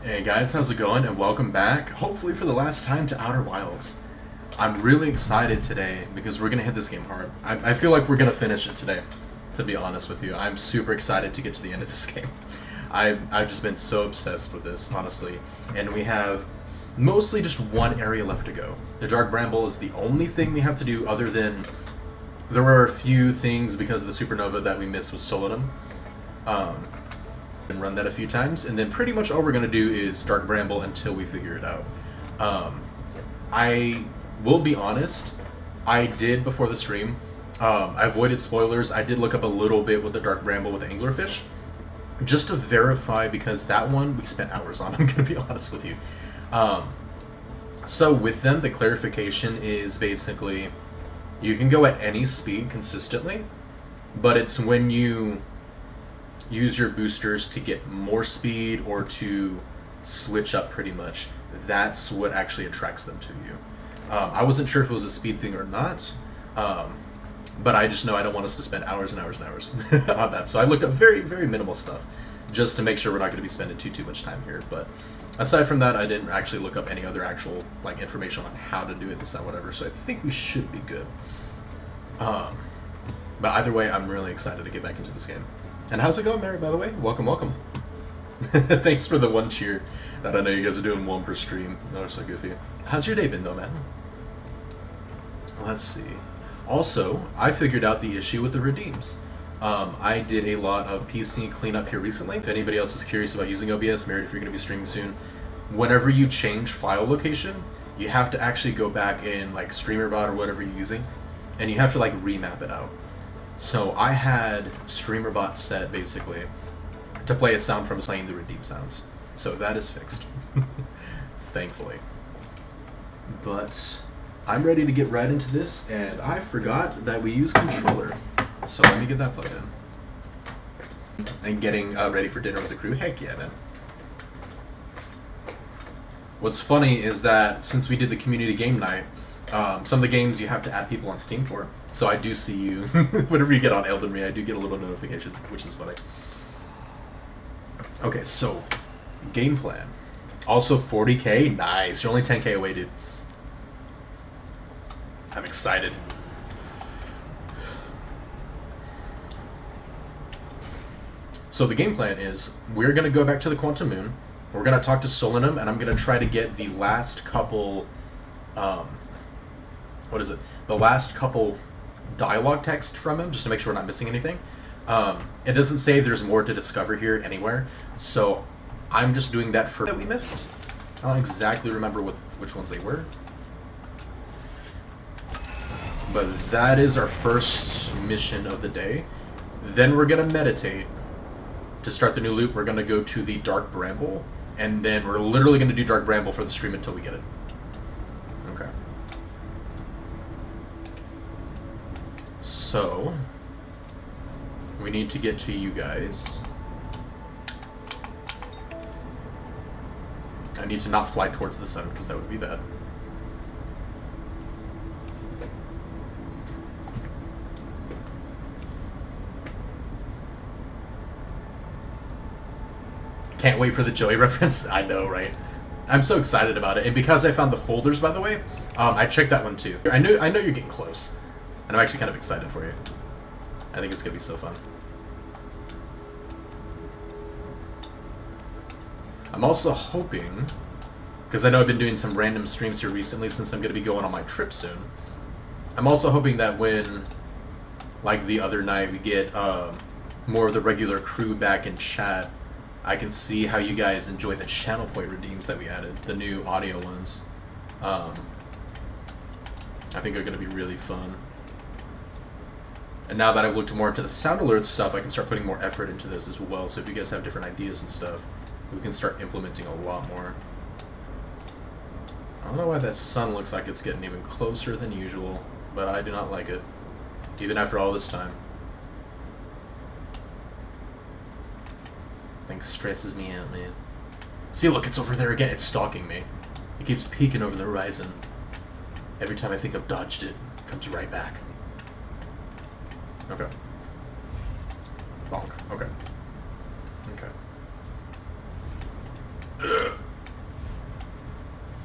Hey guys, how's it going? And welcome back, hopefully for the last time, to Outer Wilds. I'm really excited today because we're going to hit this game hard. I feel like we're going to finish it today, to be honest with you. I'm super excited to get to the end of this game. I've just been so obsessed with this, honestly. And we have mostly just one area left to go. The Dark Bramble is the only thing we have to do, other than there were a few things because of the supernova that we missed with Solanum. And run that a few times, and then pretty much all we're going to do is Dark Bramble until we figure it out. I will be honest, I did before the stream, I avoided spoilers. I did look up a little bit with the Dark Bramble with the Anglerfish, just to verify, because that one we spent hours on, I'm going to be honest with you. So with them, the clarification is basically, you can go at any speed consistently, but it's when you use your boosters to get more speed or to switch up, pretty much, that's what actually attracts them to you. I wasn't sure if it was a speed thing or not, but I just know I don't want us to spend hours and hours and hours on that. So I looked up very, very minimal stuff just to make sure we're not going to be spending too much time here. But aside from that, I didn't actually look up any other actual information on how to do it, this, that, whatever. So I think we should be good. But either way, I'm really excited to get back into this game. And how's it going, Mary, by the way? Welcome, welcome. Thanks for the one cheer. That I know you guys are doing one per stream. That was so good for you. How's your day been, though, man? Let's see. Also, I figured out the issue with the redeems. I did a lot of PC cleanup here recently. If anybody else is curious about using OBS, Mary, if you're going to be streaming soon, whenever you change file location, you have to actually go back in, StreamerBot or whatever you're using, and you have to, remap it out. So I had StreamerBot set, basically, to play a sound from playing the redeem sounds. So that is fixed. Thankfully. But I'm ready to get right into this, and I forgot that we use controller. So let me get that plugged in. And getting ready for dinner with the crew. Heck yeah, man. What's funny is that since we did the community game night, some of the games you have to add people on Steam for. So I do see you. Whenever you get on Elden Ring, I do get a little notification, which is funny. Okay, so game plan. Also 40k? Nice. You're only 10k away, dude. I'm excited. So the game plan is, we're going to go back to the Quantum Moon. We're going to talk to Solanum, and I'm going to try to get the last couple... the last couple dialogue text from him, just to make sure we're not missing anything. It doesn't say there's more to discover here anywhere, so I'm just doing that for that we missed. I don't exactly remember which ones they were. But that is our first mission of the day. Then we're going to meditate. To start the new loop, we're going to go to the Dark Bramble, and then we're literally going to do Dark Bramble for the stream until we get it. Okay. So, we need to get to you guys. I need to not fly towards the sun, because that would be bad. Can't wait for the Joey reference. I know, right? I'm so excited about it. And because I found the folders, by the way, I checked that one too. I know you're getting close. And I'm actually kind of excited for you. I think it's going to be so fun. I'm also hoping, because I know I've been doing some random streams here recently since I'm going to be going on my trip soon. I'm also hoping that when, like the other night, we get more of the regular crew back in chat, I can see how you guys enjoy the channel point redeems that we added, the new audio ones. I think they're going to be really fun. And now that I've looked more into the sound alert stuff, I can start putting more effort into this as well. So if you guys have different ideas and stuff, we can start implementing a lot more. I don't know why that sun looks like it's getting even closer than usual, but I do not like it, even after all this time. I think stresses me out, man. See, look, it's over there again. It's stalking me. It keeps peeking over the horizon. Every time I think I've dodged it, it comes right back. Okay. Bonk. Okay. Okay.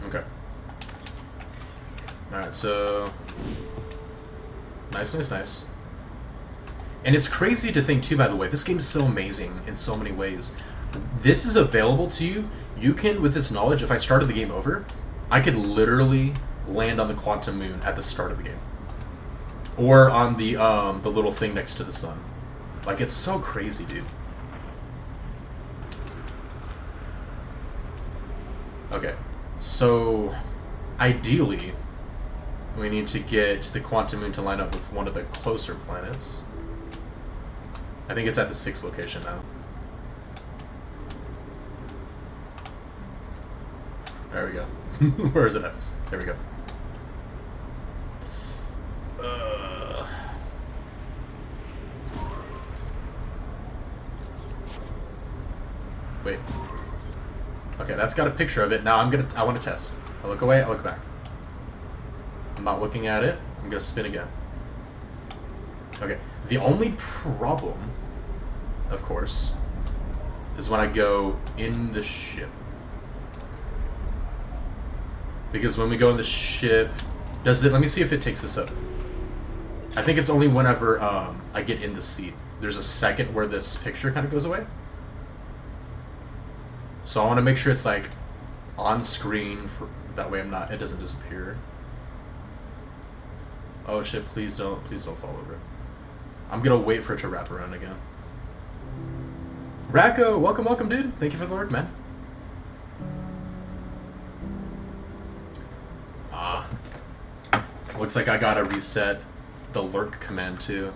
Okay. Alright, so... Nice. And it's crazy to think, too, by the way, this game is so amazing in so many ways. This is available to you. You can, with this knowledge, if I started the game over, I could literally land on the quantum moon at the start of the game. Or on the little thing next to the sun. Like, it's so crazy, dude. Okay, so ideally, we need to get the quantum moon to line up with one of the closer planets. I think it's at the 6th location now. There we go. Where is it at? There we go. Wait. Okay, that's got a picture of it. Now I want to test. I look away, I look back. I'm not looking at it. I'm gonna spin again. Okay. The only problem, of course, is when I go in the ship. Because when we go in the ship, does it? Let me see if it takes this up. I think it's only whenever I get in the seat. There's a second where this picture kind of goes away. So I want to make sure it's like on screen for that way it doesn't disappear. Oh shit, please don't fall over. I'm gonna wait for it to wrap around again. Racco, welcome dude. Thank you for the work, man. Looks like I gotta reset the lurk command too.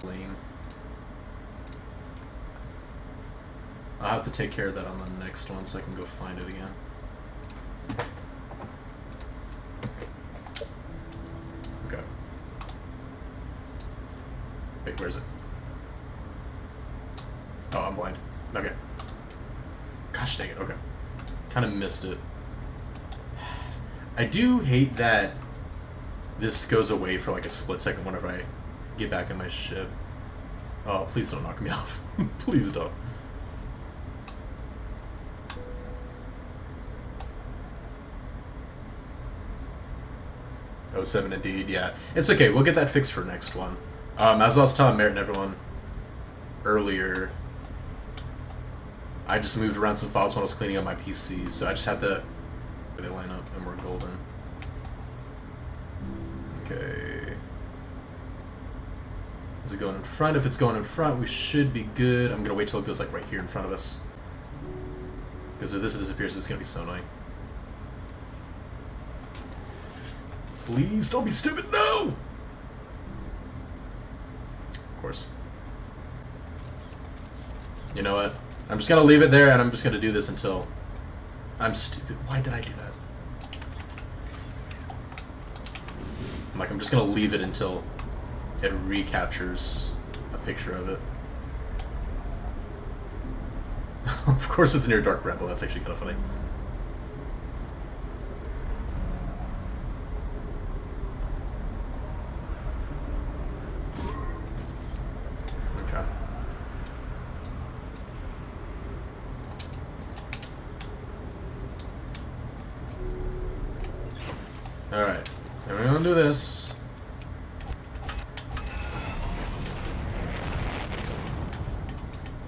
Lame. I'll have to take care of that on the next one so I can go find it again. Okay. Wait, where is it? Oh, I'm blind. Okay. Gosh dang it, okay. Kind of missed it. I do hate that this goes away for like a split second whenever I get back in my ship. Oh, please don't knock me off. Please don't. Oh, 07 indeed, yeah. It's okay, we'll get that fixed for next one. As I was telling Merritt and everyone earlier, I just moved around some files when I was cleaning up my PC, so I just have to... They line up and we're golden. Okay. Is it going in front? If it's going in front, we should be good. I'm gonna wait till it goes like right here in front of us. Because if this disappears, it's gonna be so annoying. Please don't be stupid, no! Of course. You know what? I'm just gonna leave it there and I'm just gonna do this until... I'm stupid. Why did I do that? I'm just gonna leave it until it recaptures a picture of it. Of course it's near Dark Bramble, that's actually kind of funny. Okay. Alright, and we're gonna do this.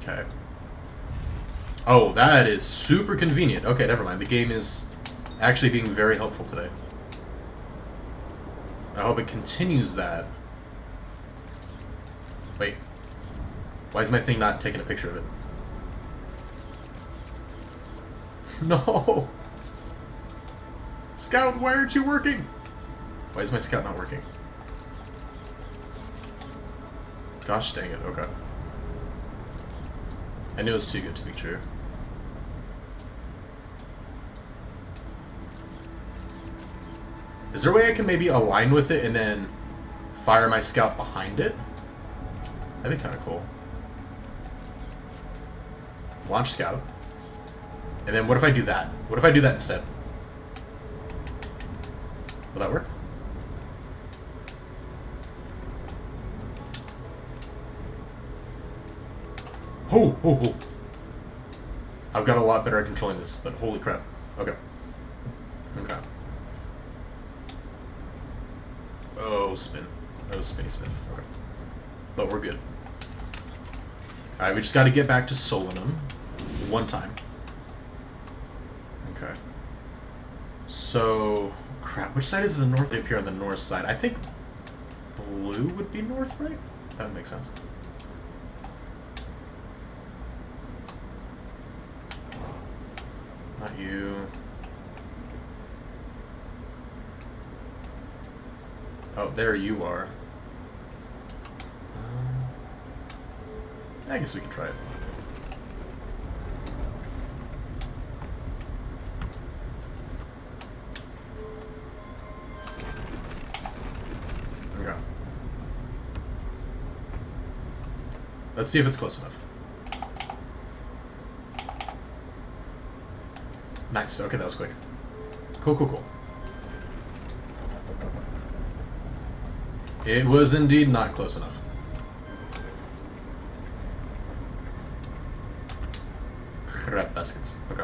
Okay. Oh, that is super convenient. Okay, never mind. The game is actually being very helpful today. I hope it continues that. Wait. Why is my thing not taking a picture of it? No! Scout, why aren't you working? Why is my scout not working? Gosh dang it, okay. I knew it was too good to be true. Is there a way I can maybe align with it and then fire my scout behind it? That'd be kind of cool. Launch scout. And then what if I do that? What if I do that instead? Will that work? Ho, ho, ho. I've got a lot better at controlling this, but holy crap. Okay. Okay. Oh, spin. Oh, spinny spin. Okay. But we're good. Alright, we just gotta get back to Solanum. One time. Okay. So... Crap, which side is the north? They appear on the north side. I think blue would be north, right? That would make sense. Not you. Oh, there you are. I guess we can try it. Okay. Let's see if it's close enough. Nice. Okay, that was quick. Cool, cool, cool. It was indeed not close enough. Crap baskets. Okay.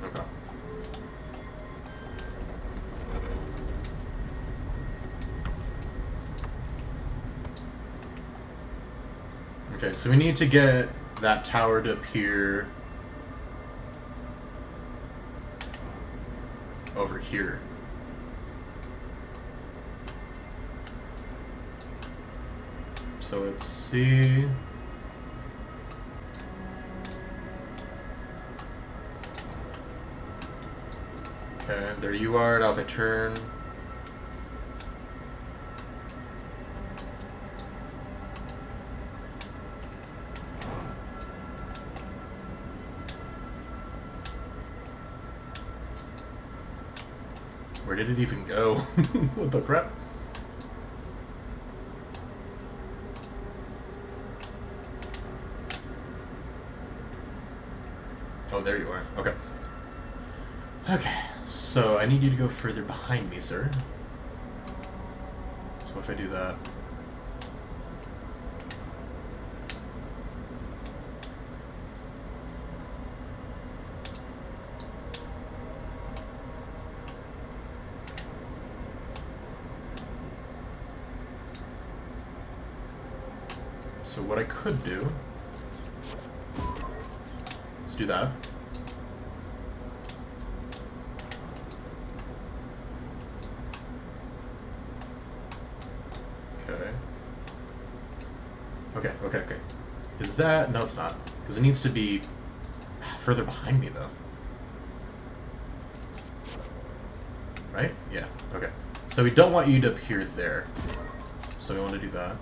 Okay. Okay, so we need to get that tower to appear over here. So let's see. Okay, there you are. Now if I turn. Where did it even go? What the crap? Oh, there you are. Okay. Okay, so I need you to go further behind me, sir. So if I do that... So what I could do... Let's do that. Okay. Is that... No, it's not. Because it needs to be further behind me, though. Right? Yeah, okay. So we don't want you to appear there. So we want to do that.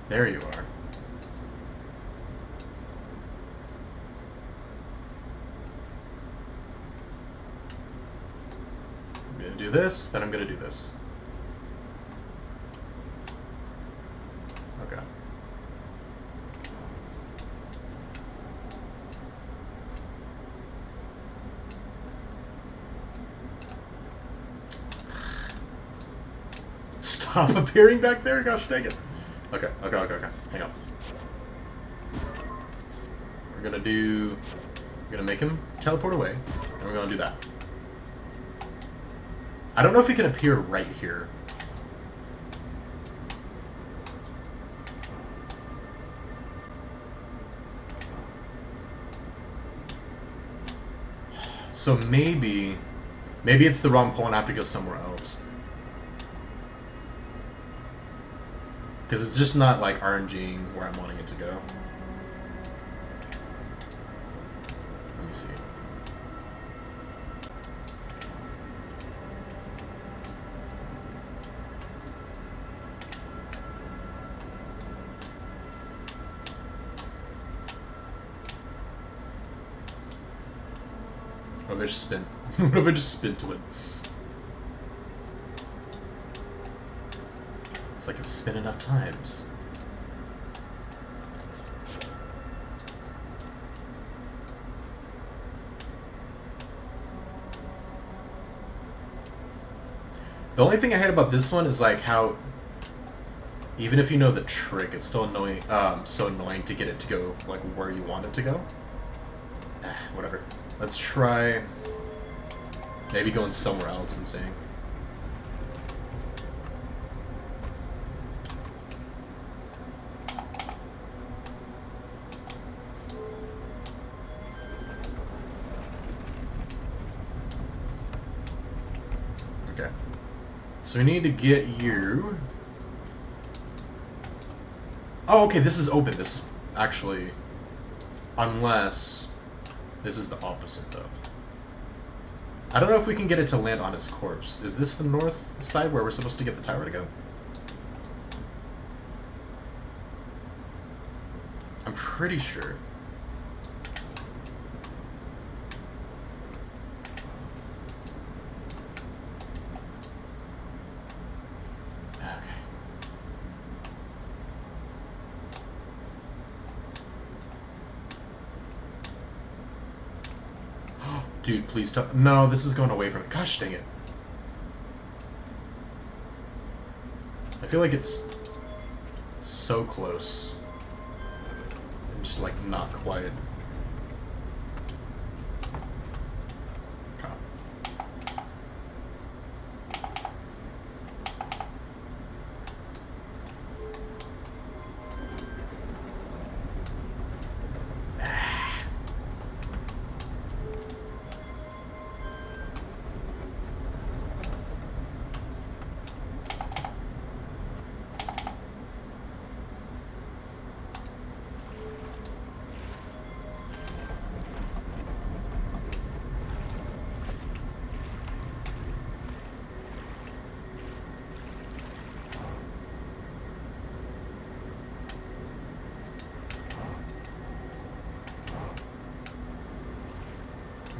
There you are. I'm going to do this, then I'm going to do this. Okay. stop appearing back there? Gosh dang it. Okay. Hang on. We're gonna make him teleport away, and we're gonna do that. I don't know if he can appear right here. So maybe it's the wrong pole and I have to go somewhere else. Because it's just not like RNGing where I'm wanting it to go. Let me see. What if I just spin? What if I just spin to it? It's like if I spin enough times. The only thing I hate about this one is like how even if you know the trick, it's still annoying. So annoying to get it to go like where you want it to go. Whatever. Let's try maybe going somewhere else and seeing. Okay. So we need to get you. Oh, okay, this is open. This is actually... Unless... This is the opposite, though. I don't know if we can get it to land on his corpse. Is this the north side where we're supposed to get the tower to go? I'm pretty sure. Dude, please stop. No, this is going away from it. Gosh dang it. I feel like it's so close. And just like not quite.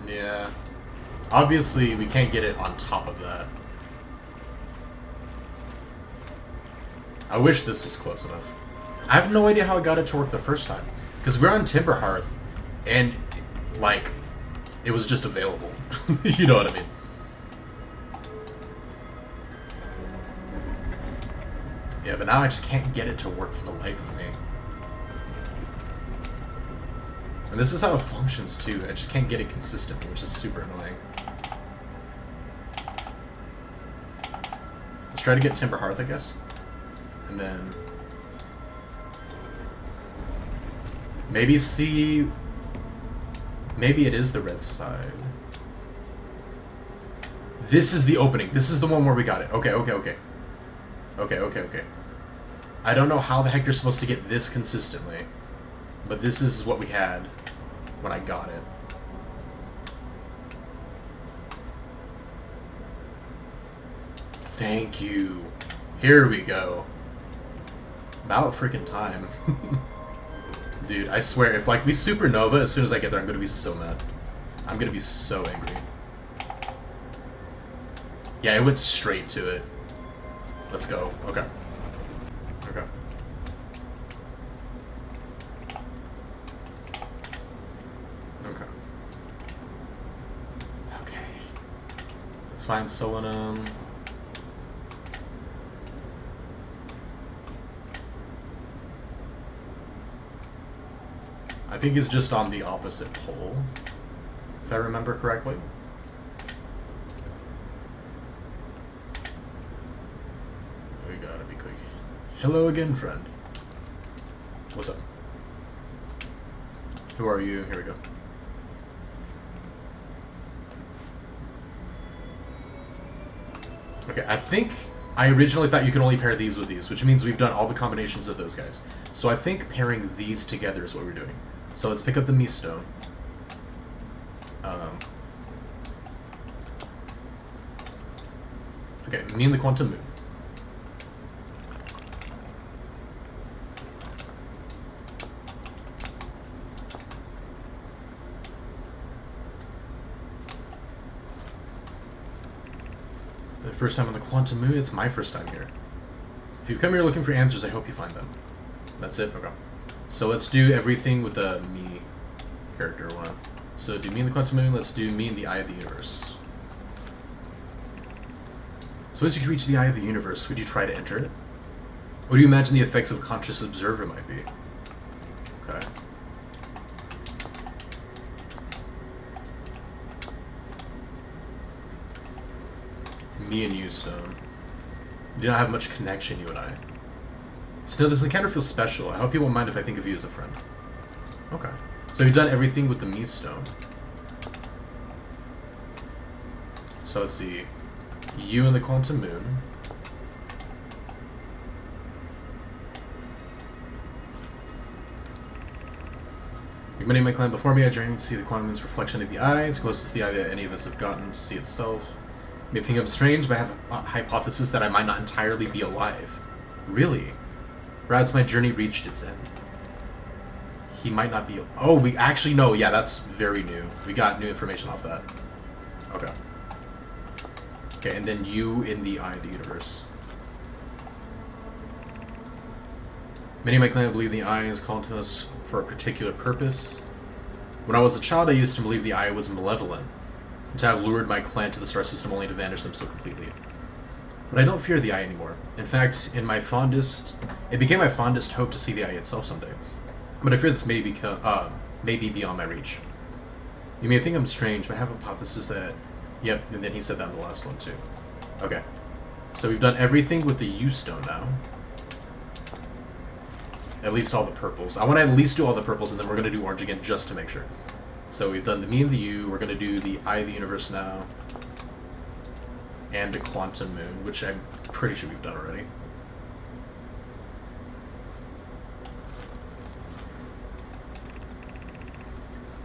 Yeah. Obviously, we can't get it on top of that. I wish this was close enough. I have no idea how I got it to work the first time. Because we're on Timberhearth, and, like, it was just available. You know what I mean? Yeah, but now I just can't get it to work for the life of me. And this is how it functions, too. I just can't get it consistently, which is super annoying. Let's try to get Timberhearth, I guess. And then... maybe see... maybe it is the red side. This is the opening. This is the one where we got it. Okay. Okay. I don't know how the heck you're supposed to get this consistently. But this is what we had when I got it. Thank you. Here we go. About freaking time. Dude, I swear, if like we supernova as soon as I get there, I'm gonna be so mad. I'm gonna be so angry. Yeah, it went straight to it. Let's go. Okay. Okay. Okay. Okay. Let's find Solanum. think it's just on the opposite pole, if I remember correctly. We gotta be quick. Hello again, friend. What's up? Who are you? Here we go. Okay, I think I originally thought you could only pair these with these, which means we've done all the combinations of those guys. So I think pairing these together is what we're doing. So let's pick up the Mii Stone. Okay, me and the Quantum Moon. The first time on the Quantum Moon, it's my first time here. If you've come here looking for answers, I hope you find them. That's it? Okay. So let's do everything with the Mii character one. So do me and the Quantum Moon, let's do me and the Eye of the Universe. So as you reach the Eye of the Universe, would you try to enter it? What do you imagine the effects of a conscious observer might be? Okay. Me and you, Stone. We do not have much connection, you and I. So this encounter feels special. I hope you won't mind if I think of you as a friend. Okay. So we've done everything with the Mii Stone. So let's see. You and the Quantum Moon. Like many of my clan before me, I journeyed to see the Quantum Moon's reflection in the eye. It's closest to the eye that any of us have gotten to see itself. May think I'm strange, but I have a hypothesis that I might not entirely be alive. Really? Perhaps my journey reached its end. He might not be... Oh, we actually know. Yeah, that's very new. We got new information off that. Okay. Okay, and then you in the Eye of the Universe. Many of my clan believe the Eye is called to us for a particular purpose. When I was a child, I used to believe the Eye was malevolent, and to have lured my clan to the star system only to vanish them so completely. But I don't fear the Eye anymore. In fact, it became my fondest hope to see the Eye itself someday. But I fear this may be beyond my reach. You may think I'm strange, but I have a hypothesis that... Yep, and then he said that in the last one too. Okay. So we've done everything with the U Stone now. At least all the purples. I want to at least do all the purples, and then we're going to do orange again just to make sure. So we've done the Mii and the U. We're going to do the Eye of the Universe now. And the Quantum Moon, which I'm pretty sure we've done already.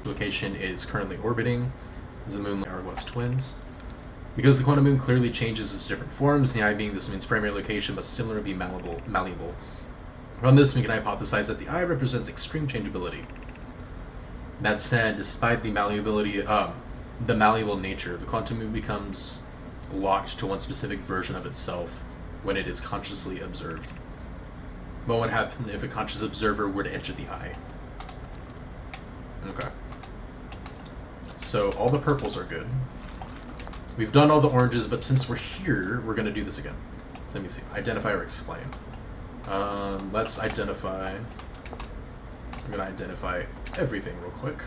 Location is currently orbiting as the moon hourglass twins. Because the Quantum Moon clearly changes its different forms, the Eye being this moon's primary location must similarly be malleable. From this, we can hypothesize that the Eye represents extreme changeability. That said, despite the malleable nature, the Quantum Moon becomes locked to one specific version of itself when it is consciously observed. What would happen if a conscious observer were to enter the Eye? Okay. So all the purples are good. We've done all the oranges, but since we're here, we're going to do this again. So let me see. Identify or explain. Let's identify. I'm going to identify everything real quick.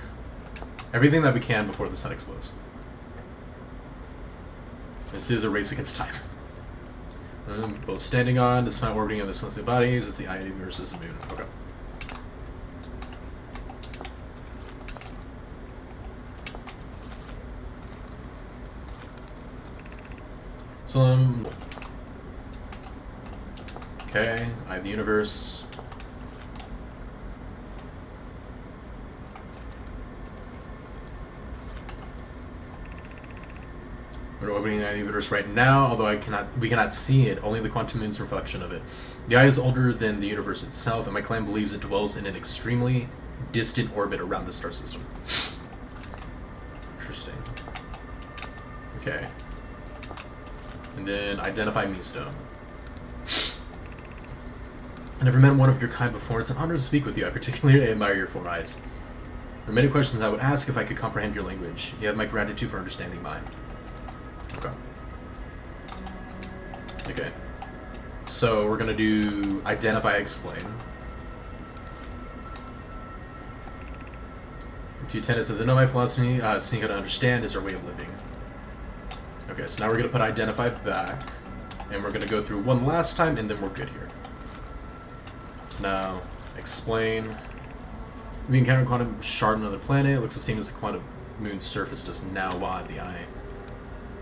Everything that we can before the sun explodes. This is a race against time. Both standing on, despite orbiting other celestial bodies, it's the Eye versus the moon. Okay. So, okay, Eye of the Universe. We're opening the Eye of the Universe right now, although we cannot see it, only the Quantum Moon's reflection of it. The Eye is older than the universe itself, and my clan believes it dwells in an extremely distant orbit around the star system. Interesting. Okay. And then identify Mii Stone. I never met one of your kind before. It's an honor to speak with you. I particularly admire your 4 eyes. There are many questions I would ask if I could comprehend your language. You have my gratitude for understanding mine. Okay. Okay. So we're gonna do identify, explain. Two tenets of the Nomai philosophy, seeing how to understand is our way of living. Okay, so now we're going to put identify back, and we're going to go through one last time, and then we're good here. So now, explain. We encounter a quantum shard on another planet. It looks the same as the quantum moon's surface does now while at the eye.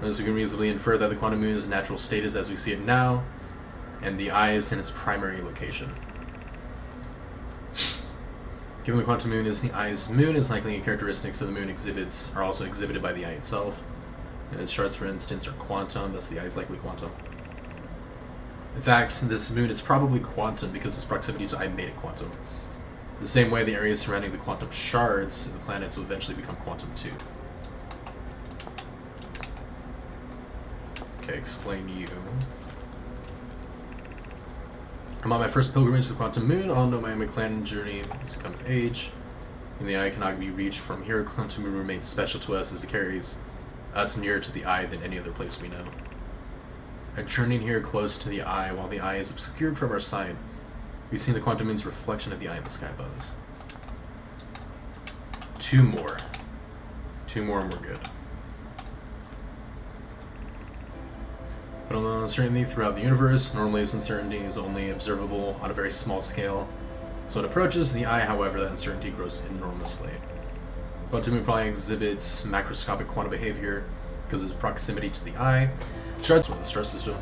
As we can reasonably infer that the quantum moon's natural state is as we see it now, and the eye is in its primary location. Given the quantum moon is the eye's moon, it's likely the characteristics of the moon exhibits are also exhibited by the eye itself. And its shards, for instance, are quantum, thus the eye is likely quantum. In fact, this moon is probably quantum because its proximity to eye made it quantum. The same way the areas surrounding the quantum shards of the planets will eventually become quantum too. Okay, explain you. I'm on my first pilgrimage to the quantum moon. All know my clan journey has come of age. And the eye cannot be reached from here. Quantum moon remains special to us as it carries us nearer to the eye than any other place we know. A journey here close to the eye, while the eye is obscured from our sight, we've seen the quantum moon's reflection of the eye in the sky above us. Two more and we're good. But on uncertainty throughout the universe, normally this uncertainty is only observable on a very small scale. So it approaches the eye, however, that uncertainty grows enormously. Quantum moon probably exhibits macroscopic quantum behavior because of its proximity to the eye. Shards from the star system.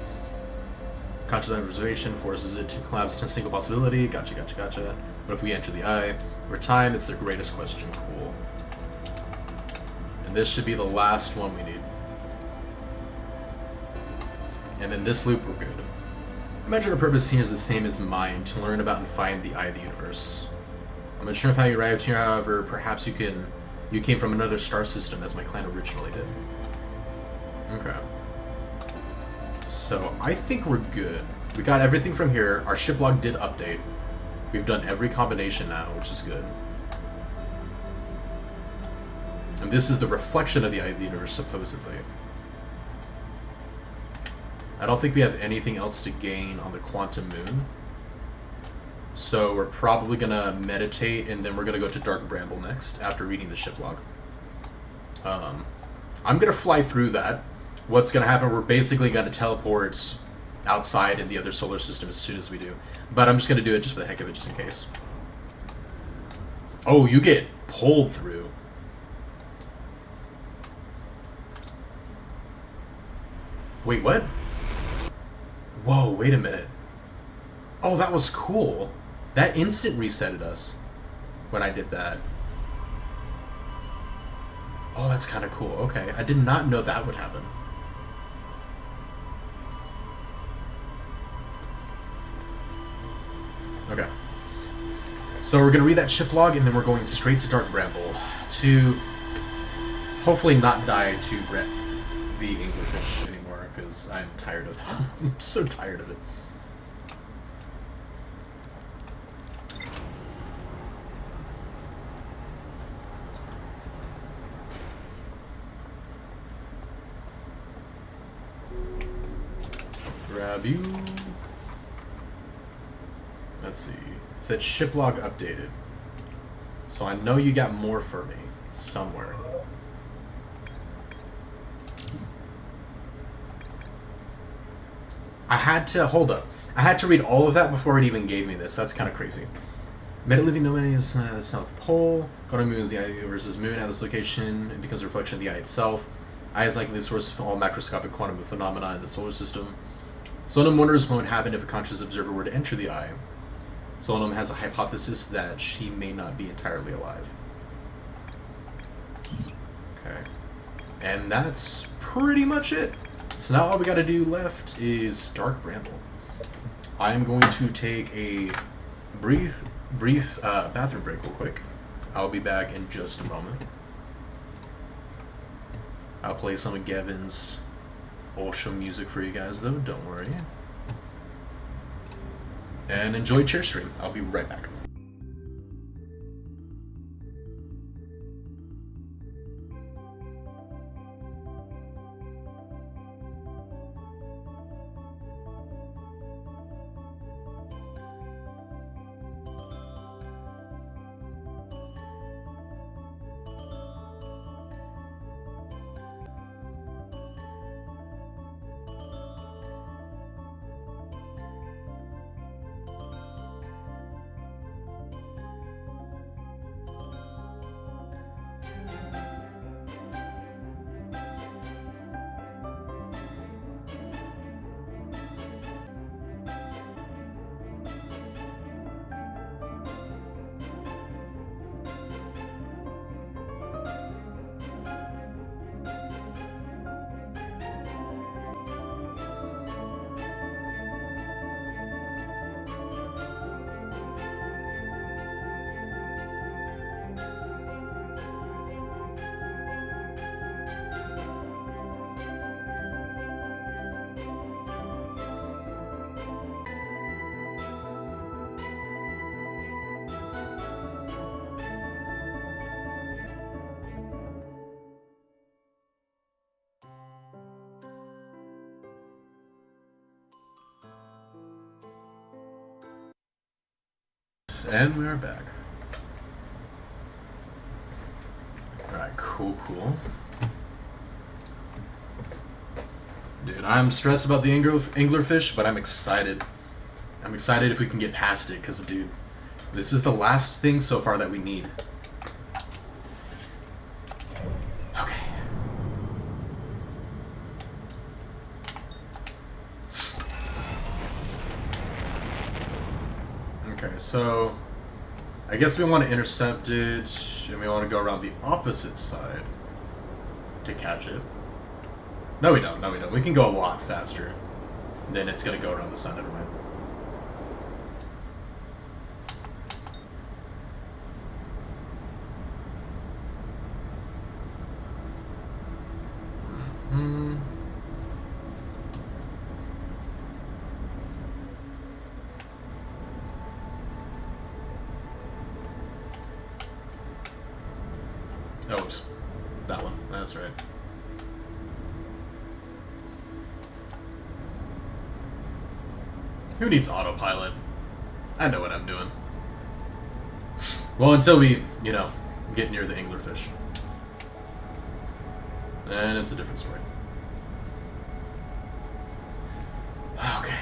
Conscious observation forces it to collapse to a single possibility. Gotcha. But if we enter the eye, over time, it's the greatest question. Cool. And this should be the last one we need. And then this loop, we're good. Imagine our purpose here is the same as mine, to learn about and find the eye of the universe. I'm not sure of how you arrived here, however, perhaps you came from another star system as my clan originally did. Okay. So, I think we're good. We got everything from here. Our ship log did update. We've done every combination now, which is good. And this is the reflection of the eye of the universe, supposedly. I don't think we have anything else to gain on the quantum moon. So we're probably going to meditate, and then we're going to go to Dark Bramble next, after reading the ship log. I'm going to fly through that. What's going to happen, we're basically going to teleport outside in the other solar system as soon as we do. But I'm just going to do it just for the heck of it, just in case. Oh, you get pulled through. Wait, what? Whoa, wait a minute. Oh, that was cool. That instant resetted us when I did that. Oh, that's kind of cool. Okay, I did not know that would happen. Okay. So we're going to read that ship log, and then we're going straight to Dark Bramble to hopefully not die to the Anglerfish anymore, because I'm tired of them. I'm so tired of it. Grab you. Let's see. It said ship log updated. So I know you got more for me somewhere. Hold up. I had to read all of that before it even gave me this. That's kind of crazy. Meta-living domain is the South Pole. Quantum moon is the eye of the universe's moon. At this location, it becomes a reflection of the eye itself. Eye is likely the source of all macroscopic quantum phenomena in the solar system. Solonum wonders what would happen if a conscious observer were to enter the eye. Solonum has a hypothesis that she may not be entirely alive. Okay. And that's pretty much it. So now all we gotta do left is Dark Bramble. I'm going to take a brief bathroom break real quick. I'll be back in just a moment. I'll play some of Gavin's awesome music for you guys though, don't worry. And enjoy Chairstream. I'll be right back. And we are back. Alright, cool. Dude, I'm stressed about the anglerfish, but I'm excited. I'm excited if we can get past it, because, dude, this is the last thing so far that we need. Okay. Okay, so I guess we want to intercept it, and we want to go around the opposite side to catch it. No, we don't. We can go a lot faster. Then it's going to go around the sun. Never mind. Oops. That one. That's right. Who needs autopilot? I know what I'm doing. Well, until we, get near the anglerfish. And it's a different story. Okay.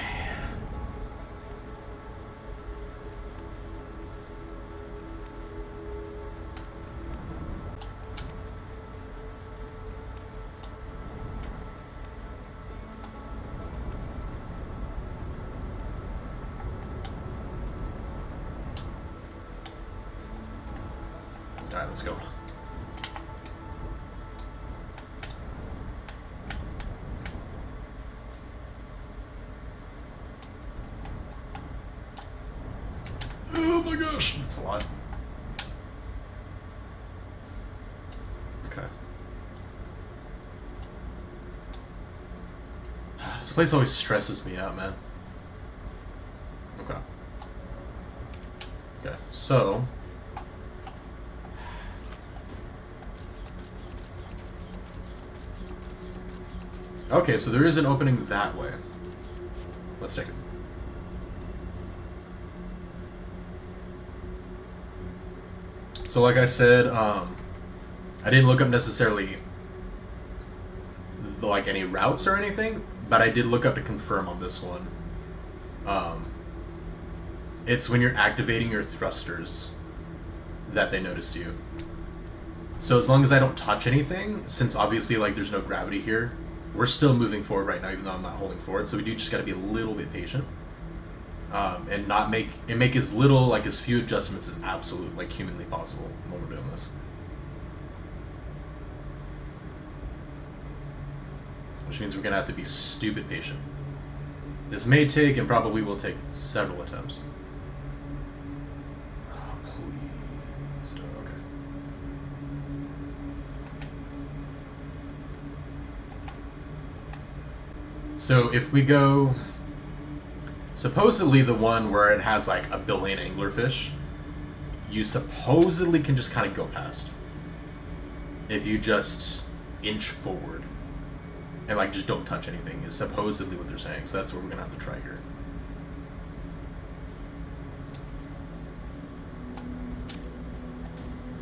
Alright, let's go. Oh my gosh, that's a lot. Okay. This place always stresses me out, man. Okay. Okay, so... Okay, so there is an opening that way. Let's take it. So like I said, I didn't look up necessarily like any routes or anything, but I did look up to confirm on this one. It's when you're activating your thrusters that they notice you. So as long as I don't touch anything, since obviously like there's no gravity here, we're still moving forward right now, even though I'm not holding forward. So we do just got to be a little bit patient, and not make as little, like as few adjustments as absolute, like humanly possible when we're doing this. Which means we're gonna have to be stupid patient. This may take, and probably will take, several attempts. Oh, please don't. Okay. So if we go, supposedly the one where it has like a billion anglerfish, you supposedly can just kind of go past. If you just inch forward and like just don't touch anything is supposedly what they're saying. So that's what we're gonna have to try here.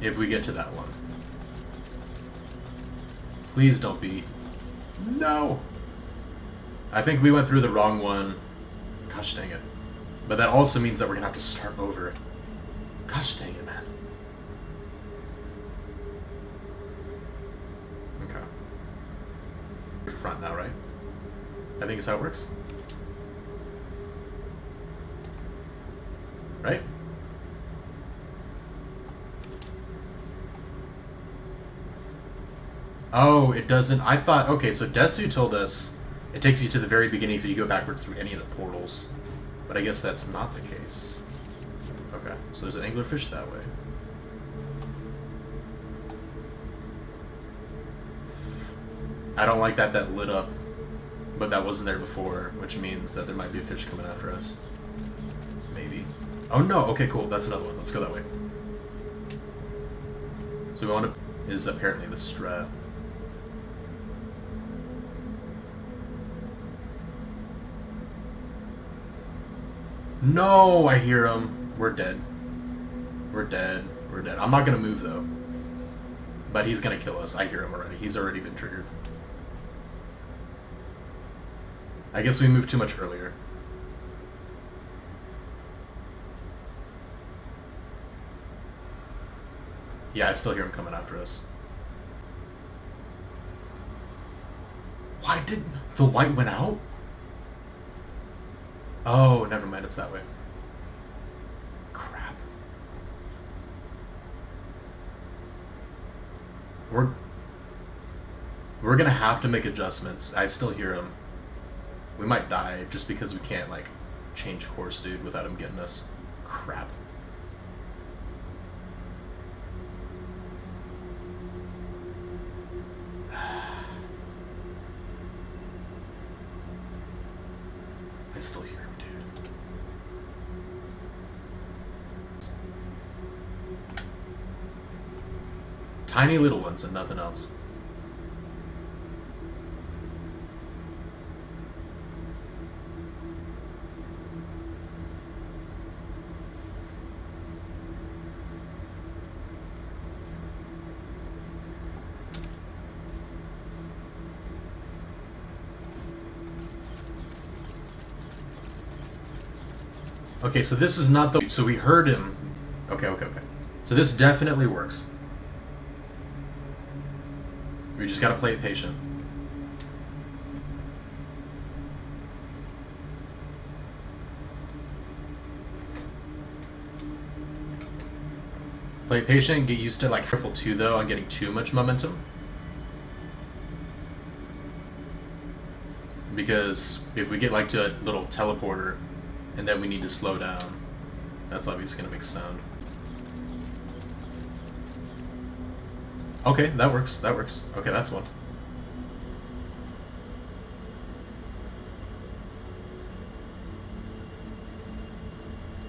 If we get to that one. Please don't be. No! I think we went through the wrong one. Gosh dang it. But that also means that we're gonna have to start over. Gosh dang it, man. Okay. Front now, right? I think it's how it works. Right? Oh, it doesn't. I thought, okay, so Desu told us it takes you to the very beginning if you go backwards through any of the portals. But I guess that's not the case. Okay, so there's an anglerfish that way. I don't like that lit up, but that wasn't there before, which means that there might be a fish coming after us. Maybe. Oh no, okay, cool, that's another one. Let's go that way. So we want to, is apparently the strat. No, I hear him. We're dead. We're dead. We're dead. I'm not gonna move though. But he's gonna kill us. I hear him already. He's already been triggered. I guess we moved too much earlier. Yeah, I still hear him coming after us. Why didn't the light went out? Oh, never mind. It's that way. Crap. We're gonna have to make adjustments. I still hear him. We might die just because we can't like change course, dude, without him getting us. Crap. I still hear him, dude. Tiny little ones and nothing else. Okay, so this is not the... So we heard him. Okay. So this definitely works. We just gotta play it patient. Play it patient, get used to like careful too though on getting too much momentum. Because if we get like to a little teleporter and then we need to slow down, that's obviously gonna make sound. Okay, that works, that works. Okay, that's one.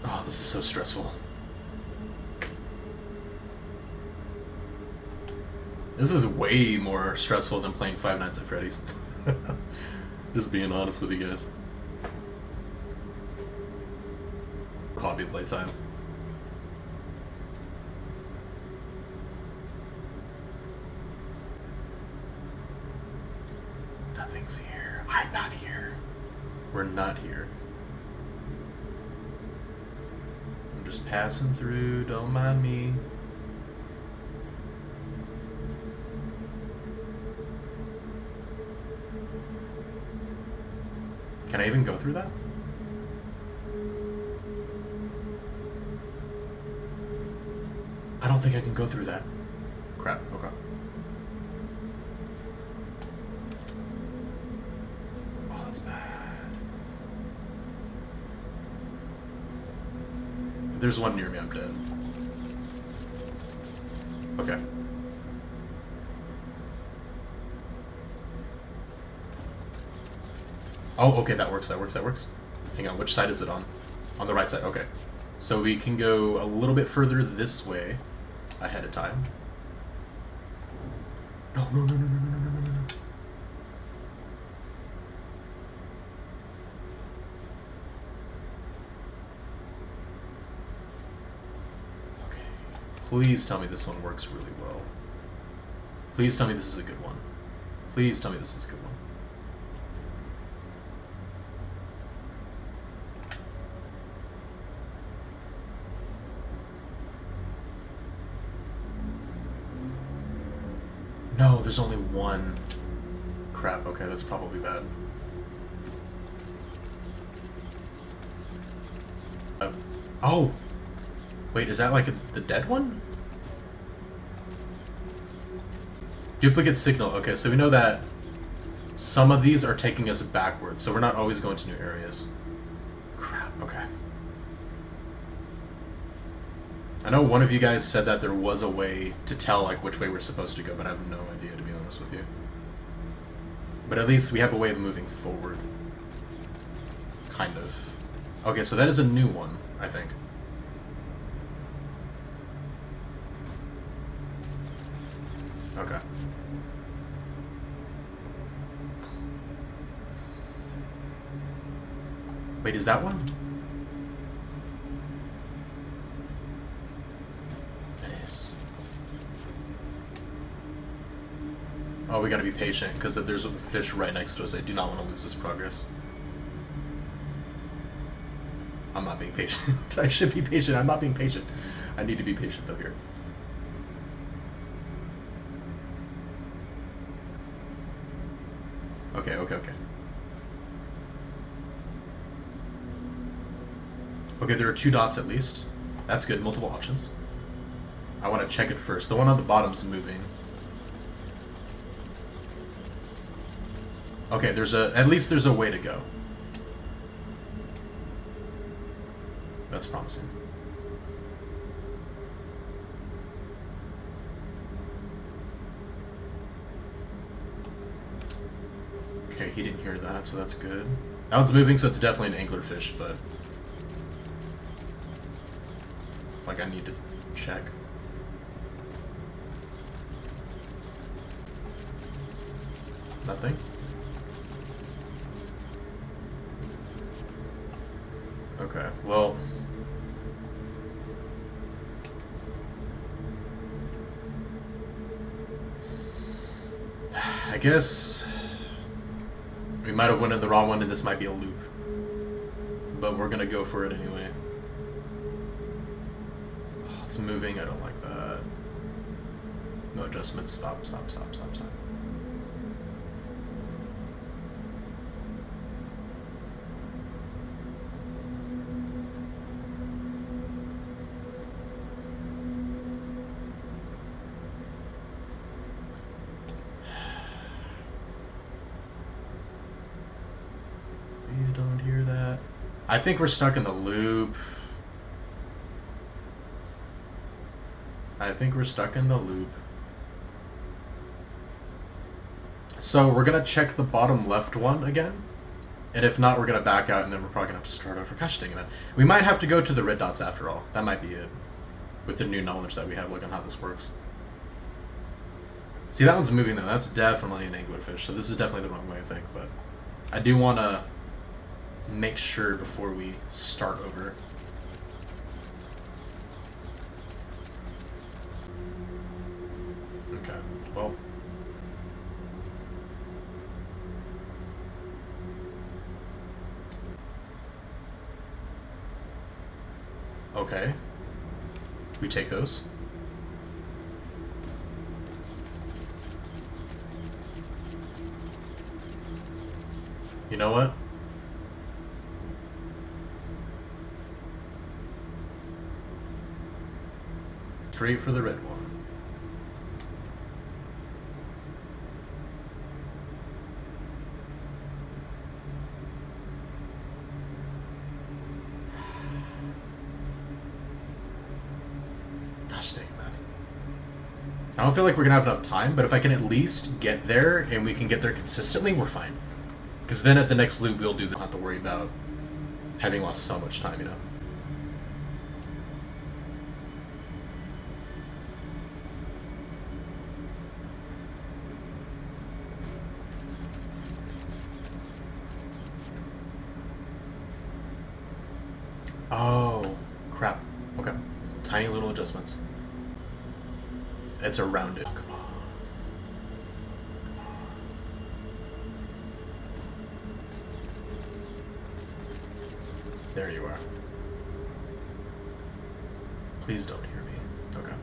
Oh, this is so stressful. This is way more stressful than playing Five Nights at Freddy's. Just being honest with you guys. Hobby playtime. Nothing's here. I'm not here. We're not here. I'm just passing through, don't mind me. Can I even go through that? I don't think I can go through that. Crap, okay. Oh, that's bad. If there's one near me, I'm dead. Okay. Oh, okay, that works, that works, that works. Hang on, which side is it on? On the right side, okay. So we can go a little bit further this way ahead of time. No. Okay. Please tell me this one works really well. Please tell me this is a good one. Please tell me this is a good one. No, there's only one. Crap, okay, that's probably bad. Oh! Wait, is that like the dead one? Duplicate signal. Okay, so we know that some of these are taking us backwards, so we're not always going to new areas. Crap, okay. I know one of you guys said that there was a way to tell like which way we're supposed to go, but I have no idea, to be honest with you. But at least we have a way of moving forward. Kind of. Okay, so that is a new one, I think. Okay. Wait, is that one? Oh, we gotta be patient, because if there's a fish right next to us, I do not want to lose this progress. I'm not being patient. I should be patient. I'm not being patient. I need to be patient, though, here. Okay, okay, okay. Okay, there are 2 dots at least. That's good. Multiple options. I want to check it first. The one on the bottom's moving. Okay, at least there's a way to go. That's promising. Okay, he didn't hear that, so that's good. That one's moving, so it's definitely an anglerfish, but... like, I need to check. Nothing? Okay, well... I guess... we might have went in the wrong one and this might be a loop. But we're gonna go for it anyway. Oh, it's moving, I don't like that. No adjustments, stop, stop, stop, stop, stop. Please don't hear that. I think we're stuck in the loop. I think we're stuck in the loop. So we're gonna check the bottom left one again. And if not, we're gonna back out and then we're probably gonna have to start over. Gosh dang it. We might have to go to the red dots after all. That might be it. With the new knowledge that we have, look on how this works. See, that one's moving though. That's definitely an anglerfish. So this is definitely the wrong way, I think. But I do want to make sure before we start over. Okay, well. Okay. We take those. You know what? Straight for the red one. Gosh dang it, man. I don't feel like we're gonna have enough time, but if I can at least get there and we can get there consistently, we're fine. Because then at the next loop, we'll not have to worry about having lost so much time, you know? Oh, crap. Okay. Tiny little adjustments. It's a rounded. Come on. Come on. There you are. Please don't hear me. Okay.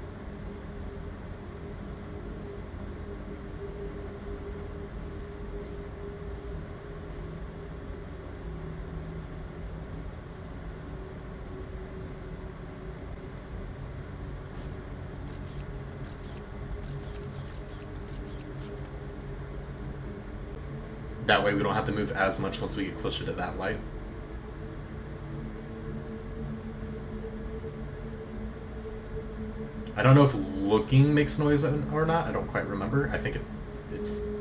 That way we don't have to move as much once we get closer to that light. I don't know if looking makes noise or not. I don't quite remember. I think it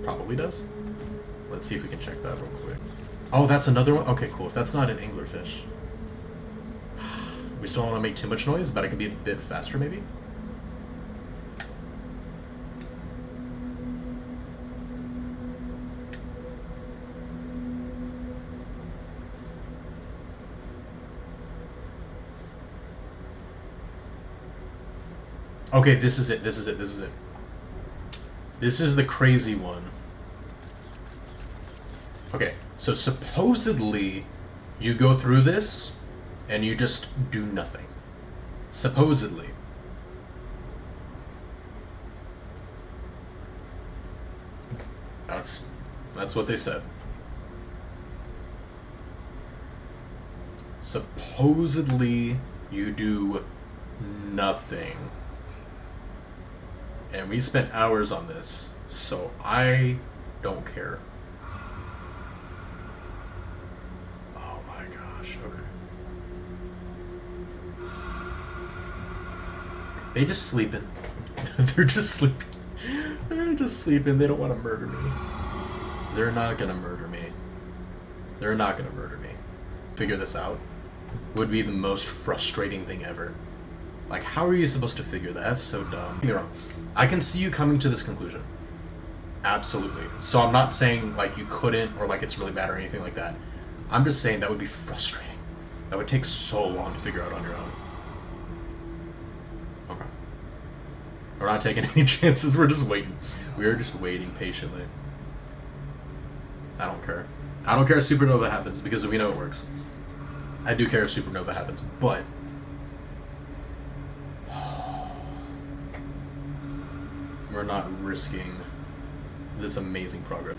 probably does. Let's see if we can check that real quick. Oh, that's another one? Okay, cool. If that's not an anglerfish. We still don't want to make too much noise, but it can be a bit faster maybe. Okay, this is it. This is it. This is it. This is the crazy one. Okay, so supposedly you go through this and you just do nothing. Supposedly. That's what they said. Supposedly you do nothing. And we spent hours on this, so I don't care. Oh my gosh, okay. They just sleeping. They're just sleeping. They're just sleeping. They don't want to murder me. They're not gonna murder me. They're not gonna murder me. Figure this out would be the most frustrating thing ever. Like, how are you supposed to figure that? That's so dumb. Don't get me wrong. I can see you coming to this conclusion. Absolutely. So I'm not saying, like, you couldn't or, like, it's really bad or anything like that. I'm just saying that would be frustrating. That would take so long to figure out on your own. Okay. We're not taking any chances. We're just waiting. We're just waiting patiently. I don't care. I don't care if supernova happens because we know it works. I do care if supernova happens, but... we're not risking this amazing progress.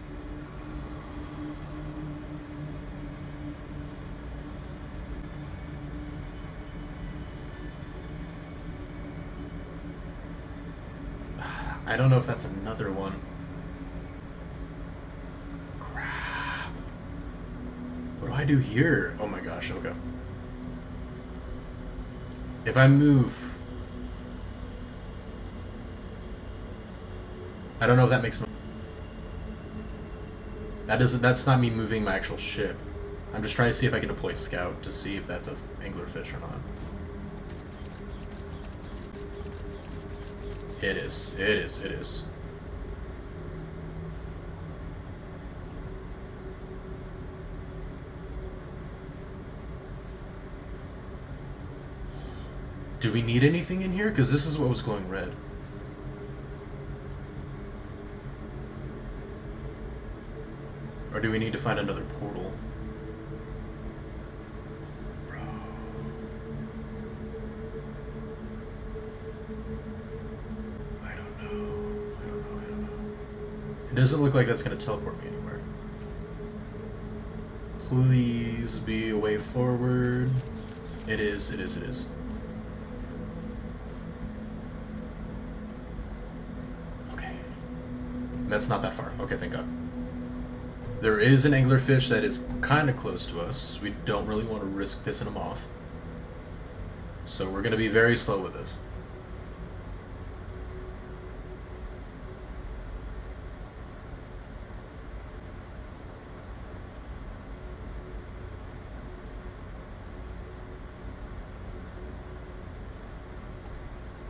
I don't know if that's another one. Crap. What do I do here? Oh my gosh, okay. If I move... I don't know if that makes... That's not me moving my actual ship. I'm just trying to see if I can deploy Scout to see if that's a anglerfish or not. It is. It is. It is. Do we need anything in here? Because this is what was glowing red. Or do we need to find another portal? Bro. I don't know. It doesn't look like that's going to teleport me anywhere. Please be a way forward. It is. Okay. That's not that far. Okay, thank God. There is an anglerfish that is kind of close to us. We don't really want to risk pissing him off. So we're going to be very slow with this.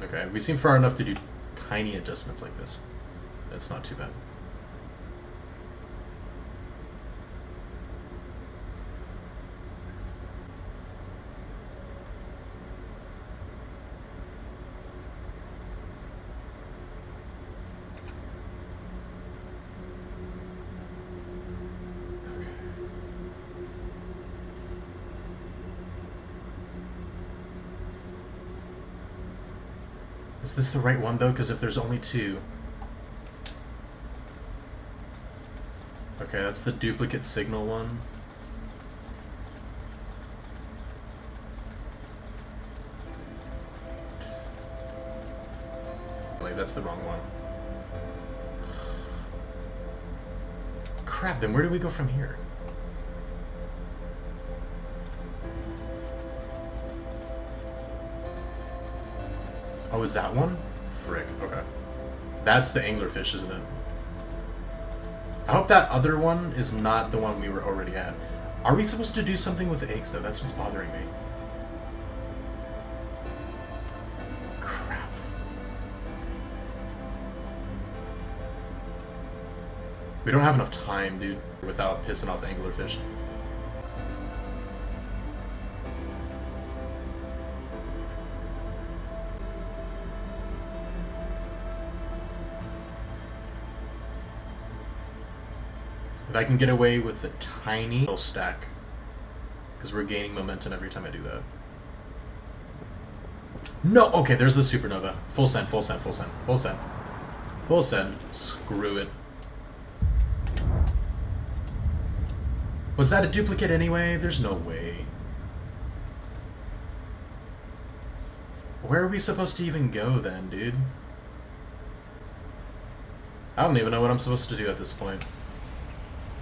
Okay, we seem far enough to do tiny adjustments like this. That's not too bad. Is this the right one, though? Because if there's only two... Okay, that's the duplicate signal one. Wait, that's the wrong one. Crap, then where do we go from here? Oh, is that one? Frick, okay. That's the anglerfish, isn't it? I hope that other one is not the one we were already at. Are we supposed to do something with the eggs, though? That's what's bothering me. Crap. We don't have enough time, dude, without pissing off the anglerfish. If I can get away with the tiny little stack, because we're gaining momentum every time I do that. No! Okay, there's the supernova. Full send, full send, full send, full send. Full send. Screw it. Was that a duplicate anyway? There's no way. Where are we supposed to even go then, dude? I don't even know what I'm supposed to do at this point.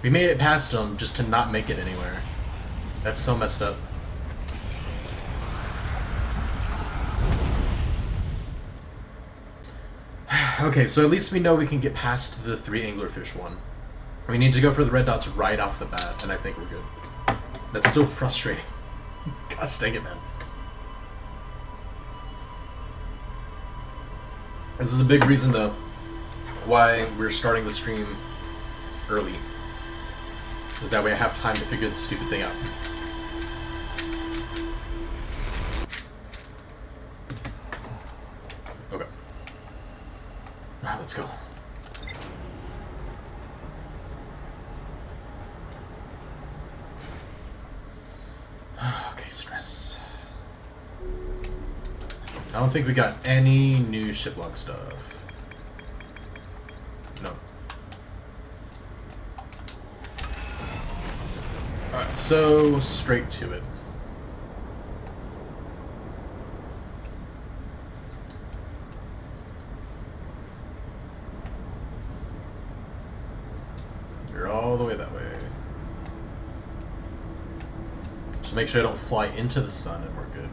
We made it past them just to not make it anywhere. That's so messed up. Okay, so at least we know we can get past the 3 anglerfish one. We need to go for the red dots right off the bat, and I think we're good. That's still frustrating. Gosh dang it, man. This is a big reason, though, why we're starting the stream early. Is that way I have time to figure this stupid thing out. Okay. Let's go. Okay, stress. I don't think we got any new shiplog stuff. No. Alright, so straight to it. You're all the way that way. So make sure I don't fly into the sun and we're good.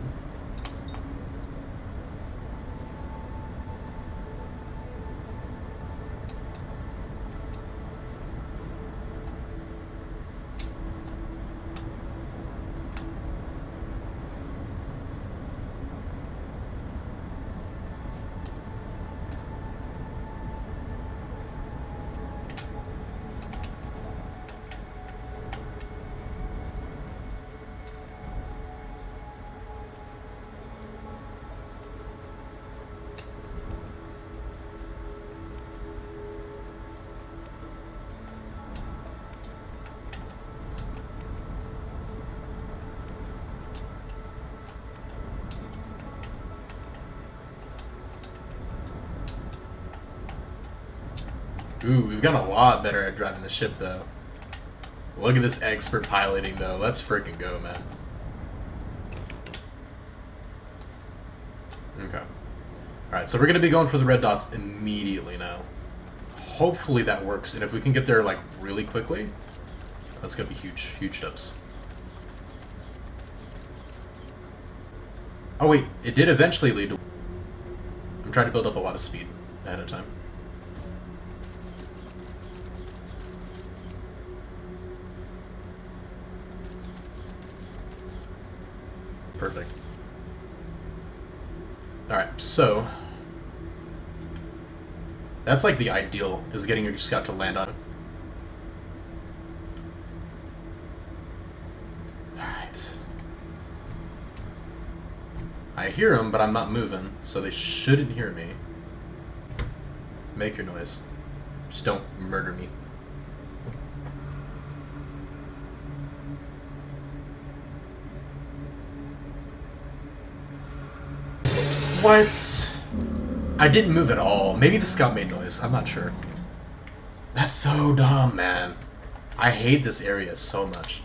Ooh, we've gotten a lot better at driving the ship, though. Look at this expert piloting, though. Let's freaking go, man. Okay. Alright, so we're going to be going for the red dots immediately now. Hopefully that works, and if we can get there, like, really quickly, that's going to be huge. Huge steps. Oh, wait. It did eventually lead to... I'm trying to build up a lot of speed ahead of time. Perfect. Alright, so... that's like the ideal, is getting your scout to land on it. Alright. I hear them, but I'm not moving, so they shouldn't hear me. Make your noise. Just don't murder me. What? I didn't move at all. Maybe the scout made noise. I'm not sure. That's so dumb, man. I hate this area so much.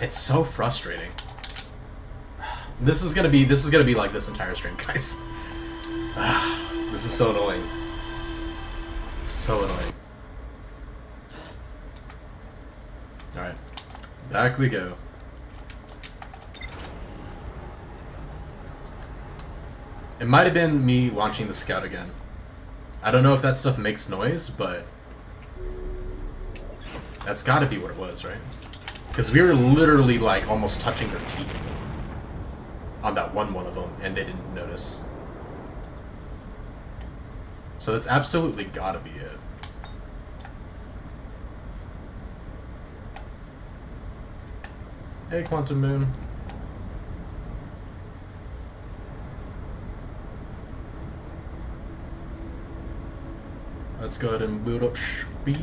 It's so frustrating. This is gonna be like this entire stream, guys. This is so annoying. So annoying. Alright. Back we go. It might have been me launching the scout again. I don't know if that stuff makes noise, but that's gotta be what it was, right? Because we were literally like almost touching their teeth on that one of them, and they didn't notice. So that's absolutely gotta be it. Hey, Quantum Moon. Let's go ahead and boot up speed.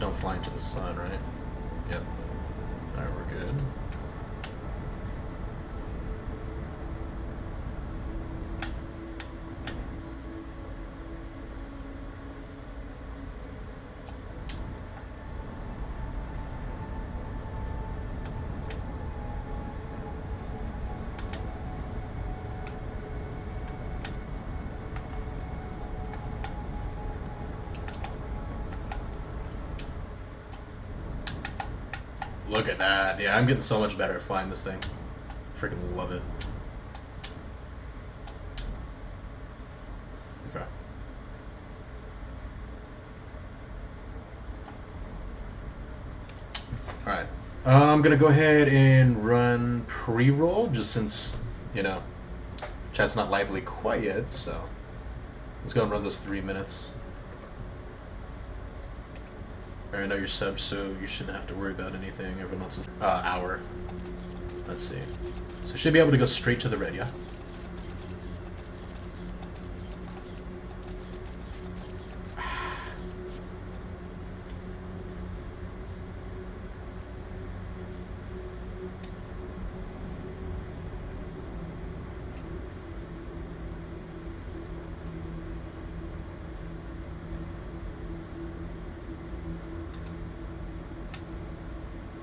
don't fly into the sun, right? Yep. Alright, we're good. Look at that. Yeah, I'm getting so much better at flying this thing. Freaking love it. Okay. Alright. I'm gonna go ahead and run pre-roll, just since, you know, chat's not lively quite yet, so let's go and run those 3 minutes. I know you're subbed, so you shouldn't have to worry about anything. Everyone else is hour. Let's see. So should be able to go straight to the red, yeah?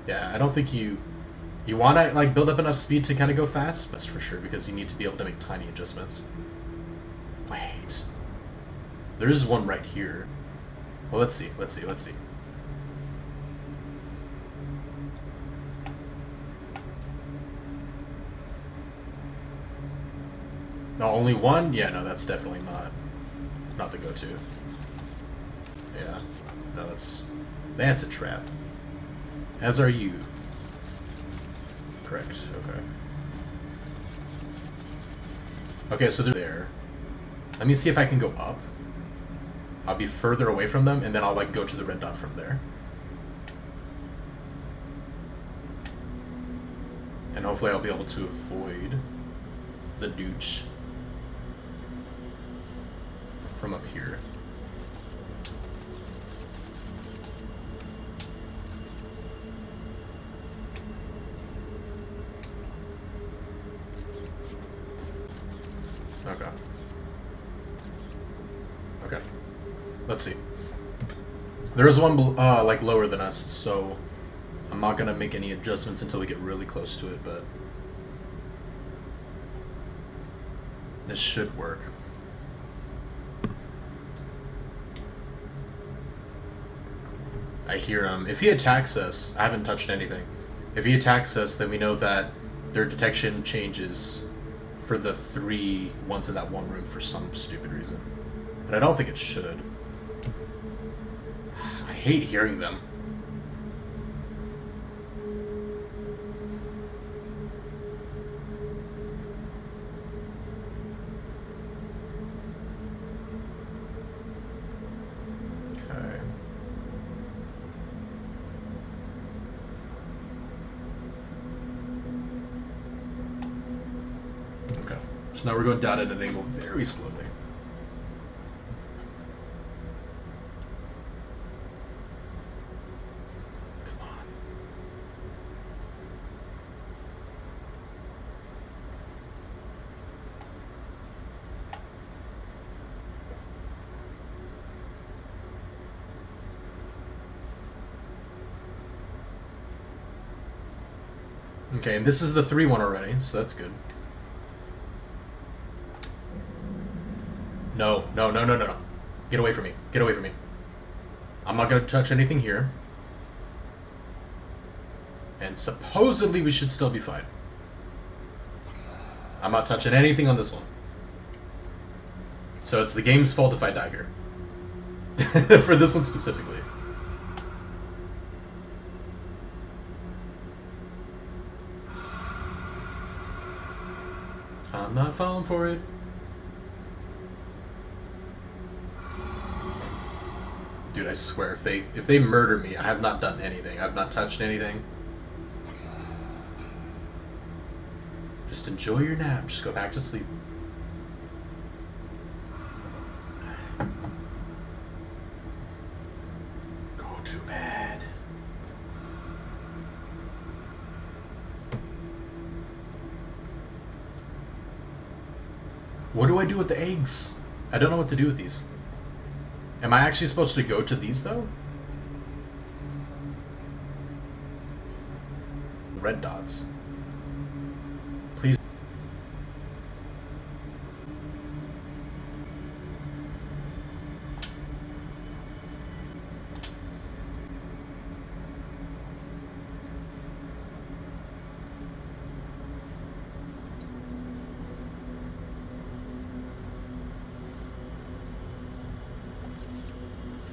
Yeah, I don't think you want to like build up enough speed to kind of go fast. That's for sure, because you need to be able to make tiny adjustments. Wait, there is one right here. Well, let's see. No, only one? Yeah, no, that's definitely not the go-to. Yeah, no, that's a trap. As are you. Correct, okay. Okay, so they're there. Let me see if I can go up. I'll be further away from them, and then I'll like go to the red dot from there. And hopefully I'll be able to avoid the douche from up here. Okay. Okay. Let's see. There is one like lower than us, so I'm not gonna make any adjustments until we get really close to it, but this should work. I hear him. If he attacks us, I haven't touched anything. If he attacks us, then we know that their detection changes for the 3 ones in that one room for some stupid reason. But I don't think it should. I hate hearing them. Okay. Okay. So now we're going down at an angle very slowly. Okay, and this is the 3 one already, so that's good. No. Get away from me. Get away from me. I'm not going to touch anything here. And supposedly we should still be fine. I'm not touching anything on this one. So it's the game's fault if I die here. For this one specifically. I'm not falling for it. Dude, I swear, if they murder me, I have not done anything. I've not touched anything. Just enjoy your nap. Just go back to sleep. Go too bad. What do I do with the eggs? I don't know what to do with these. Am I actually supposed to go to these, though? Red dots. Please.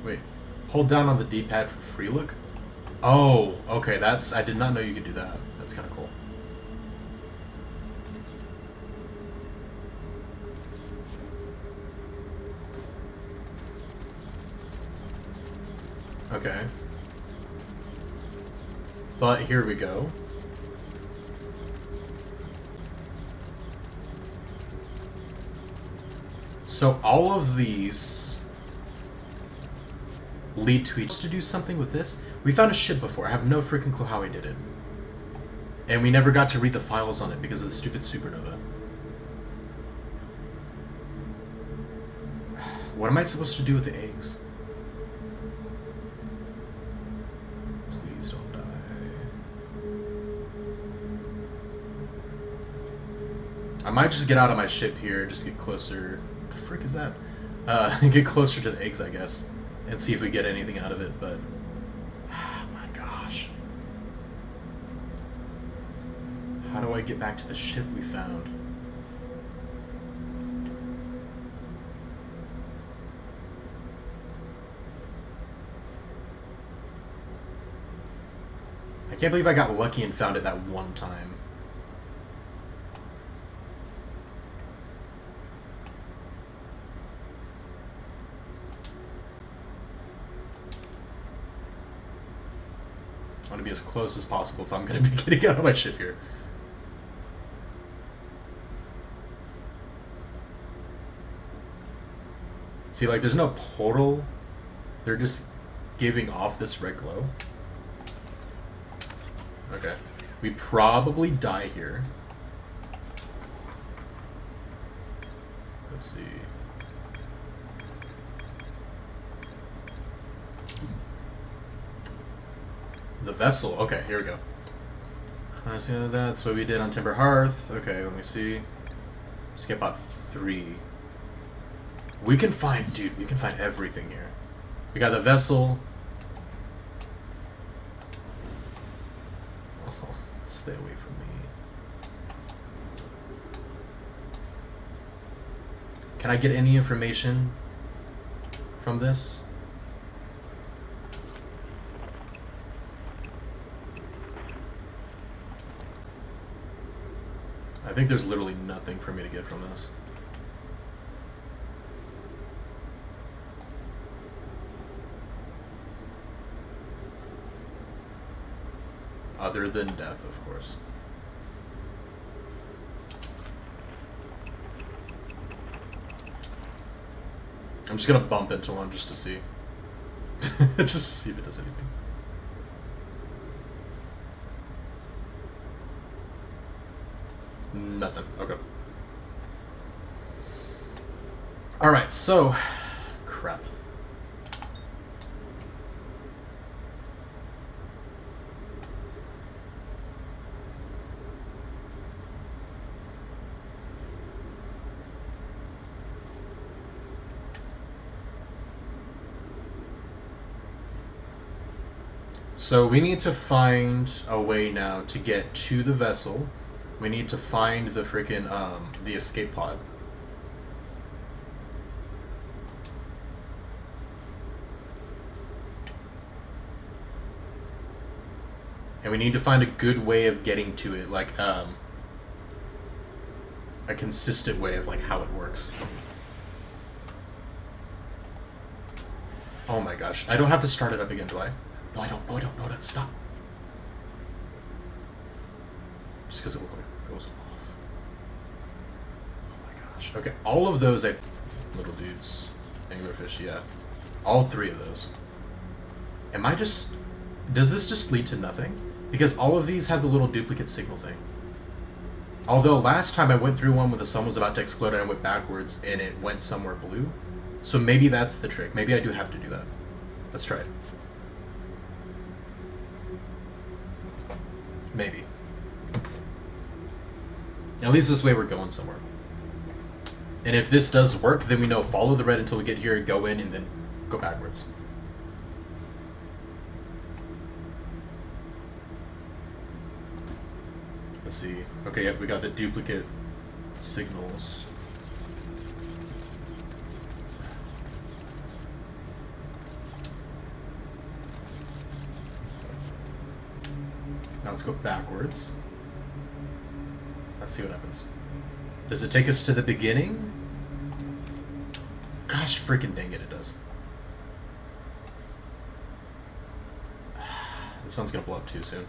Wait. Hold down on the D-pad for free look? Oh, okay, that's... I did not know you could do that. That's kind of cool. Okay. But here we go. So all of these lead to each to do something with this. We found a ship before. I have no freaking clue how I did it. And we never got to read the files on it because of the stupid supernova. What am I supposed to do with the eggs? Please don't die. I might just get out of my ship here, just get closer. What the frick is that? Get closer to the eggs, I guess. And see if we get anything out of it, but... Oh my gosh. How do I get back to the ship we found? I can't believe I got lucky and found it that one time. I want to be as close as possible if I'm going to be getting out of my ship here. See, like, there's no portal. They're just giving off this red glow. Okay. We probably die here. Let's see. The vessel. Okay, here we go. That's what we did on Timber Hearth. Okay, let me see. Skip out 3. We can find, dude, we can find everything here. We got the vessel. Oh, stay away from me. Can I get any information from this? I think there's literally nothing for me to get from this. Other than death, of course. I'm just gonna bump into one just to see. Just to see if it does anything. Nothing. Okay. Alright, so... Crap. So we need to find a way now to get to the vessel. We need to find the freaking, the escape pod. And we need to find a good way of getting to it, like, a consistent way of, like, how it works. Oh my gosh. I don't have to start it up again, do I? No, I don't. No, I don't. No, stop. Just because it looked like it goes off. Oh my gosh. Okay, all of those little dudes. Anglerfish, yeah. All 3 of those. Am I just... Does this just lead to nothing? Because all of these have the little duplicate signal thing. Although last time I went through one when the sun was about to explode and I went backwards and it went somewhere blue. So maybe that's the trick. Maybe I do have to do that. Let's try it. Maybe. At least this way we're going somewhere. And if this does work, then we know follow the red until we get here, go in, and then go backwards. Let's see. Okay, yep, we got the duplicate signals. Now let's go backwards. Let's see what happens. Does it take us to the beginning? Gosh freaking dang it, it does. The sun's gonna blow up too soon.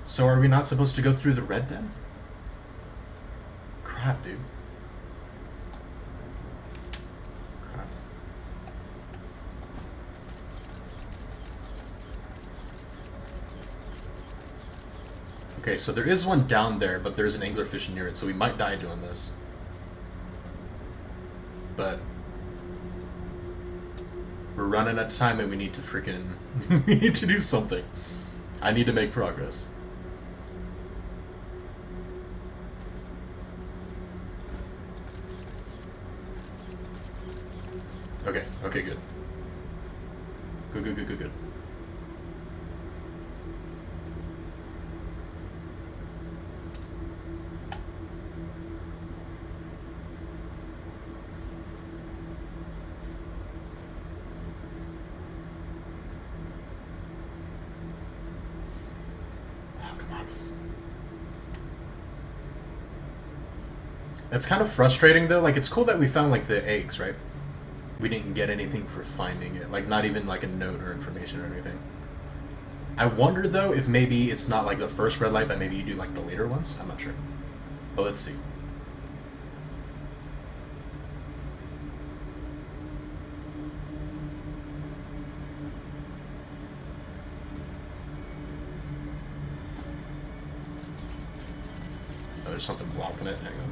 So are we not supposed to go through the red then? Crap, dude. Crap. Okay, so there is one down there, but there's an anglerfish near it, so we might die doing this. But we're running out of time and we need to freaking... we need to do something. I need to make progress. Okay, good. Good. Oh, come on. It's kind of frustrating though. Like, it's cool that we found like the eggs, right? We didn't get anything for finding it. Like, not even like a note or information or anything. I wonder though if maybe it's not like the first red light, but maybe you do like the later ones. I'm not sure. But let's see. Oh, there's something blocking it. Hang on.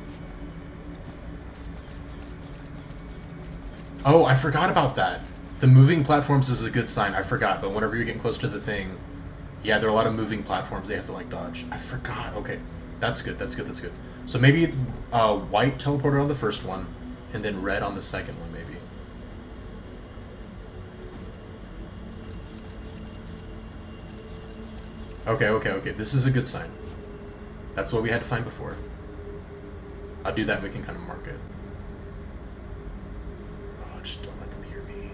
Oh, I forgot about that. The moving platforms is a good sign. I forgot, but whenever you're getting close to the thing, yeah, there are a lot of moving platforms they have to like dodge. I forgot. Okay, that's good. So maybe white teleporter on the first one, and then red on the second one, maybe. Okay. This is a good sign. That's what we had to find before. I'll do that and we can kind of mark it. Oh, just don't let them hear me.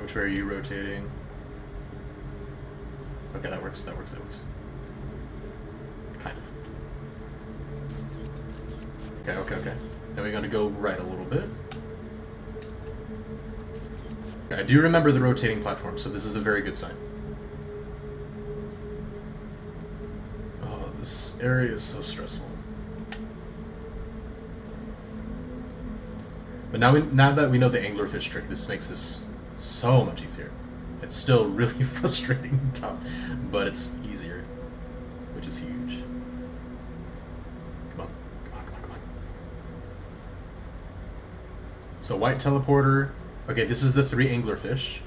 Which way are you rotating? Okay, that works. Kind of. Okay. Then we're gonna go right a little bit. Okay, I do remember the rotating platform, so this is a very good sign. Oh, this area is so stressful. But now that we know the anglerfish trick, this makes this so much easier. It's still really frustrating and tough, but it's easier, which is huge. Come on. So white teleporter. Okay, this is the 3 anglerfish.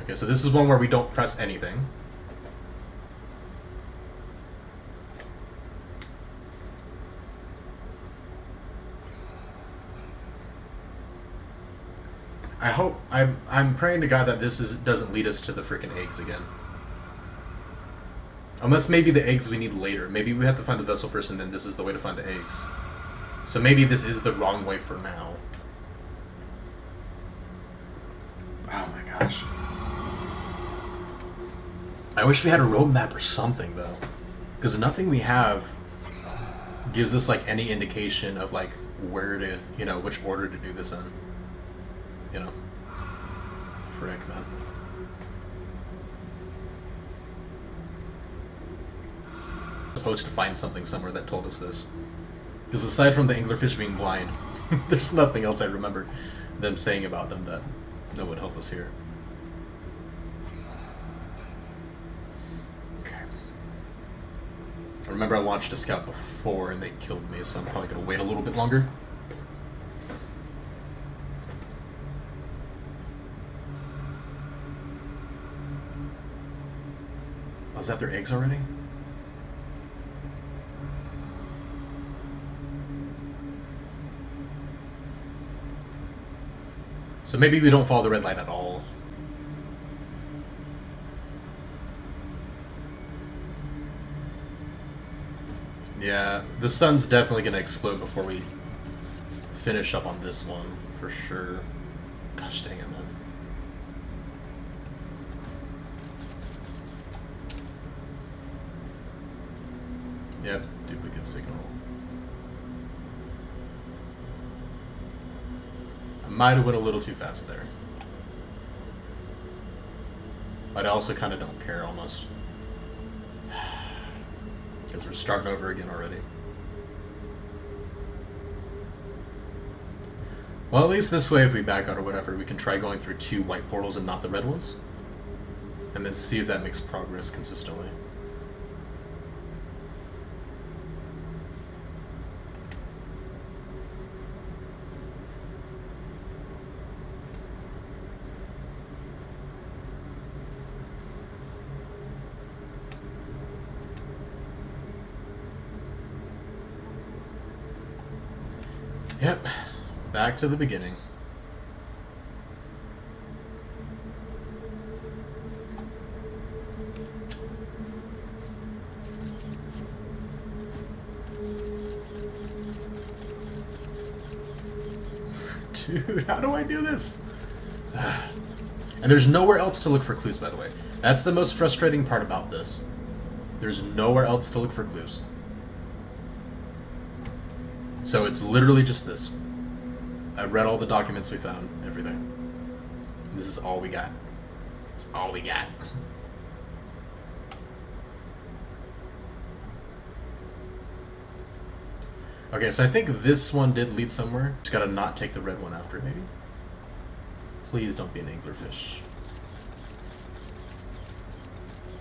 Okay, so this is one where we don't press anything. I hope I'm praying to God that doesn't lead us to the freaking eggs again. Unless maybe the eggs we need later. Maybe we have to find the vessel first and then this is the way to find the eggs. So maybe this is the wrong way for now. Oh my gosh. I wish we had a roadmap or something though. Because nothing we have gives us like any indication of like where to, you know, which order to do this in. You know, frick, man. Supposed to find something somewhere that told us this, because aside from the anglerfish being blind, there's nothing else I remember them saying about them that would help us here. Okay. I remember I launched a scout before and they killed me, so I'm probably gonna wait a little bit longer. Oh, is that their eggs already? So maybe we don't follow the red light at all. Yeah, the sun's definitely gonna explode before we finish up on this one, for sure. Gosh dang it, man. Yep, duplicate signal. I might have went a little too fast there. But I also kind of don't care, almost. Because we're starting over again already. Well, at least this way, if we back out or whatever, we can try going through 2 white portals and not the red ones. And then see if that makes progress consistently. Yep, back to the beginning. Dude, how do I do this? And there's nowhere else to look for clues, by the way. That's the most frustrating part about this. There's nowhere else to look for clues. So it's literally just this. I've read all the documents we found, everything. This is all we got. It's all we got. Okay, so I think this one did lead somewhere. Just gotta not take the red one after, maybe? Please don't be an anglerfish.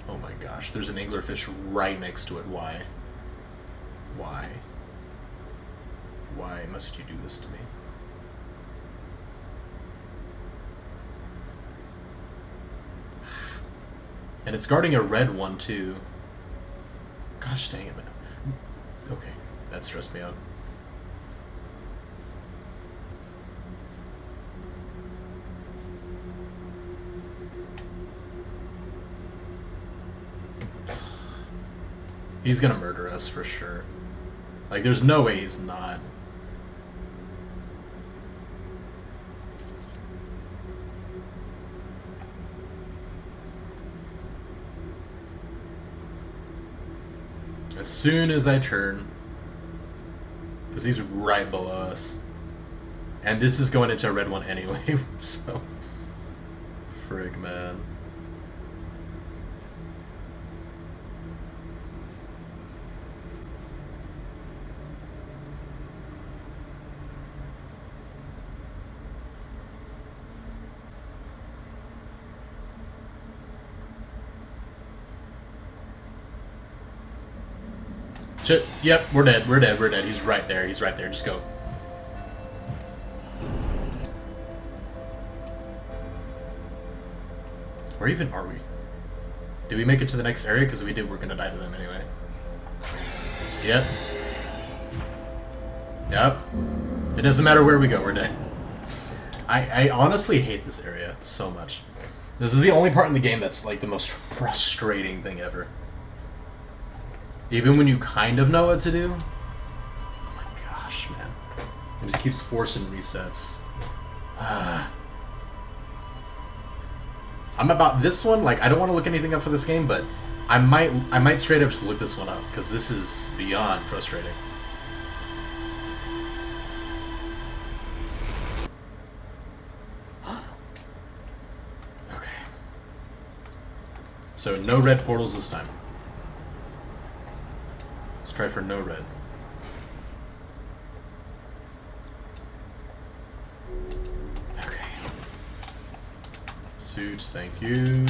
Oh my gosh, there's an anglerfish right next to it. Why? Why? Why must you do this to me? And it's guarding a red one, too. Gosh dang it, man. Okay, that stressed me out. He's gonna murder us for sure. Like, there's no way he's not. As soon as I turn, because he's right below us, and this is going into a red one anyway, so frig, man. Yep, we're dead, we're dead, we're dead. He's right there, just go. Where even are we? Did we make it to the next area? Because if we did, we're gonna die to them anyway. Yep. Yep. It doesn't matter where we go, we're dead. I honestly hate this area so much. This is the only part in the game that's like the most frustrating thing ever. Even when you kind of know what to do. Oh my gosh, man. It just keeps forcing resets. I'm about this one, like, I don't want to look anything up for this game, but I might straight up just look this one up, because this is beyond frustrating. So no red portals this time. Let's try for no red. Okay. Suit, thank you.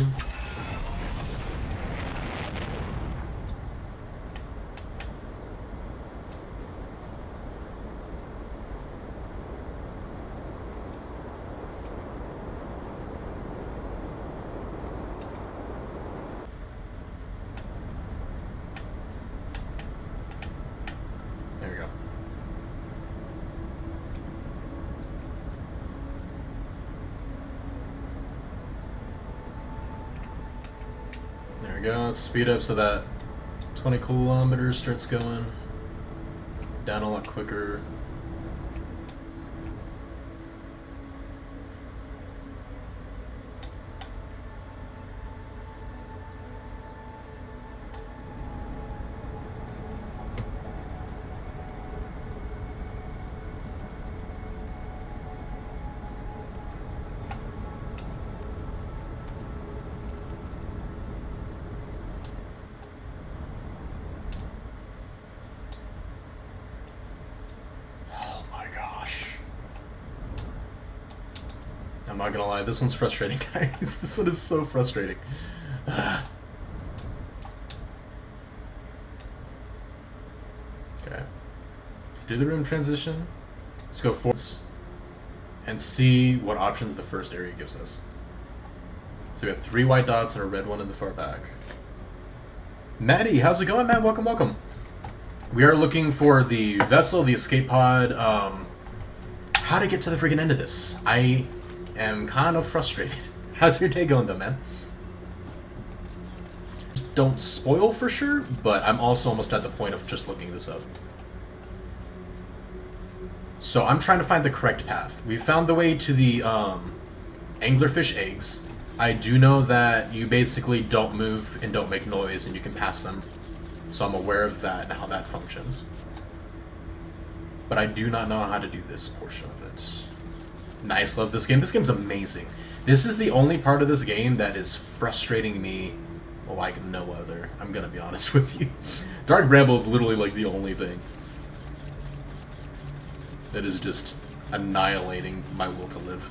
There we go. There we go. Let's speed up so that 20 kilometers starts going down a lot quicker. I'm not gonna lie, this one's frustrating, guys. This one is so frustrating. Okay. Let's do the room transition. Let's go forward and see what options the first area gives us. So we have 3 white dots and a red one in the far back. Maddie, how's it going, man? Welcome, welcome. We are looking for the vessel, the escape pod, how to get to the freaking end of this. I am kind of frustrated. How's your day going though, man? Don't spoil for sure, but I'm also almost at the point of just looking this up. So I'm trying to find the correct path. We found the way to the anglerfish eggs. I do know that you basically don't move and don't make noise and you can pass them. So I'm aware of that and how that functions. But I do not know how to do this portion of it. Nice, love this game. This game's amazing. This is the only part of this game that is frustrating me like no other. I'm gonna be honest with you. Dark Bramble is literally like the only thing that is just annihilating my will to live.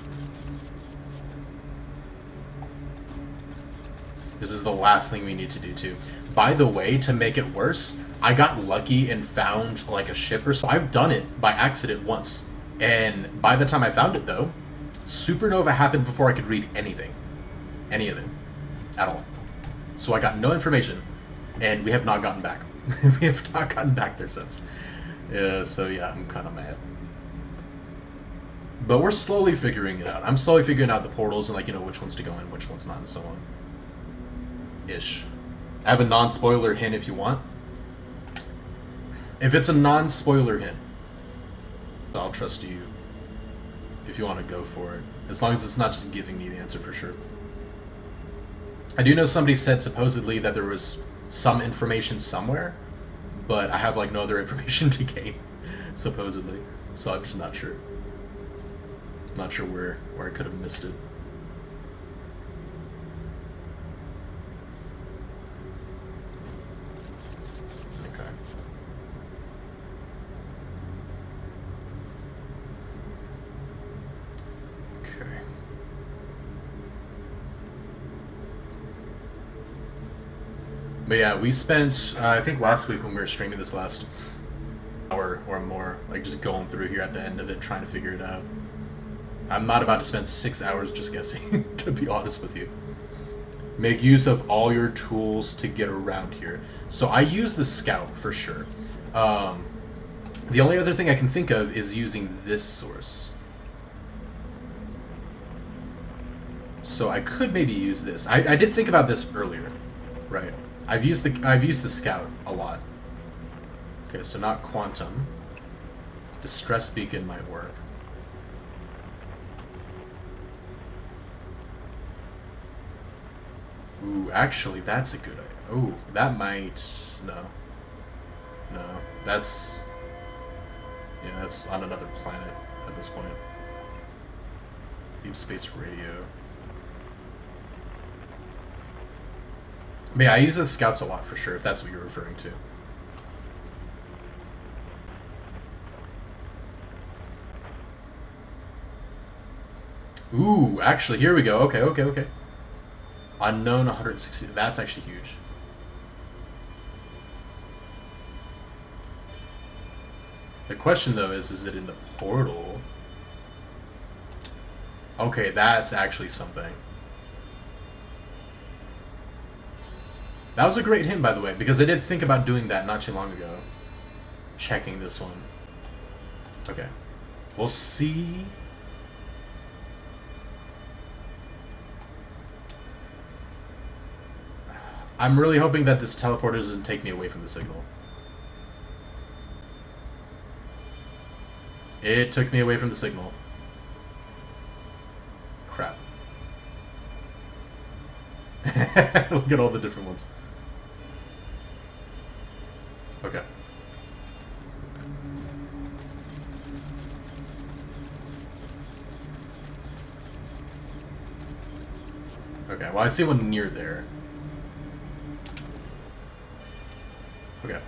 This is the last thing we need to do too. By the way, to make it worse, I got lucky and found like a ship or so. I've done it by accident once. And by the time I found it though, supernova happened before I could read anything. Any of it. At all. So I got no information. And we have not gotten back. We have not gotten back there since. So yeah, I'm kind of mad. But we're slowly figuring it out. I'm slowly figuring out the portals and like, you know, which ones to go in, which ones not, and so on. Ish. I have a non-spoiler hint if you want. If it's a non-spoiler hint, I'll trust you if you want to go for it. As long as it's not just giving me the answer for sure. I do know somebody said supposedly that there was some information somewhere, but I have like no other information to gain, supposedly. So I'm just not sure. Not sure where I could have missed it. Okay. Okay. But yeah, we spent, I think last week when we were streaming this last hour or more, like just going through here at the end of it, trying to figure it out. I'm not about to spend 6 hours just guessing, to be honest with you. Make use of all your tools to get around here. So I use the scout for sure. The only other thing I can think of is using this source. So I could maybe use this. I did think about this earlier, right? I've used the scout a lot. Okay, so not quantum. Distress beacon might work. Ooh, actually, that's a good idea. Oh, that might... No. No. That's... Yeah, that's on another planet at this point. Deep space radio. But yeah, I use the scouts a lot for sure, if that's what you're referring to. Ooh, actually, here we go. Okay, okay, okay. Unknown 160. That's actually huge. The question, though, is it in the portal? Okay, that's actually something. That was a great hint, by the way, because I did think about doing that not too long ago. Checking this one. Okay. We'll see. I'm really hoping that this teleporter doesn't take me away from the signal. It took me away from the signal. Crap. Look at all the different ones. Okay. Okay, well I see one near there. Okay.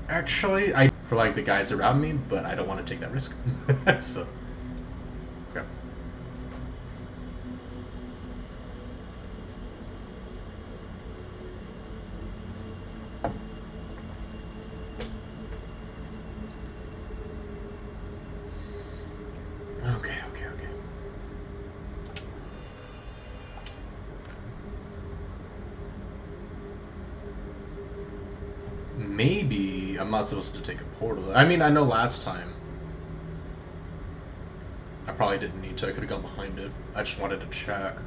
Actually, I for like the guys around me, but I don't want to take that risk. So, okay. Okay, okay, okay. Maybe I'm not supposed to take a portal. I mean, I know last time I probably didn't need to. I could have gone behind it. I just wanted to check.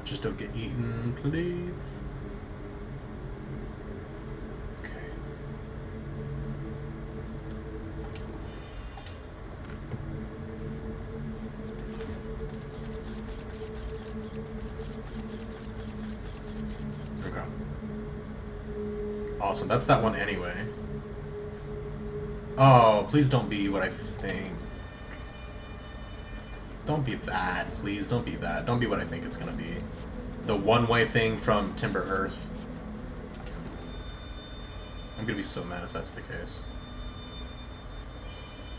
Just don't get eaten, please. Okay. Okay. Awesome. That's that one anyway. Oh, please don't be what I think. Don't be that, please. Don't be that. Don't be what I think it's gonna be. The one-way thing from Timber Earth. I'm gonna be so mad if that's the case.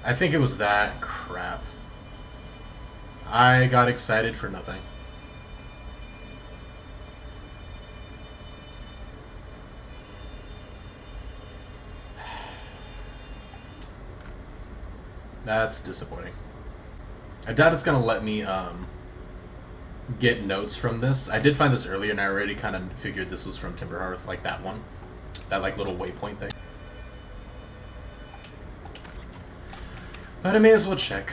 I think it was that. Crap. I got excited for nothing. That's disappointing. I doubt it's gonna let me get notes from this. I did find this earlier, and I already kind of figured this was from Timber Hearth, like that one, that like little waypoint thing. But I may as well check,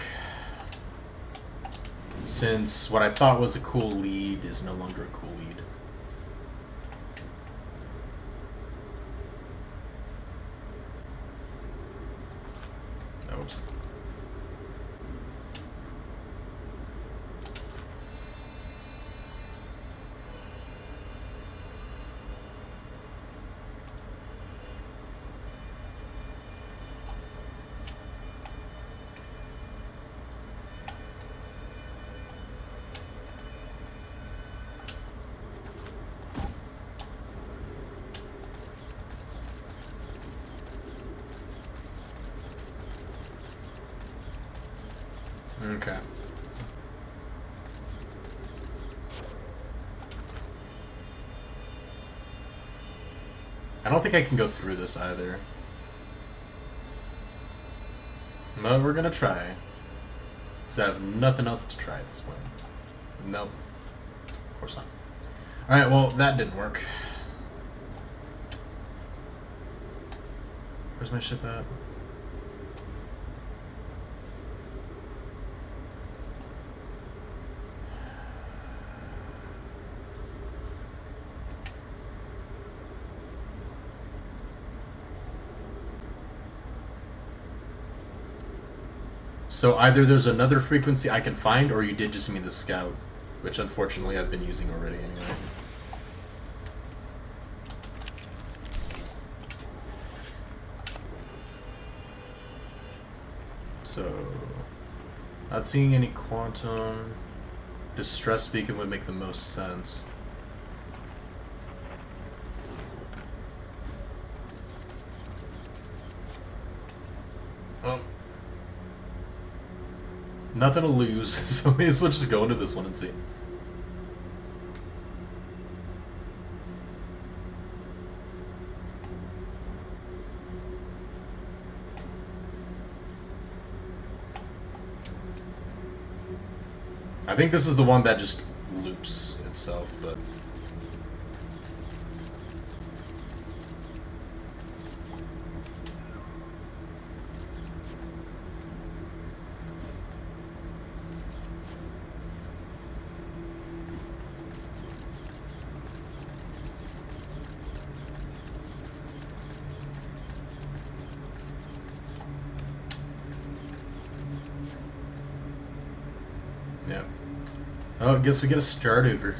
since what I thought was a cool lead is no longer a cool lead. Oops. Okay. I don't think I can go through this either. But we're gonna try. Because I have nothing else to try at this point. Nope. Of course not. Alright, well, that didn't work. Where's my ship at? So either there's another frequency I can find, or you did just mean the scout. which unfortunately I've been using already anyway. So, not seeing any quantum. Distress beacon would make the most sense. Nothing to lose, so may as well just go into this one and see. I think this is the one that just loops itself, but... yeah. Oh, I guess we get a start over.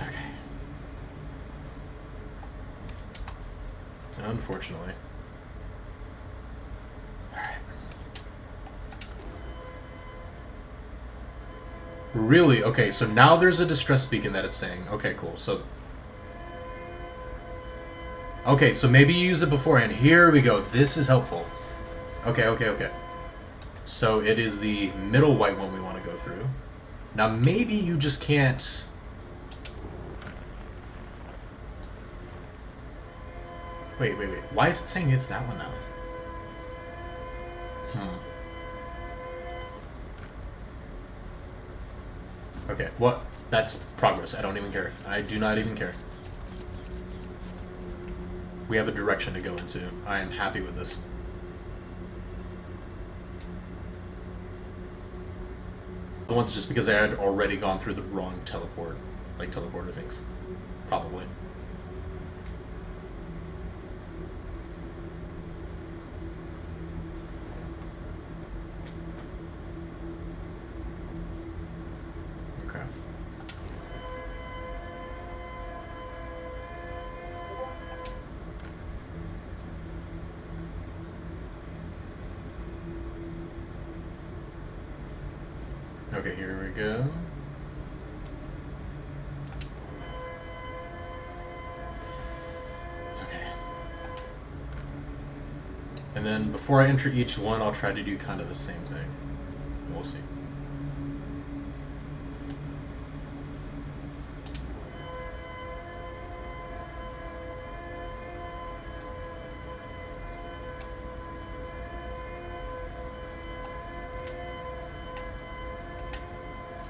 Okay. Unfortunately. Alright. Really? Okay, so now there's a distress beacon that it's saying. Okay, cool. So... okay, so maybe you use it beforehand. Here we go. This is helpful. Okay, okay, okay. So it is the middle white one we want to go through. Now maybe you just can't... Wait. Why is it saying it's that one now? Okay, what? That's progress. I don't even care. I do not even care. We have a direction to go into. I am happy with this. The one's just because I had already gone through the wrong teleporter things. Probably. Okay. Okay, here we go. Okay. And then before I enter each one, I'll try to do kind of the same thing. We'll see.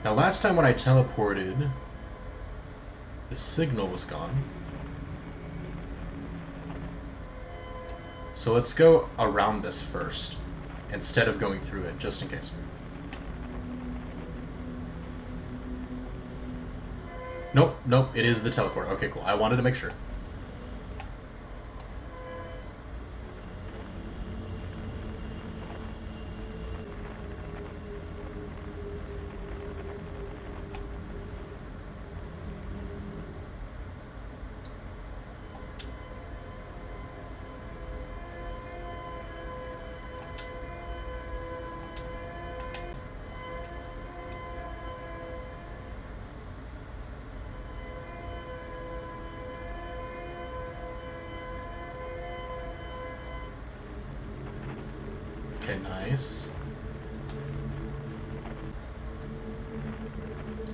Now, last time when I teleported, the signal was gone. So let's go around this first, instead of going through it, just in case. Nope, it is the teleport. Okay, cool. I wanted to make sure. Okay, nice.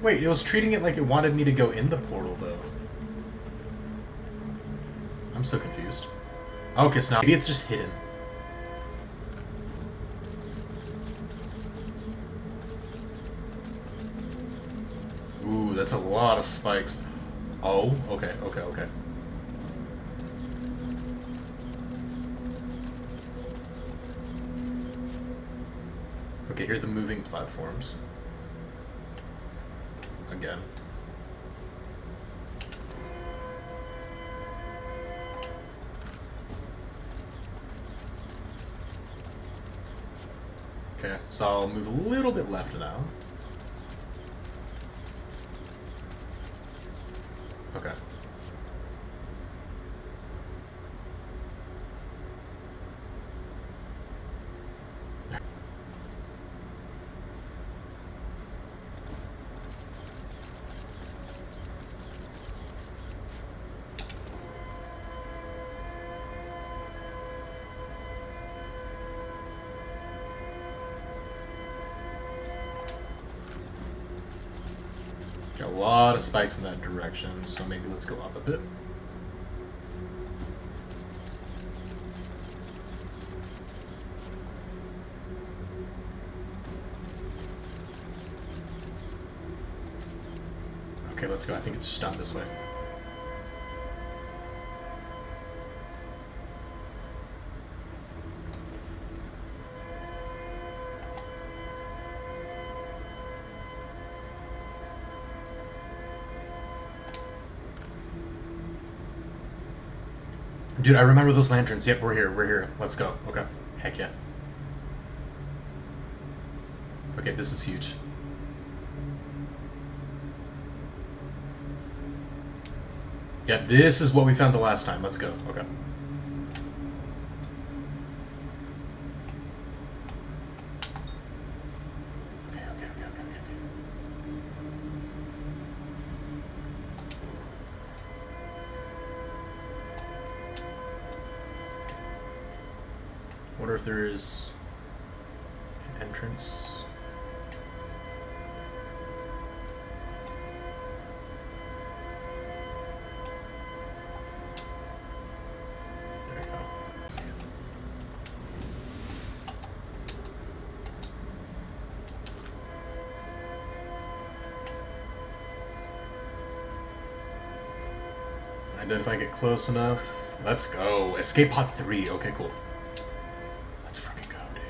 Wait, it was treating it like it wanted me to go in the portal, though. I'm so confused. Okay, so now maybe it's just hidden. Ooh, that's a lot of spikes. Oh, okay. Okay, here are the moving platforms. Again. Okay, so I'll move a little bit left now. a lot of spikes in that direction, so maybe let's go up a bit. Okay, let's go. I think it's just down this way. Dude, I remember those lanterns. Yep, we're here. We're here. Let's go. Okay. Heck yeah. Okay, this is huge. Yeah, this is what we found the last time. Let's go. Okay. Okay. Wonder if there is an entrance. There we go. And then if I get close enough, let's go. Escape pod 3. Okay, cool. Let's freaking go, dude.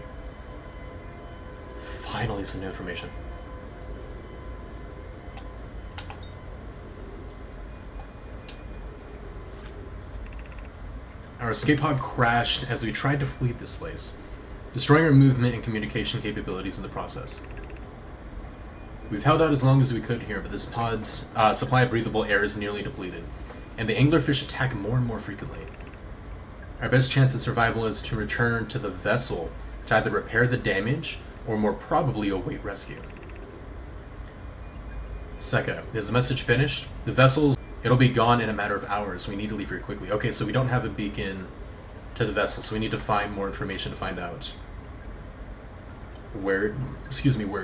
Finally, some new information. Our escape pod crashed as we tried to flee this place, destroying our movement and communication capabilities in the process. We've held out as long as we could here, but this pod's supply of breathable air is nearly depleted, and the anglerfish attack more and more frequently. Our best chance of survival is to return to the vessel to either repair the damage or more probably await rescue. Seka, is the message finished? The vessel's... It'll be gone in a matter of hours. We need to leave here quickly. Okay, so we don't have a beacon to the vessel, so we need to find more information to find out where it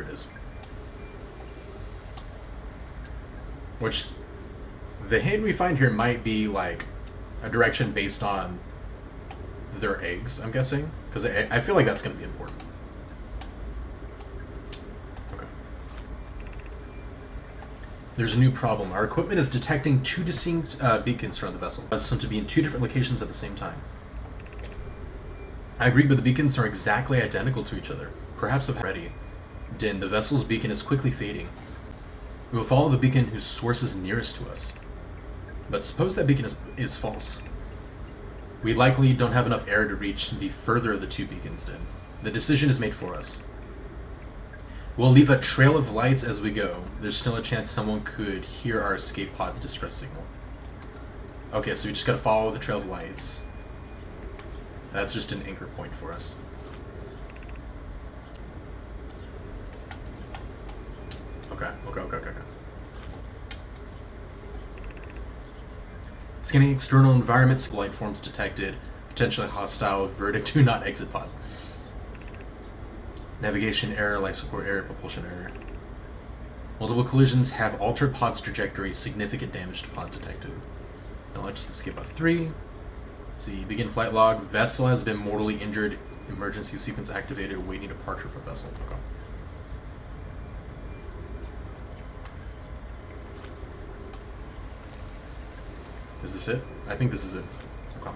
is. Which, the hint we find here might be like a direction based on their eggs, I'm guessing, because I feel like that's going to be important. Okay. There's a new problem. Our equipment is detecting two distinct beacons from the vessel, so to be in two different locations at the same time. I agree, but the beacons are exactly identical to each other. Perhaps already. Din, the vessel's beacon is quickly fading. We will follow the beacon whose source is nearest to us. But suppose that beacon is false. We likely don't have enough air to reach the further of the two beacons, Din. The decision is made for us. We'll leave a trail of lights as we go. There's still a chance someone could hear our escape pod's distress signal. Okay, so we just gotta follow the trail of lights. That's just an anchor point for us. Okay. Scanning external environments, light forms detected. Potentially hostile, verdict, do not exit pod. Navigation error, life support error, propulsion error. Multiple collisions have altered pod's trajectory, significant damage to pod detected. Now let's escape pod 3. See, begin flight log. Vessel has been mortally injured. Emergency sequence activated, awaiting departure for vessel. Okay. Is this it? I think this is it. Okay.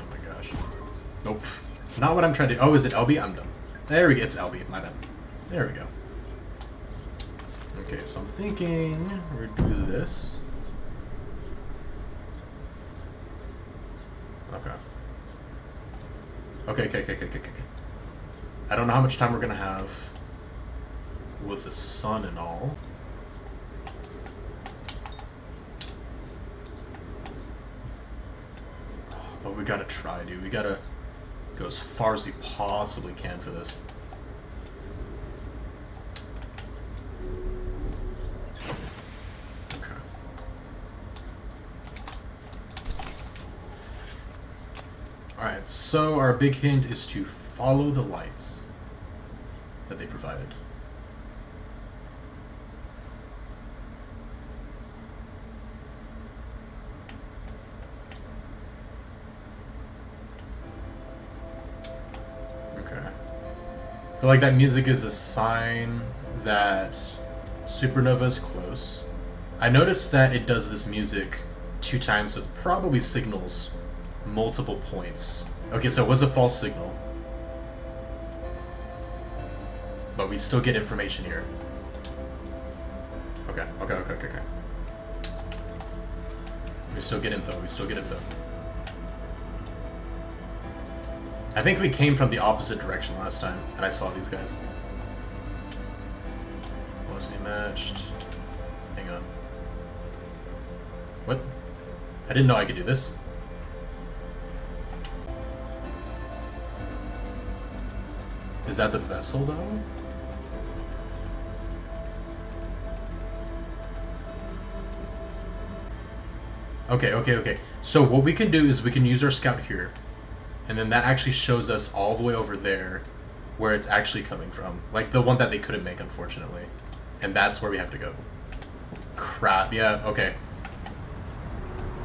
Oh my gosh. Nope. Not what I'm trying to... Oh, is it LB? I'm done. There we go. It's LB. My bad. There we go. Okay, so I'm thinking we're gonna do this. Okay. I don't know how much time we're gonna have with the sun and all. But we gotta try, dude. We gotta go as far as we possibly can for this. Okay. Alright, so our big hint is to follow the lights that they provided. Okay. I feel like that music is a sign that Supernova is close. I noticed that it does this music 2 times, so it probably signals multiple points. Okay, so it was a false signal. But we still get information here. Okay. We still get info, I think we came from the opposite direction last time, and I saw these guys. Velocity matched. Hang on. What? I didn't know I could do this. Is that the vessel, though? Okay. So what we can do is we can use our scout here, and then that actually shows us all the way over there where it's actually coming from. Like the one that they couldn't make, unfortunately. And that's where we have to go. Crap, yeah, okay.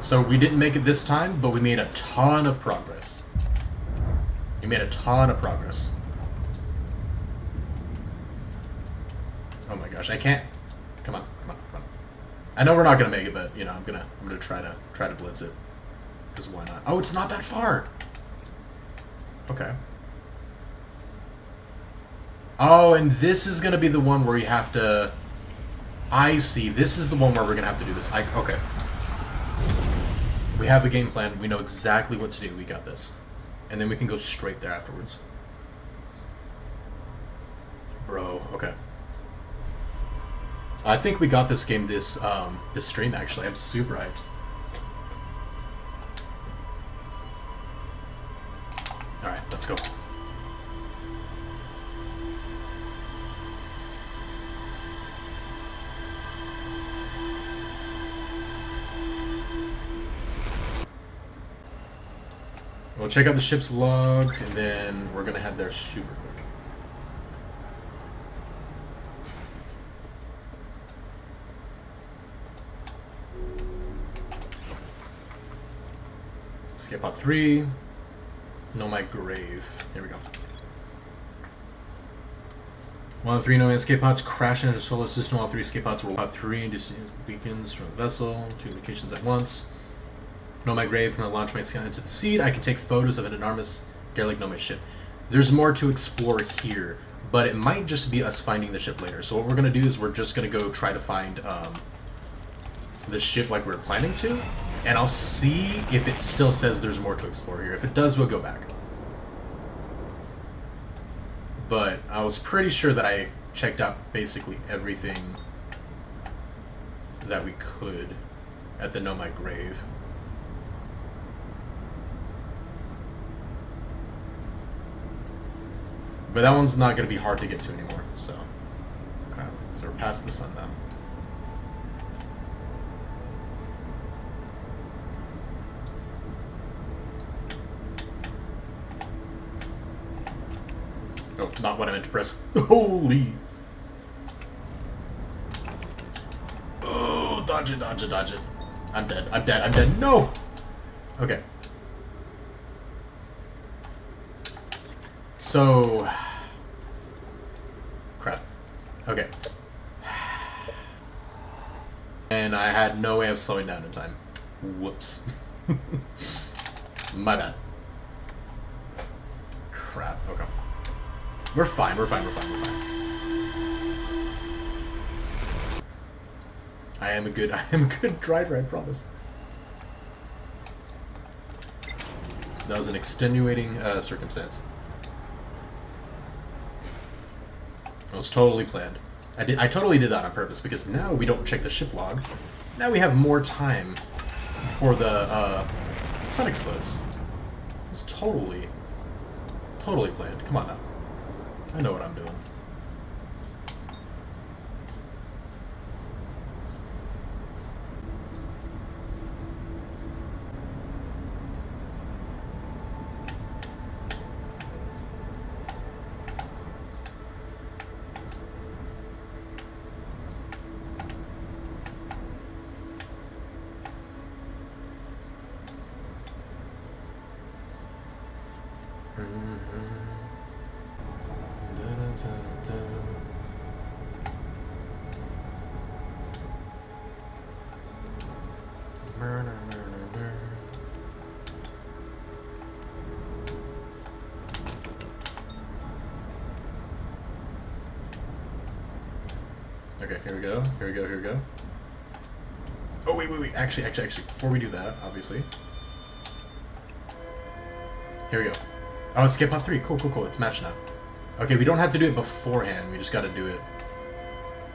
So we didn't make it this time, but we made a ton of progress. Oh my gosh, I can't. Come on. I know we're not gonna make it, but you know, I'm gonna try to blitz it. Because why not? Oh, it's not that far. Okay. Oh, and this is gonna be the one where you have to. I see. This is the one where we're gonna have to do this. Okay. We have a game plan. We know exactly what to do. We got this, and then we can go straight there afterwards. Bro, okay. I think we got this game this stream, actually. I'm super hyped. Alright, let's go. We'll check out the ship's log, and then we're gonna head there super quick. Escape pod 3. Know my grave. Here we go. 1 of 3 knowing escape pods crash into the solar system. 1 of 3 escape pods roll pod 3 distant beacons from the vessel. 2 locations at once. Know my grave from the launch my scan into the seed. I can take photos of an enormous derelict Nomad ship. There's more to explore here, but it might just be us finding the ship later. So what we're going to do is we're just going to go try to find the ship like we're planning to. And I'll see if it still says there's more to explore here. If it does, we'll go back. But I was pretty sure that I checked out basically everything that we could at the Know My Grave. But that one's not going to be hard to get to anymore, so. Okay, so we're past the sun now. Oh, not what I meant to press. Holy. Oh, dodge it. I'm dead. No! Okay. So. Crap. Okay. And I had no way of slowing down in time. Whoops. My bad. Crap. Okay. We're fine. I am a good driver, I promise. That was an extenuating circumstance. It was totally planned. I totally did that on purpose because now we don't check the ship log. Now we have more time before the sun explodes. It's totally planned. Come on now. I know what I'm doing. Okay, here we go. Here we go. Here we go. Oh, wait. Actually, before we do that, obviously. Here we go. Oh, skip on 3. Cool. It's matched now. Okay, we don't have to do it beforehand. We just got to do it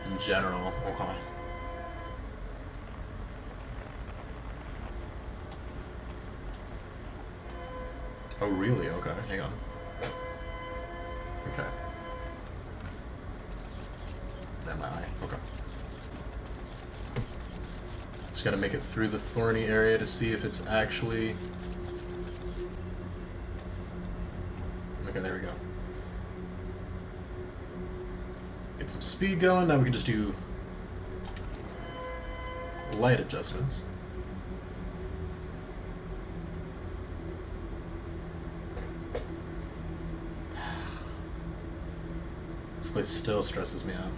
in general. Okay. Oh, really? Okay, hang on. Okay. That my eye. Okay. Just gotta make it through the thorny area to see if it's actually... Okay, there we go. Get some speed going. Now we can just do light adjustments. This place still stresses me out.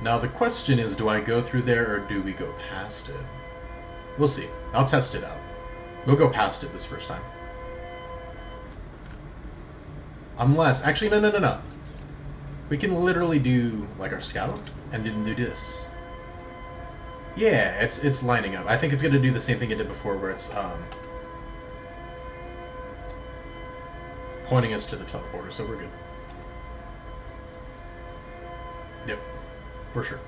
Now the question is, do I go through there or do we go past it? We'll see. I'll test it out. We'll go past it this first time. Unless, actually, no. We can literally do like our scout and then do this. Yeah, it's lining up. I think it's gonna do the same thing it did before, where it's pointing us to the teleporter, so we're good. Yep, for sure.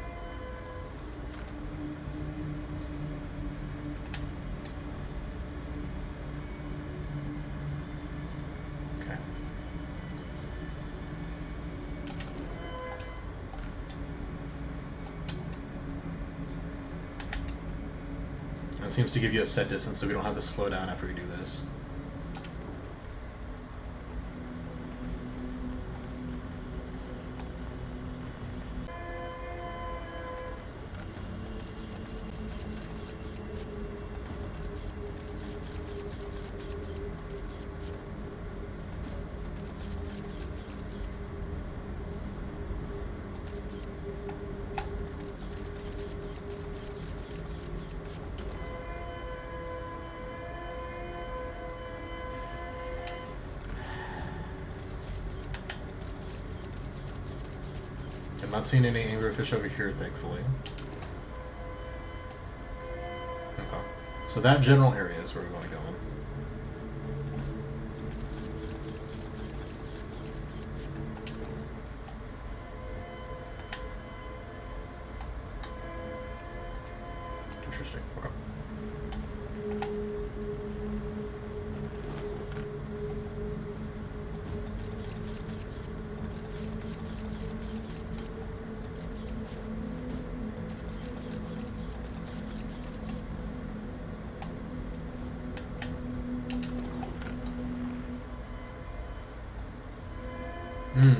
Okay. It seems to give you a set distance, so we don't have to slow down after we do this. I'm not seeing any anglerfish over here, thankfully. Okay. So that general area is where we want to go in. Interesting. Okay.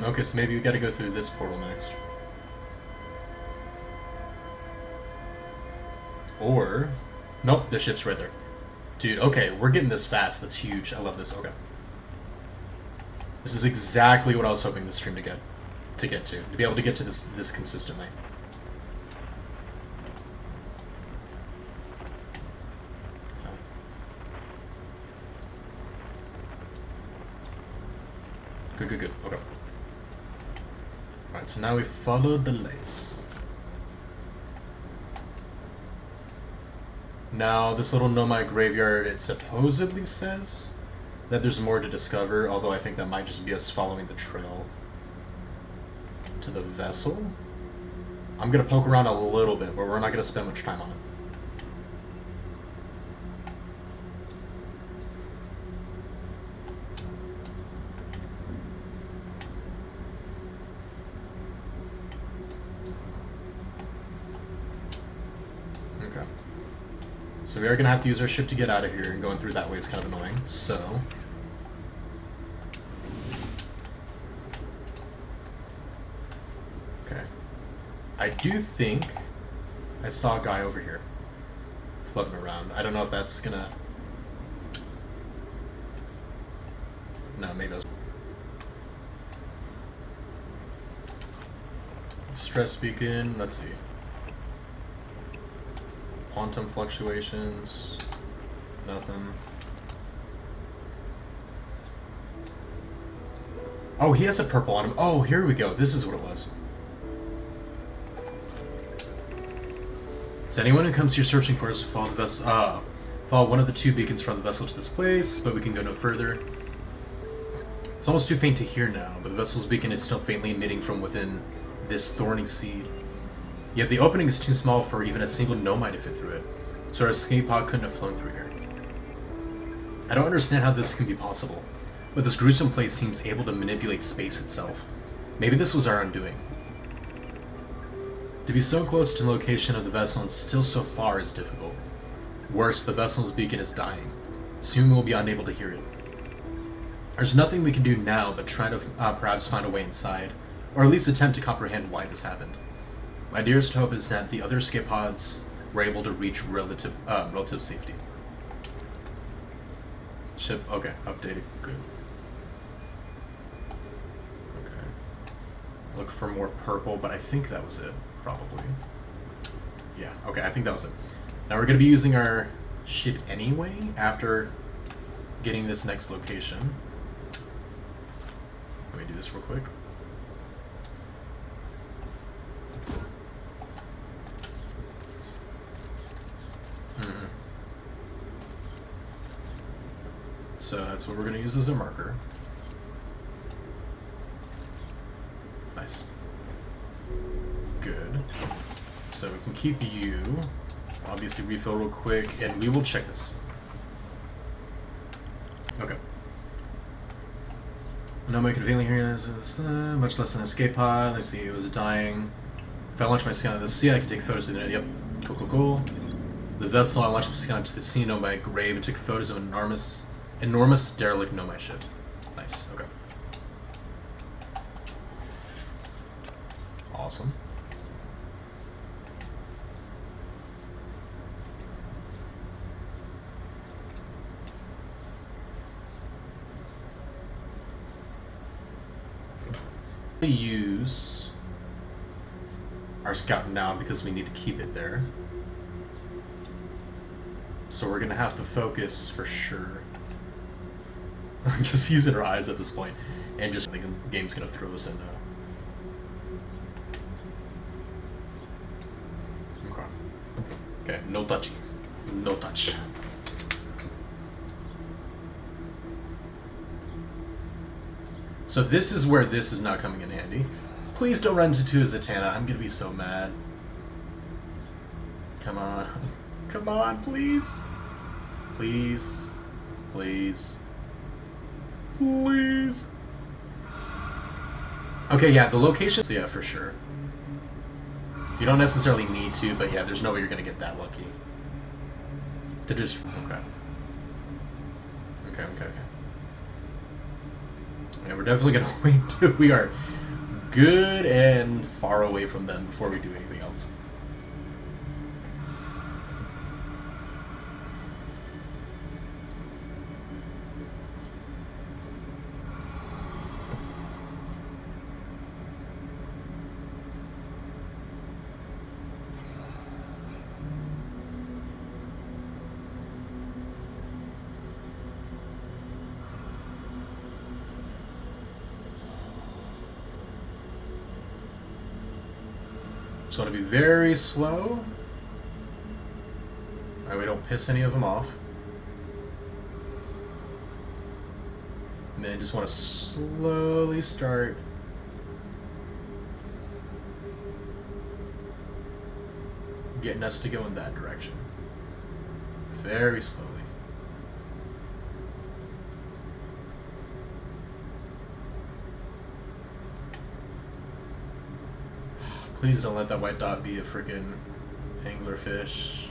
Okay, so maybe we gotta go through this portal next. Or... Nope, the ship's right there. Dude, okay, we're getting this fast. That's huge. I love this. Okay. This is exactly what I was hoping this stream to get to. To be able to get to this consistently. Okay. Good. Okay. Alright, so now we follow the lights. Now, this little Nomai graveyard, it supposedly says that there's more to discover, although I think that might just be us following the trail to the vessel. I'm going to poke around a little bit, but we're not going to spend much time on it. So we are going to have to use our ship to get out of here, and going through that way is kind of annoying, so... Okay. I do think I saw a guy over here floating around. I don't know if that's going to No, maybe I was... Stress beacon, let's see. Quantum fluctuations, nothing. Oh, he has a purple on him. Oh, here we go. This is what it was. So anyone who comes here searching for us, follow the vessel. Follow one of the 2 beacons from the vessel to this place, but we can go no further. It's almost too faint to hear now, but the vessel's beacon is still faintly emitting from within this thorny seed. Yet the opening is too small for even a single nomai to fit through it, so our escape pod couldn't have flown through here. I don't understand how this can be possible, but this gruesome place seems able to manipulate space itself. Maybe this was our undoing. To be so close to the location of the vessel and still so far is difficult. Worse, the vessel's beacon is dying. Soon we'll be unable to hear it. There's nothing we can do now but try to perhaps find a way inside, or at least attempt to comprehend why this happened. My dearest hope is that the other escape pods were able to reach relative safety. Ship, okay, updated, good. Okay. Look for more purple, but I think that was it. Probably. Yeah, okay, I think that was it. Now we're going to be using our ship anyway after getting this next location. Let me do this real quick. So that's what we're going to use as a marker. Nice. Good. So we can keep you. Obviously refill real quick, and we will check this. Okay. No more conveniently here, much less an escape pod. Let's see, it was dying. If I launch my scan to the sea, I can take photos of it. Yep. Cool, cool, cool. The vessel, I launched my scan to the sea, nomai grave, and took photos of an enormous derelict nomai ship. Nice, okay. Awesome. Use our scout now because we need to keep it there. So we're gonna have to focus for sure. Just using our eyes at this point, and just the game's gonna throw us in. Okay. Okay. No touchy. No touch. So this is where this is not coming in handy. Please don't run into a Zatanna. I'm gonna be so mad. Come on. Come on, please. Please. Please. Please. Okay, yeah, the location. So yeah, for sure. You don't necessarily need to, but yeah, there's no way you're gonna get that lucky. To just... Okay. Okay, okay, okay. Yeah, we're definitely gonna wait till we are good and far away from them before we do anything else. So I want to be very slow. Alright, we don't piss any of them off. And then just want to slowly start getting us to go in that direction. Very slowly. Please don't let that white dot be a freaking anglerfish.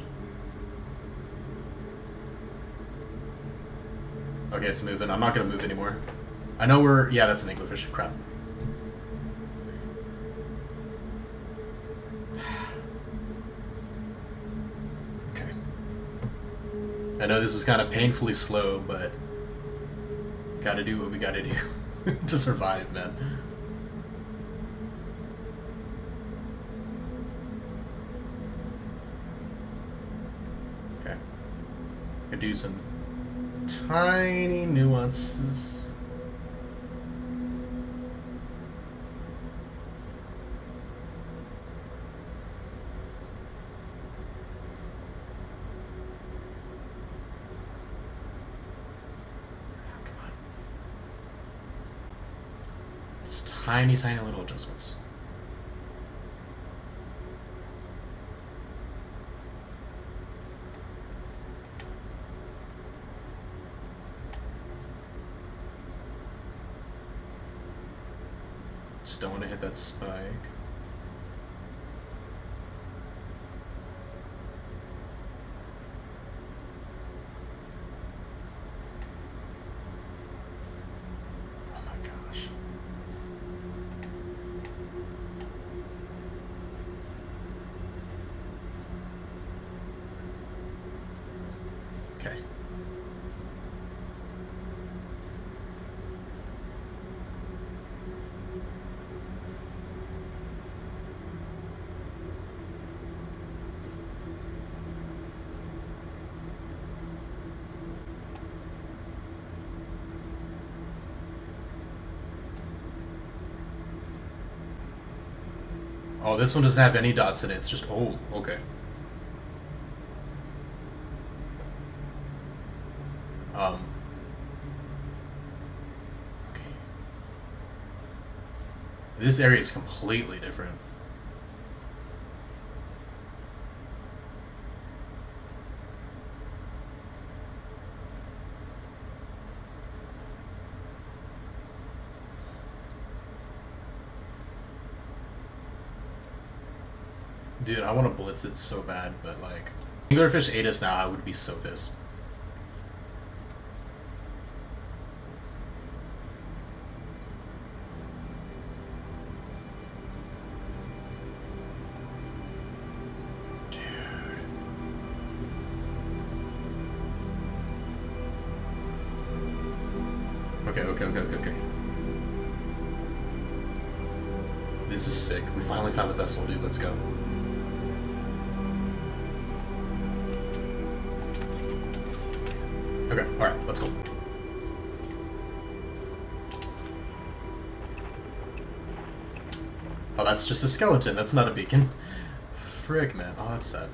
Okay, it's moving. I'm not gonna move anymore. I know we're... Yeah, that's an anglerfish. Crap. Okay. I know this is kind of painfully slow, but... Gotta do what we gotta do to survive, man. Okay. I do some tiny nuances. Tiny, tiny little adjustments. Just don't want to hit that spike. Oh, this one doesn't have any dots in it. It's just, oh, okay. Okay. This area is completely different. Dude, I want to blitz it so bad, but like, Anglerfish ate us now, I would be so pissed. Dude. Okay. This is sick. We finally found the vessel, dude. Let's go. Okay, alright, let's go. Oh, that's just a skeleton. That's not a beacon. Frick, man. Oh, that's sad.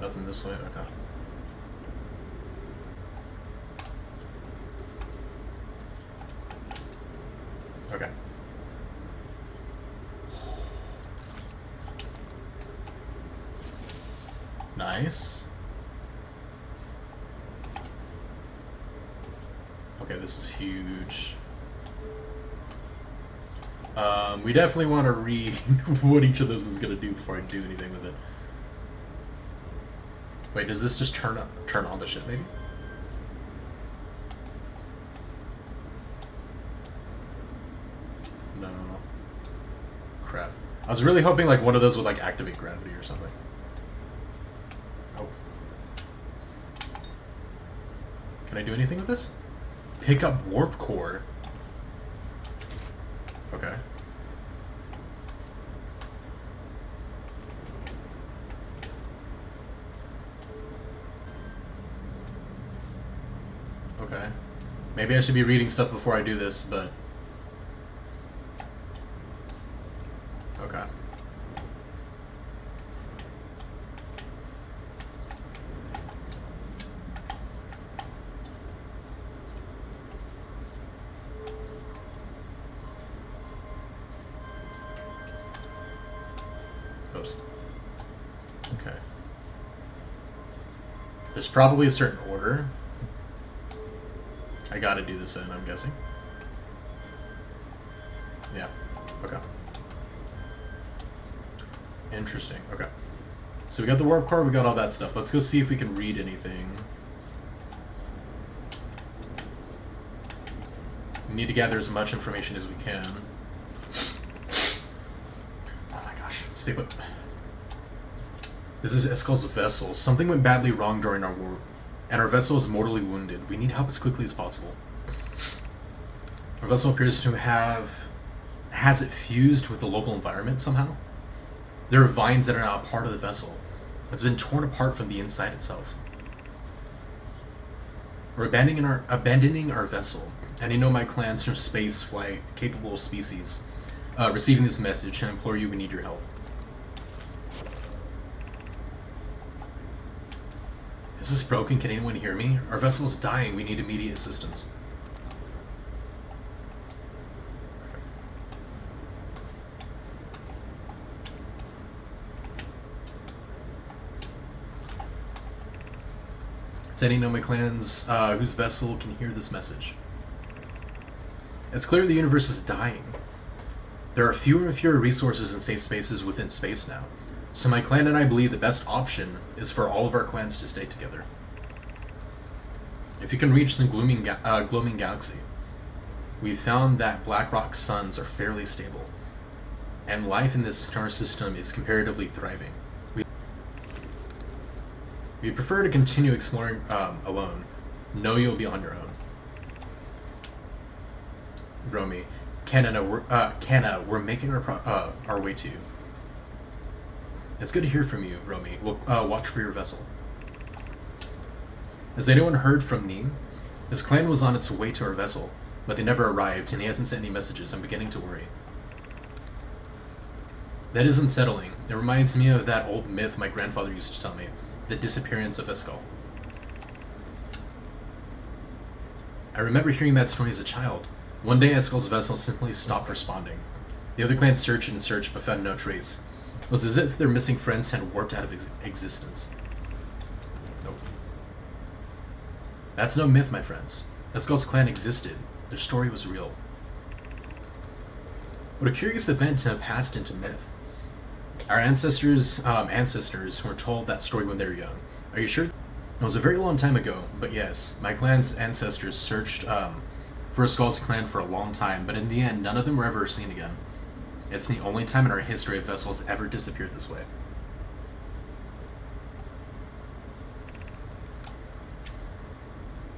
Nothing this way? Okay. Okay. Nice. Okay, this is huge. We definitely want to read what each of those is going to do before I do anything with it. Wait, does this just turn on the ship, maybe? No. Crap. I was really hoping like one of those would like activate gravity or something. Oh. Can I do anything with this? Pick up warp core. Okay. Okay. Maybe I should be reading stuff before I do this, but... Okay. Oops. Okay. There's probably a certain order I gotta do this in, I'm guessing. Yeah. Okay. Interesting. Okay. So we got the warp core, we got all that stuff. Let's go see if we can read anything. We need to gather as much information as we can. Oh my gosh. Stay put. This is Eskel's vessel. Something went badly wrong during our war, and our vessel is mortally wounded. We need help as quickly as possible. Our vessel appears to have... Has it fused with the local environment somehow? There are vines that are now a part of the vessel. It's been torn apart from the inside itself. We're abandoning our vessel. Any nomad clans from space flight capable species receiving this message and implore you, we need your help. Is this broken? Can anyone hear me? Our vessel is dying. We need immediate assistance. To any nomad clans whose vessel can hear this message. It's clear the universe is dying. There are fewer and fewer resources and safe spaces within space now. So my clan and I believe the best option is for all of our clans to stay together. If you can reach the gloaming galaxy, we've found that black rock suns are fairly stable, and life in this star system is comparatively thriving. We prefer to continue exploring alone. Know you'll be on your own. Romy, Canna, we're making our way to you. It's good to hear from you, Romy. We'll watch for your vessel. Has anyone heard from Neem? His clan was on its way to our vessel, but they never arrived, and he hasn't sent any messages. I'm beginning to worry. That is unsettling. It reminds me of that old myth my grandfather used to tell me, the disappearance of Eskel. I remember hearing that story as a child. One day, Eskel's vessel simply stopped responding. The other clans searched and searched, but found no trace. It was as if their missing friends had warped out of existence. Nope. That's no myth, my friends. Eskel's clan existed. Their story was real. What a curious event to have passed into myth. Our ancestors were told that story when they were young. Are you sure? It was a very long time ago, but yes, my clan's ancestors searched for Eskel's clan for a long time, but in the end, none of them were ever seen again. It's the only time in our history a vessel has ever disappeared this way.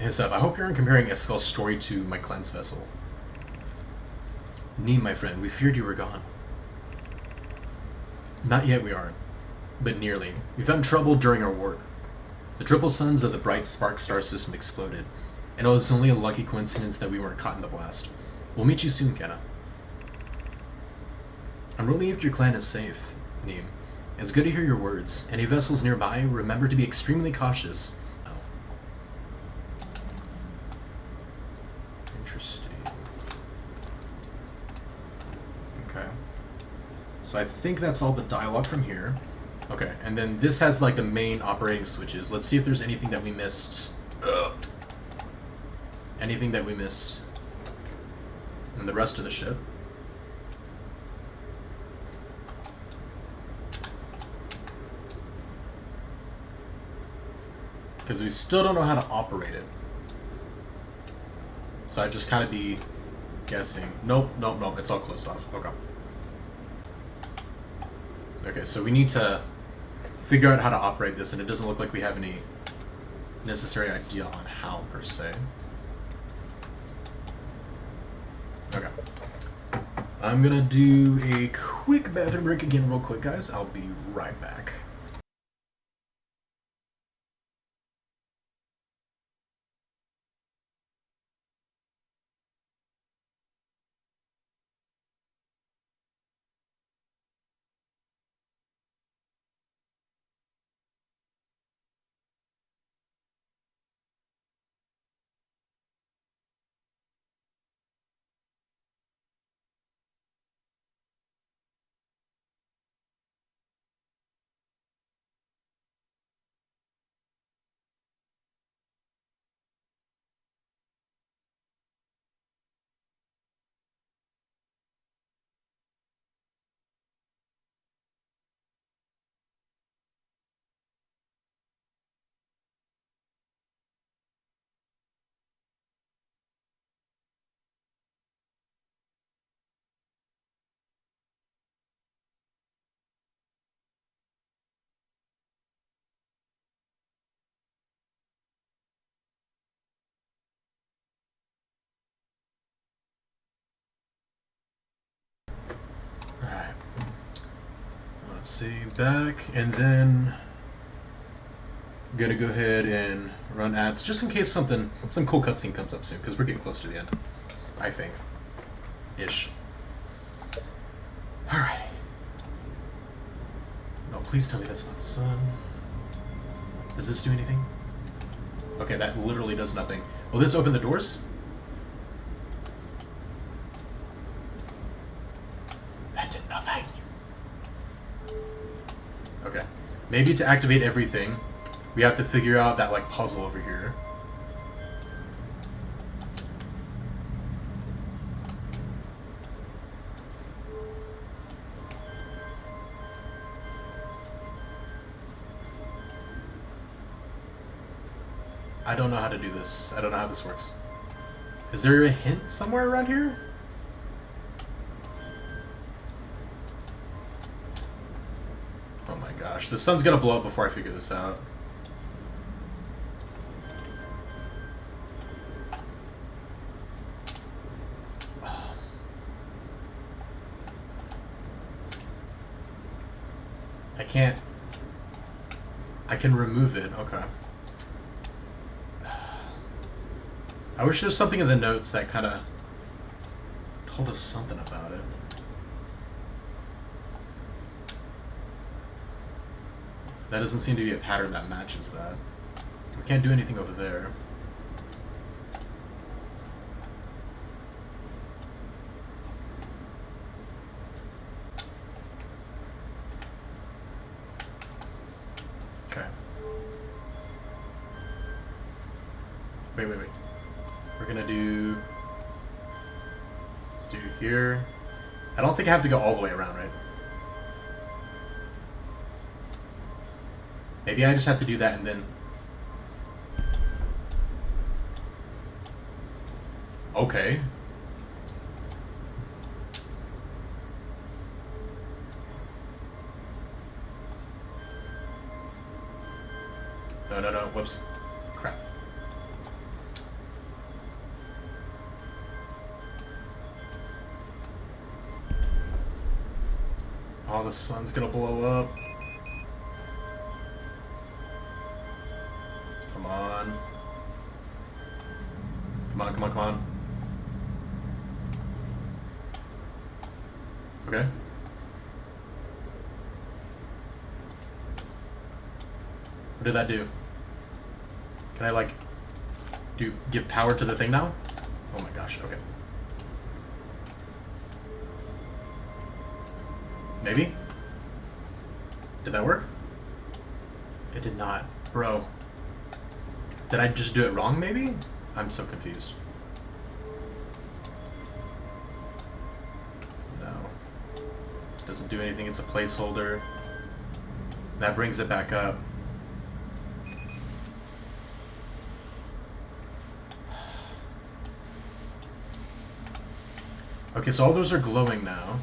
Yes, I hope you're not comparing Eskel's story to my clan's vessel. Neem, my friend, we feared you were gone. Not yet we aren't, but nearly. We found trouble during our work. The triple suns of the bright spark star system exploded, and it was only a lucky coincidence that we weren't caught in the blast. We'll meet you soon, Kenna. I'm relieved your clan is safe, Neem. It's good to hear your words. Any vessels nearby, remember to be extremely cautious. Oh. Interesting. Okay. So I think that's all the dialogue from here. Okay, and then this has like the main operating switches. Let's see if there's anything that we missed. Anything that we missed in the rest of the ship. Because we still don't know how to operate it. So I'd just kind of be guessing. Nope, nope, nope. It's all closed off. Okay. Okay, so we need to figure out how to operate this, and it doesn't look like we have any necessary idea on how, per se. Okay. I'm gonna do a quick bathroom break again real quick, guys. I'll be right back. see, back, and then I'm gonna go ahead and run ads just in case some cool cutscene comes up soon, because we're getting close to the end, I think. Ish. Alright. No, please tell me that's not the sun. Does this do anything? Okay, that literally does nothing. Will this open the doors? That did nothing. Okay. Maybe to activate everything, we have to figure out that, like, puzzle over here. I don't know how to do this. I don't know how this works. Is there a hint somewhere around here? Oh my gosh. The sun's gonna blow up before I figure this out. I can't... I can remove it. Okay. I wish there was something in the notes that kind of told us something about it. That doesn't seem to be a pattern that matches that. We can't do anything over there. Okay. Wait. We're gonna do... Let's do here. I don't think I have to go all the way around, right? Maybe I just have to do that and then... Okay. No. Whoops. Crap. Oh, the sun's gonna blow up. Come on. Come on. Okay. What did that do? Can I, like, give power to the thing now? Oh my gosh, okay. Maybe? Did that work? It did not. Bro. Did I just do it wrong, maybe? I'm so confused. No. Doesn't do anything, it's a placeholder. That brings it back up. Okay, so all those are glowing now.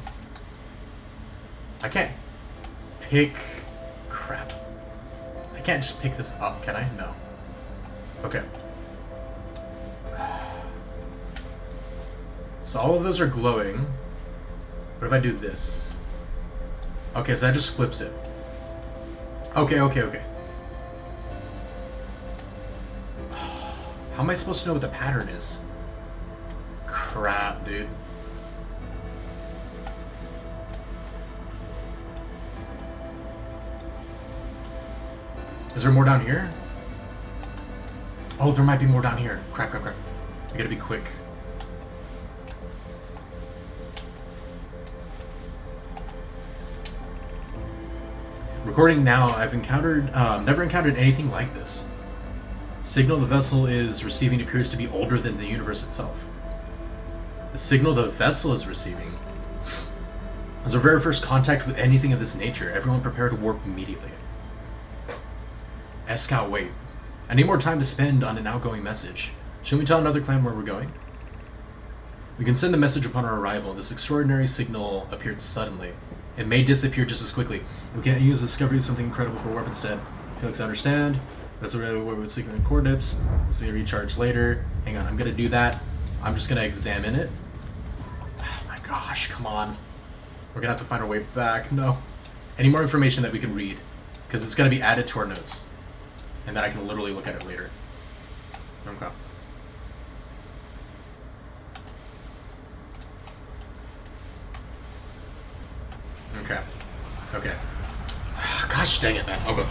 I can't pick... Crap. I can't just pick this up, can I? No. Okay. So all of those are glowing. What if I do this? Okay, so that just flips it. Okay. How am I supposed to know what the pattern is? Crap, dude. Is there more down here? Oh, there might be more down here. Crap. We gotta be quick. Recording now, I've never encountered anything like this. Signal the vessel is receiving appears to be older than the universe itself. The signal the vessel is receiving is our very first contact with anything of this nature. Everyone prepare to warp immediately. Escal, wait. I need more time to spend on an outgoing message. Shouldn't we tell another clan where we're going? We can send the message upon our arrival. This extraordinary signal appeared suddenly. It may disappear just as quickly. We can't use the discovery of something incredible for warp instead. Felix, I understand. That's a really word with signaling coordinates. This will be recharged later. Hang on, I'm gonna do that. I'm just gonna examine it. Oh my gosh, come on. We're gonna have to find our way back. No. Any more information that we can read, because it's going to be added to our notes, and then I can literally look at it later. Okay. Okay. Okay. Gosh dang it, man. Okay.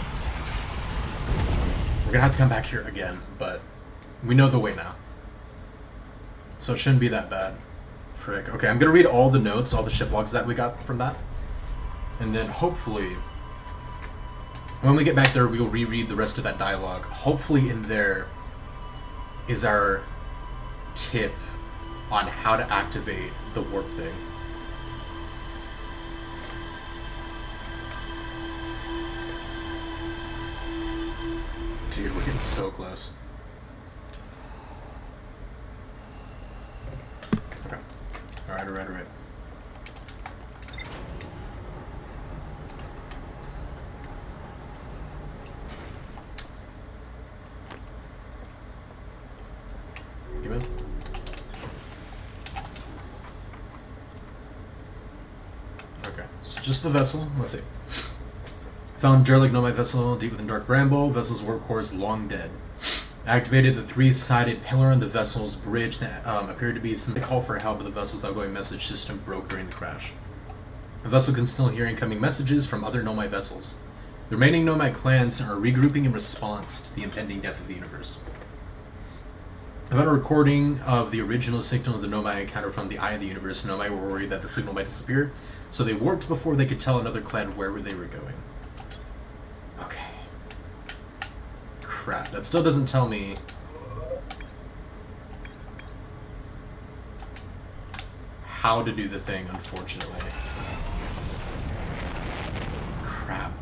We're gonna have to come back here again, but we know the way now. So it shouldn't be that bad. Frick. Okay, I'm gonna read all the notes, all the ship logs that we got from that. And then hopefully, when we get back there, we'll reread the rest of that dialogue. Hopefully in there is our tip on how to activate the warp thing. Dude, we're getting so close. Okay. Alright. Give in. Okay, so just the vessel. Let's see. Found derelict nomad vessel deep within Dark Bramble. Vessel's warp core is long dead. Activated the three-sided pillar on the vessel's bridge that appeared to be some call for help, but the vessel's outgoing message system broke during the crash. The vessel can still hear incoming messages from other nomad vessels. The remaining nomad clans are regrouping in response to the impending death of the universe. I found a recording of the original signal of the nomad encounter from the Eye of the Universe. Nomad were worried that the signal might disappear, so they warped before they could tell another clan where they were going. Okay. Crap, that still doesn't tell me how to do the thing, unfortunately. Crap.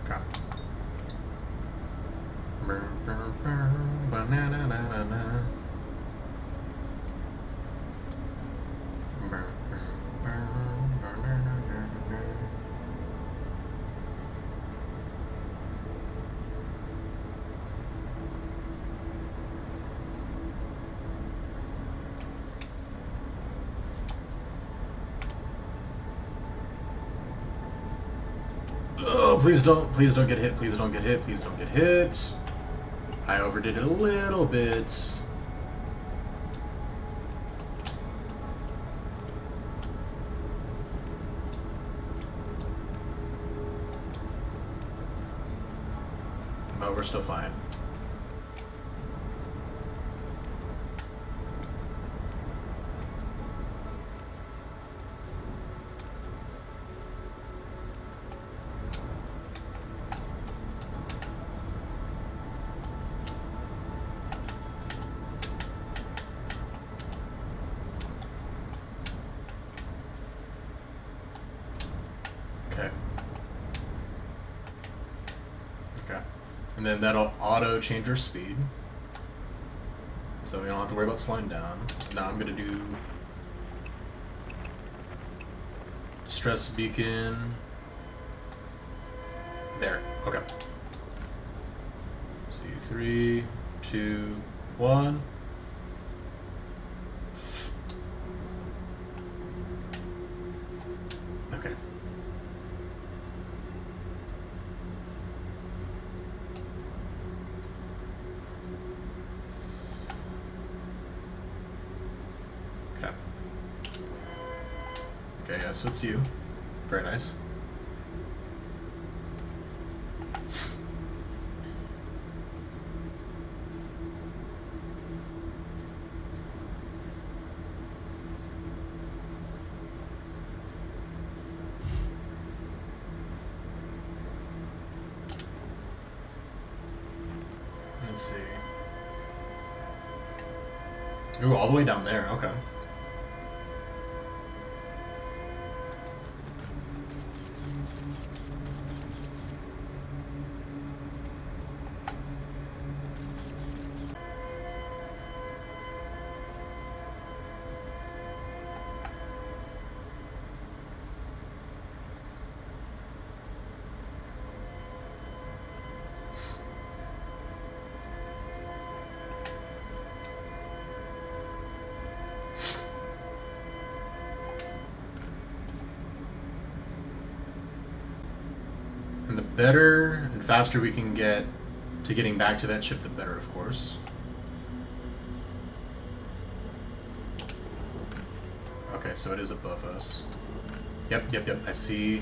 Okay. Banana. Oh, please don't get hit, please don't get hit. I overdid it a little bit. But we're still fine. Okay. And then that'll auto change our speed. So we don't have to worry about slowing down. Now I'm gonna do stress beacon. There. Okay. See, 3, 2, 1. Okay. Okay. Okay, yeah, so it's you. Very nice. Let's see. Ooh, all the way down there, okay. better and faster we can get to getting back to that ship, the better, of course. Okay, so it is above us. Yep. I see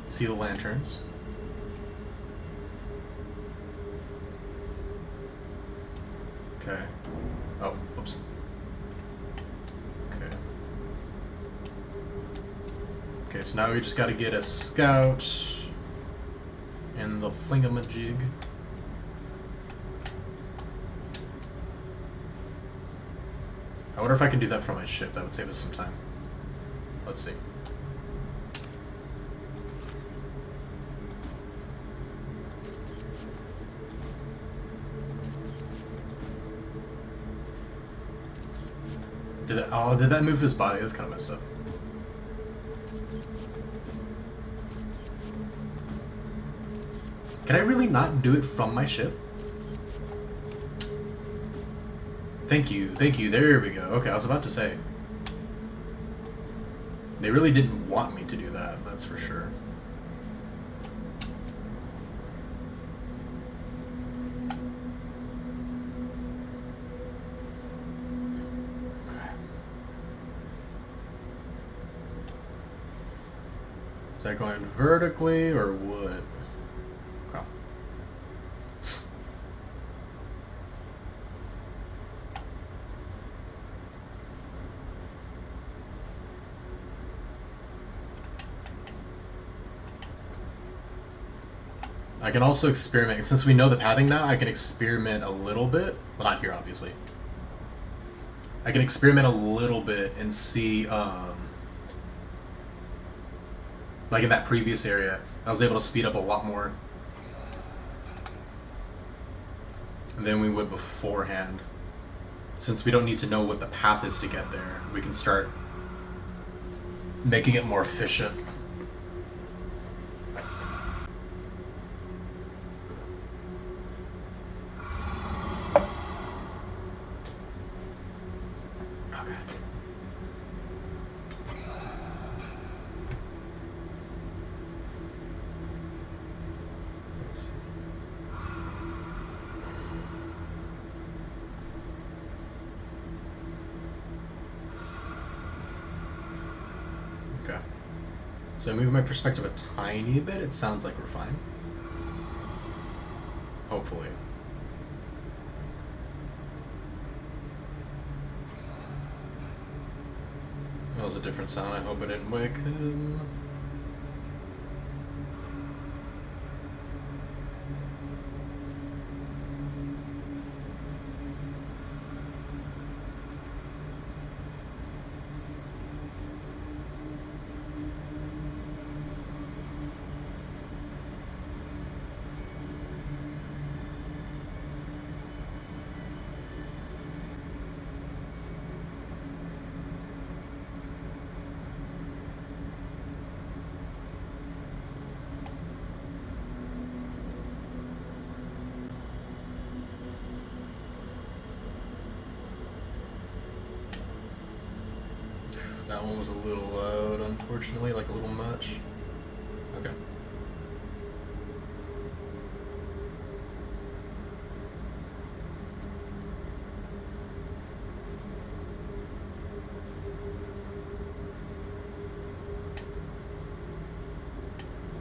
the lanterns. Okay. Oh, whoops. Okay. Okay, so now we just gotta get a scout and the thingamajig. I wonder if I can do that from my ship. That would save us some time. Let's see. Did that move his body? That's kind of messed up. Can I really not do it from my ship? Thank you. There we go. Okay, I was about to say. They really didn't want me to do that, that's for sure. Okay. Is that going vertically or what? Okay. I can also experiment. Since we know the pathing now, I can experiment a little bit. Well, not here, obviously. I can experiment a little bit and see, like in that previous area, I was able to speed up a lot more than we would beforehand. Since we don't need to know what the path is to get there, we can start making it more efficient. So moving my perspective a tiny bit, it sounds like we're fine. Hopefully. That was a different sound. I hope I didn't wake him. That one was a little loud, unfortunately, like a little much. Okay.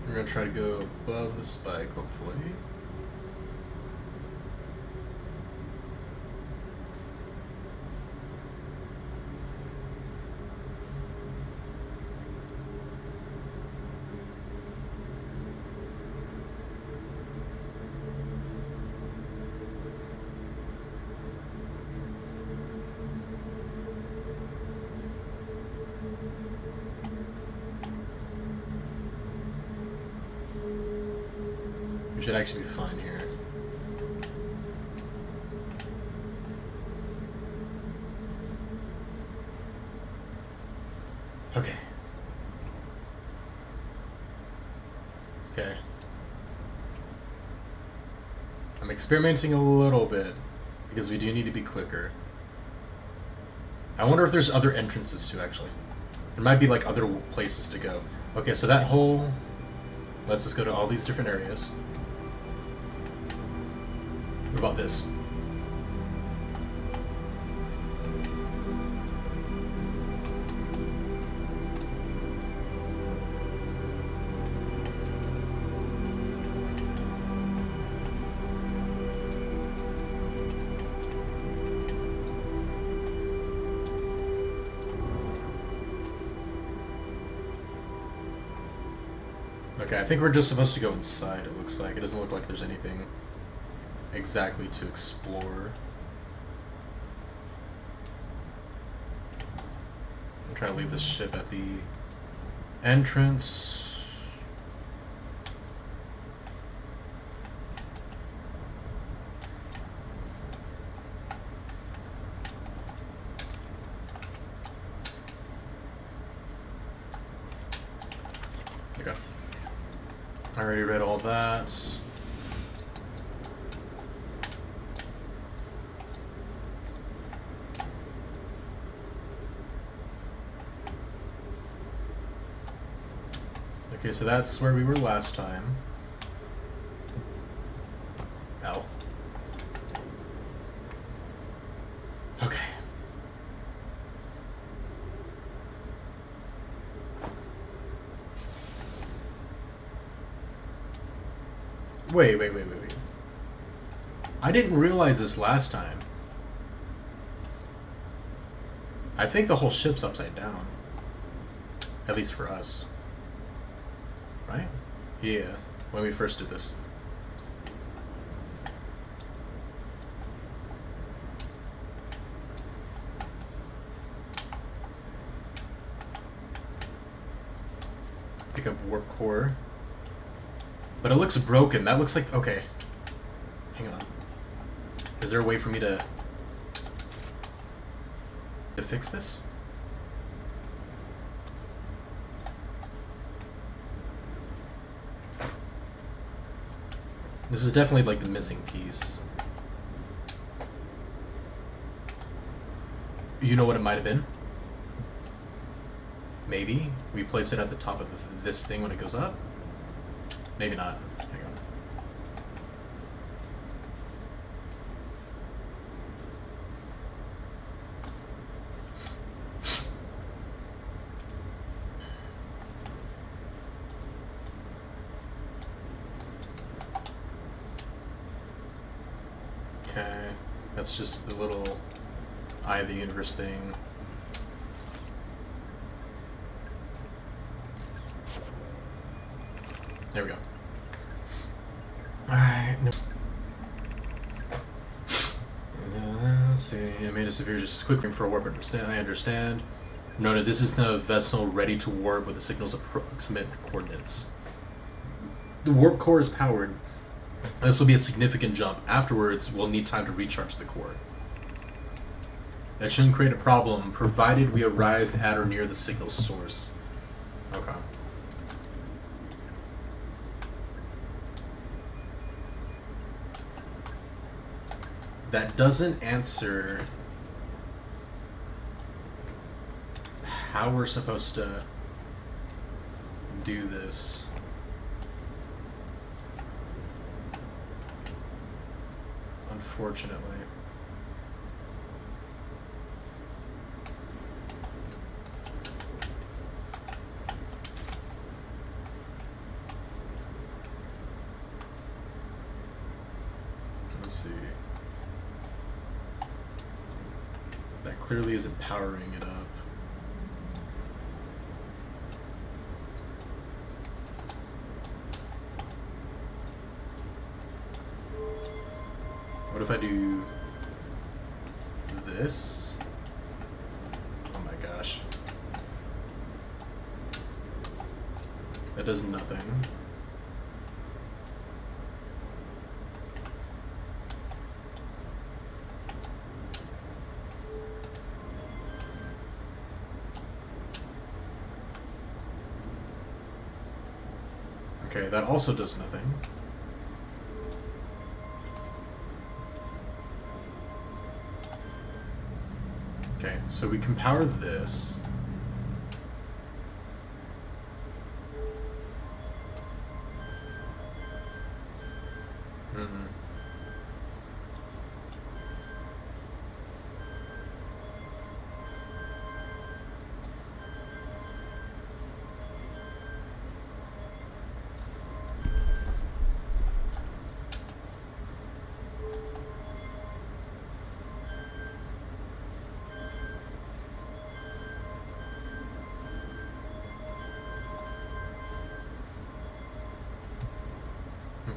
We're gonna try to go above the spike, hopefully. We should actually be fine here. Okay. Okay. I'm experimenting a little bit because we do need to be quicker. I wonder if there's other entrances too, actually. There might be like other places to go. Okay, so that hole Let's just go to all these different areas. What about this? Okay, I think we're just supposed to go inside, it looks like. It doesn't look like there's anything exactly to explore. I'm trying to leave this ship at the entrance. Okay. I already read all that. Okay, so that's where we were last time. Ow. Okay. Wait. I didn't realize this last time. I think the whole ship's upside down. At least for us. Right? Yeah, when we first did this. Pick up warp core. But it looks broken. That looks like... Okay. Hang on. Is there a way for me to fix this? This is definitely like the missing piece. You know what it might have been? Maybe we place it at the top of this thing when it goes up? Maybe not. Hang on. Okay, that's just the little Eye of the Universe thing. There we go. Alright, no. Let's see. I made a severe just quickly for a warp. I understand. No, this is the vessel ready to warp with the signal's approximate coordinates. The warp core is powered. This will be a significant jump. Afterwards, we'll need time to recharge the core. That shouldn't create a problem, provided we arrive at or near the signal source. Okay. That doesn't answer how we're supposed to do this. Unfortunately. Let's see. That clearly isn't powering it up. What if I do this? Oh my gosh. That does nothing. Okay, that also does nothing. Okay, so we can power this.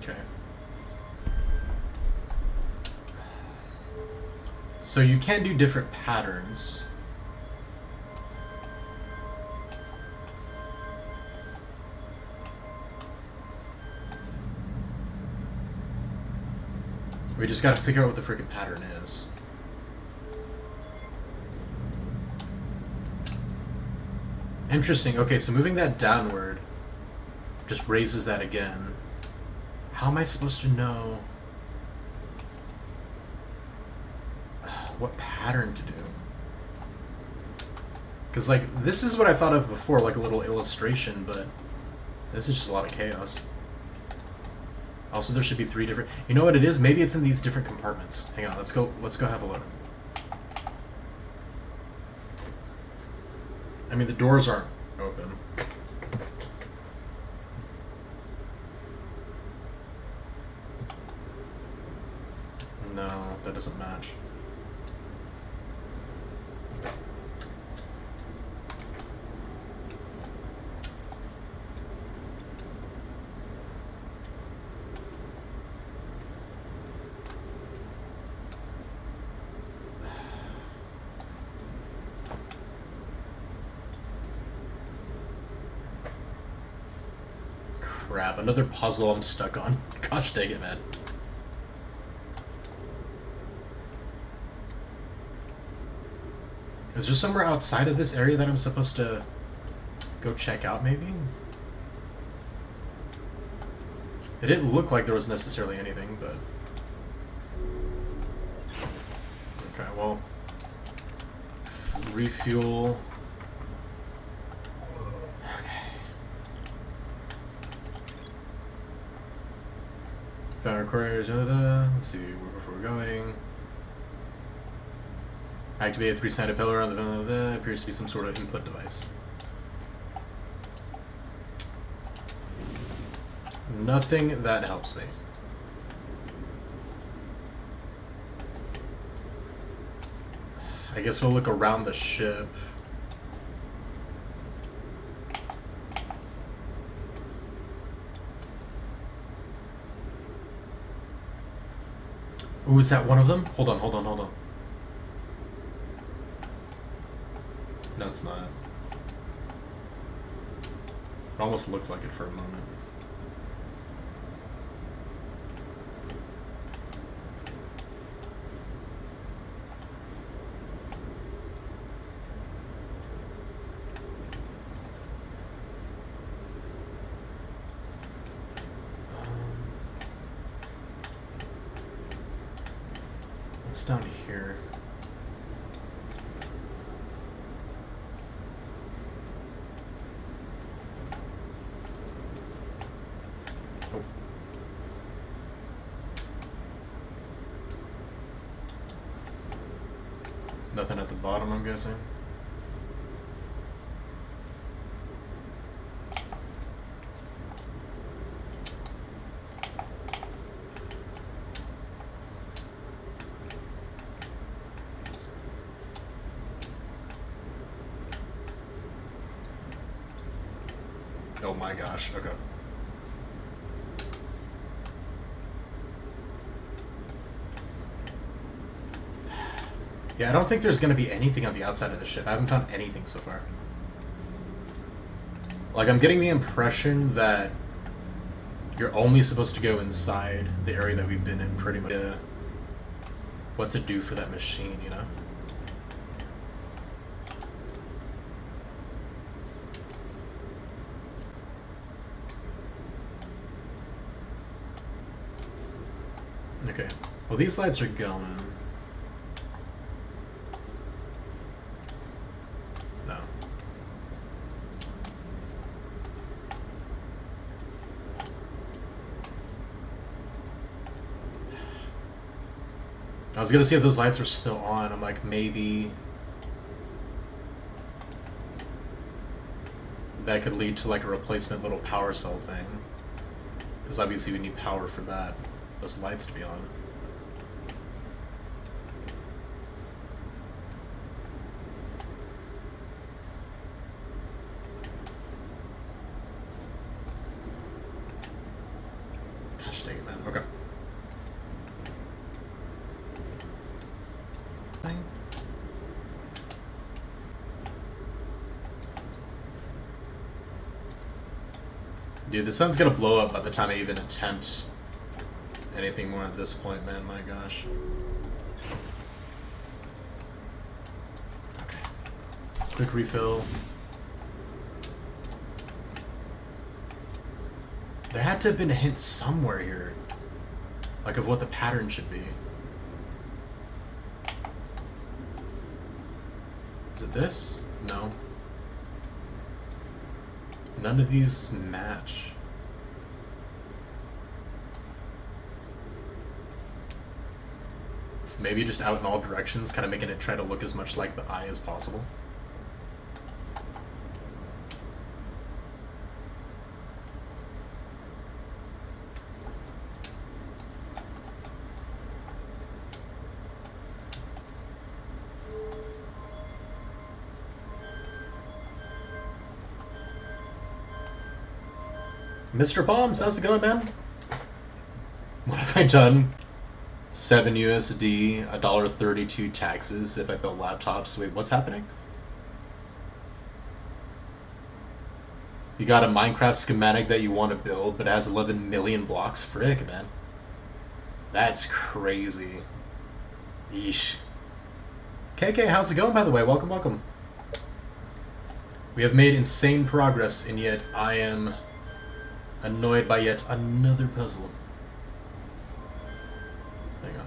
Okay. So you can do different patterns. We just gotta figure out what the freaking pattern is. Interesting. Okay, so moving that downward just raises that again. How am I supposed to know what pattern to do? Because, like, this is what I thought of before, like a little illustration, but this is just a lot of chaos. Also, there should be 3 different... You know what it is? Maybe it's in these different compartments. Hang on, let's go have a look. I mean, the doors aren't open. No, that doesn't match. Crap, another puzzle I'm stuck on. Gosh dang it, man. Is there somewhere outside of this area that I'm supposed to go check out, maybe? It didn't look like there was necessarily anything, but... Okay, well... Refuel... Found requires, let's see where we're going. Activate a 3-sided pillar on the appears to be some sort of input device. Nothing that helps me. I guess we'll look around the ship. Ooh, is that one of them? Hold on. No, it's not. It almost looked like it for a moment. What's down here? Oh. Nothing at the bottom, I'm guessing. Oh my gosh, okay. Yeah, I don't think there's going to be anything on the outside of the ship. I haven't found anything so far. Like, I'm getting the impression that you're only supposed to go inside the area that we've been in pretty much. What to do for that machine, you know? Okay. Well, these lights are going. No. I was gonna see if those lights were still on. I'm like, maybe that could lead to like a replacement little power cell thing. Because obviously we need power for that. Those lights to be on. Gosh take it, man. Okay. Dude, the sun's gonna blow up by the time I even attempt anything more at this point, man. My gosh. Okay. Quick refill. There had to have been a hint somewhere here. Like of what the pattern should be. Is it this? No. None of these match. Maybe just out in all directions, kind of making it try to look as much like the eye as possible. Mr. Bombs, how's it going, man? What have I done? 7 USD, $1.32 taxes if I build laptops. Wait, what's happening? You got a Minecraft schematic that you want to build, but it has 11 million blocks? Frick, man. That's crazy. Yeesh. KK, how's it going, by the way? Welcome, welcome. We have made insane progress, and yet I am annoyed by yet another puzzle. Hang on.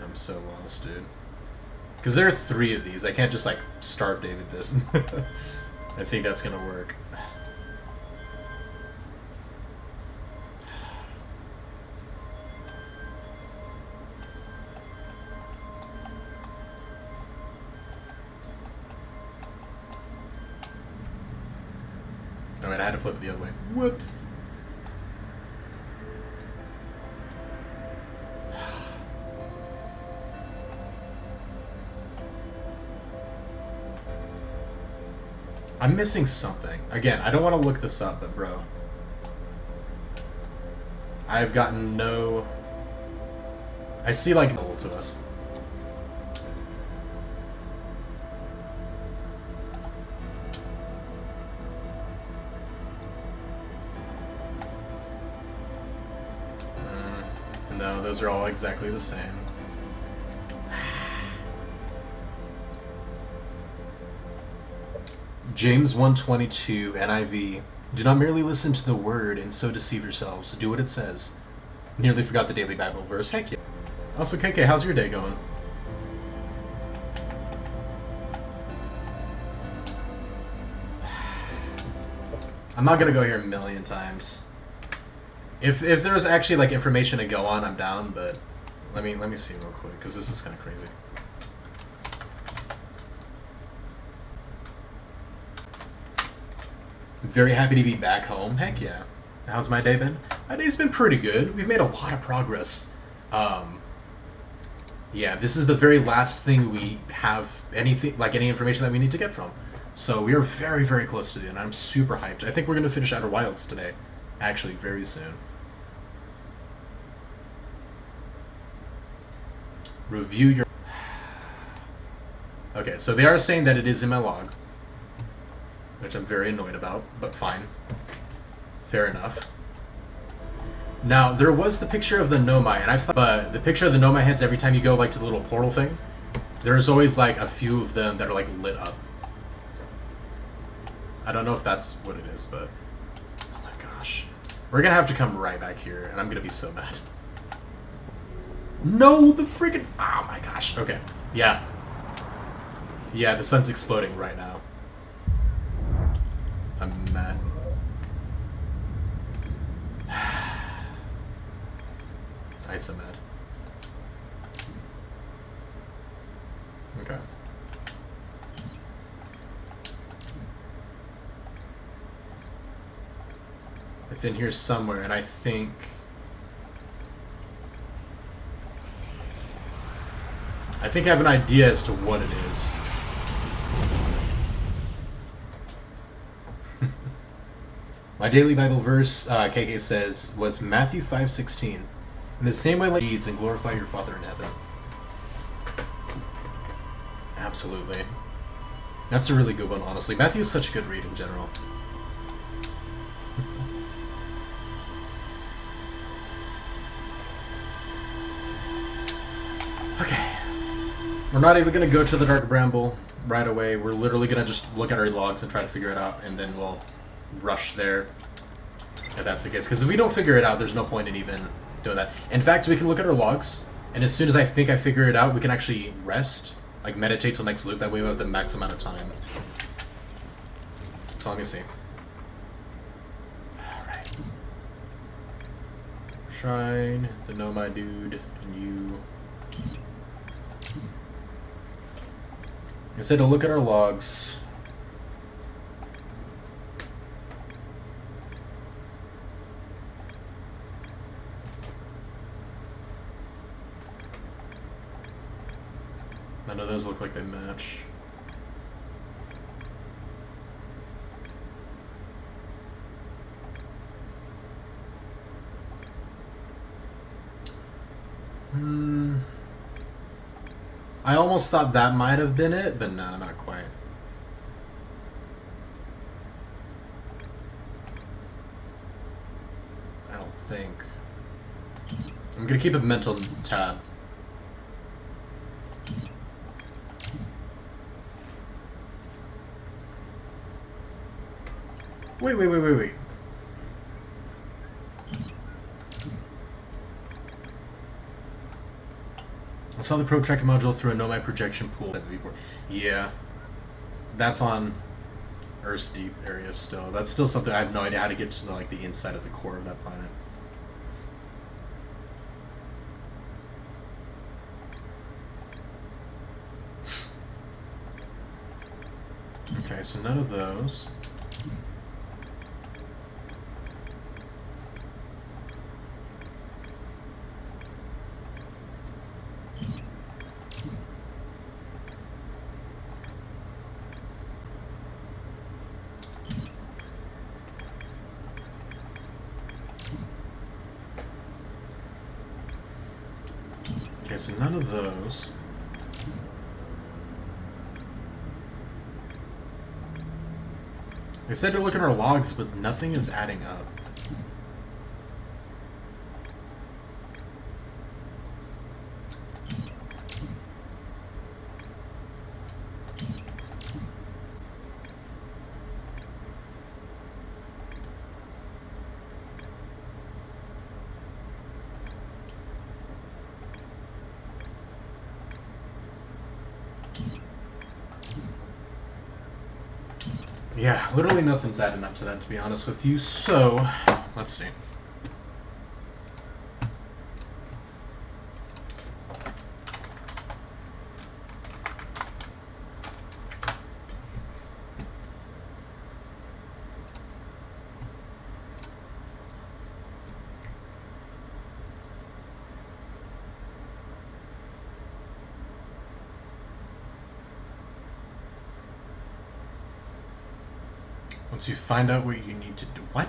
I'm so lost, dude. Because there are 3 of these. I can't just, like, starve David this. I think that's gonna work. Alright, I had to flip it the other way. Whoops. I'm missing something. Again, I don't want to look this up, but bro. I've gotten no... I see like no to us. No, those are all exactly the same. James 1:22 NIV. Do not merely listen to the word and so deceive yourselves. Do what it says. Nearly forgot the daily Bible verse. Heck yeah. Also, KK, how's your day going? I'm not gonna go here a million times. If there was actually like information to go on, I'm down. But let me see real quick because this is kind of crazy. Very happy to be back home. Heck yeah. How's my day been? My day's been pretty good. We've made a lot of progress. Yeah, this is the very last thing we have anything like any information that we need to get from. So we are very, very close to it, and I'm super hyped. I think we're gonna finish Outer Wilds today, actually, very soon. Review your... Okay, so they are saying that it is in my log, which I'm very annoyed about, but fine. Fair enough. Now, there was the picture of the Nomai, and I thought, but the picture of the Nomai heads every time you go like to the little portal thing, there's always like a few of them that are like lit up. I don't know if that's what it is, but oh my gosh. We're gonna have to come right back here, and I'm gonna be so mad. No, the freaking... Oh my gosh. Okay. Yeah. Yeah, the sun's exploding right now. I'm mad. I'm so mad. Okay. It's in here somewhere, and I think... I have an idea as to what it is. My daily Bible verse, KK says, was Matthew 5:16. In the same way, let deeds and glorify your Father in heaven. Absolutely. That's a really good one, honestly. Matthew is such a good read in general. Okay. We're not even going to go to the Dark Bramble right away. We're literally going to just look at our logs and try to figure it out, and then we'll rush there if that's the case. Because if we don't figure it out, there's no point in even doing that. In fact, we can look at our logs, and as soon as I think I figure it out, we can actually rest, like meditate till next loop. That way we have the max amount of time. So let me see. Alright. Shrine, the know my dude, and you. I said to look at our logs. None of those look like they match. I almost thought that might have been it, but no, not quite. I don't think. I'm gonna keep a mental tab. Wait. I saw the probe tracking module through a Nomad projection pool. Yeah. That's on Earth's deep area still. That's still something I have no idea how to get to like the inside of the core of that planet. Okay, so none of those. Okay, so none of those. I said to look at our logs, but nothing is adding up. Yeah, literally nothing's adding up to that, to be honest with you. So, let's see. Once you find out what you need to do. What?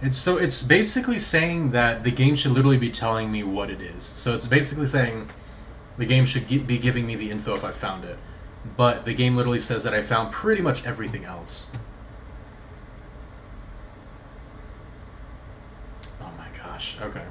It's basically saying that the game should literally be telling me what it is. So it's basically saying the game should be giving me the info if I found it. But the game literally says that I found pretty much everything else. Okay.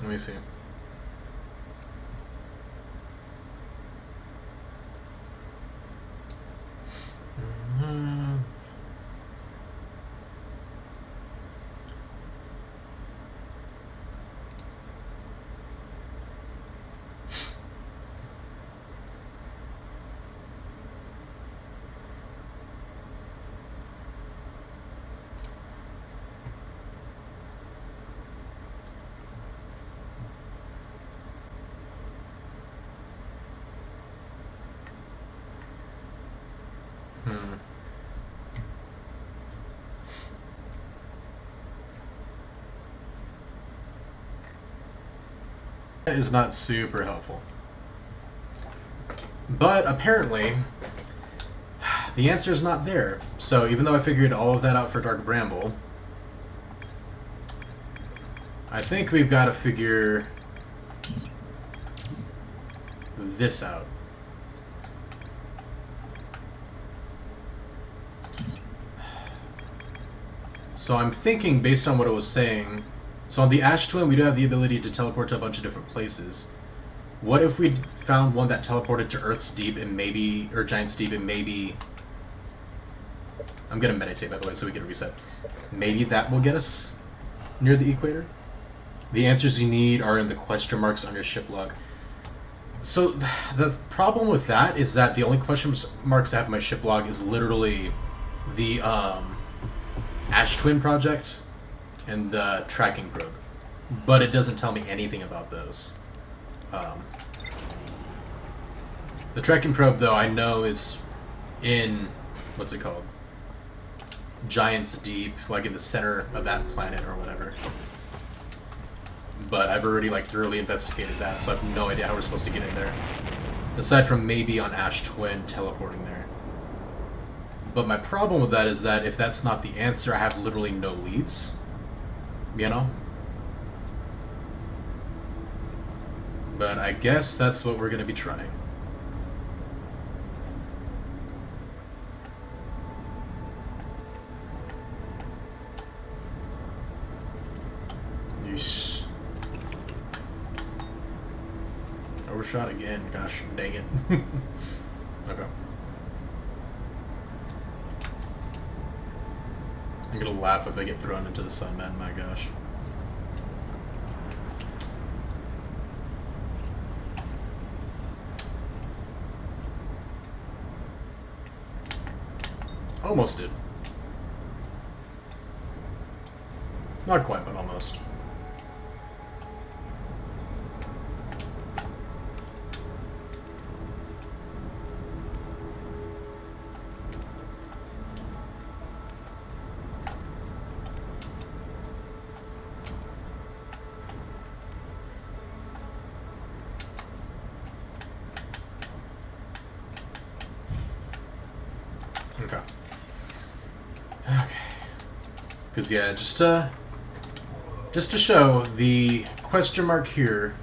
Let me see. Hmm. That is not super helpful. But apparently, the answer is not there. So even though I figured all of that out for Dark Bramble, I think we've got to figure this out. So I'm thinking, based on what it was saying, so on the Ash Twin, we do have the ability to teleport to a bunch of different places. What if we found one that teleported to Earth's Deep and maybe, or Giant's Deep and maybe... I'm gonna meditate, by the way, so we get a reset. Maybe that will get us near the equator? The answers you need are in the question marks on your ship log. So the problem with that is that the only question marks I have in my ship log is literally the Ash Twin project and the tracking probe, but it doesn't tell me anything about those. The tracking probe, though, I know is in, what's it called? Giant's Deep, like in the center of that planet or whatever. But I've already like thoroughly investigated that, so I have no idea how we're supposed to get in there. Aside from maybe on Ash Twin teleporting there. But my problem with that is that if that's not the answer, I have literally no leads. You know? But I guess that's what we're going to be trying. Yeesh. Overshot again. Gosh, dang it. Okay. I'm gonna laugh if I get thrown into the sun, man. My gosh. Almost did. Not quite, but almost. Okay. Okay. Because yeah, just to show the question mark here,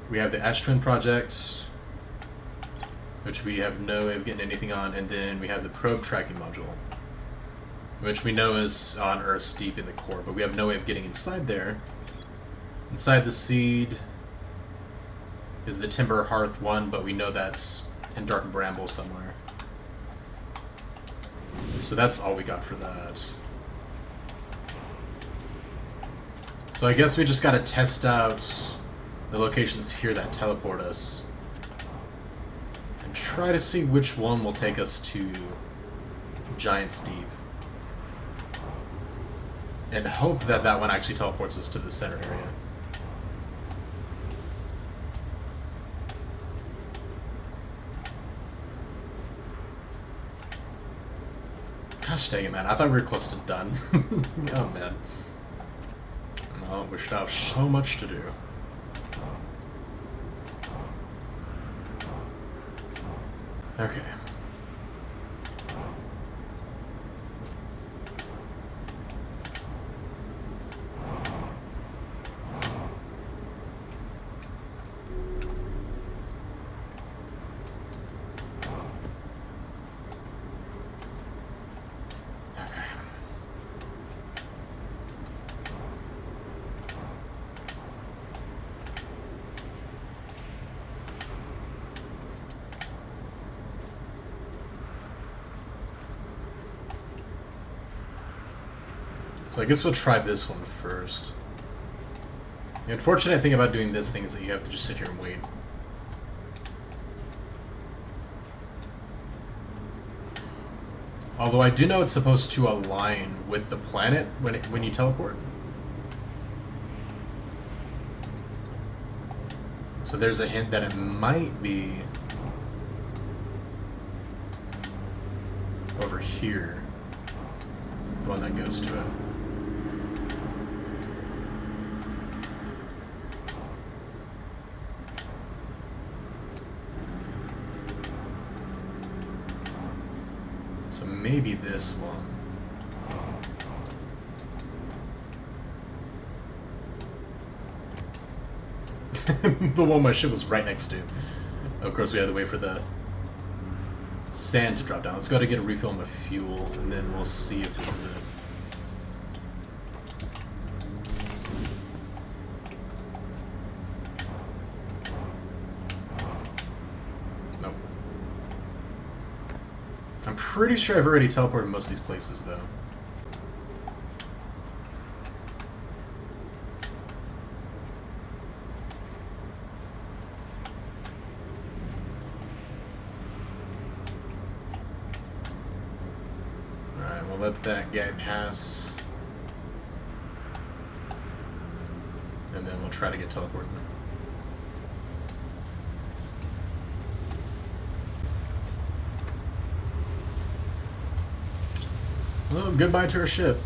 we have the Ash Twin project, which we have no way of getting anything on, and then we have the probe tracking module, which we know is on Earth's Deep in the core, but we have no way of getting inside there. Inside the seed is the Timber Hearth one, but we know that's in Dark Bramble somewhere. So that's all we got for that. So I guess we just gotta test out the locations here that teleport us and try to see which one will take us to Giant's Deep. And hope that that one actually teleports us to the center area. Gosh dang it, man. I thought we were close to done. Oh, man. No, we should have so much to do. Okay. So I guess we'll try this one first. The unfortunate thing about doing this thing is that you have to just sit here and wait. Although I do know it's supposed to align with the planet when you teleport. So there's a hint that it might be over here. The one that goes to it. So maybe this one. The one my ship was right next to. Of course, we had to wait for the sand to drop down. Let's go to get a refill on the fuel, and then we'll see if this is it. Nope. I'm pretty sure I've already teleported most of these places, though. Let that guy pass, and then we'll try to get teleported. Well, goodbye to our ship.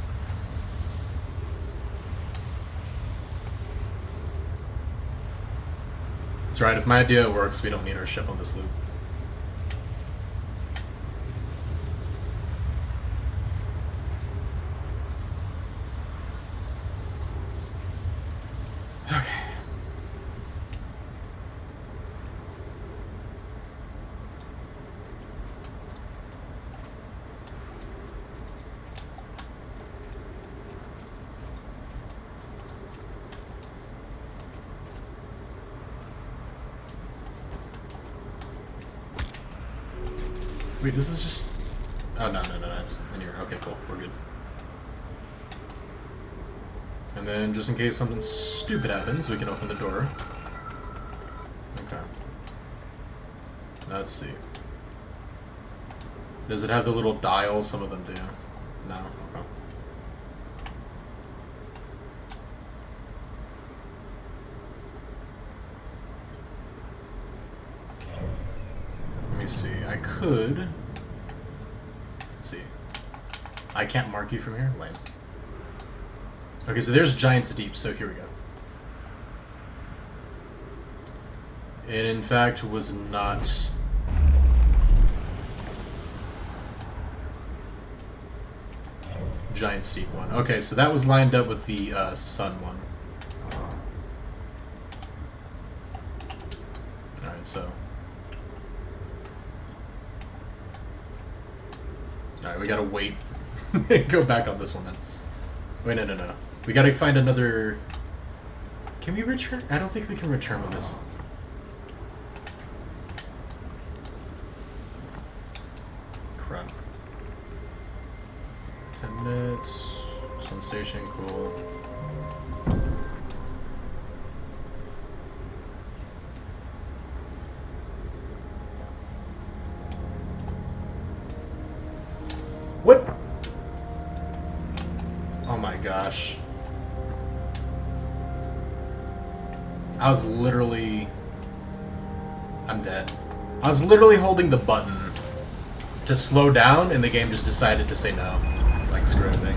That's right, if my idea works, we don't need our ship on this loop. Wait, this is just... Oh, no, that's in here. Okay, cool. We're good. And then, just in case something stupid happens, we can open the door. Okay. Let's see. Does it have the little dial? Some of them do. No? Okay. Let me see. I could... Let's see. I can't mark you from here? Lame. Okay, so there's Giant's Deep, so here we go. It, in fact, was not... Giant's Deep one. Okay, so that was lined up with the Sun one. Alright, so... Alright, we gotta wait. Go back on this one then. Wait, no. We gotta find another... Can we return? I don't think we can return with this. Crap. 10 minutes. Sun station, cool. What? Oh my gosh. I was literally... I'm dead. I was literally holding the button to slow down, and the game just decided to say no. Like, screw everything.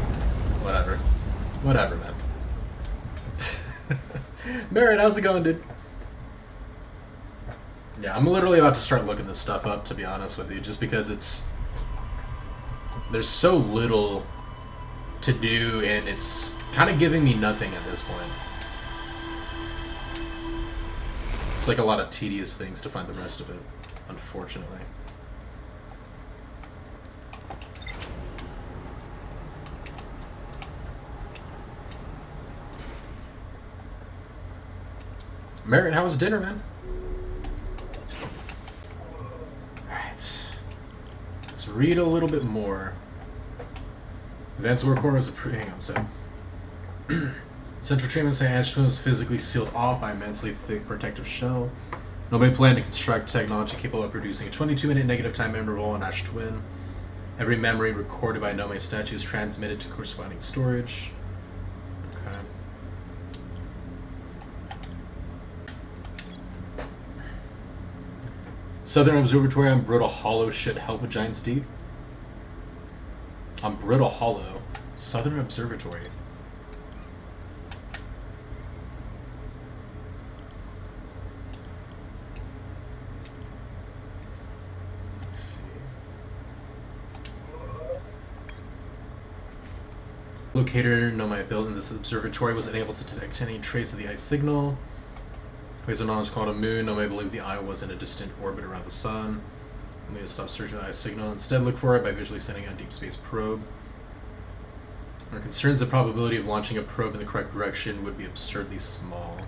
Whatever. Whatever, man. Merritt, how's it going, dude? Yeah, I'm literally about to start looking this stuff up, to be honest with you, just because it's... There's so little to do, and it's kind of giving me nothing at this point. It's like a lot of tedious things to find the rest of it, unfortunately. Merritt, how was dinner, man? Alright. Let's read a little bit more. Advanced work orders hang on, so. Central treatment saying Ash Twin was physically sealed off by a immensely thick protective shell. Nobody planned to construct technology capable of producing a 22-minute negative time interval on Ash Twin. Every memory recorded by Nome statue is transmitted to corresponding storage. Okay. Southern Observatory on Brittle Hollow should help with Giant's Deep. On Brittle Hollow. Southern Observatory. Let's see. Locator Nomai built in this observatory was unable to detect any trace of the eye signal. Based on knowledge called a moon, Nomai believed the eye was in a distant orbit around the sun. We need to stop searching the eye signal. Instead, look for it by visually sending out a deep space probe. Our concerns the probability of launching a probe in the correct direction would be absurdly small.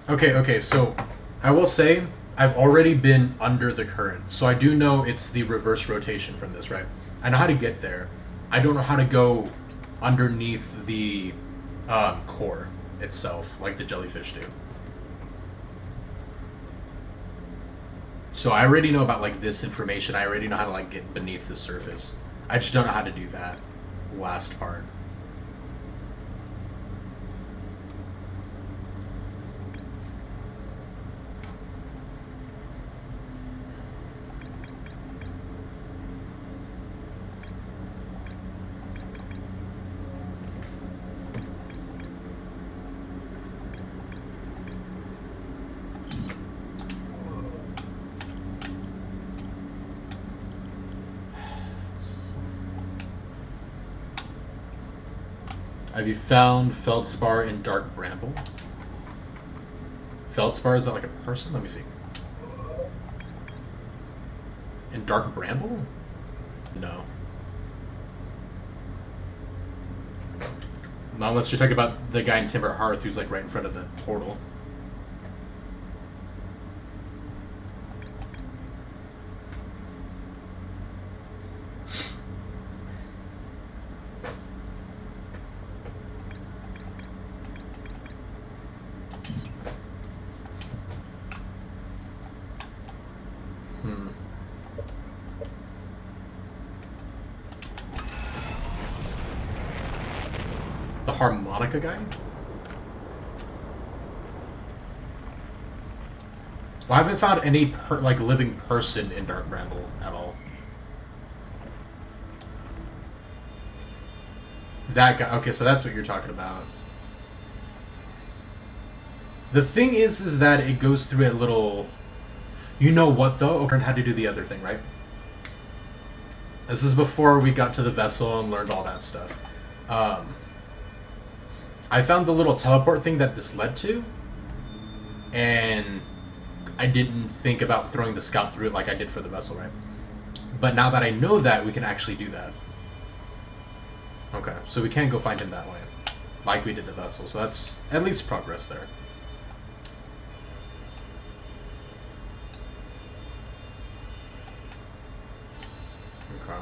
Okay, so I will say I've already been under the current, so I do know it's the reverse rotation from this, right? I know how to get there. I don't know how to go underneath the core itself, like the jellyfish do. So I already know about like this information. I already know how to like get beneath the surface. I just don't know how to do that last part. Have you found Feldspar in Dark Bramble? Feldspar, is that like a person? Let me see. In Dark Bramble? No. Not unless you're talking about the guy in Timber Hearth who's like right in front of the portal. Harmonica guy? Well, I haven't found any like living person in Dark Bramble at all. That guy. Okay, so that's what you're talking about. The thing is that it goes through a little. You know what though? Okay, how to do the other thing, right? This is before we got to the vessel and learned all that stuff. I found the little teleport thing that this led to, and I didn't think about throwing the scout through it like I did for the vessel, right? But now that I know that, we can actually do that. Okay, so we can go find him that way, like we did the vessel, so that's at least progress there. Okay.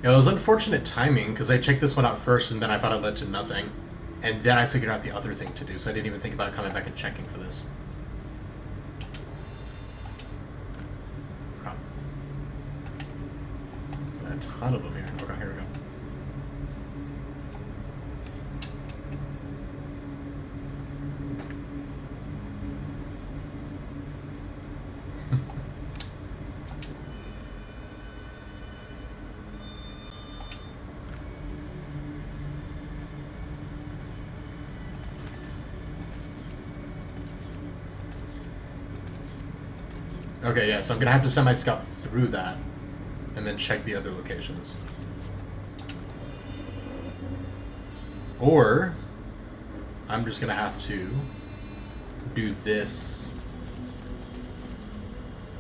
It was unfortunate timing, because I checked this one out first, and then I thought it led to nothing. And then I figured out the other thing to do, so I didn't even think about coming back and checking for this. Crap. A ton of them here. Okay, here we go. Okay, yeah, so I'm gonna have to send my scout through that, and then check the other locations. Or, I'm just gonna have to do this.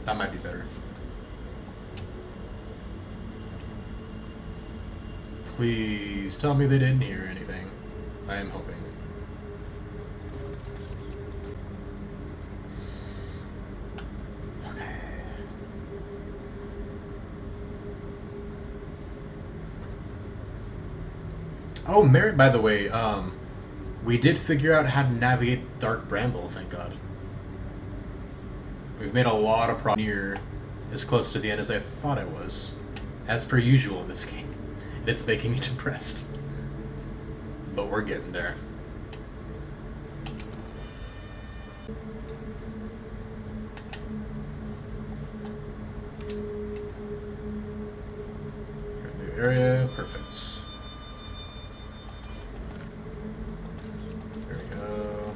That might be better. Please tell me they didn't hear anything. I am hoping. Okay. Oh, Merritt, by the way, we did figure out how to navigate Dark Bramble, thank God. We've made a lot of progress near as close to the end as I thought I was. As per usual in this game. And it's making me depressed. But we're getting there. New area, perfect. There we go.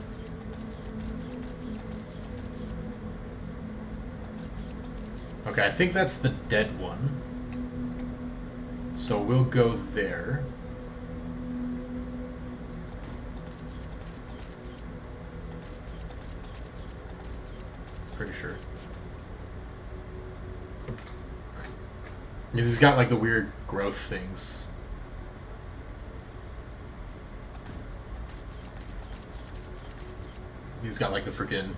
Okay, I think that's the dead one. So we'll go there. Pretty sure. Because he's got like the weird growth things. He's got like the freaking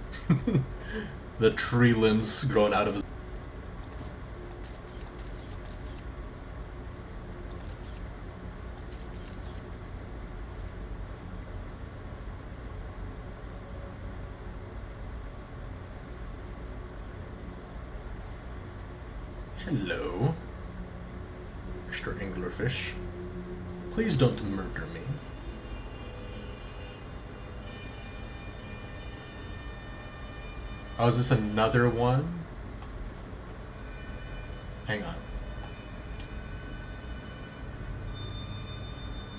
the tree limbs growing out of his. Hello, Mr. Anglerfish. Please don't murder me. Oh, is this another one? Hang on.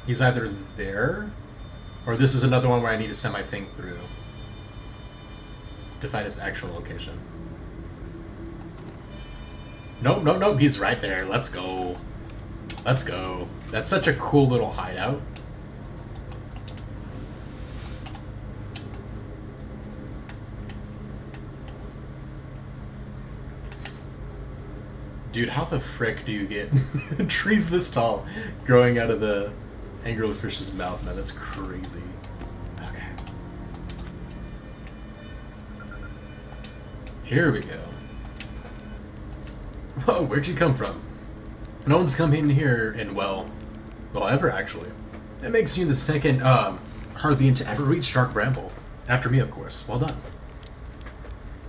He's either there, or this is another one where I need to send my thing through to find his actual location. Nope, nope, nope, he's right there. Let's go. Let's go. That's such a cool little hideout. Dude, how the frick do you get trees this tall growing out of the anglerfish's mouth, man? That's crazy. Okay. Here we go. Oh, where'd you come from? No one's come in here in, well, ever, actually. That makes you the second, Hearthian to ever reach Dark Bramble. After me, of course. Well done.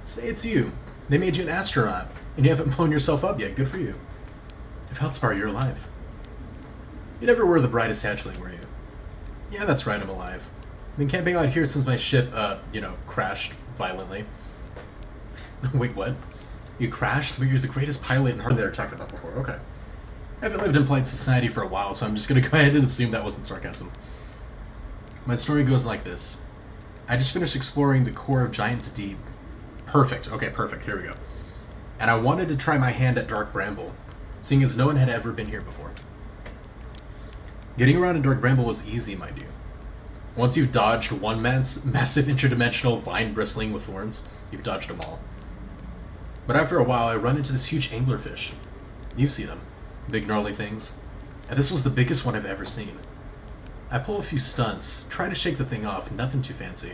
Say it's you. They made you an astronaut, and you haven't blown yourself up yet. Good for you. Feldspar, you're alive. You never were the brightest hatchling, were you? Yeah, that's right, I'm alive. I've been camping out here since my ship, crashed violently. Wait, what? You crashed, but you're the greatest pilot in Hearthian they were talking about before. Okay. I haven't lived in polite society for a while, so I'm just gonna go ahead and assume that wasn't sarcasm. My story goes like this. I just finished exploring the core of Giant's Deep. Perfect. Okay, perfect. Here we go. And I wanted to try my hand at Dark Bramble, seeing as no one had ever been here before. Getting around in Dark Bramble was easy, mind you. Once you've dodged one massive interdimensional vine bristling with thorns, you've dodged them all. But after a while, I run into this huge anglerfish. You've seen them. Big gnarly things. And this was the biggest one I've ever seen. I pull a few stunts, try to shake the thing off, nothing too fancy.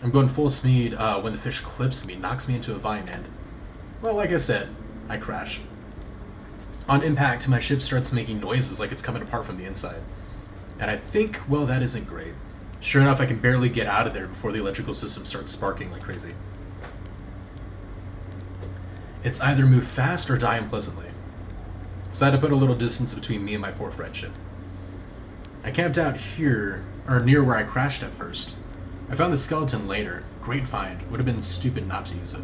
I'm going full speed when the fish clips me, knocks me into a vine, and, well, like I said, I crash. On impact, my ship starts making noises like it's coming apart from the inside. And I think, well, that isn't great. Sure enough, I can barely get out of there before the electrical system starts sparking like crazy. It's either move fast or die unpleasantly. So I had to put a little distance between me and my poor friendship. I camped out here, or near where I crashed at first. I found the skeleton later. Great find. Would have been stupid not to use it.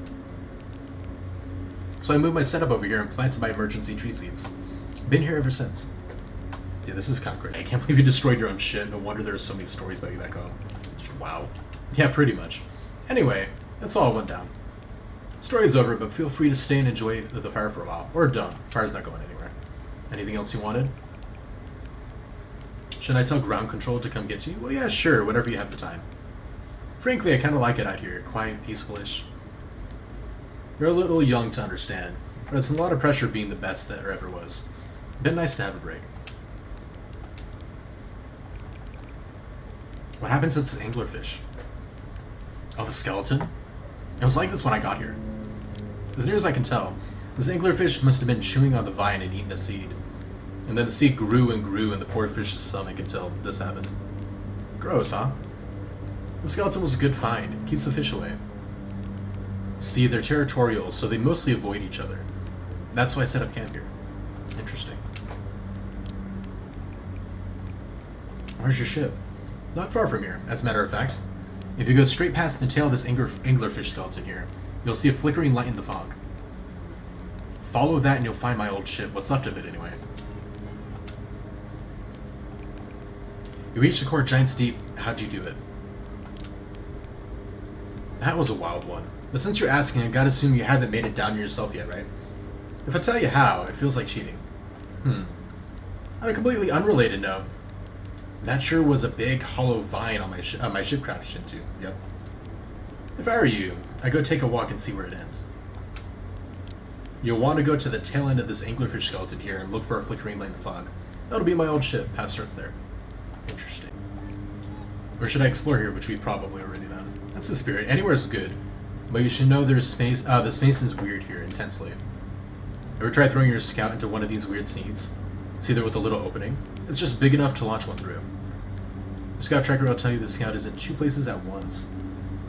So I moved my setup over here and planted my emergency tree seeds. Been here ever since. Dude, this is kind of great. I can't believe you destroyed your own shit. No wonder there's so many stories about you back home. Wow. Yeah, pretty much. Anyway, that's all went down. Story's over, but feel free to stay and enjoy the fire for a while. Or don't. Fire's not going anywhere. Anything else you wanted? Should I tell ground control to come get you? Well, yeah, sure, whenever you have the time. Frankly, I kind of like it out here. Quiet, peaceful-ish. You're a little young to understand, but it's a lot of pressure being the best that there ever was. Been nice to have a break. What happened to this anglerfish? Oh, the skeleton? It was like this when I got here. As near as I can tell, this anglerfish must have been chewing on the vine and eating a seed. And then the seed grew and grew in the poor fish's stomach until this happened. Gross, huh? The skeleton was a good find. It keeps the fish away. See, they're territorial, so they mostly avoid each other. That's why I set up camp here. Interesting. Where's your ship? Not far from here, as a matter of fact. If you go straight past the tail of this anglerfish skeleton here, you'll see a flickering light in the fog. Follow that and you'll find my old ship, what's left of it anyway. You reached the core Giant's Deep. How'd you do it? That was a wild one. But since you're asking, I gotta assume you haven't made it down yourself yet, right? If I tell you how, it feels like cheating. On a completely unrelated note, that sure was a big hollow vine on my shipcraft shin too. Yep. If I were you, I'd go take a walk and see where it ends. You'll want to go to the tail end of this anglerfish skeleton here and look for a flickering light in the fog. That'll be my old ship. Path starts there. Interesting. Or should I explore here, which we've probably already done? That's the spirit. Anywhere's good. But you should know there's space. The space is weird here, intensely. Ever try throwing your scout into one of these weird seeds? See there with a little opening? It's just big enough to launch one through. The scout tracker will tell you the scout is in two places at once.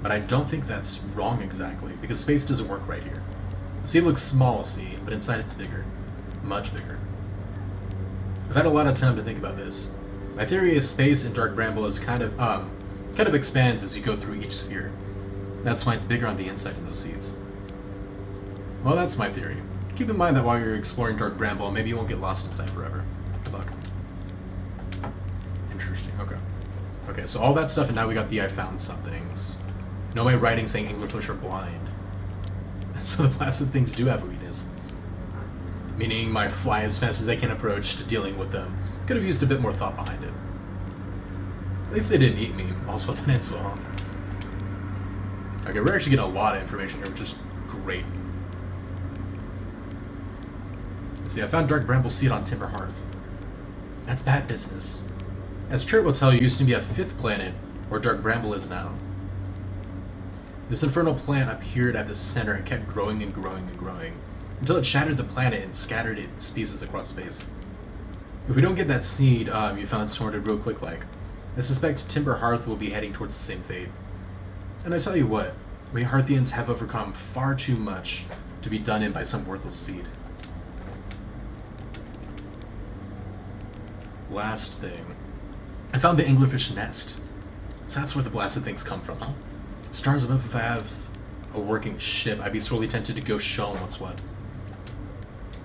But I don't think that's wrong exactly, because space doesn't work right here. The seed looks small, see, but inside it's bigger. Much bigger. I've had a lot of time to think about this. My theory is space in Dark Bramble is kind of expands as you go through each sphere. That's why it's bigger on the inside in those seeds. Well, that's my theory. Keep in mind that while you're exploring Dark Bramble, maybe you won't get lost inside forever. Good luck. Interesting, okay. Okay, so all that stuff, and now we got the I found somethings. No way writing saying anglerfish are blind. So the blasted things do have a weakness. Meaning my fly as fast as I can approach to dealing with them. Could have used a bit more thought behind it. At least they didn't eat me. All's well that ends well. Okay, we're actually getting a lot of information here, which is great. See, I found Dark Bramble seed on Timber Hearth. That's bad business. As Chert will tell you, used to be a fifth planet where Dark Bramble is now. This infernal plant appeared at the center and kept growing and growing and growing, until it shattered the planet and scattered its pieces across space. If we don't get that seed you found sorted real quick like, I suspect Timber Hearth will be heading towards the same fate. And I tell you what, we Hearthians have overcome far too much to be done in by some worthless seed. Last thing. I found the anglerfish nest. So that's where the blasted things come from, huh? Stars above, if I have a working ship, I'd be sorely tempted to go show them what's what.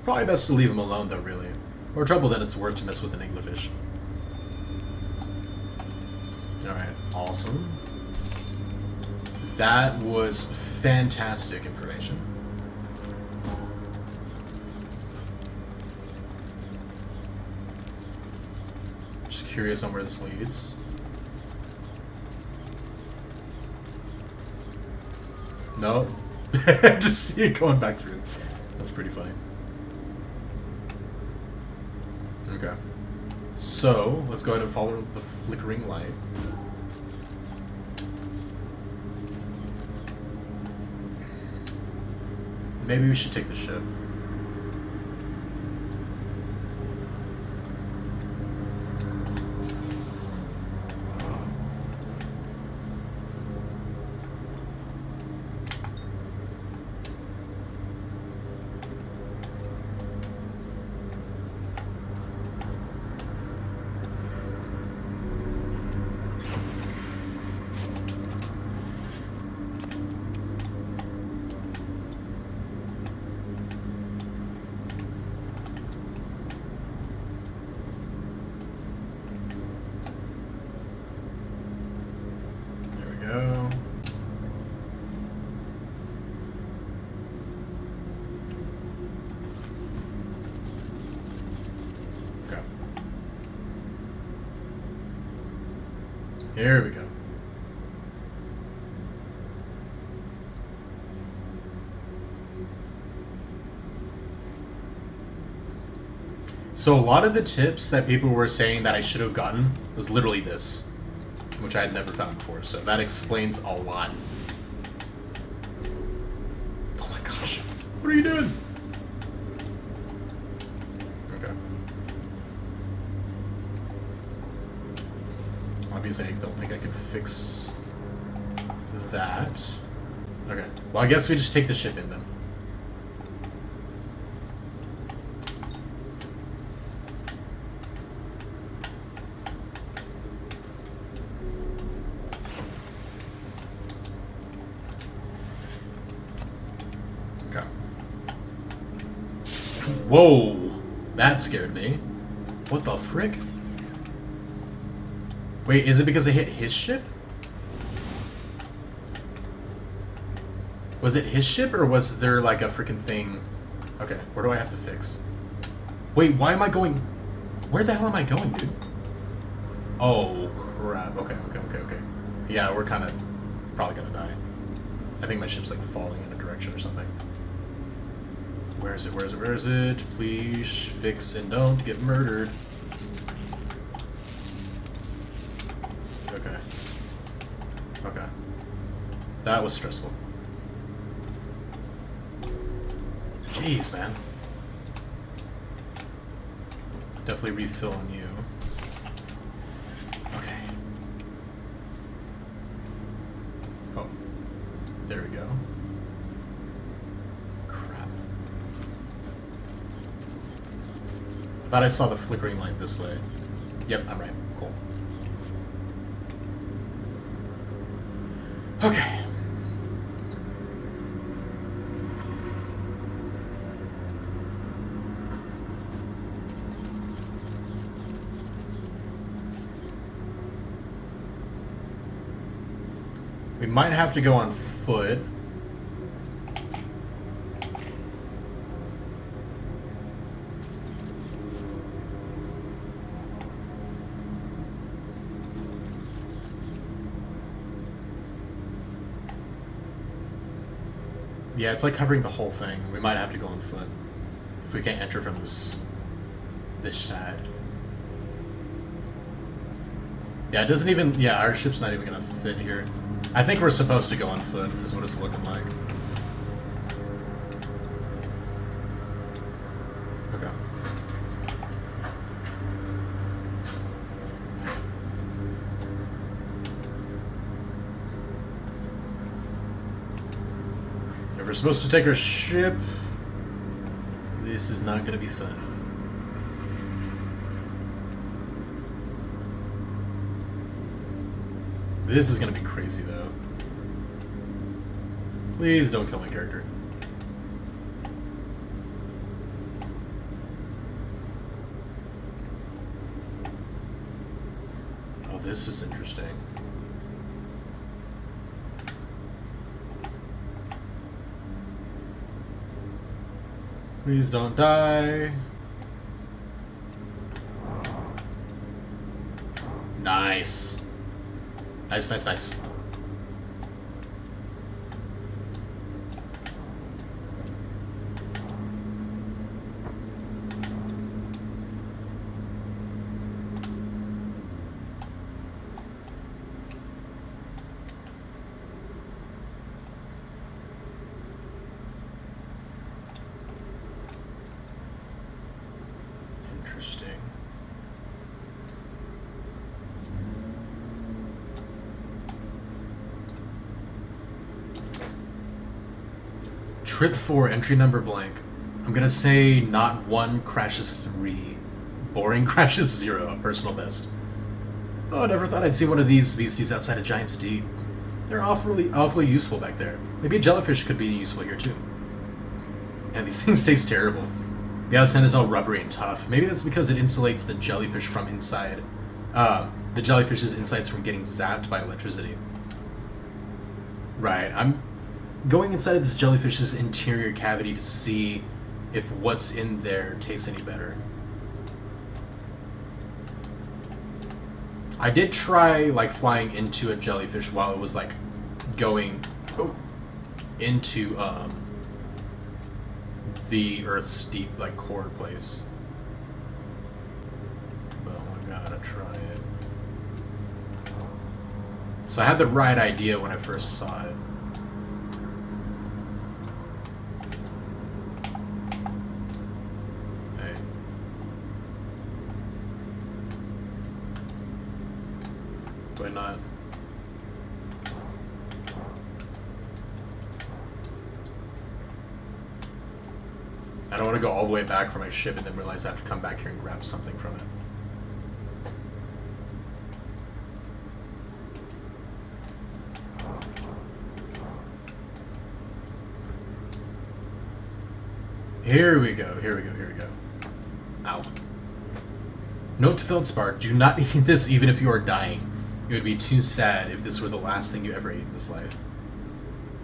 Probably best to leave them alone though, really. More trouble than it's worth to mess with an anglerfish. Alright, awesome. That was fantastic information. Just curious on where this leads. No. Just see it going back through. That's pretty funny. Okay. So, let's go ahead and follow the flickering light. Maybe we should take the ship. Here we go. So a lot of the tips that people were saying that I should have gotten was literally this, which I had never found before. So that explains a lot. Oh my gosh. What are you doing? Okay. Obviously, I don't think I can fix that. Okay. Well, I guess we just take the ship in then. Okay. Whoa! That scared me. What the frick? Wait, is it because I hit his ship? Was it his ship, or was there like a freaking thing? Okay, where do I have to fix? Wait, why am I going... Where the hell am I going, dude? Oh, crap. Okay. Yeah, we're kind of probably gonna die. I think my ship's like falling in a direction or something. Where is it? Please fix and don't get murdered. Okay. That was stressful. Jeez, man. Definitely refill on you. Okay. Oh. There we go. Crap. I thought I saw the flickering light this way. Yep, I'm right. Cool. Okay. We might have to go on foot. Yeah, it's like covering the whole thing. We might have to go on foot if we can't enter from this side. Yeah, it doesn't even... Yeah, our ship's not even gonna fit here. I think we're supposed to go on foot, is what it's looking like. Okay. If we're supposed to take our ship, this is not gonna be fun. This is gonna be crazy, though. Please don't kill my character. Oh, this is interesting. Please don't die. Nice. Nice. Interesting. Trip 4, entry number blank. I'm gonna say not 1, crashes 3. Boring crashes 0, personal best. Oh, I never thought I'd see one of these species outside of Giant's Deep. They're awfully useful back there. Maybe a jellyfish could be useful here too. And these things taste terrible. The outside is all rubbery and tough. Maybe that's because it insulates the jellyfish from inside. The jellyfish's insides from getting zapped by electricity. Right, I'm going inside of this jellyfish's interior cavity to see if what's in there tastes any better. I did try like flying into a jellyfish while it was like going into the Earth's deep like core place. But I gotta try it. So I had the right idea when I first saw it. Do I not? I don't want to go all the way back for my ship and then realize I have to come back here and grab something from it. Here we go, here we go, here we go. Ow. Note to Feldspar, do not eat this even if you are dying. It would be too sad if this were the last thing you ever ate in this life.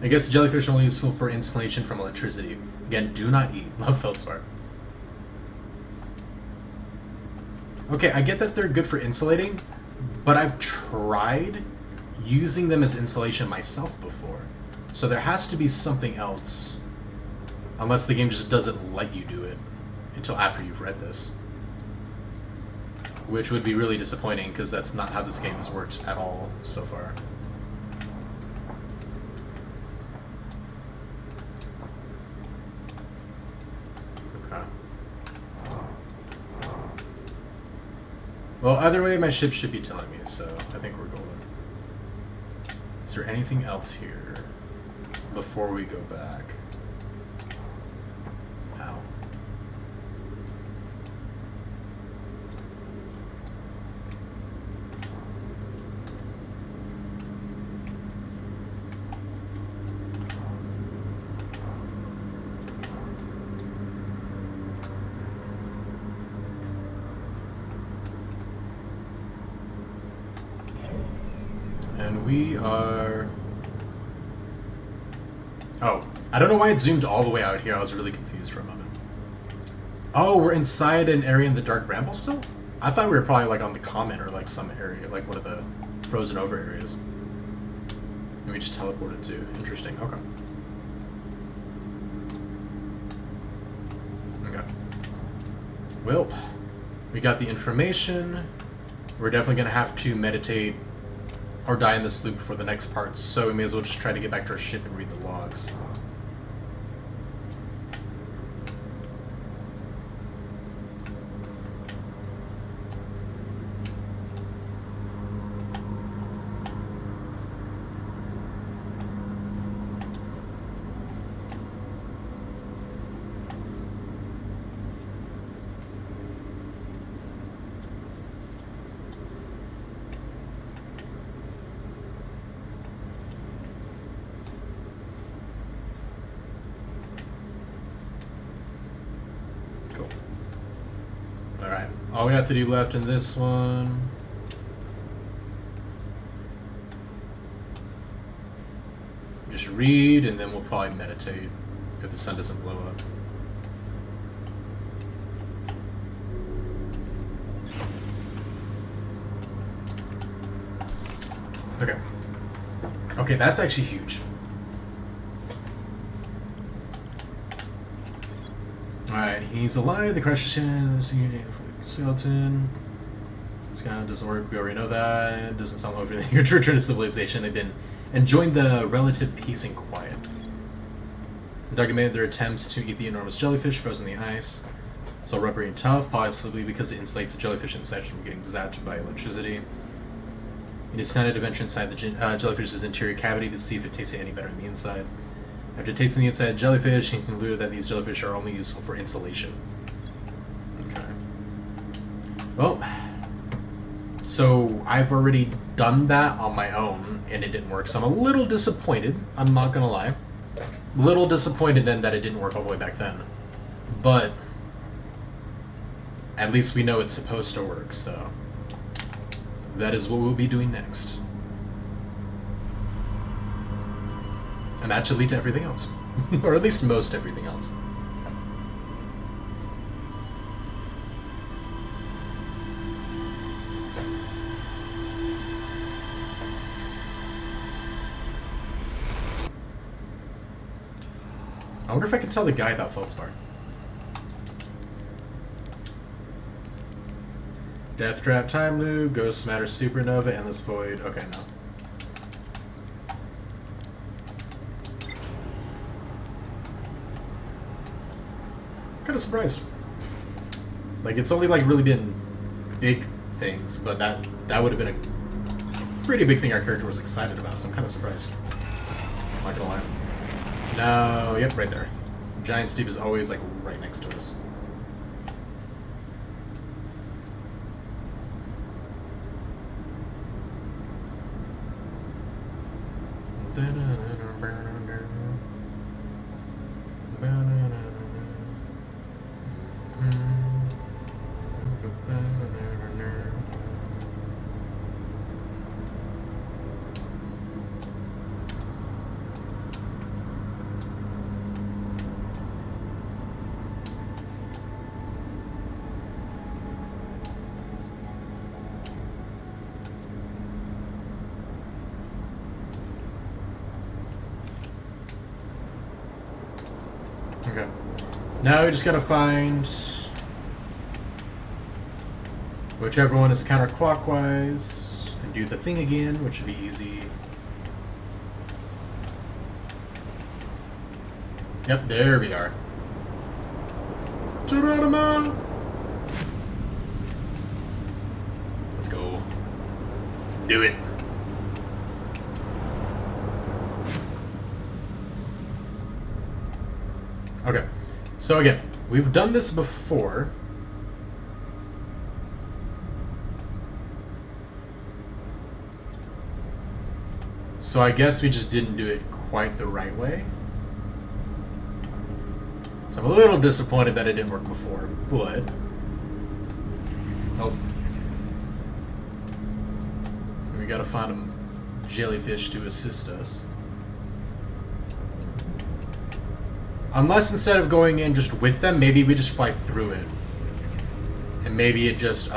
I guess jellyfish are only useful for insulation from electricity. Again, do not eat. Love Feldspar. Okay, I get that they're good for insulating, but I've tried using them as insulation myself before. So there has to be something else. Unless the game just doesn't let you do it until after you've read this. Which would be really disappointing, because that's not how this game has worked at all so far. Okay. Well, either way, my ship should be telling me, so I think we're golden. Is there anything else here before we go back? Ow. And we are... Oh, I don't know why it zoomed all the way out here. I was really confused for a moment. Oh, we're inside an area in the Dark Bramble still? I thought we were probably like on the Common or like some area, like one of the frozen over areas. And we just teleported to. Interesting, okay. Okay. Well, we got the information. We're definitely going to have to meditate or die in this loop for the next part, so we may as well just try to get back to our ship and read the logs. Cool. Alright, all we have to do left in this one... just read, and then we'll probably meditate if the sun doesn't blow up. Okay. Okay, that's actually huge. Alright, he's alive. The crushed skeleton. This guy doesn't work. We already know that. Doesn't sound like everything. Your true return to civilization. They've been enjoying the relative peace and quiet. The documented their attempts to eat the enormous jellyfish frozen in the ice. So rubbery and tough, possibly because it insulates the jellyfish inside from getting zapped by electricity. He decided to venture inside the jellyfish's interior cavity to see if it tasted any better on the inside. After tasting the inside jellyfish, he concluded that these jellyfish are only useful for insulation. Okay. Well, so I've already done that on my own, and it didn't work, so I'm a little disappointed. I'm not gonna lie. A little disappointed then that it didn't work all the way back then. But at least we know it's supposed to work, so that is what we'll be doing next. And that should lead to everything else. Or at least most everything else. I wonder if I can tell the guy about Feldspar. Death Trap, Time Loop, Ghost Matter, Supernova, Endless Void. Okay, no. Kind of surprised. Like, it's only like really been big things, but that would have been a pretty big thing our character was excited about, so I'm kind of surprised. I'm not gonna lie. No, yep, right there. Giant Steep is always like right next to us. Okay. Now we just gotta find whichever one is counterclockwise and do the thing again, which should be easy. Yep, there we are. Geronimo! Let's go. Do it. Okay, so again, we've done this before. So I guess we just didn't do it quite the right way. So I'm a little disappointed that it didn't work before, but... Oh. We gotta find a jellyfish to assist us. Unless instead of going in just with them, maybe we just fly through it. And maybe it just,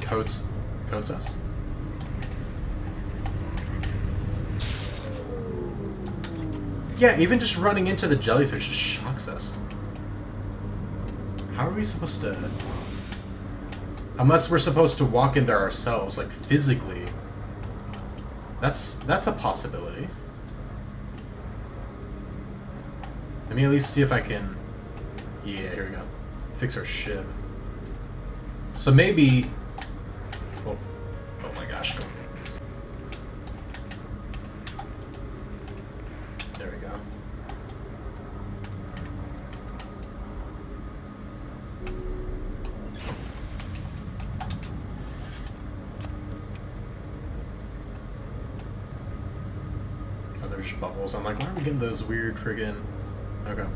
coats us. Yeah, even just running into the jellyfish just shocks us. How are we supposed to... Unless we're supposed to walk in there ourselves, like physically. That's a possibility. Let me at least see if I can... Yeah, here we go. Fix our ship. So maybe... Oh, oh my gosh. There we go. Oh, there's bubbles. I'm like, why are we getting those weird friggin'... Okay.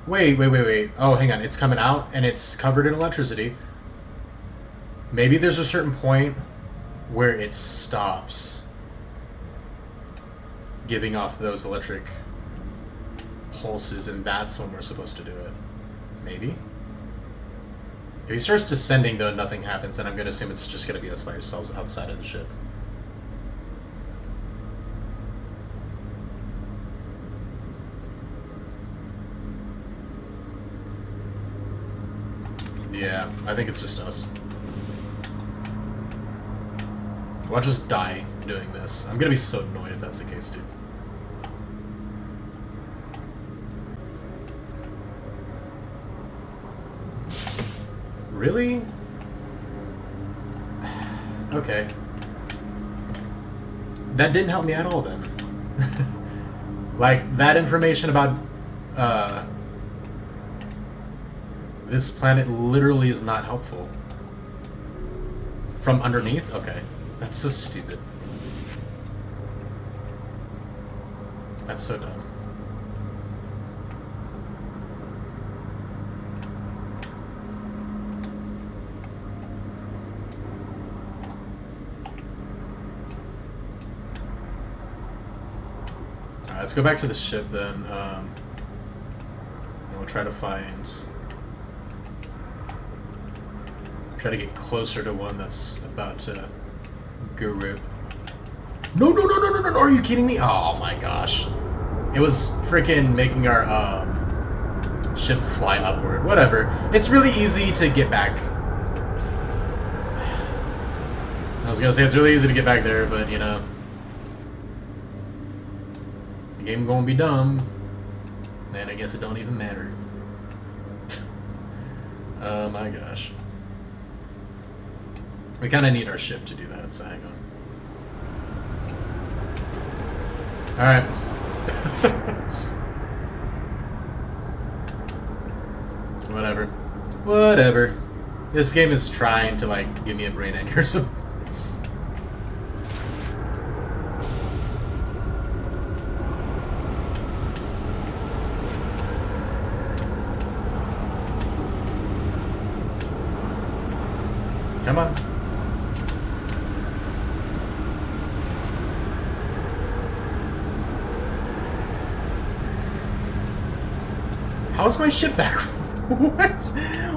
Wait. Oh, hang on. It's coming out, and it's covered in electricity. Maybe there's a certain point where it stops giving off those electric pulses, and that's when we're supposed to do it. Maybe? If he starts descending, though, and nothing happens, then I'm going to assume it's just going to be us by ourselves outside of the ship. Yeah, I think it's just us. Watch us die doing this. I'm gonna be so annoyed if that's the case, dude. Really? Okay. That didn't help me at all, then. Like, that information about, this planet literally is not helpful. From underneath? Okay. That's so stupid. That's so dumb. Alright, let's go back to the ship then. And we'll try to find... Try to get closer to one that's about to go rip. No, no, no, no, no, no, no, are you kidding me? Oh my gosh. It was freaking making our ship fly upward. Whatever. It's really easy to get back. I was gonna say it's really easy to get back there, but you know. The game gonna be dumb. And I guess it don't even matter. Oh my gosh. We kinda need our ship to do that, so hang on. Alright. Whatever. Whatever. This game is trying to, like, give me a brain aneurysm. Come on. How is my ship back? What?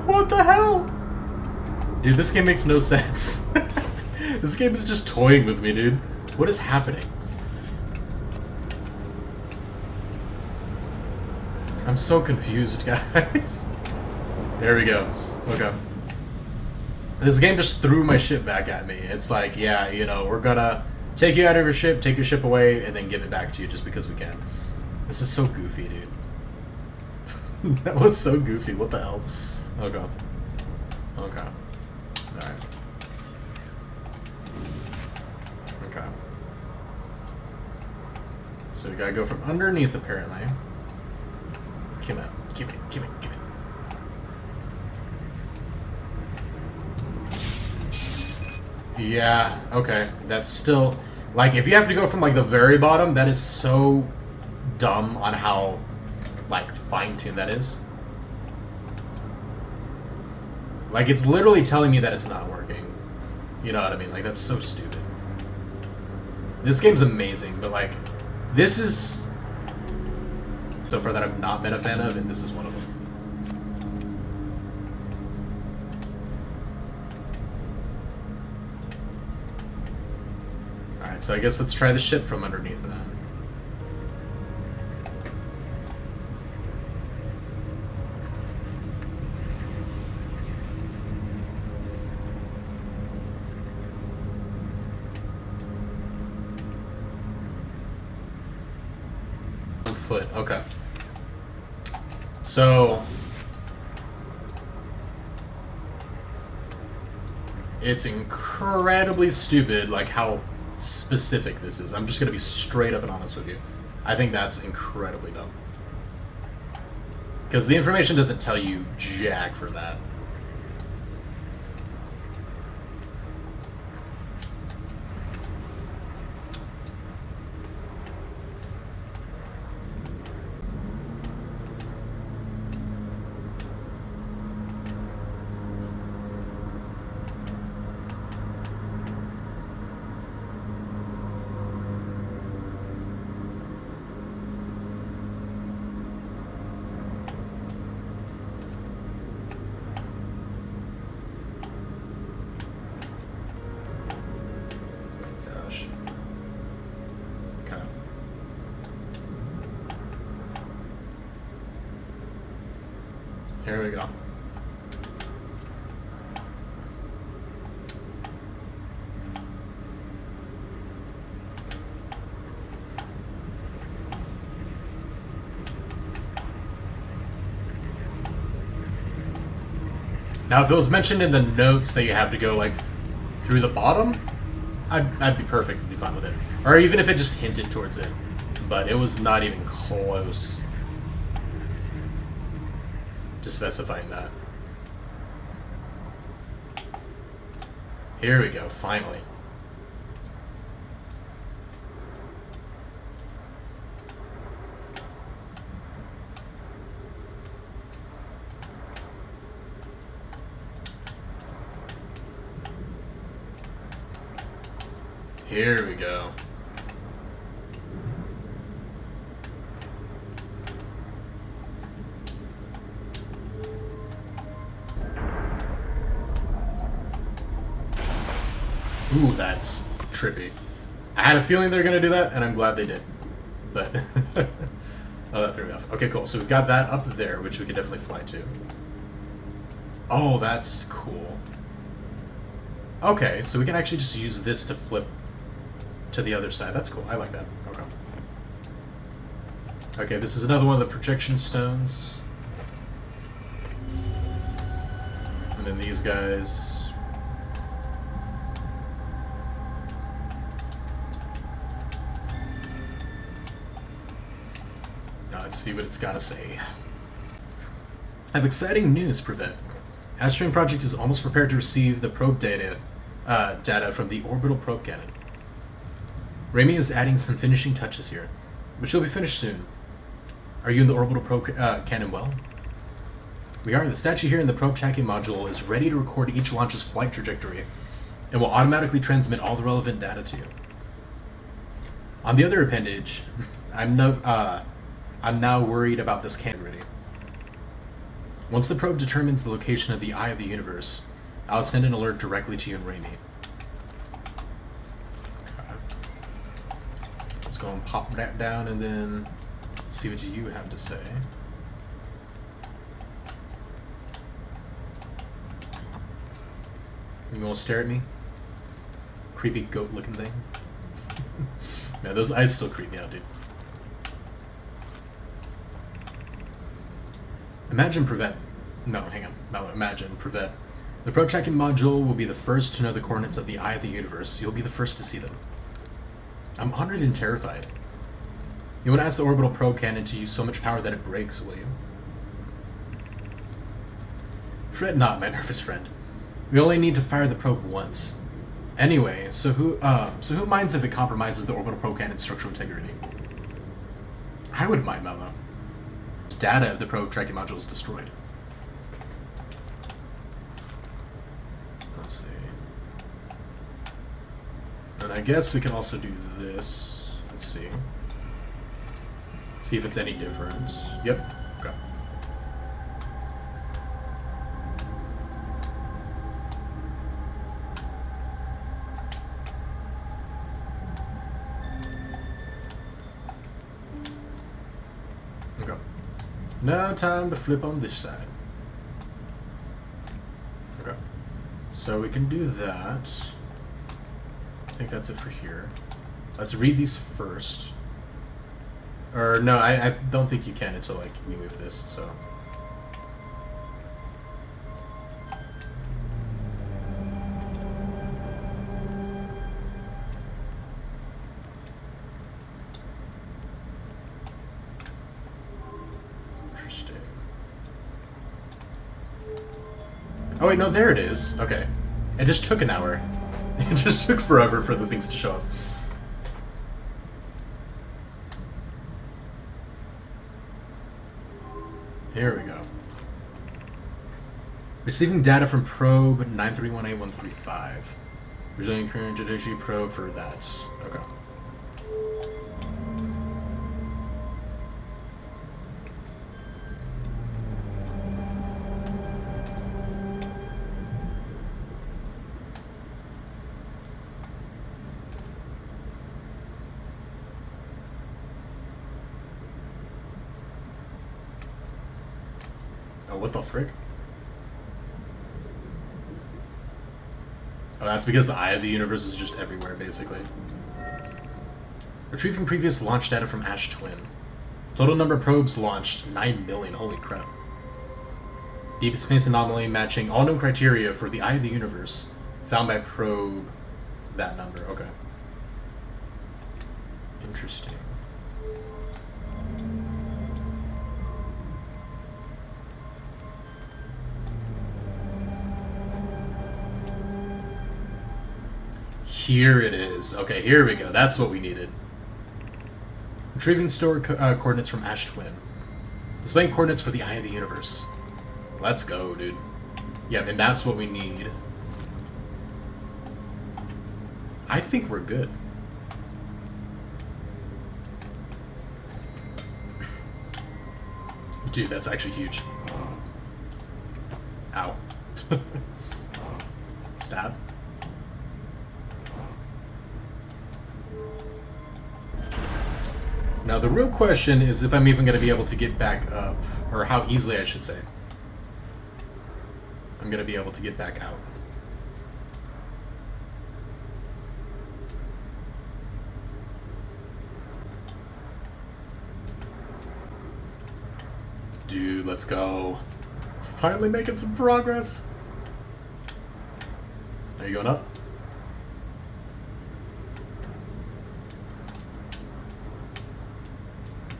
What the hell? Dude, this game makes no sense. This game is just toying with me, dude. What is happening? I'm so confused, guys. There we go. Okay. This game just threw my ship back at me. It's like, yeah, you know, we're gonna take you out of your ship, take your ship away, and then give it back to you just because we can. This is so goofy, dude. That was so goofy. What the hell? Okay. Okay. Alright. Okay. So we gotta go from underneath, apparently. Come on. Give it. Give it. Give it. Yeah, okay. That's still... Like, if you have to go from, like, the very bottom, that is so dumb on how, like, fine-tuned that is. Like, it's literally telling me that it's not working. You know what I mean? Like, that's so stupid. This game's amazing, but, like, this is... so far that I've not been a fan of, and this is one of them. Alright, so I guess let's try the ship from underneath then. Foot, okay. So it's incredibly stupid, like how specific this is. I'm just gonna be straight up and honest with you. I think that's incredibly dumb. Because the information doesn't tell you jack for that. Here we go. Now, if it was mentioned in the notes that you have to go, like, through the bottom, I'd be perfectly fine with it. Or even if it just hinted towards it. But it was not even close to specifying that. Here we go, finally. Here we go. Ooh, that's trippy. I had a feeling they were going to do that, and I'm glad they did. But, oh, that threw me off. Okay, cool. So we've got that up there, which we could definitely fly to. Oh, that's cool. Okay, so we can actually just use this to flip to the other side. That's cool. I like that. Okay. Okay, this is another one of the projection stones. And then these guys. Now let's see what it's got to say. I have exciting news, Privet. Asturian Project is almost prepared to receive the probe data from the orbital probe cannon. Raimi is adding some finishing touches here, which will be finished soon. Are you in the orbital probe cannon well? We are. The statue here in the probe tracking module is ready to record each launch's flight trajectory and will automatically transmit all the relevant data to you. On the other appendage, I'm now worried about this cannon ready. Once the probe determines the location of the eye of the universe, I'll send an alert directly to you and Raimi. Okay. Let's go and pop that down and then see what you have to say. You gonna stare at me? Creepy goat-looking thing. Man, those eyes still creep me out, dude. Imagine Privet. No, hang on. No, imagine Privet. The probe tracking module will be the first to know the coordinates of the eye of the universe. You'll be the first to see them. I'm honored and terrified. You won't ask the orbital probe cannon to use so much power that it breaks, will you? Fret not, my nervous friend. We only need to fire the probe once. Anyway, so who minds if it compromises the orbital probe cannon's structural integrity? I wouldn't mind, Mello. Data of the probe tracking module is destroyed. Let's see. And I guess we can also do this. Let's see. See if it's any different. Yep. Okay. Okay. Now time to flip on this side. Okay. So we can do that. I think that's it for here. Let's read these first. Or no, I don't think you can until like we move this, so. Interesting. Oh wait, no, there it is. Okay. It just took an hour. It just took forever for the things to show up. Here we go. Receiving data from probe 931A135. Resolving current trajectory probe for that. Okay. Oh, what the frick? Oh, that's because the eye of the universe is just everywhere, basically. Retrieving previous launch data from Ash Twin. Total number of probes launched, 9 million, holy crap. Deep space anomaly matching all known criteria for the eye of the universe. Found by probe that number, okay. Interesting. Here it is. Okay, here we go. That's what we needed. Retrieving stored coordinates from Ash Twin. Displaying coordinates for the eye of the universe. Let's go, dude. Yeah, and that's what we need. I think we're good. Dude, that's actually huge. Ow. Stab. Now the real question is if I'm even going to be able to get back up, or how easily I should say I'm going to be able to get back out. Dude, let's go. Finally making some progress. Are you going up?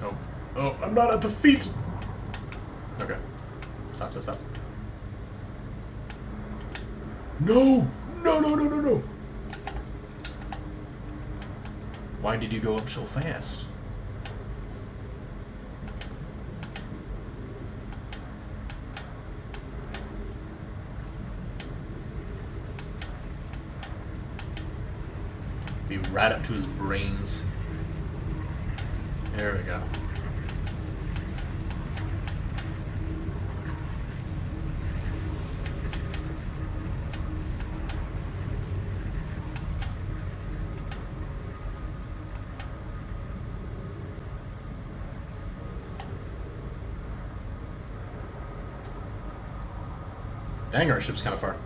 Oh. Oh, I'm not at the feet. Okay. Stop, stop, stop. No! No, no, no, no, no! Why did you go up so fast? Be right up to his brains. There we go. Dang, our ship's kind of far.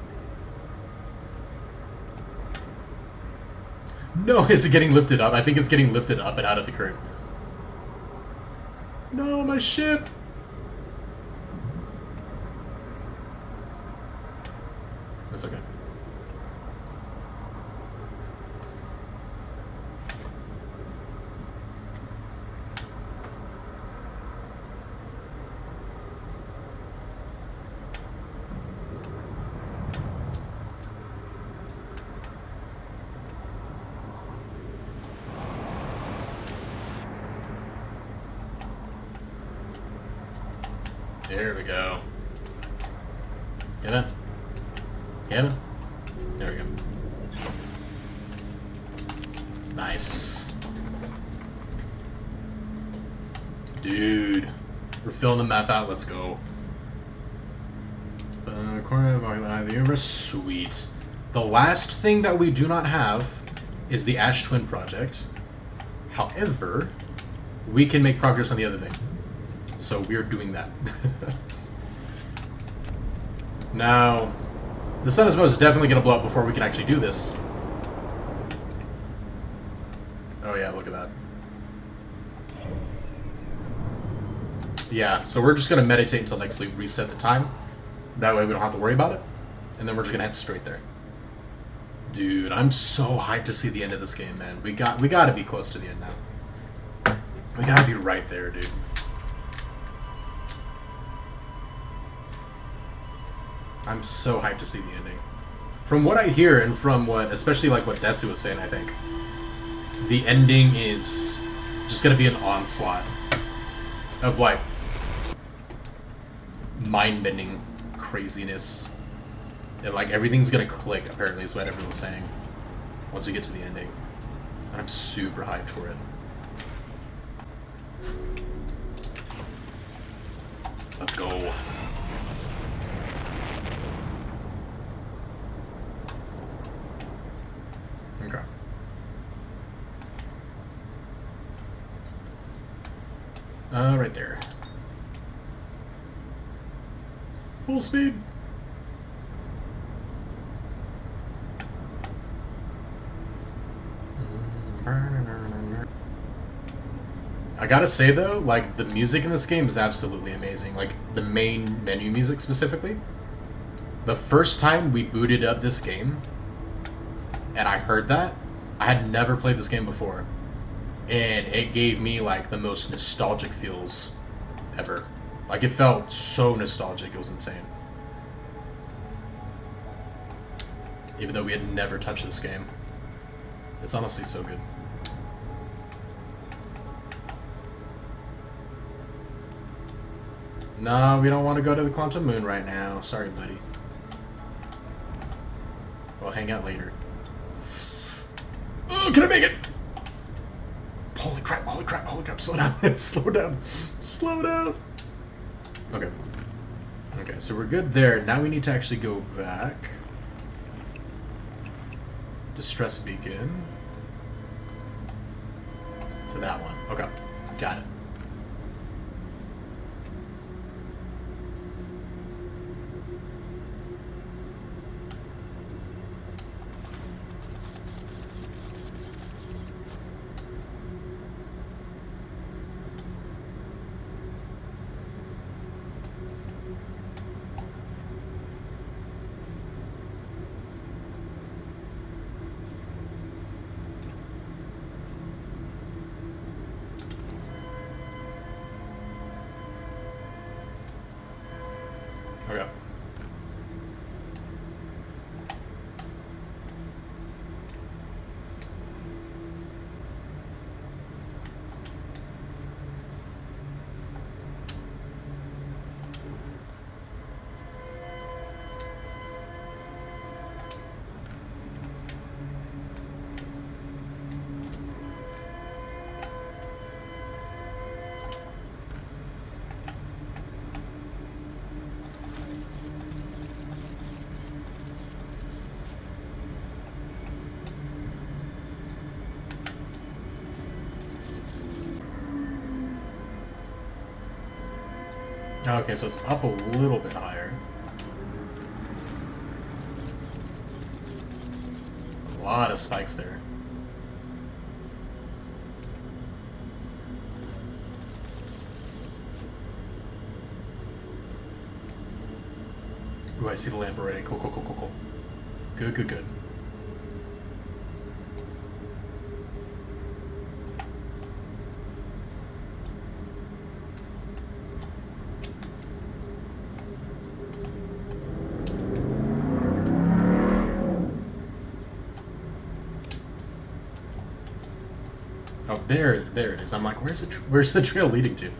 No, is it getting lifted up? I think it's getting lifted up and out of the current. No, my ship! That's okay. There we go. Get in. Get in. There we go. Nice. Dude. We're filling the map out. Let's go. Corner of the universe. Sweet. The last thing that we do not have is the Ash Twin project. However, we can make progress on the other thing. So we're doing that. Now, the sun is most definitely going to blow up before we can actually do this. Oh yeah, look at that. Yeah, so we're just going to meditate until next sleep, reset the time. That way we don't have to worry about it. And then we're just going to head straight there. Dude, I'm so hyped to see the end of this game, man. We got to be close to the end now. We got to be right there, dude. I'm so hyped to see the ending. From what I hear, and from what, especially like what Desu was saying, I think, the ending is just gonna be an onslaught of like mind-bending craziness. And like everything's gonna click, apparently, is what everyone's saying, once we get to the ending. And I'm super hyped for it. Let's go. Okay. Right there. Full speed. I gotta say though, like, the music in this game is absolutely amazing. Like, the main menu music specifically. The first time we booted up this game, and I heard that, I had never played this game before. And it gave me, like, the most nostalgic feels ever. Like, it felt so nostalgic, it was insane. Even though we had never touched this game. It's honestly so good. No, we don't want to go to the Quantum Moon right now. Sorry, buddy. We'll hang out later. Oh, can I make it? Holy crap, holy crap, holy crap. Slow down. Slow down. Slow down. Okay. Okay, so we're good there. Now we need to actually go back. Distress beacon. To that one. Okay. Got it. Okay. Okay, so it's up a little bit higher. A lot of spikes there. Ooh, I see the lamp already. Cool, cool, cool, cool, cool. Good, good, good. Oh, there it is. I'm like, where's the trail leading to?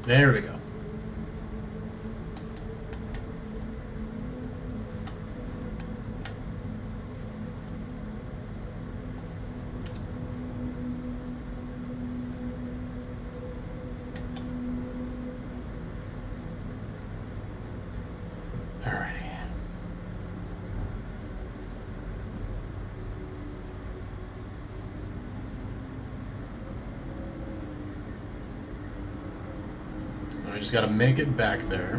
There we go. Alrighty. I just gotta make it back there.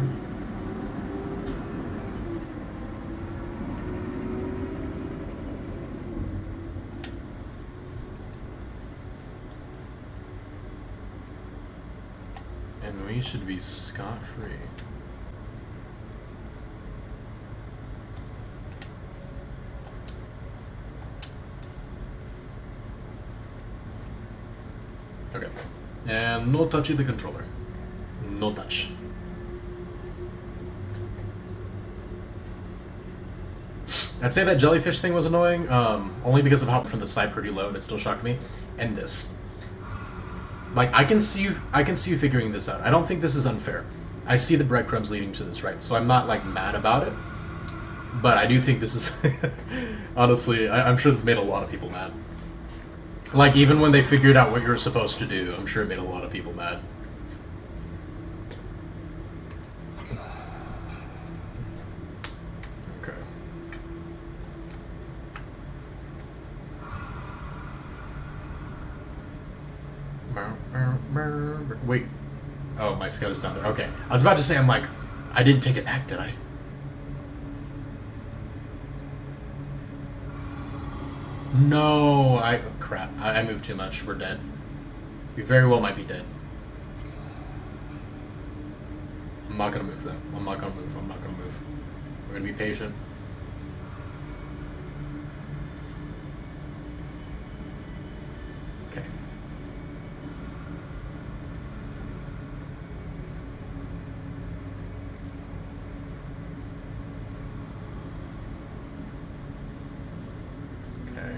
And we should be scot-free. Okay. And no touchy the controller. No touch. I'd say that jellyfish thing was annoying, only because of how from the side pretty low and it still shocked me. And this. Like, I can see you figuring this out. I don't think this is unfair. I see the breadcrumbs leading to this, right? So I'm not, like, mad about it. But I do think this is... Honestly, I'm sure this made a lot of people mad. Like, even when they figured out what you were supposed to do, I'm sure it made a lot of people mad. Okay. Wait. Oh, my scout is down there. Okay. I was about to say, I'm like, I didn't take an act, did I? No, crap. I moved too much. We're dead. We very well might be dead. I'm not gonna move though. I'm not gonna move. I'm not gonna move. We're gonna be patient. Okay. Okay.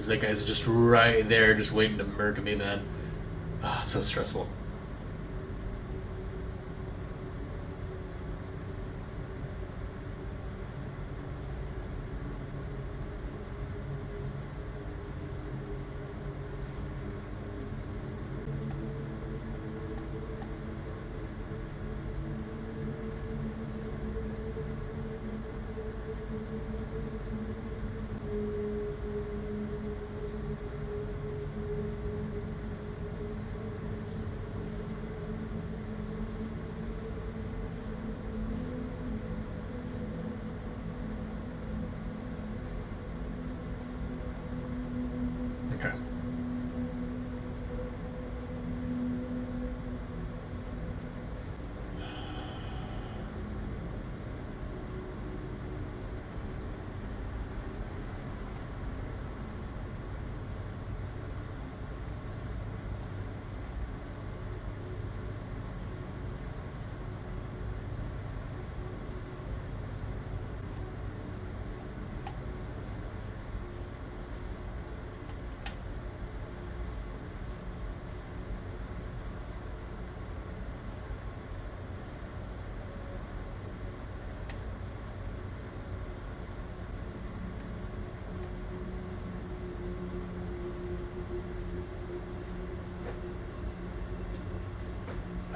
because that guy's just right there, just waiting to murk me, man. Ah, it's so stressful. Okay.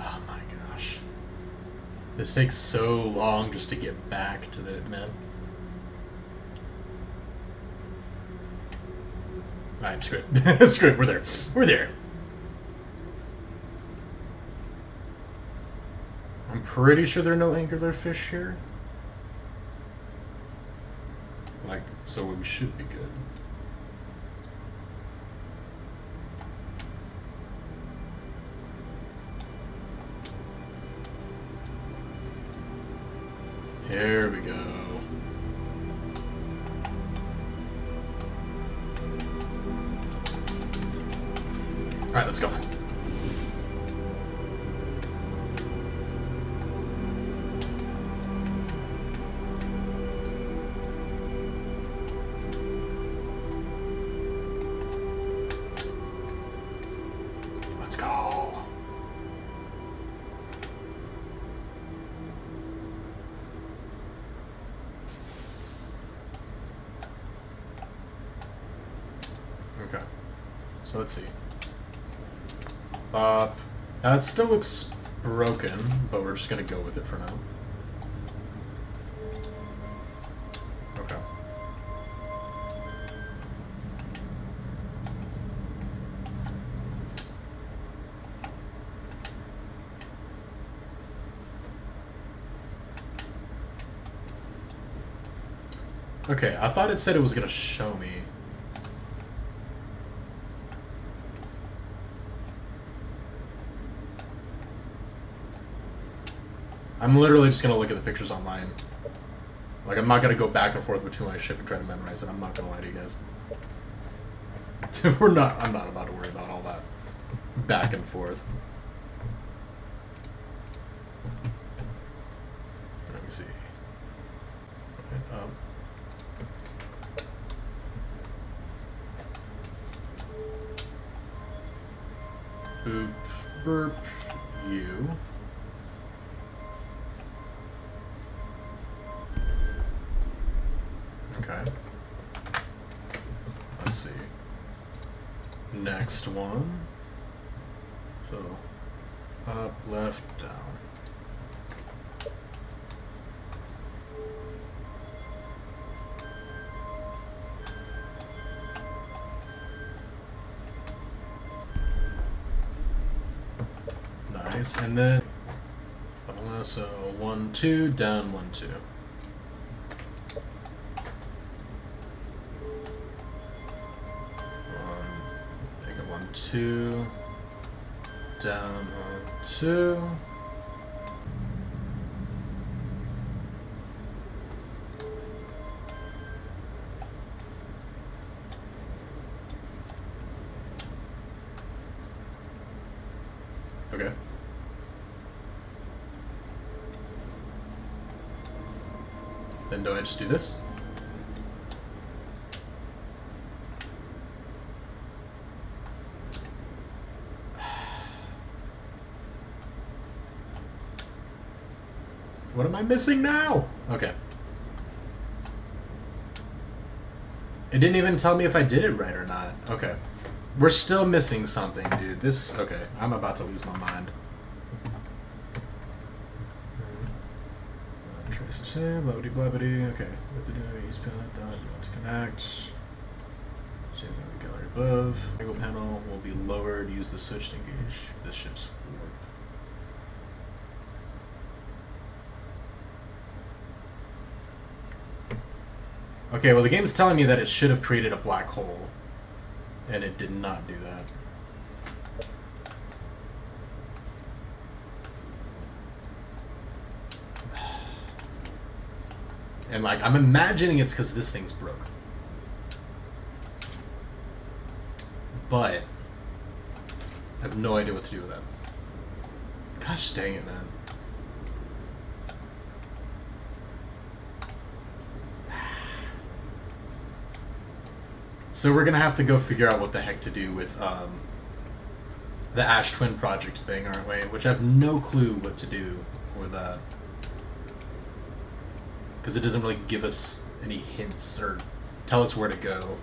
Oh my gosh. This takes so long just to get back to the man. I'm screwed. Screwed. We're there. We're there. I'm pretty sure there are no angular fish here. Like, so we should be good. Here we go. Alright, let's go. Let's go. Okay. So let's see. Now it still looks broken, but we're just gonna go with it for now. Okay. Okay, I thought it said it was gonna show me. I'm literally just gonna look at the pictures online. Like, I'm not gonna go back and forth between my ship and try to memorize it. I'm not gonna lie to you guys. I'm not about to worry about all that back and forth. Let me see. Okay, boop, burp, you. Okay. Let's see. Next one. So, up, left, down. Nice. And then, so 1, 2, down, 1, 2. Take it 1, 2, down, 1, 2. Okay. Then do I just do this? What am I missing now? Okay. It didn't even tell me if I did it right or not. Okay. We're still missing something, dude. This... Okay. I'm about to lose my mind. Trace the same. Blabbity blabbity. Okay. What to do? East panel. Dot. You want to connect. Same thing with the gallery above. Angle panel will be lowered. Use the switch to engage the ship's warp. Okay, well the game's telling me that it should have created a black hole, and it did not do that. And like, I'm imagining it's because this thing's broke. But I have no idea what to do with that. Gosh dang it, man. So we're gonna have to go figure out what the heck to do with the Ash Twin Project thing, aren't we? Which I have no clue what to do with that. Because it doesn't really give us any hints or tell us where to go.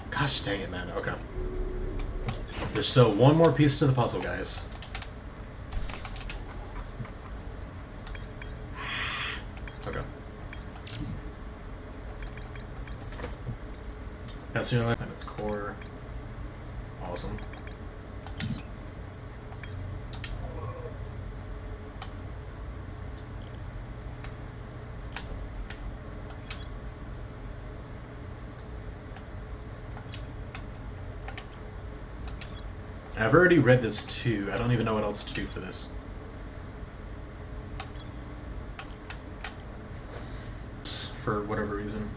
Gosh dang it, man. Okay. There's still one more piece to the puzzle, guys. Okay. That's the and its core. Awesome. I've already read this too. I don't even know what else to do for this. For whatever reason.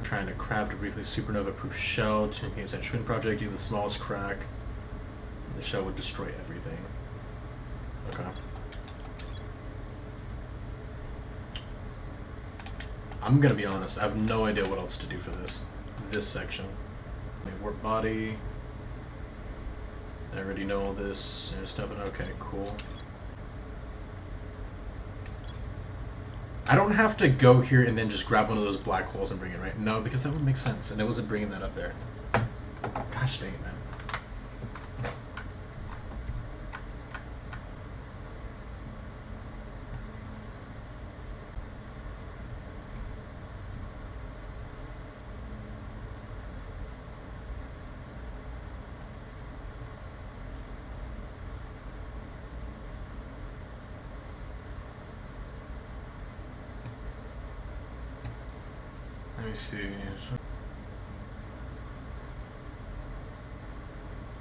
Trying to craft a briefly supernova-proof shell to engage that twin project. Even the smallest crack, the shell would destroy everything. Okay. I'm gonna be honest. I have no idea what else to do for this. This section. Warp body. I already know all this. Stuff. Okay, cool. I don't have to go here and then just grab one of those black holes and bring it, right? No, because that would make sense, and it wasn't bringing that up there. Gosh dang it, man. Let me see.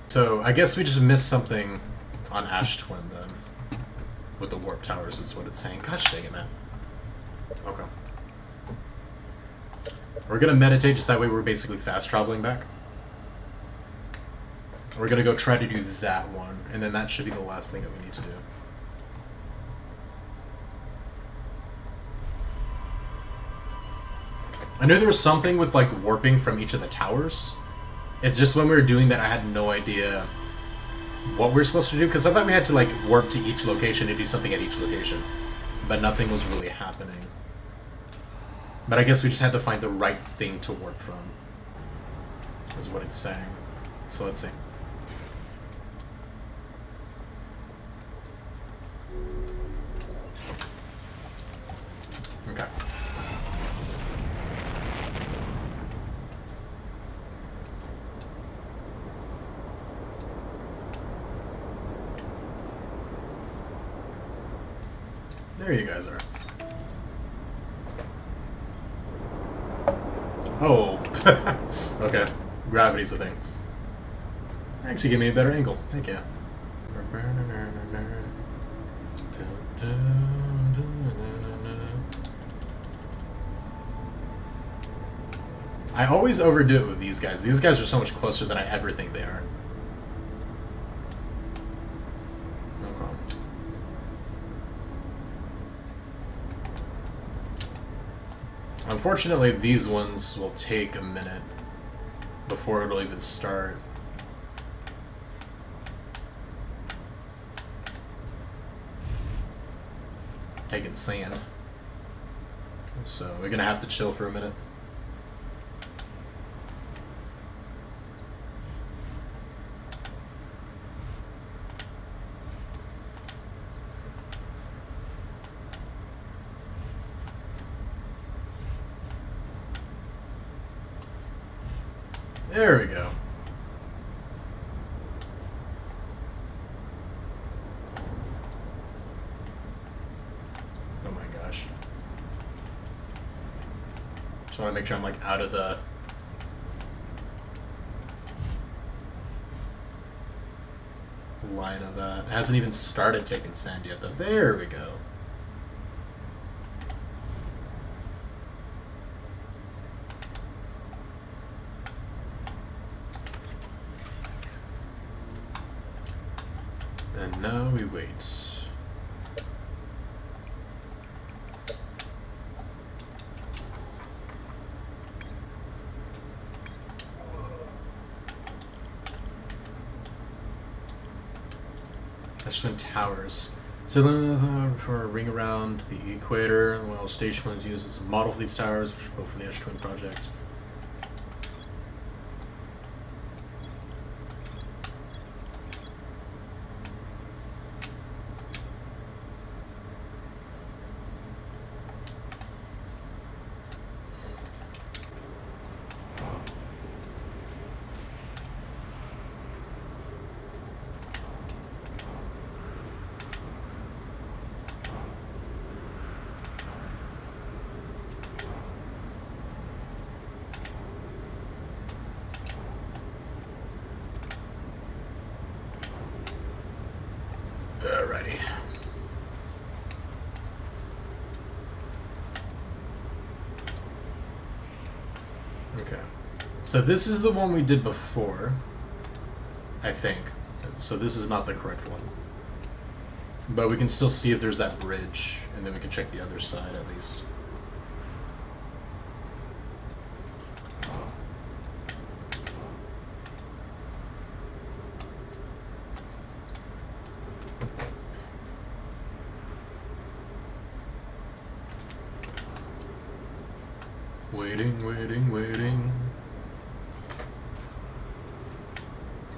So I guess we just missed something on Ash Twin then. With the warp towers is what it's saying. Gosh dang it, man. Okay. We're gonna meditate just that way we're basically fast traveling back. We're gonna go try to do that one, and then that should be the last thing that we need to do. I knew there was something with like warping from each of the towers. It's just when we were doing that I had no idea what we were supposed to do, because I thought we had to like warp to each location to do something at each location. But nothing was really happening. But I guess we just had to find the right thing to warp from, is what it's saying. So let's see. Okay. There you guys are. Oh. Okay. Gravity's a thing. Actually give me a better angle. Heck yeah. I always overdo it with these guys. These guys are so much closer than I ever think they are. Unfortunately, these ones will take a minute before it'll even start. taking sand. So we're gonna have to chill for a minute. There we go. Oh my gosh. Just want to make sure I'm like out of the line of that. It hasn't even started taking sand yet though. There we go. And now we wait. That's Twin Towers. So for a ring around the equator, while station was used as a model for these towers, which are both for the Edge Twin project. Alrighty. Okay. So this is the one we did before, I think. So this is not the correct one. But we can still see if there's that bridge, and then we can check the other side at least. Waiting, waiting, waiting.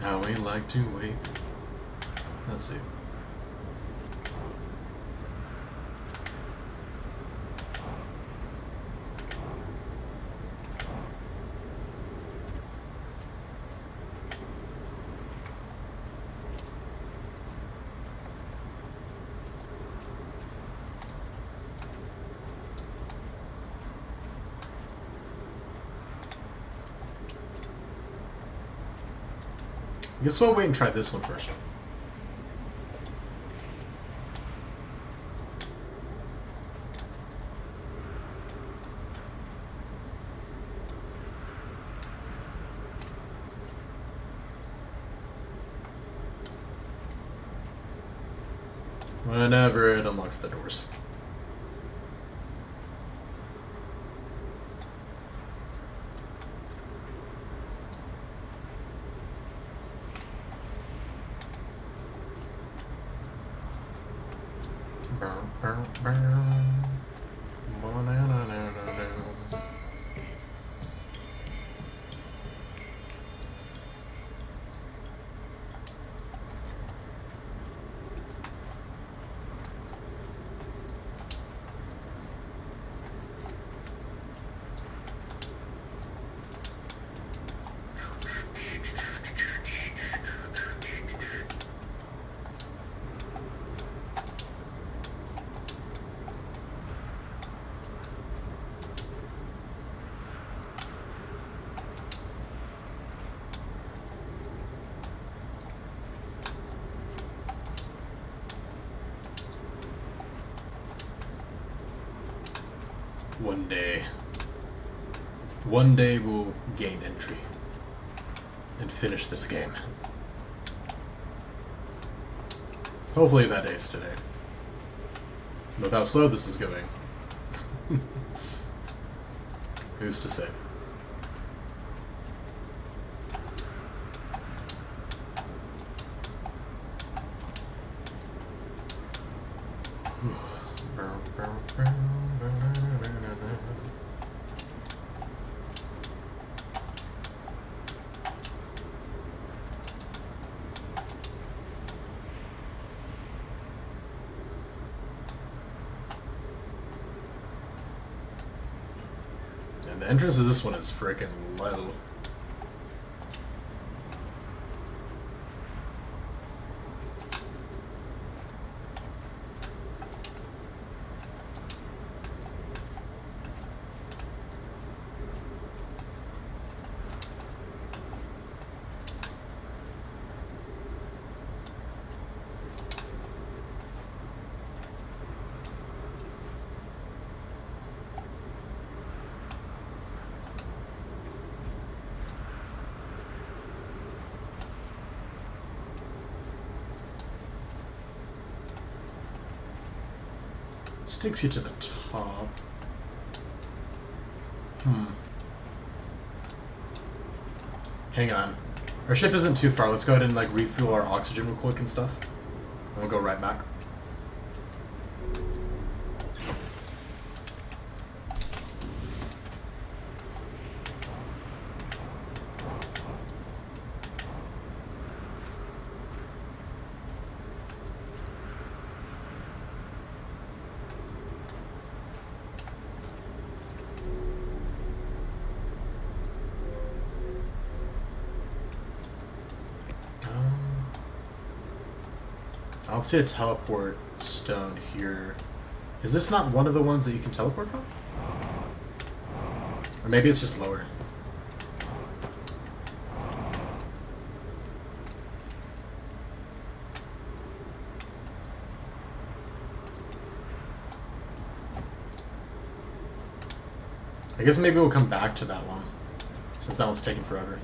How we like to wait. Let's see. I guess we'll wait and try this one first. Whenever it unlocks the doors. One day we'll gain entry and finish this game. Hopefully that day is today. With how slow this is going. Who's to say? And the entrance to this one is freaking low. This takes you to the top. Hang on. Our ship isn't too far. Let's go ahead and like refuel our oxygen real quick and stuff. And we'll go right back. I don't see a teleport stone here. Is this not one of the ones that you can teleport from? Or maybe it's just lower. I guess maybe we'll come back to that one, since that one's taking forever.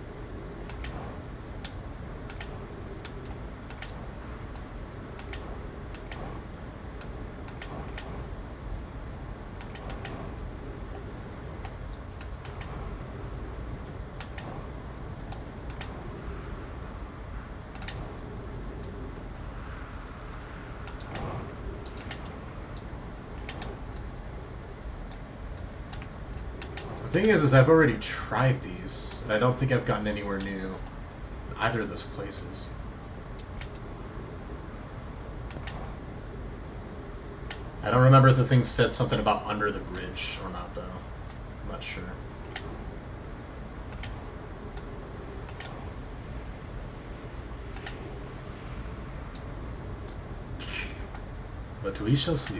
The thing is I've already tried these, and I don't think I've gotten anywhere new in either of those places. I don't remember if the thing said something about under the bridge or not, though. I'm not sure. But we shall see.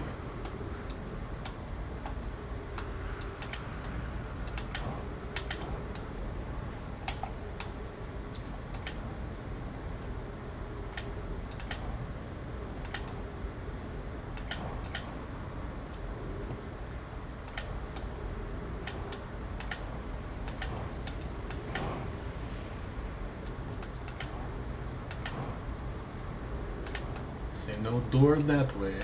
Say no door that way.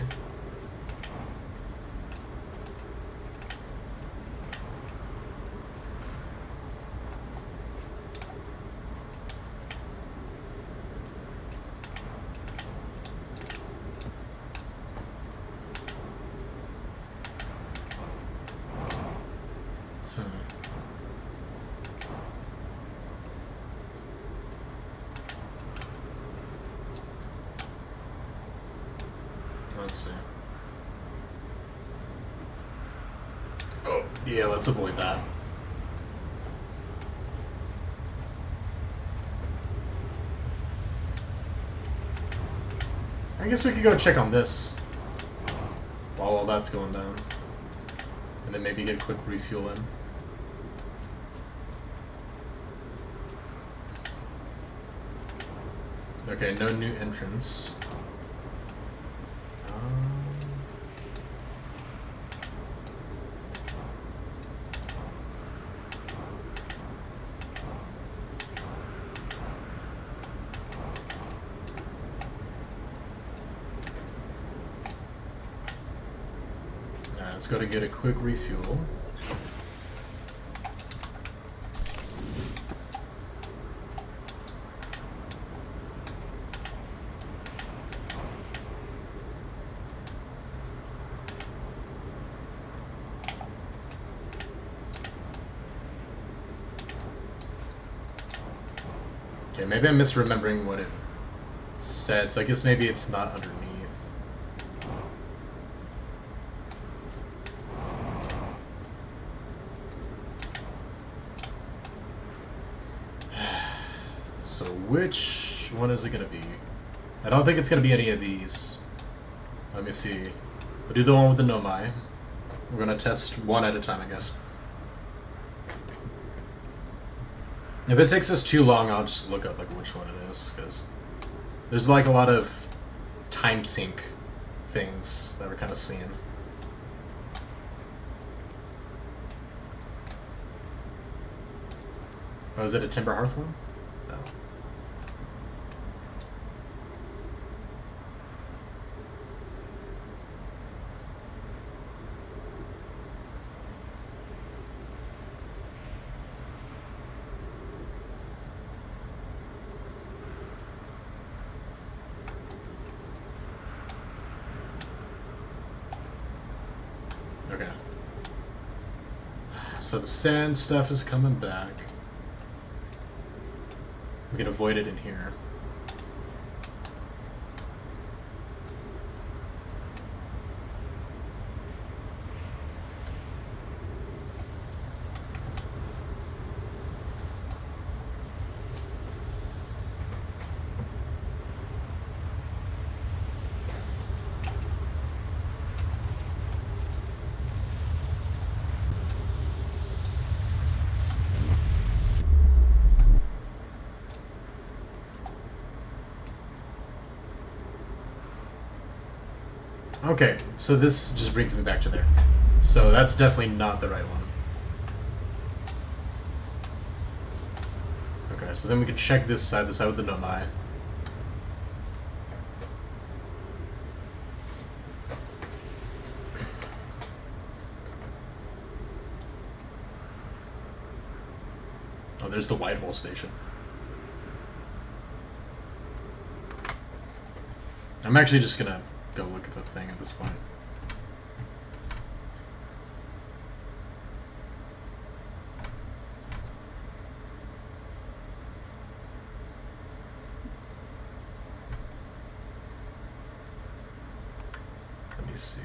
Let's see. Oh, yeah, let's avoid that. I guess we could go check on this while all that's going down. And then maybe get a quick refuel in. Okay, no new entrance. Let's go to get a quick refuel. Okay, maybe I'm misremembering what it said, so I guess maybe it's not underneath. So which one is it going to be? I don't think it's going to be any of these. Let me see. We'll do the one with the Nomai. We're going to test one at a time, I guess. If it takes us too long, I'll just look up like which one it is, because there's like a lot of time sync things that we're kind of seeing. Oh, is it a Timber Hearth one? No. Okay. So the sand stuff is coming back. We can avoid it in here. Okay, so this just brings me back to there. So that's definitely not the right one. Okay, so then we can check this side with the Nomai. Oh, there's the Whitehall station. I'm actually just gonna go look at the thing at this point. Let me see.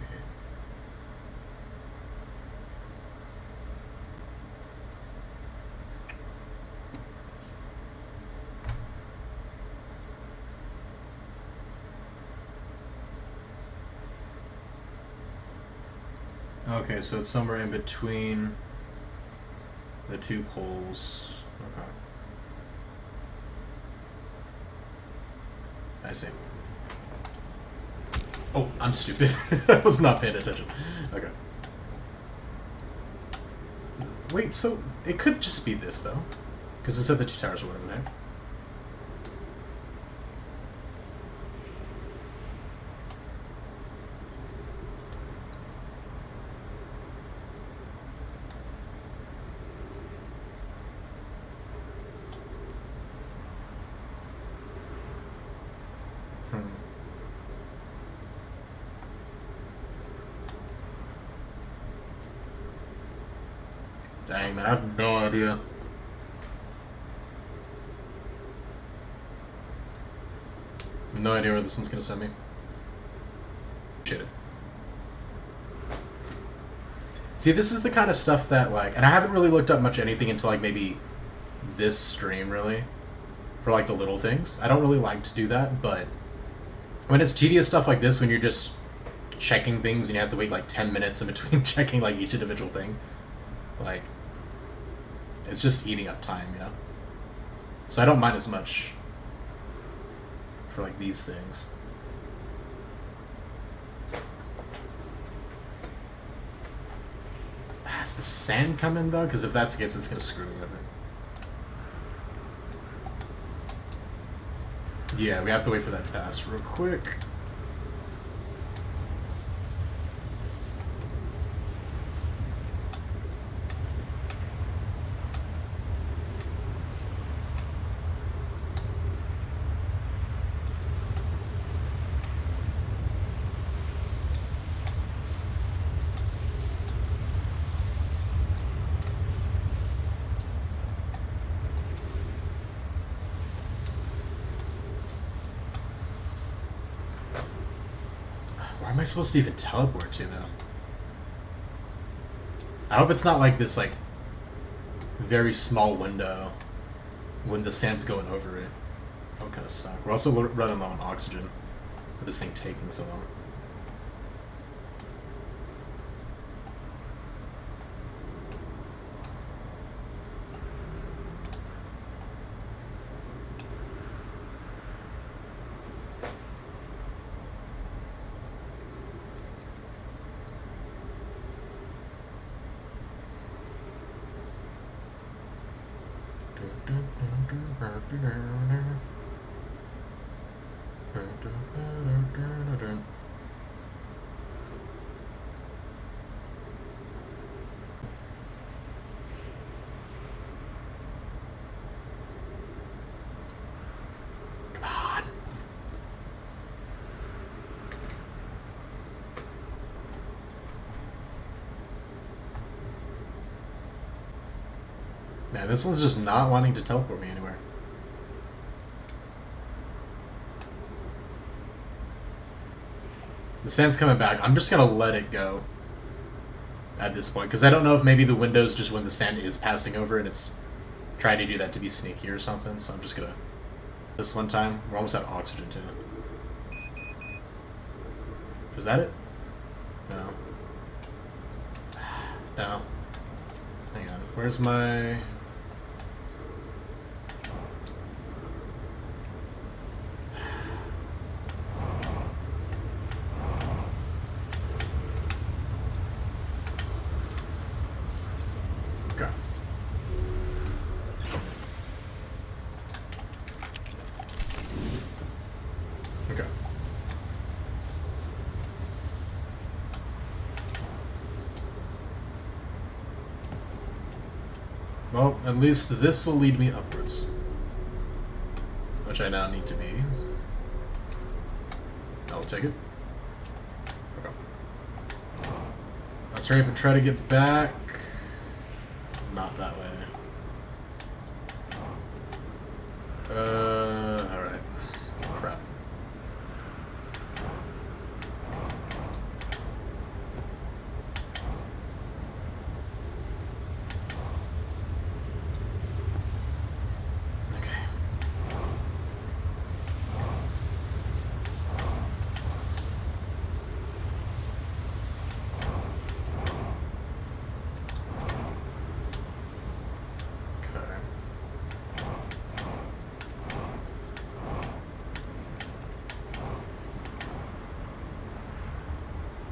Okay, so it's somewhere in between the two poles. Okay. I see. Oh, I'm stupid. I was not paying attention. Okay. Wait, so it could just be this, though. Because it said the two towers or whatever there. Dang, man, I have no idea. No idea where this one's gonna send me. Shit it. See, this is the kind of stuff that, like, and I haven't really looked up much anything until, like, maybe this stream, really. For, like, the little things. I don't really like to do that, but when it's tedious stuff like this, when you're just checking things and you have to wait, like, 10 minutes in between checking, like, each individual thing, like, it's just eating up time, you know? So I don't mind as much for, like, these things. Has the sand come in, though? Because if that's the case, it's going to screw me over. Yeah, we have to wait for that to pass real quick. am I supposed to even teleport to, though? I hope it's not like this, like, very small window when the sand's going over it. That would kind of suck. We're also running low on oxygen with this thing taking so long. Man, this one's just not wanting to teleport me anywhere. The sand's coming back. I'm just gonna let it go at this point, because I don't know if maybe the window's just when the sand is passing over and it's trying to do that to be sneaky or something, so I'm just gonna... This one time, we're almost out of oxygen too. Is that it? No. No. Hang on. Where's my... Okay. Okay. Well, at least this will lead me upwards. Which I now need to be. I'll take it. Okay. Let's hurry up and try to get back. Not that way. Alright. Crap.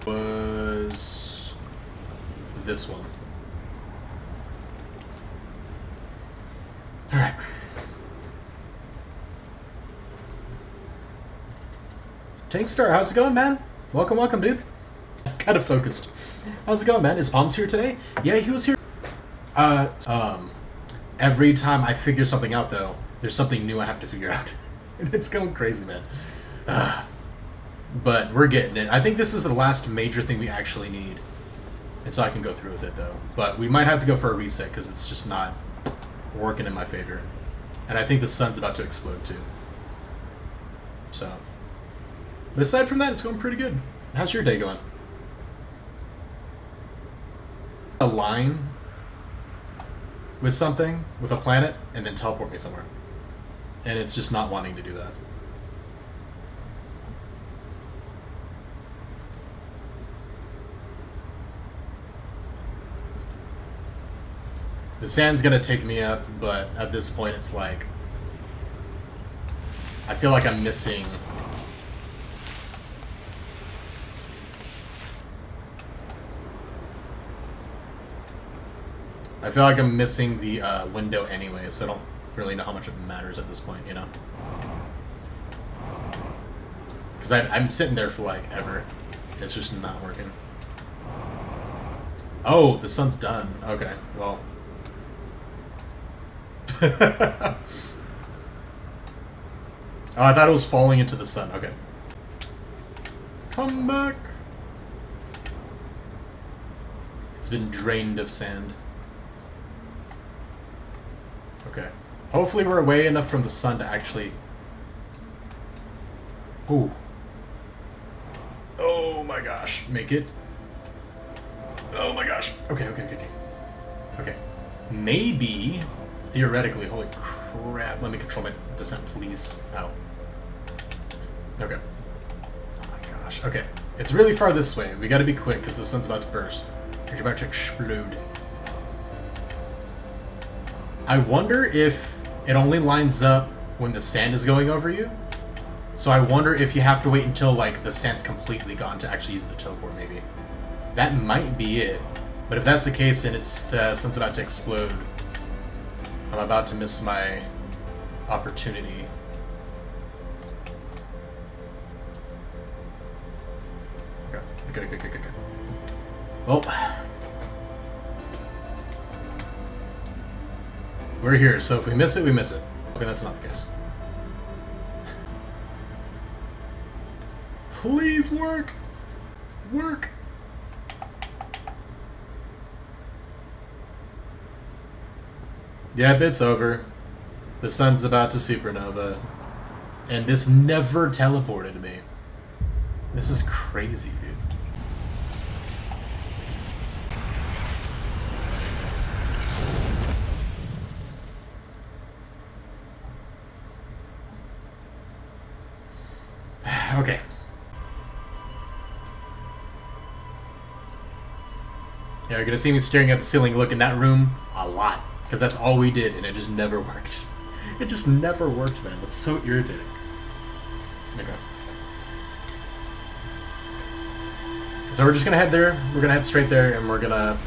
Was this one. Alright. Tankstar, how's it going, man? Welcome, welcome, dude. Kind of focused. How's it going, man? Is Palms here today? Yeah, he was here. Every time I figure something out, though, there's something new I have to figure out. And it's going crazy, man. But we're getting it. I think this is the last major thing we actually need. And so I can go through with it, though. But we might have to go for a reset, because it's just not working in my favor. And I think the sun's about to explode, too. So. But aside from that, it's going pretty good. How's your day going? A line with something, with a planet, and then teleport me somewhere. And it's just not wanting to do that. The sand's gonna take me up, but at this point it's like... I feel like I'm missing... I feel like I'm missing the window anyway, so I don't really know how much it matters at this point, you know? Because I'm sitting there for like ever. It's just not working. Oh, the sun's done. Okay, well... Oh, I thought it was falling into the sun. Okay. Come back. It's been drained of sand. Okay. Hopefully we're away enough from the sun to actually... Ooh. Oh my gosh. Make it. Oh my gosh. Okay. Okay. Maybe, theoretically, holy crap. Let me control my descent, please. Ow. Okay. Oh my gosh. Okay. It's really far this way. We gotta be quick because the sun's about to burst. It's about to explode. I wonder if it only lines up when the sand is going over you. So I wonder if you have to wait until like the sand's completely gone to actually use the teleport, maybe. That might be it. But if that's the case, and it's the sun's about to explode, I'm about to miss my opportunity. Okay. Well, we're here, so if we miss it, we miss it. Okay, that's not the case. Please work! Work! Yep, it's over. The sun's about to supernova. And this never teleported me. This is crazy, dude. Okay. Yeah, you're gonna see me staring at the ceiling, look in that room a lot. Because that's all we did, and it just never worked. It just never worked, man. It's so irritating. Okay. So we're just gonna head there. We're gonna head straight there, and we're gonna...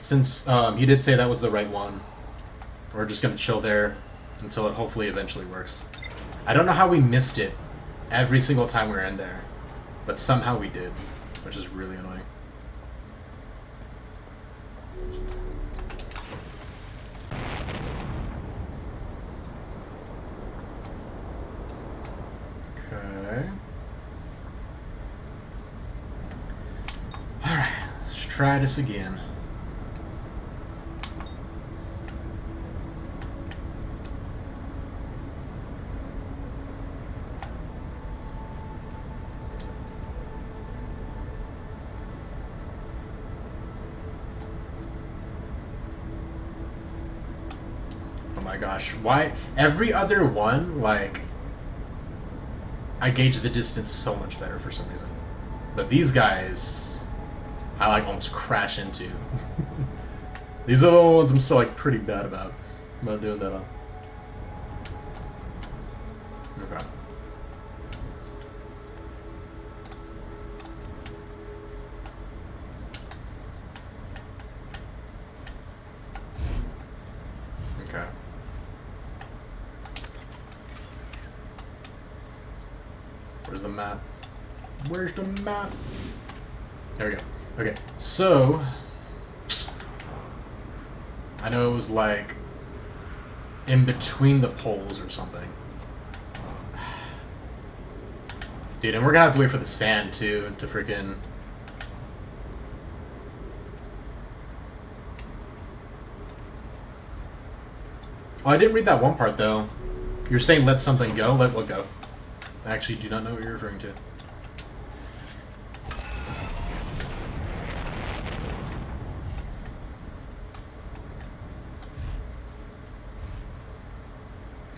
Since he did say that was the right one, we're just gonna chill there until it hopefully eventually works. I don't know how we missed it every single time we were in there, but somehow we did, which is really annoying. Okay. Alright, let's try this again. Oh my gosh, why? Every other one, like... I gauge the distance so much better for some reason. But these guys, I like almost crash into. These are the ones I'm still like pretty bad about. I'm not doing that on. Okay. Okay. Where's the map? Where's the map? There we go. Okay, so... I know it was like... in between the poles or something. Dude, and we're gonna have to wait for the sand, too, to freaking... Oh, I didn't read that one part, though. You're saying let something go? Let what go? I actually do not know what you're referring to.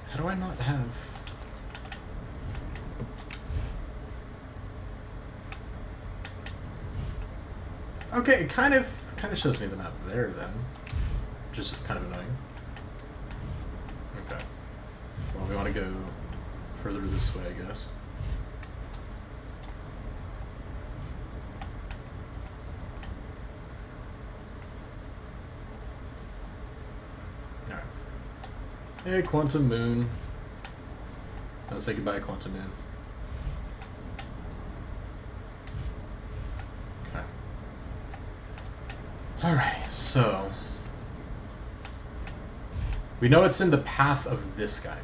How do I not have... Okay, it kind of shows me the map there then. Which is kind of annoying. Okay. Well, we want to go further this way, I guess. Alright. Hey, Quantum Moon. I'll say goodbye, Quantum Moon. Okay. Alright, so... we know it's in the path of this guy.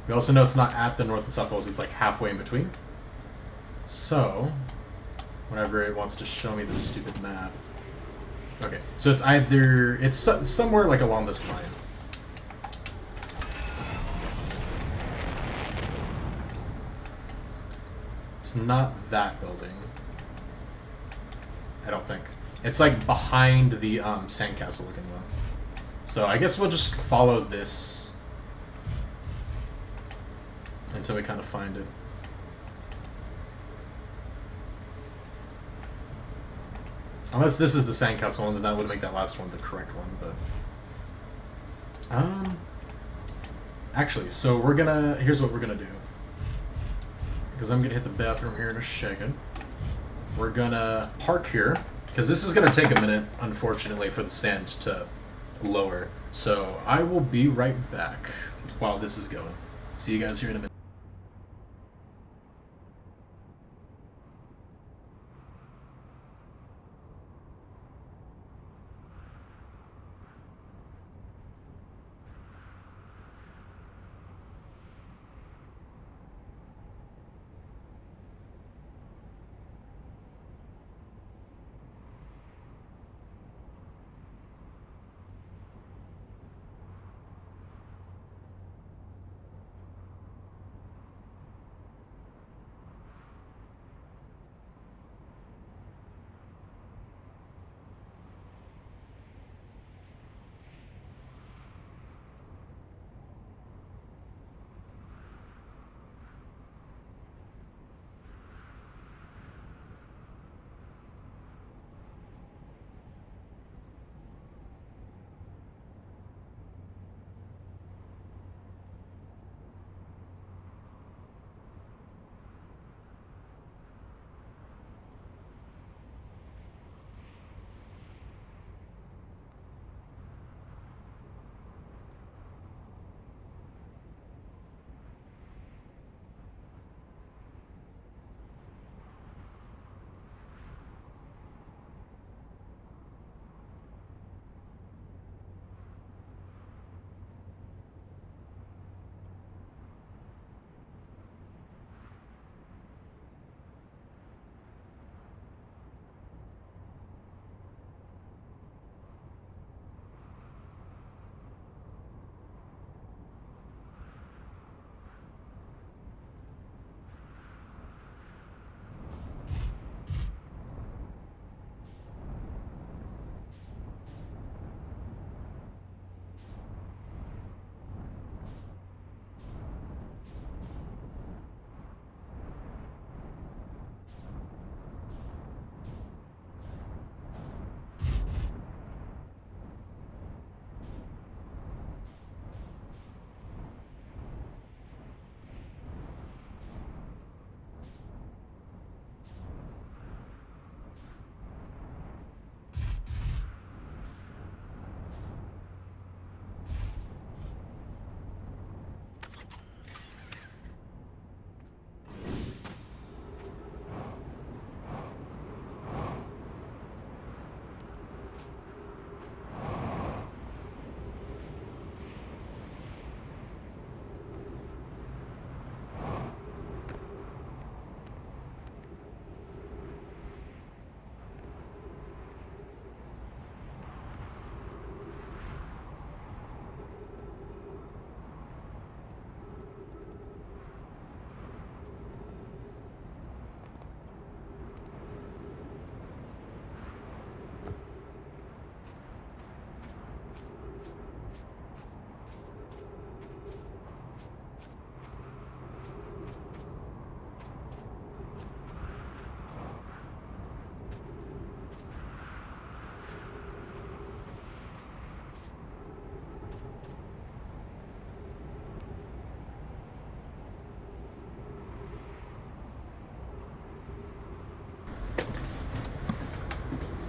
We also know it's not at the north and south poles, it's like halfway in between. So, whenever it wants to show me the stupid map. Okay, so it's either, it's somewhere like along this line. It's not that building. I don't think. It's like behind the sandcastle looking one. So I guess we'll just follow this until we kind of find it. Unless this is the sandcastle one, then that would make that last one the correct one, but... Actually, so we're gonna... Here's what we're gonna do. Because I'm gonna hit the bathroom here in a second. We're gonna park here, because this is gonna take a minute, unfortunately, for the sand to lower. So I will be right back while this is going. See you guys here in a minute.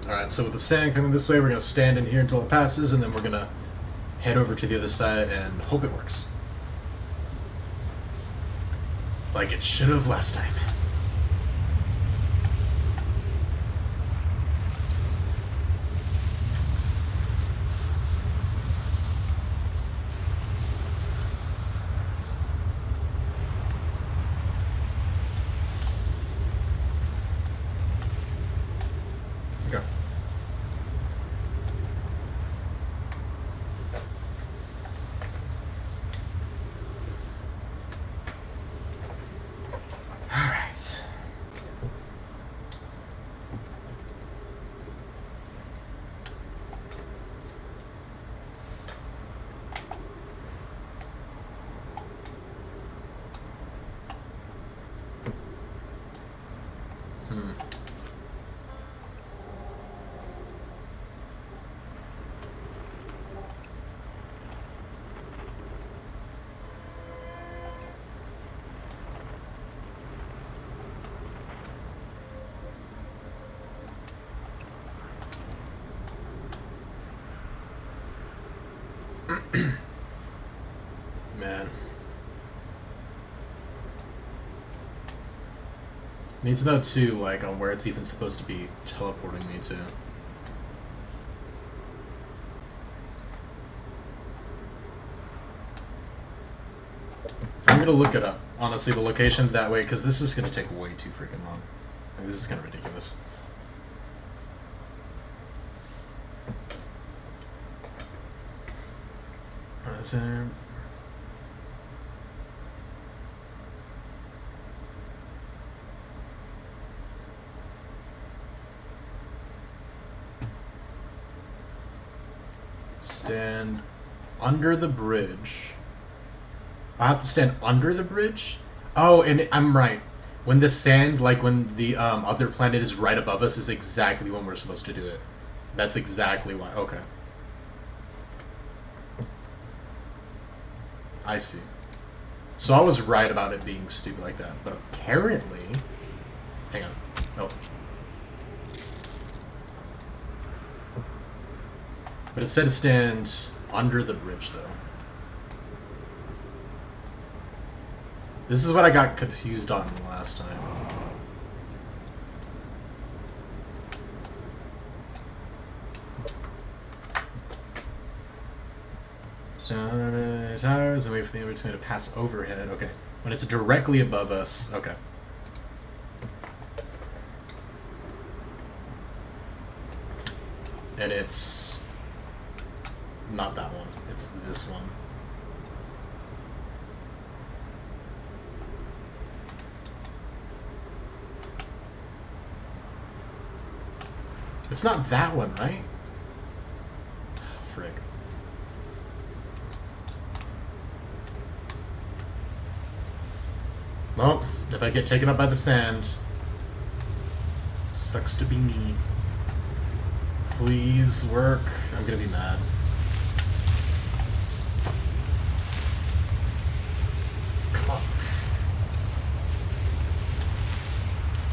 Alright, so with the sand coming this way, we're going to stand in here until it passes, and then we're going to head over to the other side and hope it works. Like it should have last time. Okay. Alright. Man. Need to know too, like, on where it's even supposed to be teleporting me to. I'm gonna look it up, honestly, the location that way, because this is gonna take way too freaking long. Like, this is kind of ridiculous. Center. Stand under the bridge. I have to stand under the bridge? Oh, and I'm right. When the sand, like when the other planet is right above us, is exactly when we're supposed to do it. That's exactly why. Okay. I see. So I was right about it being stupid like that, but apparently... Hang on. Oh. But it said to stand under the bridge, though. This is what I got confused on last time. Towers and wait for the in-between to pass overhead. Okay. When it's directly above us. Okay. And it's not that one. It's this one. It's not that one, right? Frick. Well, if I get taken up by the sand, sucks to be me. Please work. I'm gonna be mad. Come on.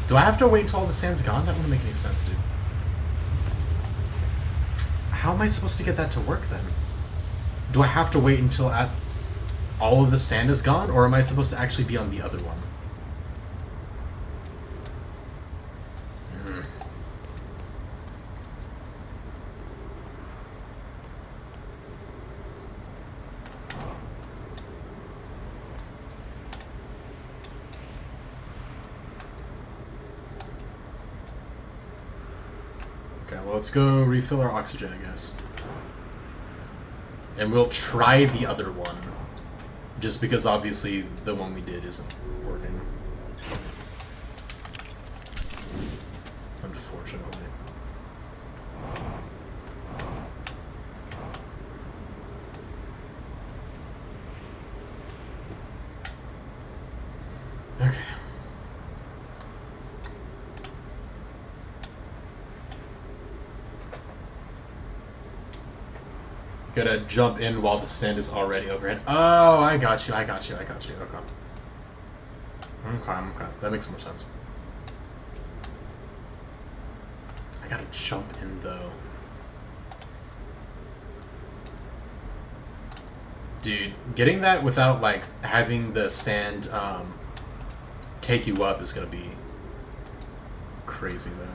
Do I have to wait until all the sand's gone? That wouldn't make any sense, dude. How am I supposed to get that to work then? Do I have to wait until all of the sand is gone, or am I supposed to actually be on the other one? Okay, well, let's go refill our oxygen, I guess. And we'll try the other one. Just because, obviously, the one we did isn't working. Unfortunately. Okay. Gotta jump in while the sand is already overhead. Oh, I got you. Okay. Okay. That makes more sense. I gotta jump in, though. Dude, getting that without, like, having the sand, take you up is gonna be crazy, though.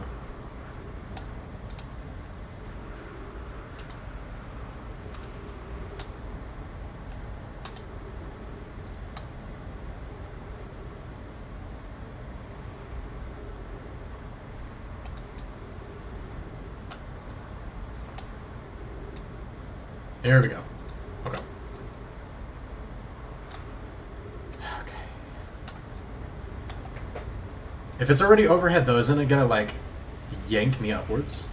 There we go. Okay. Okay. If it's already overhead, though, isn't it gonna, like, yank me upwards?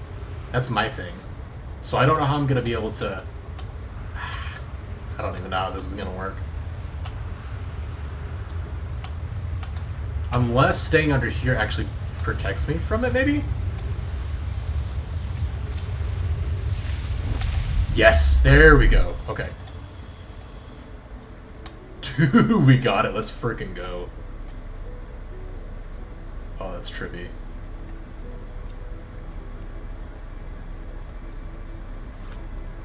That's my thing. So I don't know how I'm gonna be able to... I don't even know how this is gonna work. Unless staying under here actually protects me from it, maybe? Yes, there we go. Okay. Dude, we got it. Let's freaking go. Oh, that's trippy.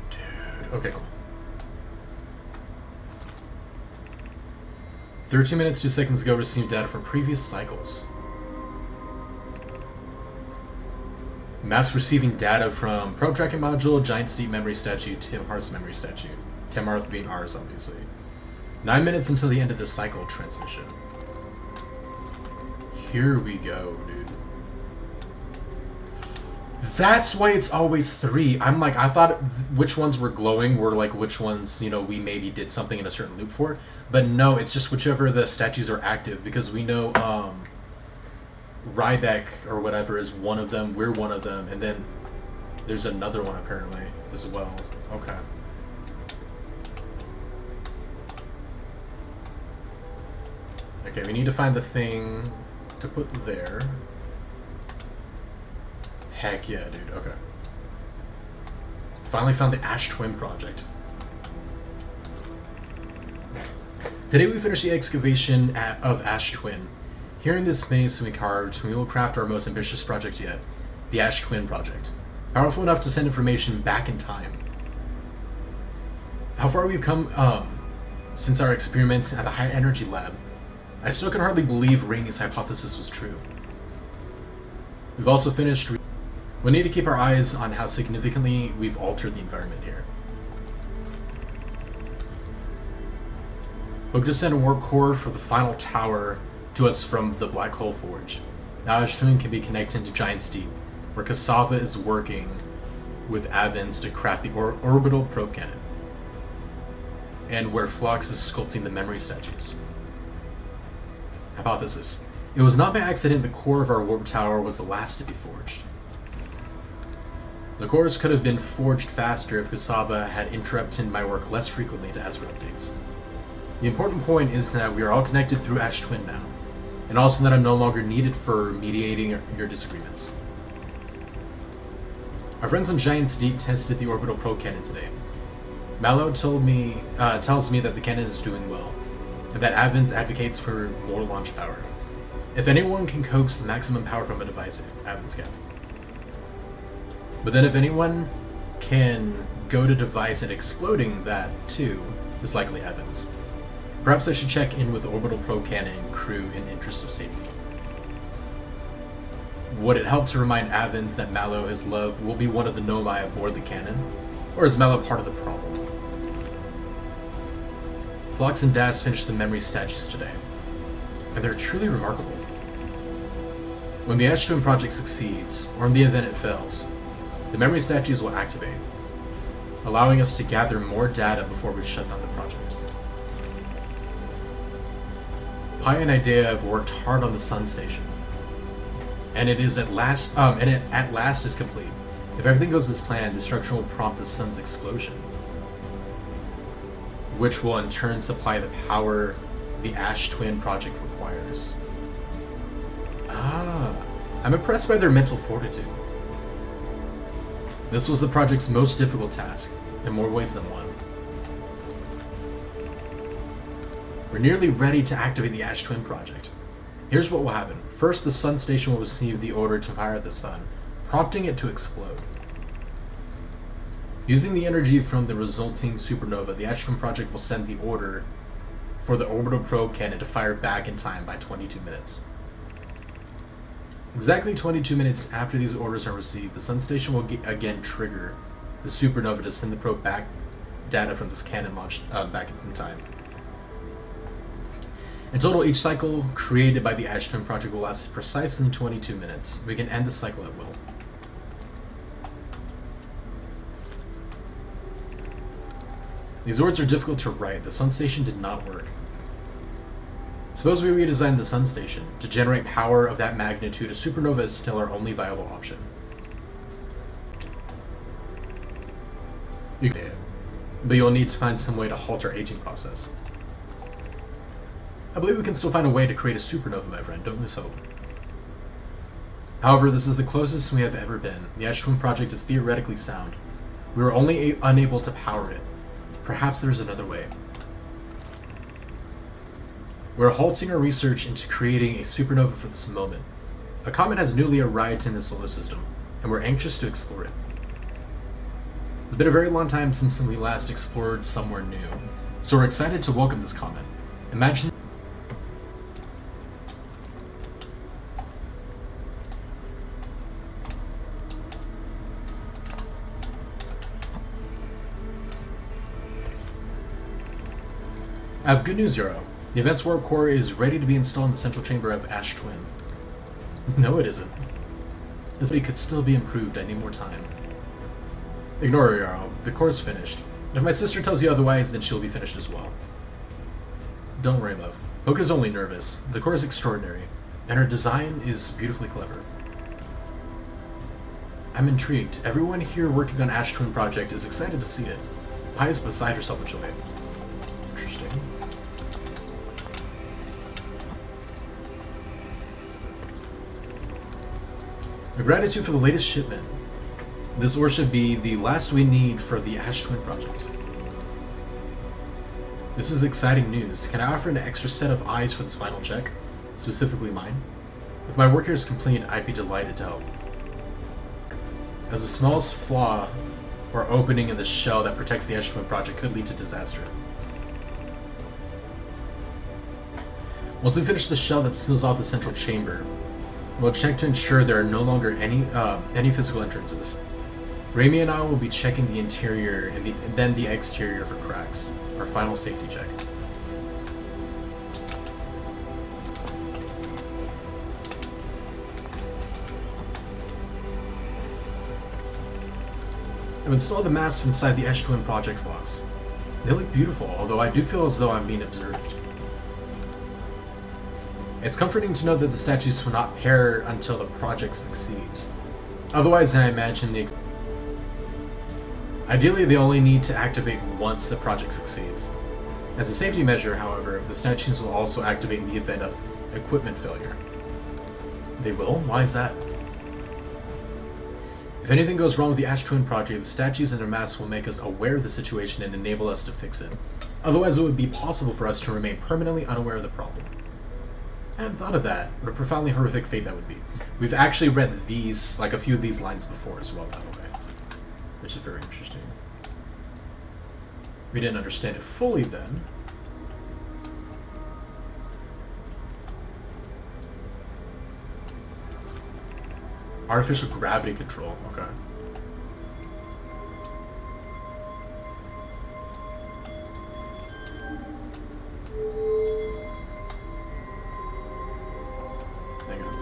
Dude. Okay, cool. 13 minutes, 2 seconds ago, received data from previous cycles. Mask receiving data from Probe Tracking Module, Giant Steep Memory Statue, Timhar's Memory Statue. Timharth being ours, obviously. 9 minutes until the end of this cycle transmission. Here we go, dude. That's why it's always 3. I'm like, I thought which ones were glowing were like which ones, you know, we maybe did something in a certain loop for. But no, it's just whichever the statues are active, because we know Ryback or whatever is one of them, we're one of them, and then there's another one apparently as well. Okay. Okay, we need to find the thing to put there. Heck yeah, dude. Okay. Finally found the Ash Twin project. Today we finished the excavation of Ash Twin. Here in this space we carved, we will craft our most ambitious project yet, the Ash Twin project. Powerful enough to send information back in time. How far we've come since our experiments at the High Energy Lab. I still can hardly believe Rainey's hypothesis was true. We've also finished. We need to keep our eyes on how significantly we've altered the environment here. Hope to send a warp core for the final tower to us from the Black Hole Forge. Now Ash Twin can be connected to Giant Steep, where Cassava is working with Avens to craft the orbital probe cannon, and where Flux is sculpting the memory statues. Hypothesis. It was not by accident the core of our warp tower was the last to be forged. The cores could have been forged faster if Cassava had interrupted my work less frequently to ask for updates. The important point is that we are all connected through Ash Twin now, and also that I'm no longer needed for mediating your disagreements. Our friends on Giant Steep tested the orbital probe cannon today. Mallow tells me that the cannon is doing well, and that Avens advocates for more launch power. If anyone can coax the maximum power from a device, Avens can. But then if anyone can go to device and exploding that too, is likely Avens. Perhaps I should check in with the orbital probe cannon crew in interest of safety. Would it help to remind Avens that Mallow, his love, will be one of the Nomai aboard the cannon? Or is Mallow part of the problem? Phlox and Das finished the memory statues today, and they're truly remarkable. When the Ash Twin project succeeds, or in the event it fails, the memory statues will activate, allowing us to gather more data before we shut down the project. Pi and Idea have worked hard on the Sun Station, and it at last is complete. If everything goes as planned, destruction will prompt the Sun's explosion, which will in turn supply the power the Ash Twin project requires. I'm impressed by their mental fortitude. This was the project's most difficult task, in more ways than one. We're nearly ready to activate the Ash Twin project. Here's what will happen. First, the Sun Station will receive the order to fire the Sun, prompting it to explode. Using the energy from the resulting supernova, the Ash Twin project will send the order for the orbital probe cannon to fire back in time by 22 minutes. Exactly 22 minutes after these orders are received, the Sun Station will again trigger the supernova to send the probe back data from this cannon launched back in time. In total, each cycle created by the Ash Twin project will last precisely 22 minutes. We can end the cycle at will. These words are difficult to write. The Sun Station did not work. Suppose we redesign the Sun Station. To generate power of that magnitude, a supernova is still our only viable option. But you'll need to find some way to halt our aging process. I believe we can still find a way to create a supernova, my friend. Don't lose hope. However, this is the closest we have ever been. The Ash Twin project is theoretically sound. We were only unable to power it. Perhaps there's another way. We're halting our research into creating a supernova for this moment. A comet has newly arrived in the solar system, and we're anxious to explore it. It's been a very long time since we last explored somewhere new, so we're excited to welcome this comet. Imagine I have good news, Yoro. The Advanced Warp Core is ready to be installed in the central chamber of Ash Twin. No, it isn't. This could still be improved. I need more time. Ignore her, Yaro. The core is finished. If my sister tells you otherwise, then she'll be finished as well. Don't worry, love. Hoka's only nervous. The core is extraordinary, and her design is beautifully clever. I'm intrigued. Everyone here working on Ash Twin Project is excited to see it. Pai is beside herself with joy. Interesting. A gratitude for the latest shipment. This ore should be the last we need for the Ash Twin Project. This is exciting news. Can I offer an extra set of eyes for this final check? Specifically mine? If my work here is complete, I'd be delighted to help. As the smallest flaw or opening in the shell that protects the Ash Twin Project could lead to disaster. Once we finish the shell that seals off the central chamber, we'll check to ensure there are no longer any physical entrances. Raimi and I will be checking the interior and then the exterior for cracks. Our final safety check. I've installed the masks inside the Ash Twin Project box. They look beautiful, although I do feel as though I'm being observed. It's comforting to know that the statues will not pair until the project succeeds. Otherwise, I imagine ideally, they only need to activate once the project succeeds. As a safety measure, however, the statues will also activate in the event of equipment failure. They will? Why is that? If anything goes wrong with the Ash Twin Project, the statues and their masks will make us aware of the situation and enable us to fix it. Otherwise, it would be possible for us to remain permanently unaware of the problem. I hadn't thought of that. What a profoundly horrific fate that would be. We've actually read these, like a few of these lines before as well, by the way. Which is very interesting. We didn't understand it fully then. Artificial gravity control, okay. Hang on.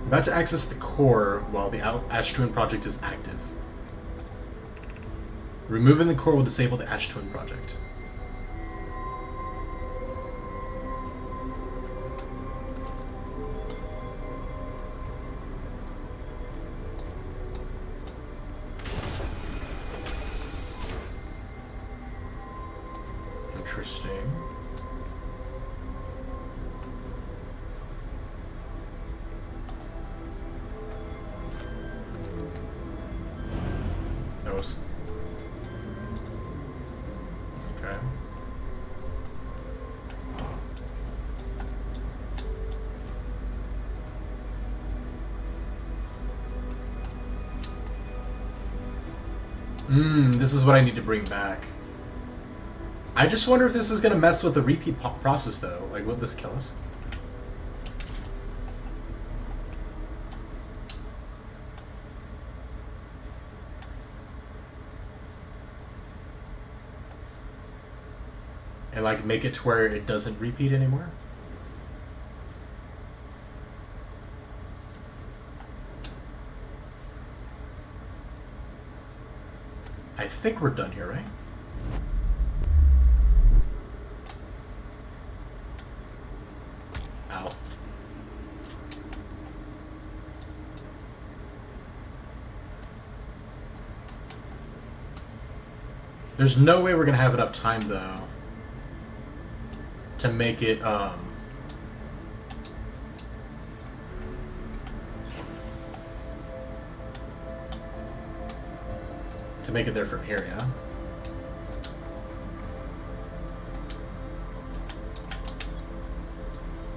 I'm about to access the core while the Ash Twin Project is active. Removing the core will disable the Ash Twin Project. Interesting. That was... okay. This is what I need to bring back. I just wonder if this is going to mess with the repeat process, though. Like, will this kill us? And, like, make it to where it doesn't repeat anymore? I think we're done here, right? Ow. There's no way we're gonna have enough time, though, to make it, to make it there from here, yeah?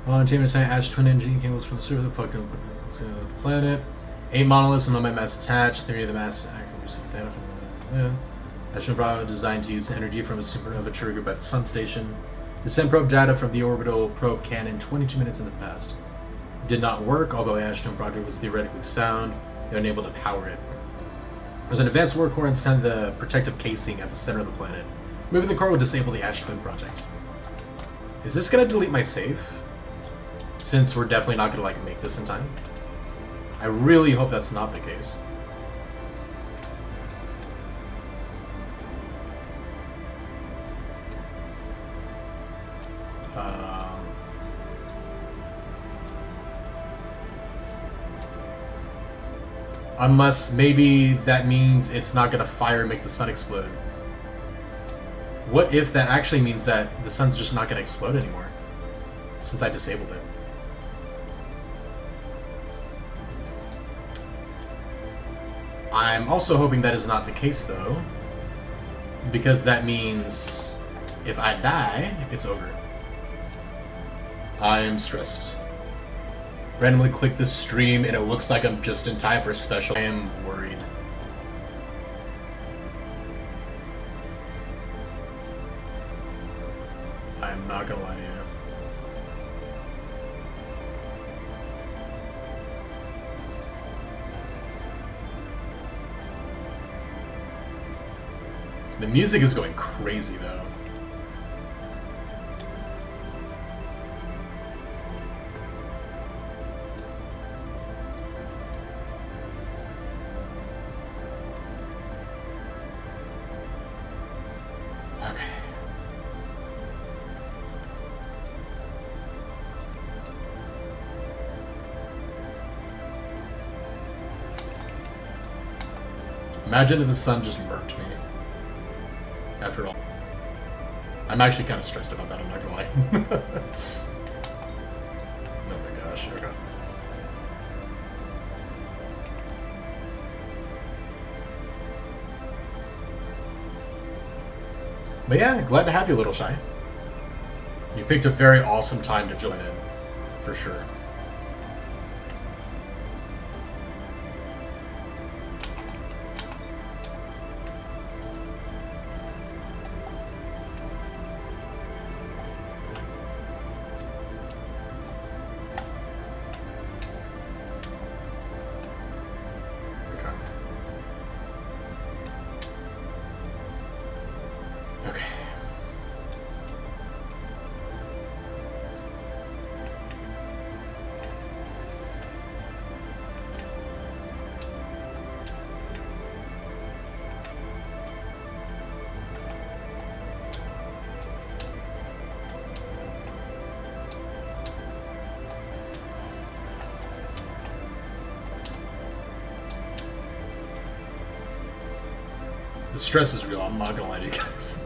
On team assigned Ash Twin engine cables from the surface plugged in the planet. 8 monoliths and my mass attached. 3 of the mass actively receive data from the Ash Twin Bravo designed to use energy from a supernova triggered by the sun station. The send probe data from the orbital probe cannon 22 minutes in the past. Did not work, although the Ash Twin Project was theoretically sound. They were unable to power it. There's an advanced warp core inside the protective casing at the center of the planet. Moving the core will disable the Ash Twin project. Is this gonna delete my save? Since we're definitely not gonna like make this in time. I really hope that's not the case. Unless maybe that means it's not gonna fire and make the sun explode. What if that actually means that the sun's just not gonna explode anymore? Since I disabled it. I'm also hoping that is not the case though. Because that means if I die, it's over. I am stressed. Randomly click this stream and it looks like I'm just in time for a special. I am worried. I'm not gonna lie to you. The music is going crazy though. Okay. Imagine if the sun just murked me. After all. I'm actually kind of stressed about that, I'm not gonna lie. Oh my gosh, okay. But yeah, glad to have you, Little Shy. You picked a very awesome time to join in, for sure. The stress is real, I'm not gonna lie to you guys.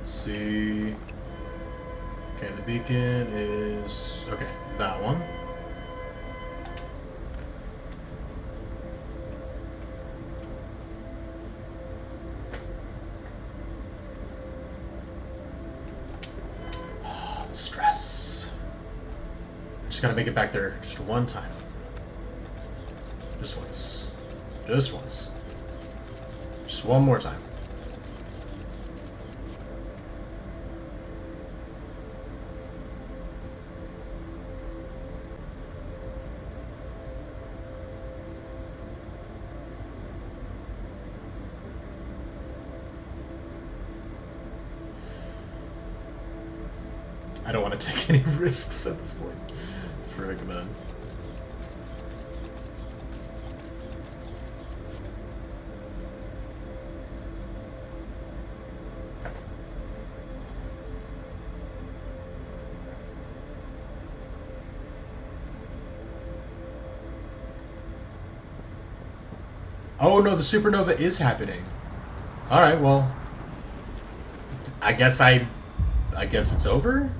See. Okay, the beacon is okay, that one. Stress. Just gotta make it back there just one time. Just once. Just once. Just one more time. I don't want to take any risks at this point. Frig, man. Oh no, the supernova is happening. Alright, well. I guess it's over?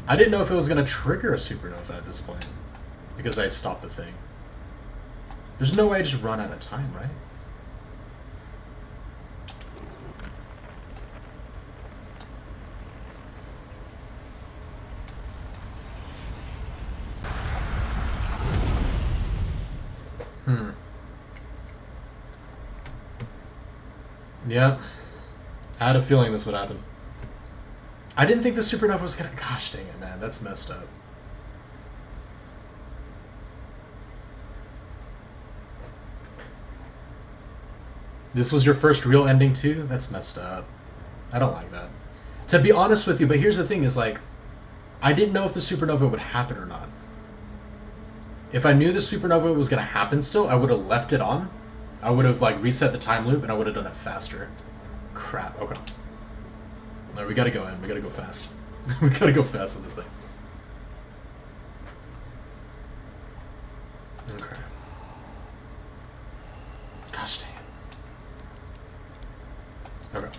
I didn't know if it was going to trigger a supernova at this point, because I stopped the thing. There's no way I just run out of time, right? Yeah. I had a feeling this would happen. I didn't think the supernova was gonna... Gosh dang it, man. That's messed up. This was your first real ending too? That's messed up. I don't like that. To be honest with you, but here's the thing is like, I didn't know if the supernova would happen or not. If I knew the supernova was gonna happen still, I would have left it on. I would have like reset the time loop and I would have done it faster. Crap, okay. No, we gotta go in. We gotta go fast. We gotta go fast with this thing. Okay. Gosh dang it. Okay.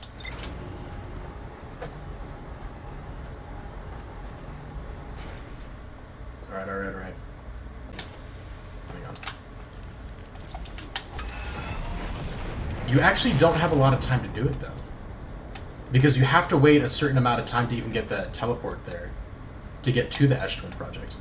Alright. Hang on. You actually don't have a lot of time to do it though. Because you have to wait a certain amount of time to even get the teleport there. To get to the Ash Twin project.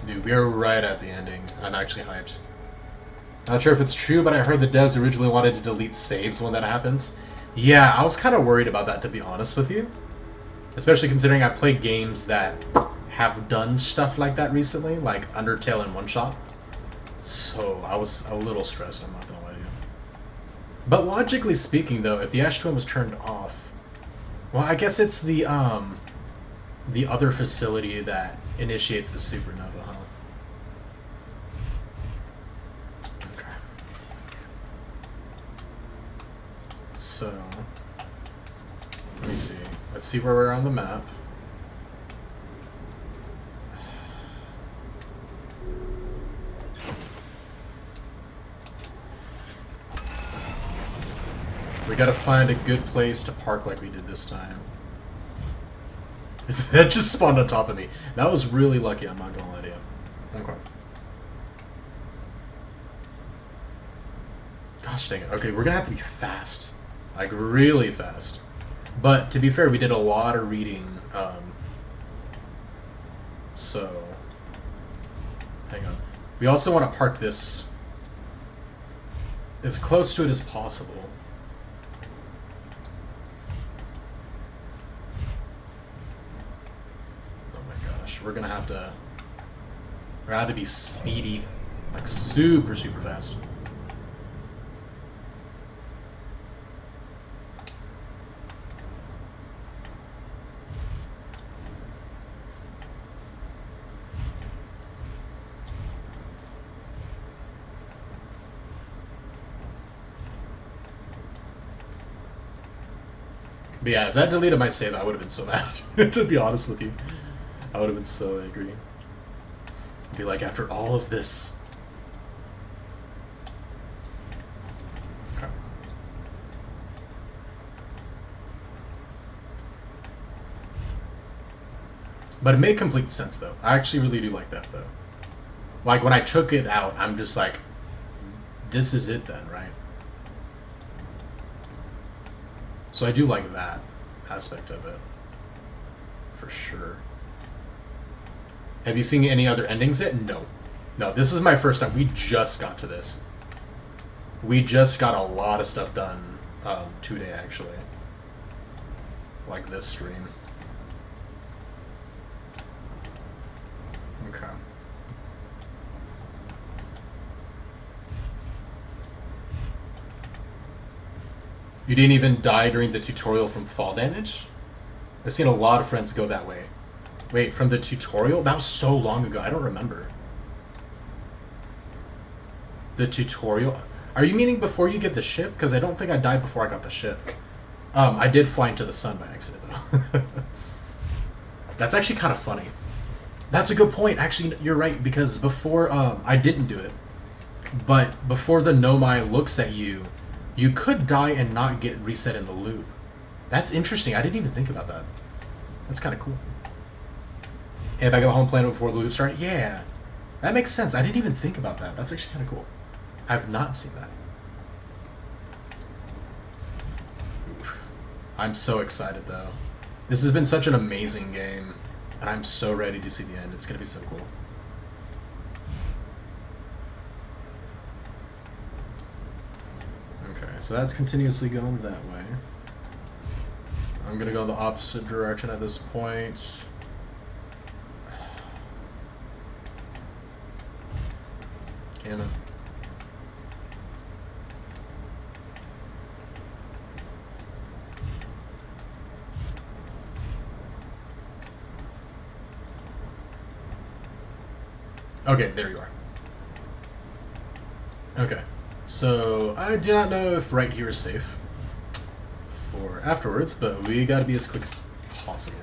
Dude, we are right at the ending. I'm actually hyped. Not sure if it's true, but I heard the devs originally wanted to delete saves when that happens. Yeah, I was kind of worried about that, to be honest with you. Especially considering I play games that have done stuff like that recently, like Undertale and One Shot. So I was a little stressed, I'm not gonna lie to you. But logically speaking, though, if the Ash Twin was turned off, well, I guess it's the other facility that initiates the supernova, huh? Okay. So, let me see. Let's see where we're on the map. We gotta find a good place to park like we did this time. That just spawned on top of me. That was really lucky, I'm not gonna lie to you. Okay. Gosh dang it. Okay, we're gonna have to be fast. Like, really fast. But, to be fair, we did a lot of reading, so... Hang on. We also want to park this as close to it as possible. We're gonna have to be speedy, like super fast. But yeah, if that deleted my save, I would have been so mad. To be honest with you. I would have been so angry. Be like, after all of this. Okay. But it made complete sense, though. I actually really do like that, though. Like, when I took it out, I'm just like, this is it then, right? So I do like that aspect of it. For sure. Have you seen any other endings yet? No. No, this is my first time. We just got to this. We just got a lot of stuff done today, actually. Like this stream. Okay. You didn't even die during the tutorial from fall damage? I've seen a lot of friends go that way. Wait, from the tutorial? That was so long ago, I don't remember. The tutorial? Are you meaning before you get the ship? Because I don't think I died before I got the ship. I did fly into the sun by accident, though. That's actually kind of funny. That's a good point. Actually, you're right, because before, I didn't do it, but before the Nomai looks at you, you could die and not get reset in the loop. That's interesting. I didn't even think about that. That's kind of cool. If I go home planet before the loop started, yeah, that makes sense. I didn't even think about that. That's actually kind of cool. I've not seen that. Oof. I'm so excited though. This has been such an amazing game, and I'm so ready to see the end. It's gonna be so cool. Okay, so that's continuously going that way. I'm gonna go in the opposite direction at this point. Cannon. Okay, there you are. Okay, so I do not know if right here is safe for afterwards, but we gotta be as quick as possible.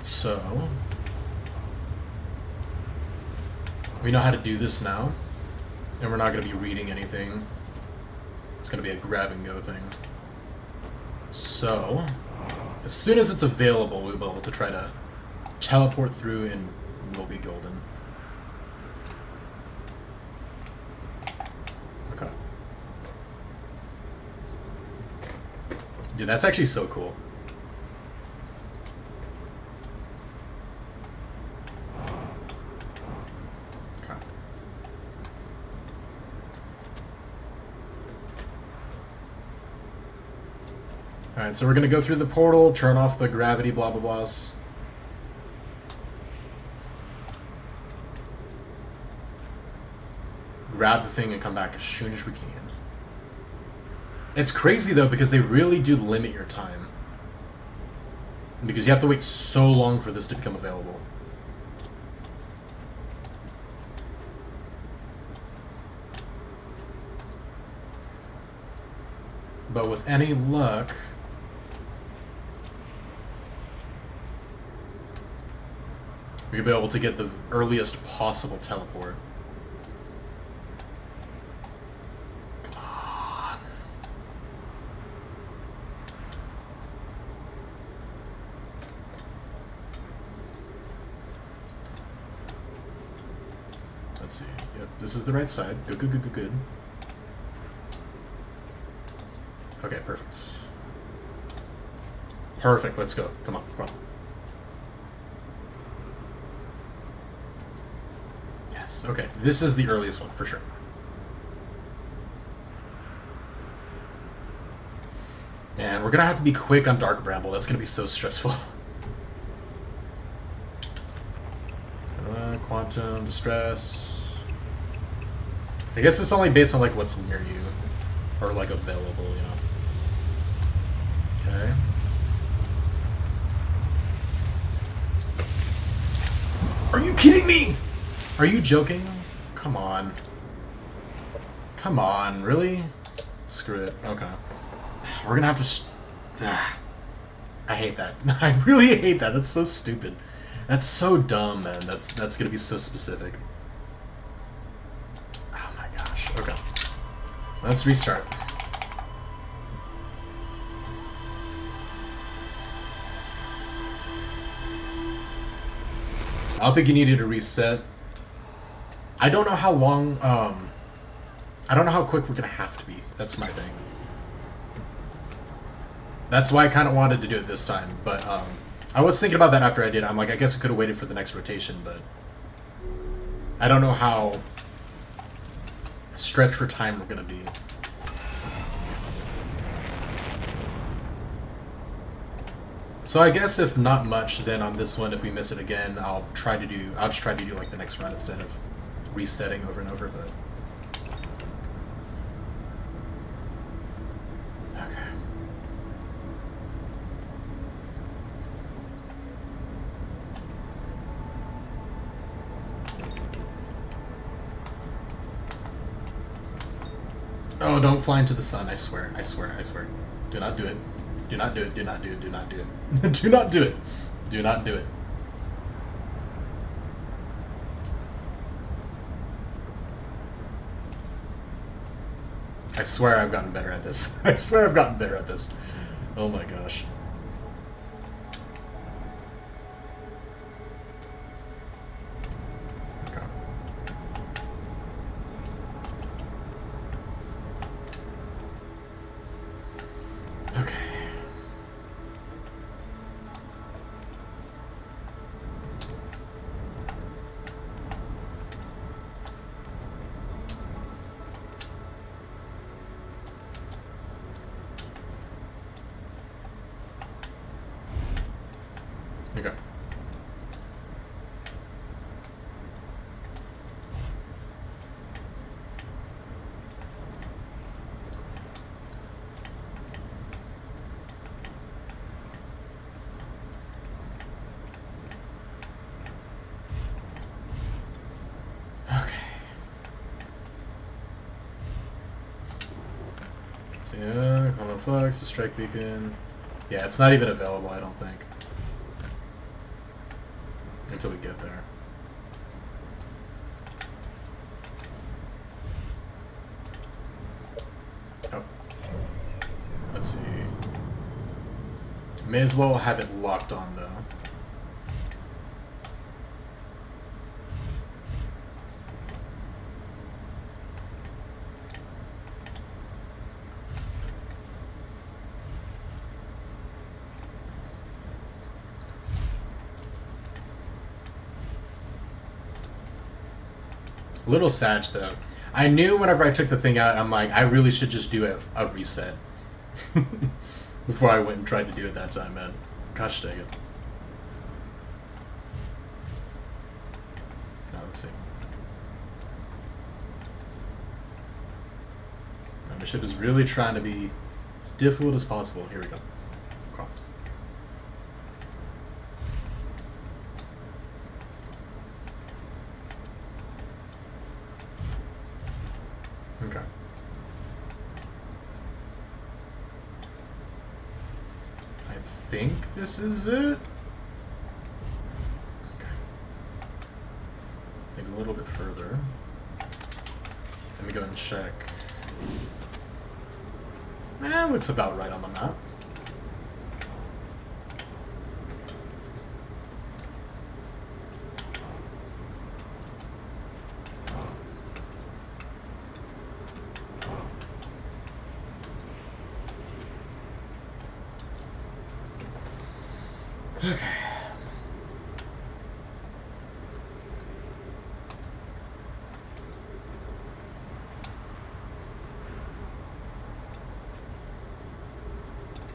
So we know how to do this now, and we're not gonna be reading anything. It's gonna be a grab and go thing. So as soon as it's available, we'll be able to try to teleport through and we'll be golden. Okay. Dude, that's actually so cool. Okay. Alright, so we're gonna go through the portal, turn off the gravity blah blah blahs. Grab the thing and come back as soon as we can. It's crazy though, because they really do limit your time. Because you have to wait so long for this to become available. But with any luck, we'll be able to get the earliest possible teleport. Let's see. Yep, this is the right side. Good, good, good, good, good. Okay, perfect. Perfect, let's go. Come on, come on. Yes, okay. This is the earliest one, for sure. Man, we're gonna have to be quick on Dark Bramble. That's gonna be so stressful. Quantum, distress. I guess it's only based on like what's near you, or like available, you know. Okay. Are you kidding me? Are you joking? Come on. Come on, really? Screw it. Okay. We're gonna have to. I hate that. I really hate that. That's so stupid. That's so dumb, man. That's gonna be so specific. Oh my gosh. Okay. Let's restart. I don't think you needed to reset. I don't know how long, I don't know how quick we're gonna have to be. That's my thing. That's why I kind of wanted to do it this time, but, I was thinking about that after I did. I'm like, I guess I could have waited for the next rotation, but I don't know how stretched for time we're gonna be. So I guess if not much, then on this one, if we miss it again, I'll just try to do like the next run instead of resetting over and over, but okay. Oh, don't fly into the sun, I swear, I swear, I swear. Do not do it. Do not do it, do not do it, do not do it. Do not do it. Do not do it. I swear I've gotten better at this. I swear I've gotten better at this. Oh my gosh. Okay. Okay. Okay. Okay. So yeah, common flex, the strike beacon. Yeah, it's not even available, I don't think. Until we get there. Oh. Let's see. May as well have it locked on, though. A little sad, though. I knew whenever I took the thing out, I'm like, I really should just do a reset. Before I went and tried to do it that time, man. Gosh dang it. Now, let's see. Membership is really trying to be as difficult as possible. Here we go. Okay. Okay. I think this is it. Okay. Maybe a little bit further. Let me go and check. Looks about right on the map. Okay.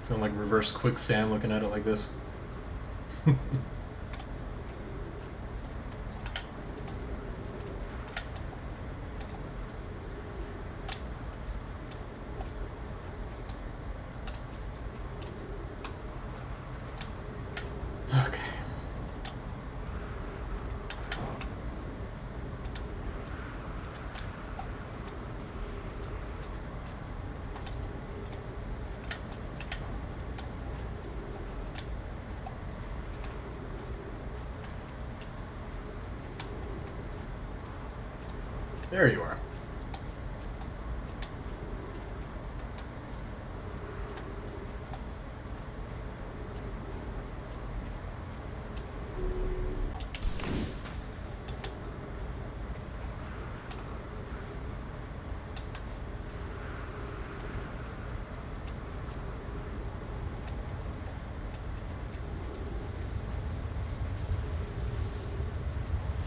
Feeling like reverse quicksand looking at it like this. Okay. There you are.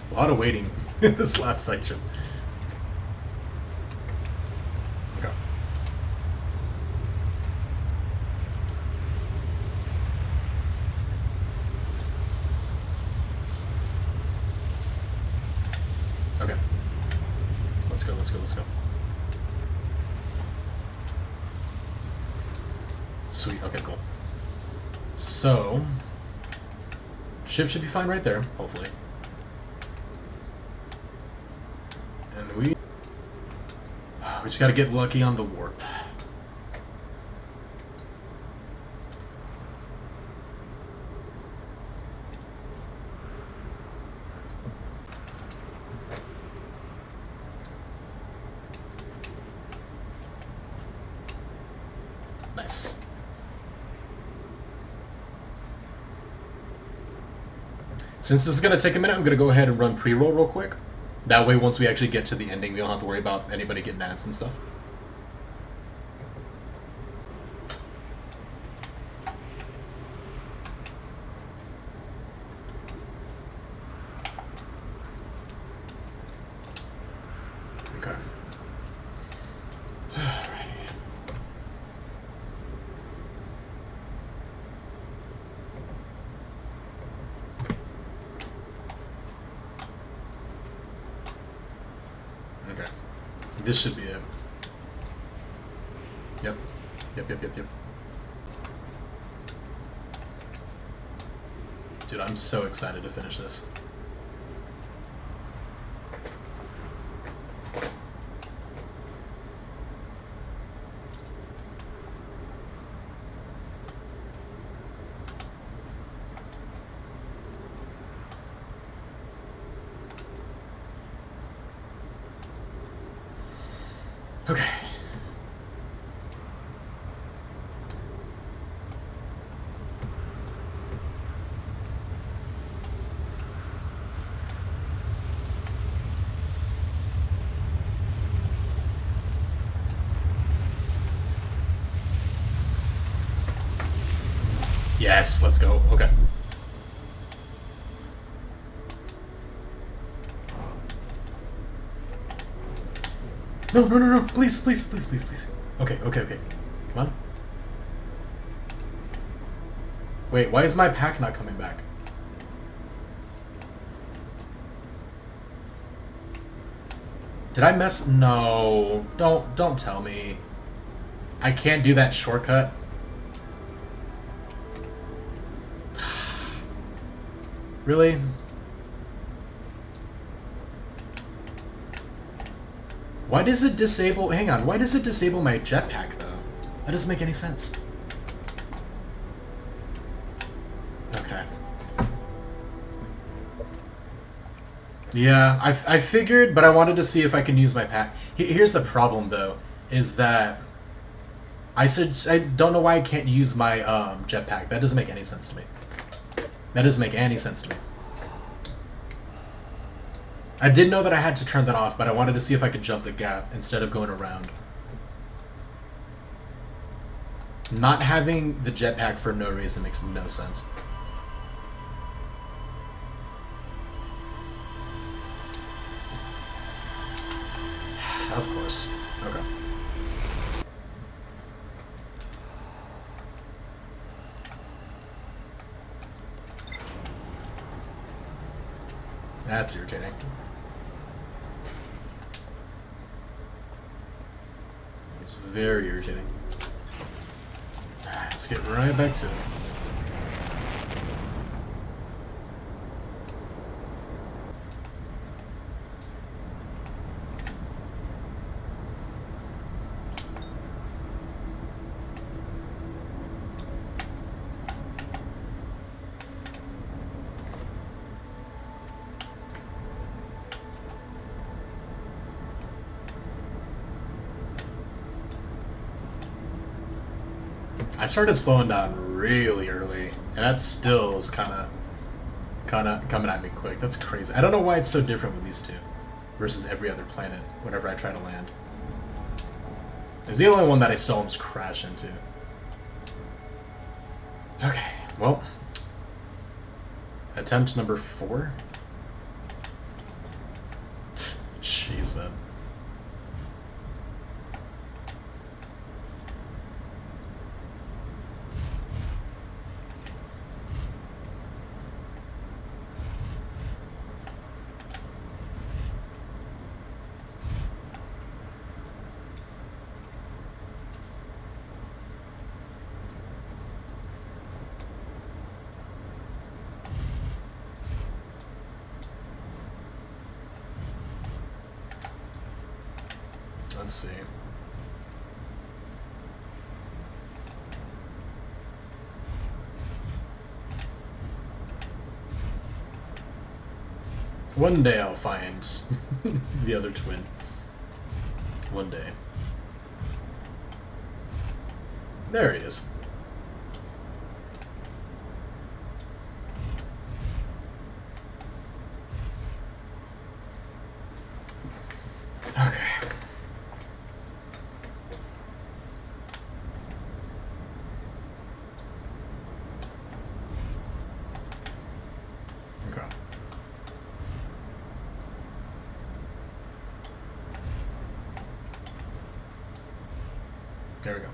A lot of waiting in this last section. Okay. Okay. Let's go, let's go, let's go. Sweet, okay, cool. So, ship should be fine right there, hopefully. And we just gotta get lucky on the warp. Nice. Since this is going to take a minute, I'm going to go ahead and run pre-roll real quick. That way, once we actually get to the ending, we don't have to worry about anybody getting ads and stuff. Okay. Okay. This should be it. Yep. Yep. Dude, I'm so excited to finish this. Okay. Yes, let's go. Okay. No. Please. Okay. Come on. Wait, why is my pack not coming back? Did I mess? No. Don't tell me. I can't do that shortcut. Really? Why does it disable... Hang on, why does it disable my jetpack, though? That doesn't make any sense. Okay. Yeah, I figured, but I wanted to see if I can use my pack. Here's the problem, though, is that... I don't know why I can't use my jetpack. That doesn't make any sense to me. That doesn't make any sense to me. I did know that I had to turn that off, but I wanted to see if I could jump the gap instead of going around. Not having the jetpack for no reason makes no sense. Of course. Okay. That's irritating. It's very irritating. Let's get right back to it. I started slowing down really early, and that still is kind of coming at me quick. That's crazy. I don't know why it's so different with these two versus every other planet whenever I try to land. It's the only one that I still almost crash into. Okay, well, attempt number 4. Jeez, man. Let's see. One day I'll find the other twin. One day. There he is. Okay. Okay. There we go.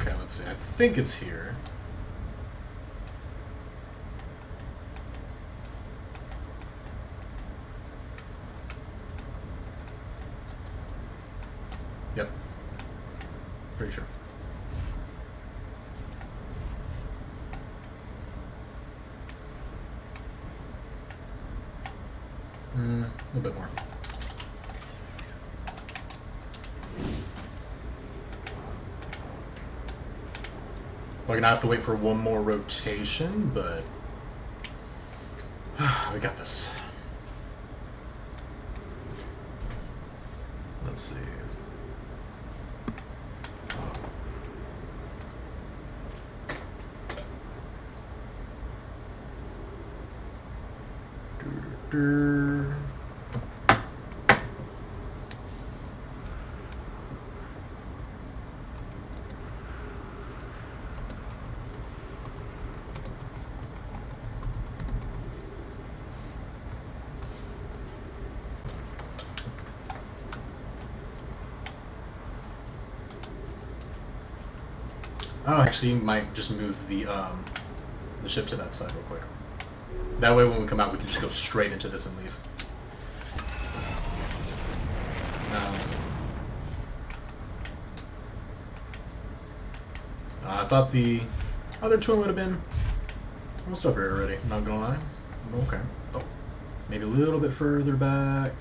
Okay, let's see. I think it's here. Yep. Pretty sure. A little bit more. We're gonna have to wait for one more rotation, but we got this. Let's see. Doo-doo-doo. Oh, actually, you might just move the ship to that side real quick. That way, when we come out, we can just go straight into this and leave. I thought the other twin would have been almost over here already. Not gonna lie. Okay. Oh, maybe a little bit further back.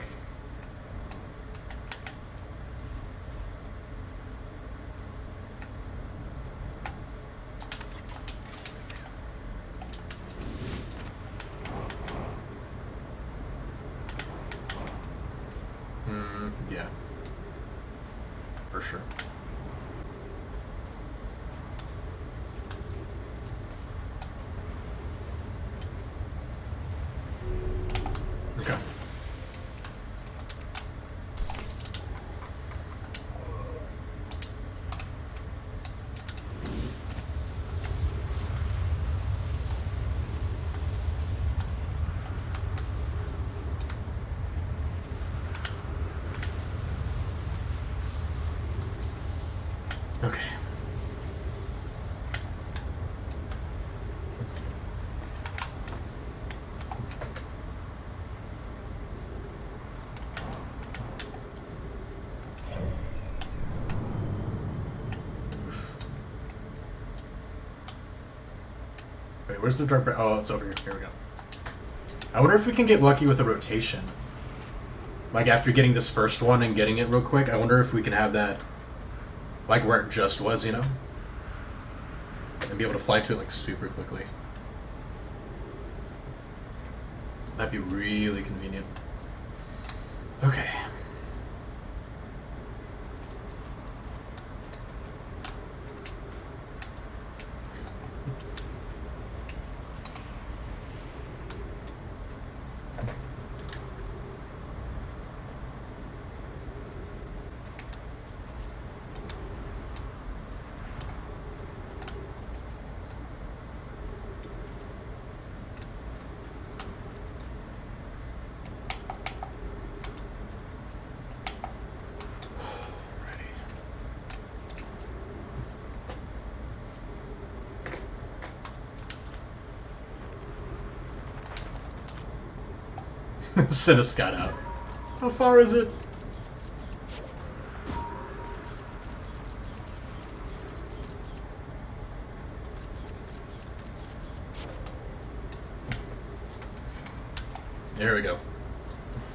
Yeah. For sure. Okay. Okay. Wait, where's the dark? Oh, it's over here. Here we go. I wonder if we can get lucky with a rotation. Like after getting this first one and getting it real quick, I wonder if we can have that like where it just was, you know? And be able to fly to it like super quickly. That'd be really convenient. Okay. Send a scout out. How far is it? There we go.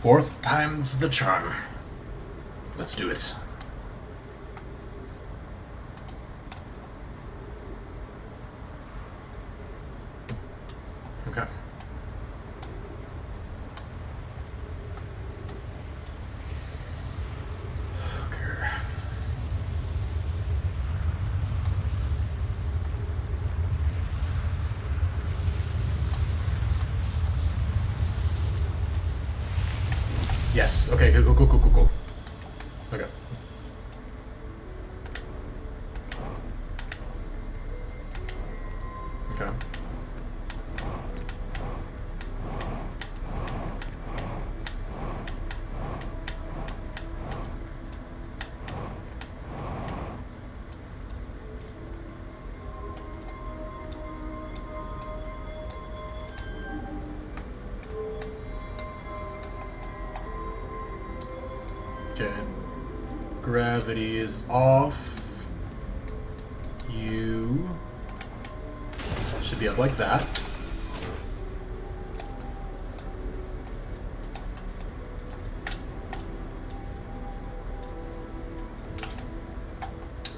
Fourth time's the charm. Let's do it. Okay. Okay. Yes. Okay. Go. Okay. Okay. Okay. Gravity is off. You should be up like that.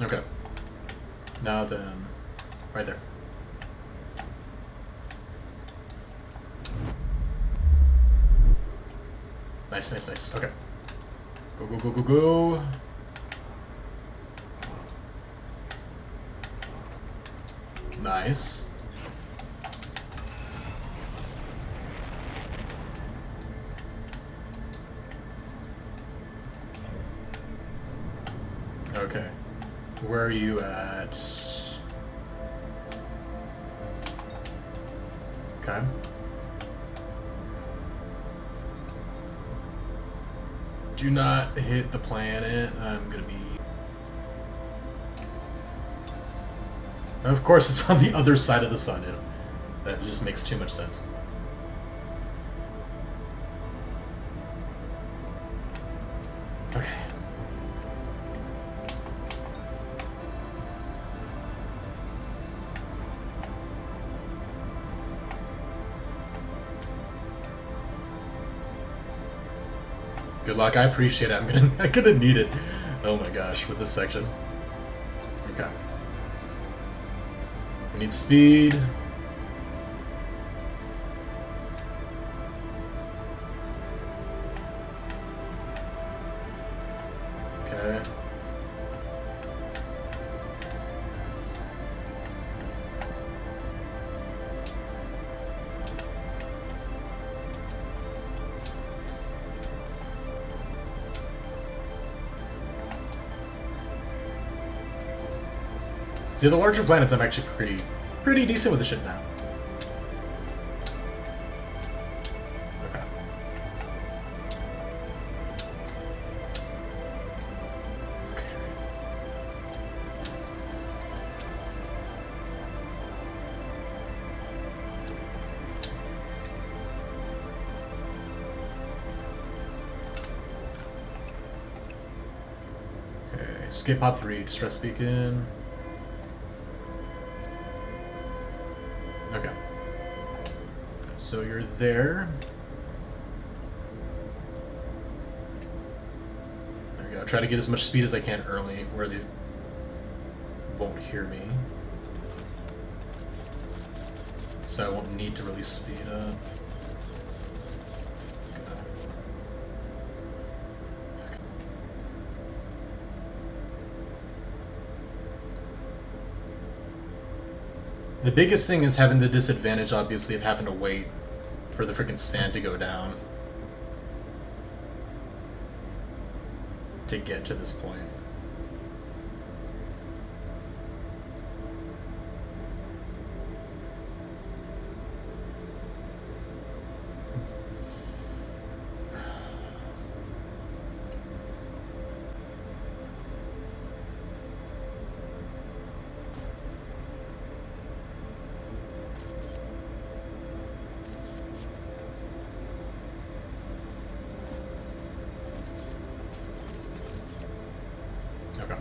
Okay. Now then, right there. Nice. Okay. Go. Nice. Okay. Where are you at? Okay. Do not hit the planet. I'm gonna be... Of course it's on the other side of the sun. That just makes too much sense. Okay. Good luck. I appreciate it. I'm gonna need it. Oh my gosh, with this section. Okay. We need speed. Okay. See, the larger planets, I'm actually pretty decent with the shit now. Okay. Okay, escape pod 3, distress beacon. Okay. So you're there. There we go. Try to get as much speed as I can early, where they won't hear me. So I won't need to really speed up. The biggest thing is having the disadvantage, obviously, of having to wait for the freaking sand to go down to get to this point. Okay.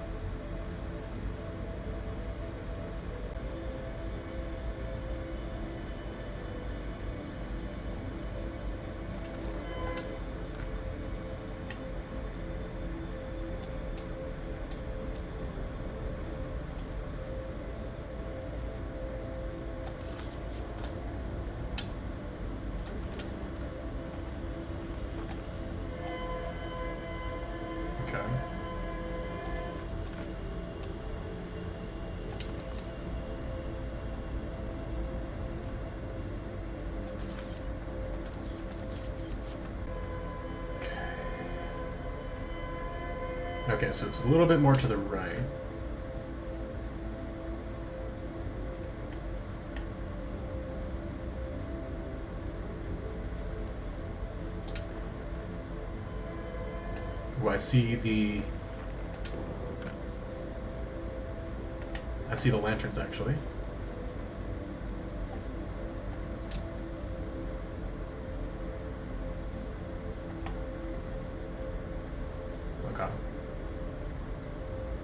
Okay. Okay, so it's a little bit more to the right. Ooh, I see the lanterns actually. Okay.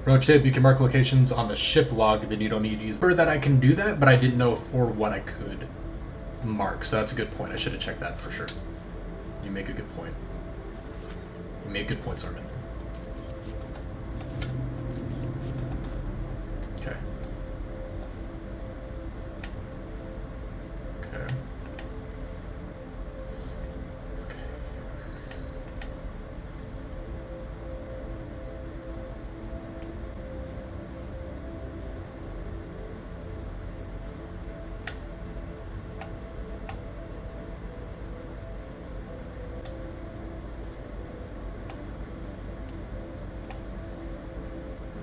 Pro tip, you can mark locations on the ship log, then you don't need to use that I can do that, but I didn't know for what I could mark, so that's a good point. I should have checked that for sure. You make a good point. You make good points, Armin. Okay. Okay. Okay.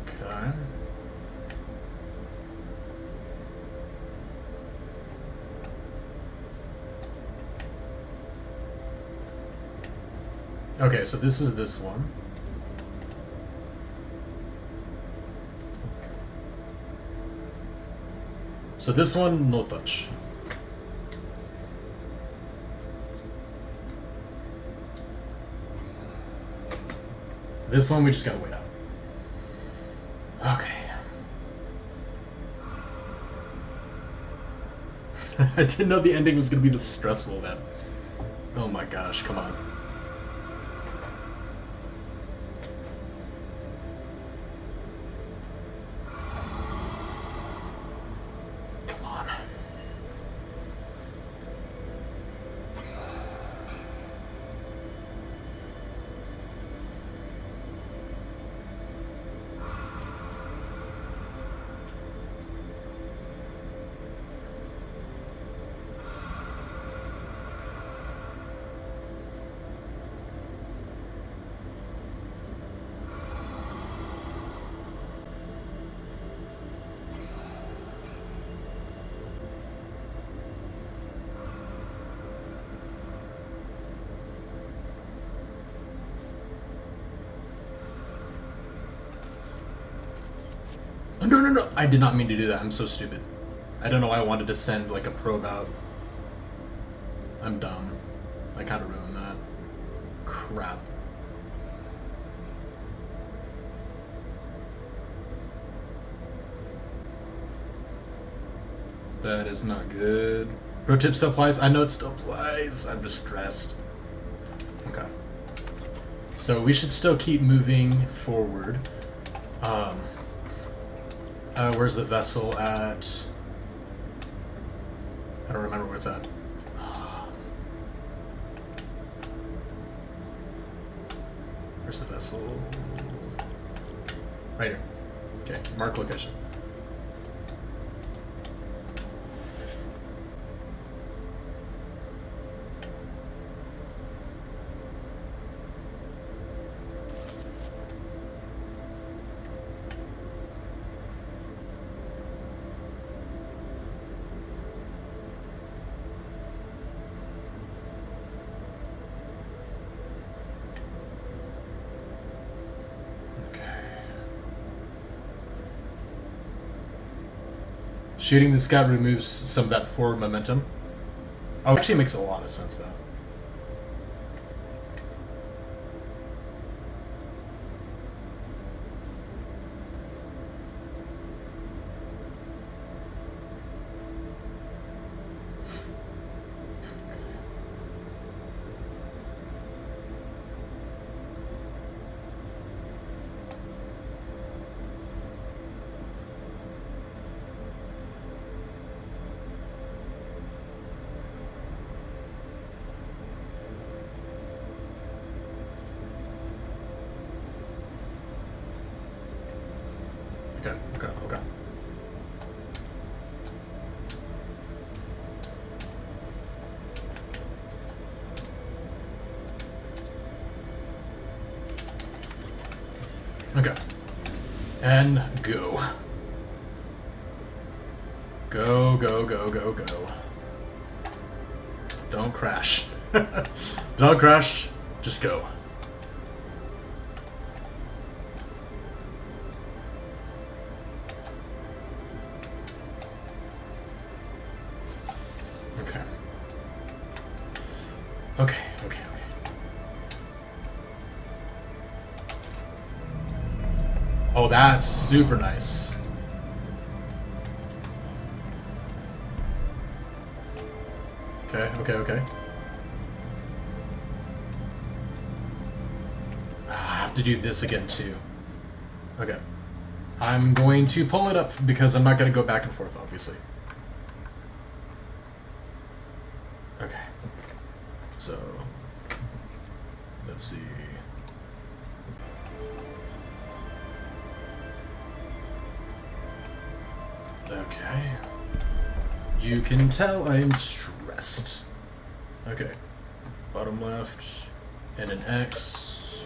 Okay. Okay, so this is this one. So this one, no touch. This one, we just gotta wait out. Okay. I didn't know the ending was gonna be this stressful, man. Oh my gosh, come on. Come on. No. I did not mean to do that. I'm so stupid. I don't know why I wanted to send like a probe out. I'm dumb. I kind of ruined that. Crap. That is not good. Pro tip still applies? I know it still applies. I'm just stressed. Okay. So we should still keep moving forward. Where's the vessel at? I don't remember where it's at. Where's the vessel? Right here. Okay, mark location. Shooting the scout removes some of that forward momentum. Oh, it actually makes a lot of sense, though. Okay, okay, okay. Okay. And go. Go, go, go, go, go. Don't crash. Don't crash. Just go. Okay. Okay, okay, okay. Oh, that's super nice. Okay, okay, okay. I have to do this again too. Okay. I'm going to pull it up because I'm not going to go back and forth, obviously. Okay. So, let's see. Okay. You can tell I am stressed. Okay. Bottom left, and an X.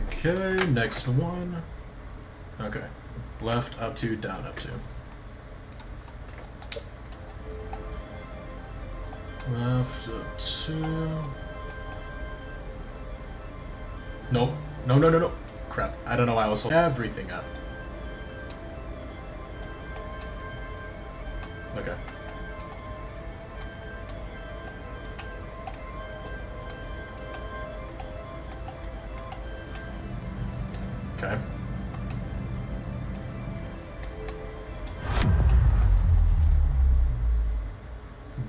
Okay, next one. Okay. Left, up to, down, up to. Left, up to... Nope. No, no, no, no. Crap. I don't know why I was holding everything up. Okay. Okay.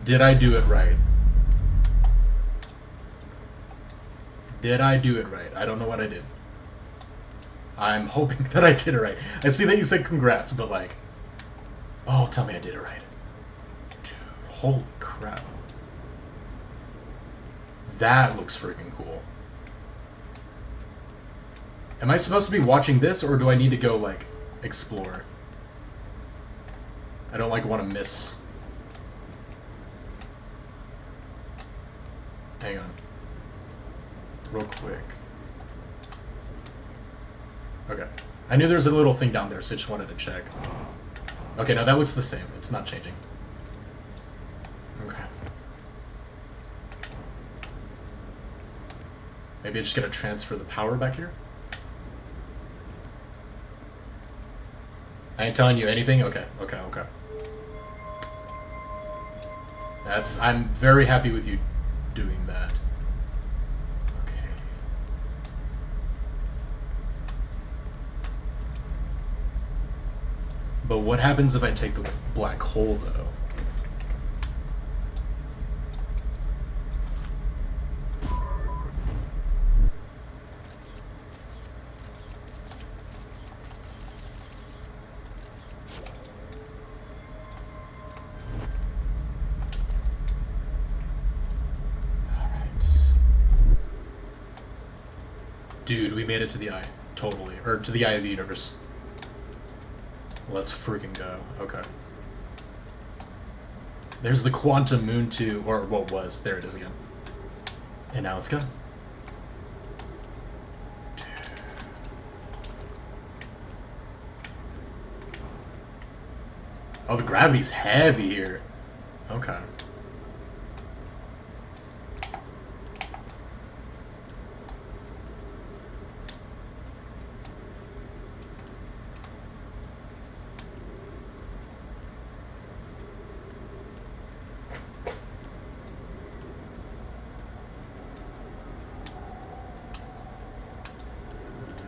Did I do it right? Did I do it right? I don't know what I did. I'm hoping that I did it right. I see that you said congrats, but like... Oh, tell me I did it right. Dude, holy crap. That looks freaking cool. Am I supposed to be watching this, or do I need to go, like, explore? I don't, like, want to miss... Hang on. Real quick. Okay. I knew there was a little thing down there, so I just wanted to check. Okay, now that looks the same. It's not changing. Okay. Maybe I just gotta transfer the power back here? I ain't telling you anything? Okay, okay, okay. I'm very happy with you doing that. Okay. But what happens if I take the black hole, though? Dude, we made it to the eye. Totally. Or to the eye of the universe. Let's freaking go. Okay. There's the quantum moon too, or what was. There it is again. And now it's gone. Dude. Oh, the gravity's heavy here. Okay.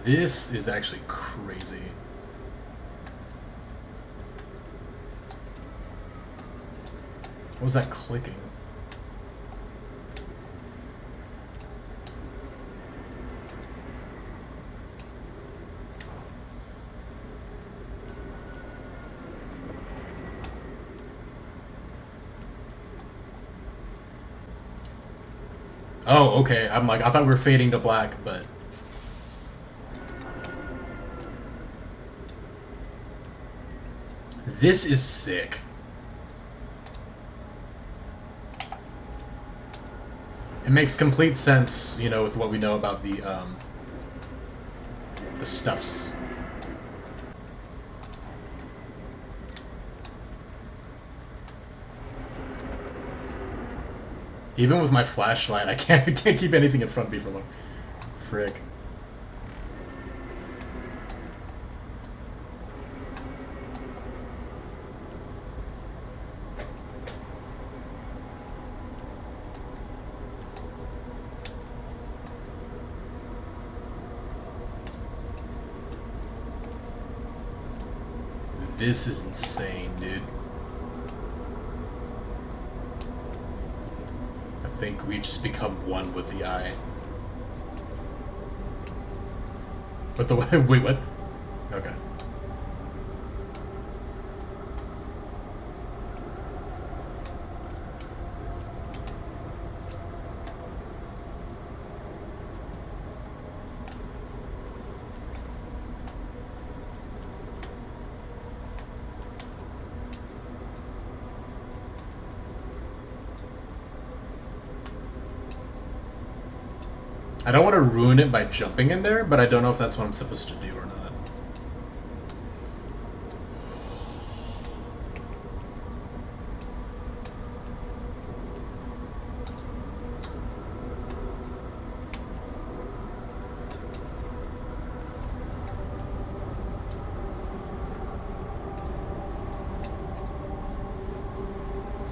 This is actually crazy. What was that clicking? Oh, okay. I'm like, I thought we were fading to black, but... This is sick. It makes complete sense, you know, with what we know about the stuffs. Even with my flashlight, I can't keep anything in front of me for long. Frick. This is insane, dude. I think we just become one with the eye. But the wait, what? Okay. I don't want to ruin it by jumping in there, but I don't know if that's what I'm supposed to do or not.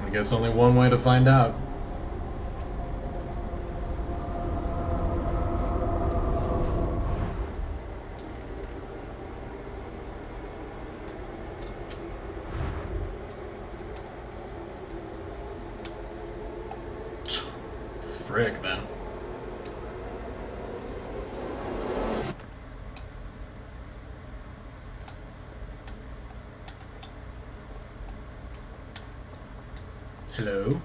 I guess only one way to find out. Frick, man. Hello?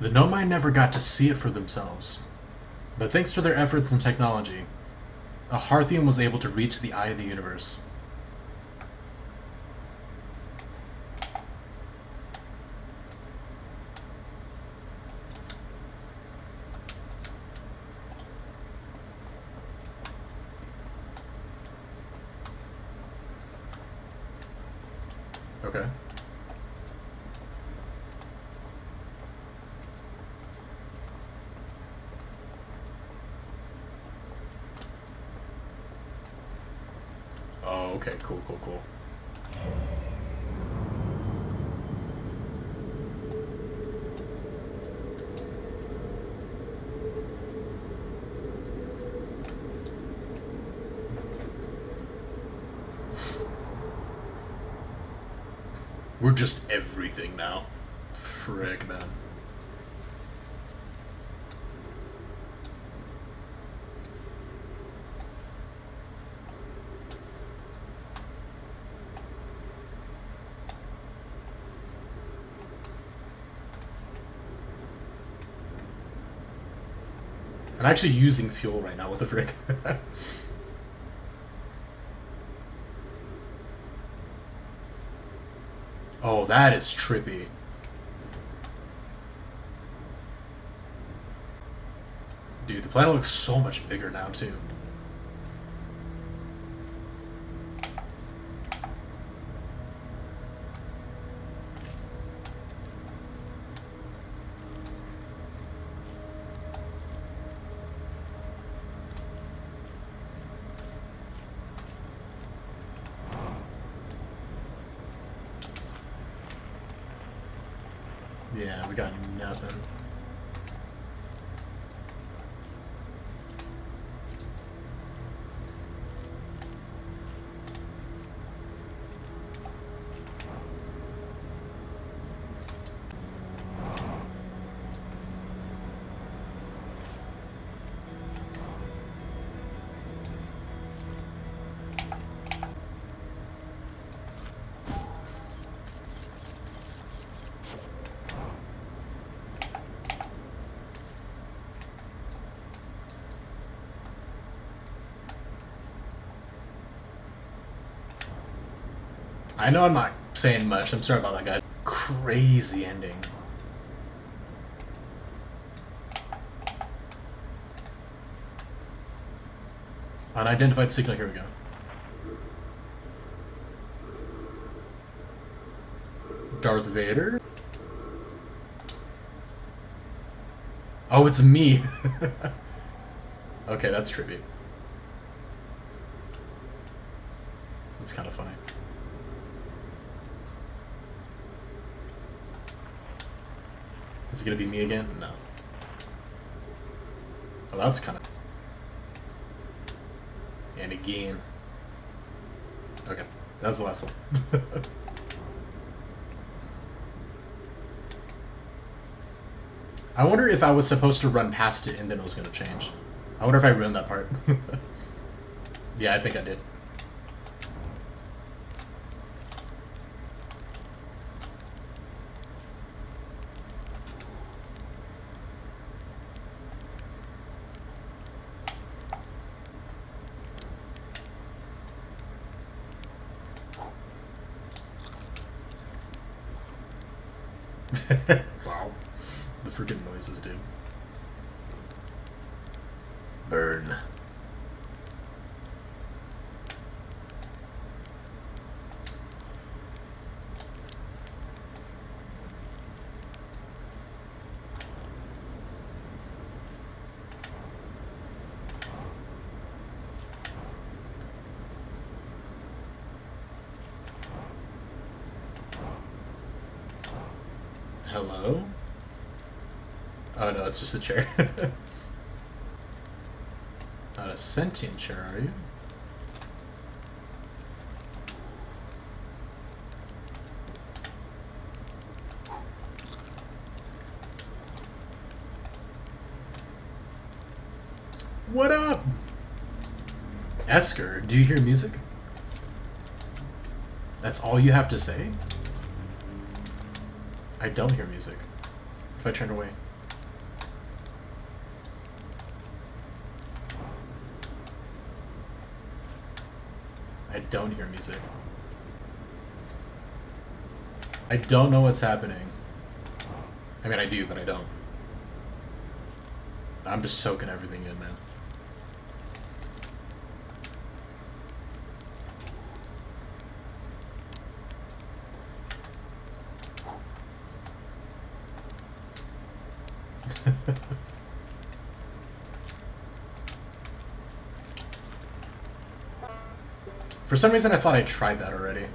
The Nomai never got to see it for themselves. But thanks to their efforts and technology, a Hearthian was able to reach the eye of the universe. Okay. Oh, okay, cool. We're just everything now. Frick, man. I'm actually using fuel right now, what the frick? Oh, that is trippy. Dude, the planet looks so much bigger now, too. Yeah, we got nothing. I know I'm not saying much. I'm sorry about that, guys. Crazy ending. Unidentified signal. Here we go. Darth Vader? Oh, it's me. Okay, that's tribute. That's kind of funny. Is it gonna be me again? No. Oh, that's kind of... And again. Okay, that was the last one. I wonder if I was supposed to run past it and then it was going to change. I wonder if I ruined that part. Yeah, I think I did. Wow. The freaking noises, dude. Burn. Hello? Oh no, it's just a chair. Not a sentient chair, are you? What up? Esker, do you hear music? That's all you have to say? I don't hear music. If I turn away. I don't hear music. I don't know what's happening. I mean, I do, but I don't. I'm just soaking everything in, man. For some reason, I thought I tried that already.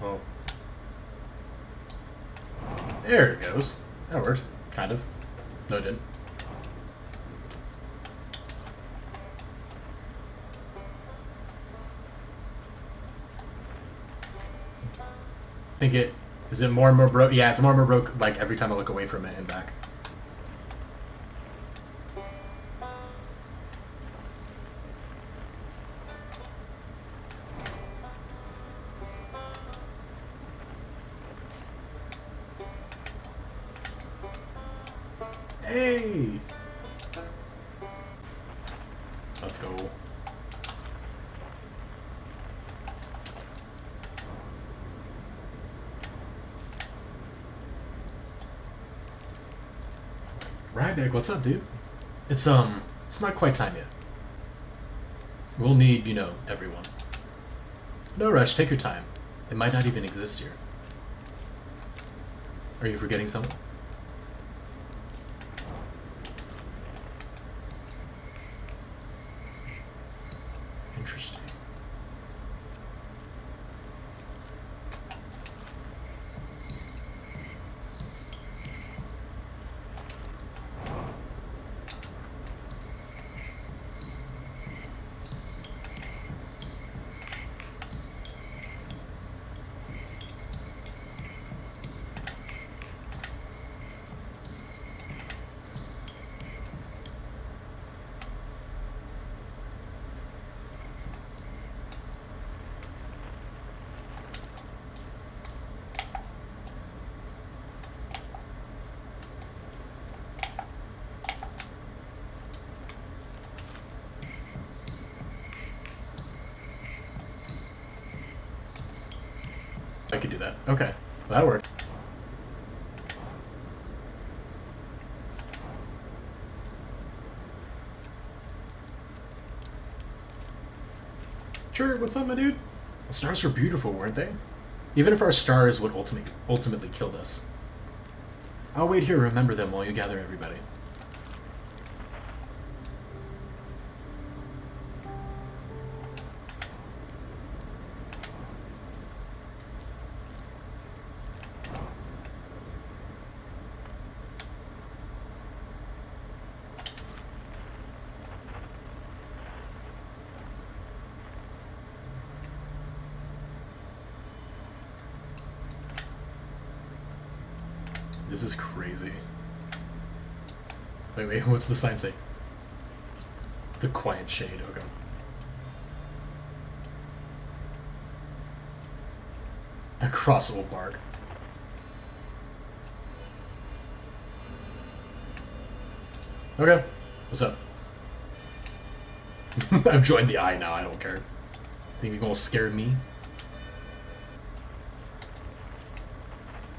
Oh. There it goes. That works. Kind of. No, it didn't. I think it... Is it more and more broke? Yeah, it's more and more broke, like, every time I look away from it and back. Hey! Let's go. Ryback, what's up, dude? It's not quite time yet. We'll need, you know, everyone. No rush, take your time. It might not even exist here. Are you forgetting someone? Interesting. I could do that. Okay. Well, that worked. Sure, what's up, my dude? The stars were beautiful, weren't they? Even if our stars would ultimately killed us. I'll wait here and remember them while you gather everybody. This is crazy. Wait, what's the sign say? The Quiet Shade, okay. Across Old Bark. Okay, what's up? I've joined the eye now, I don't care. Think you're gonna scare me?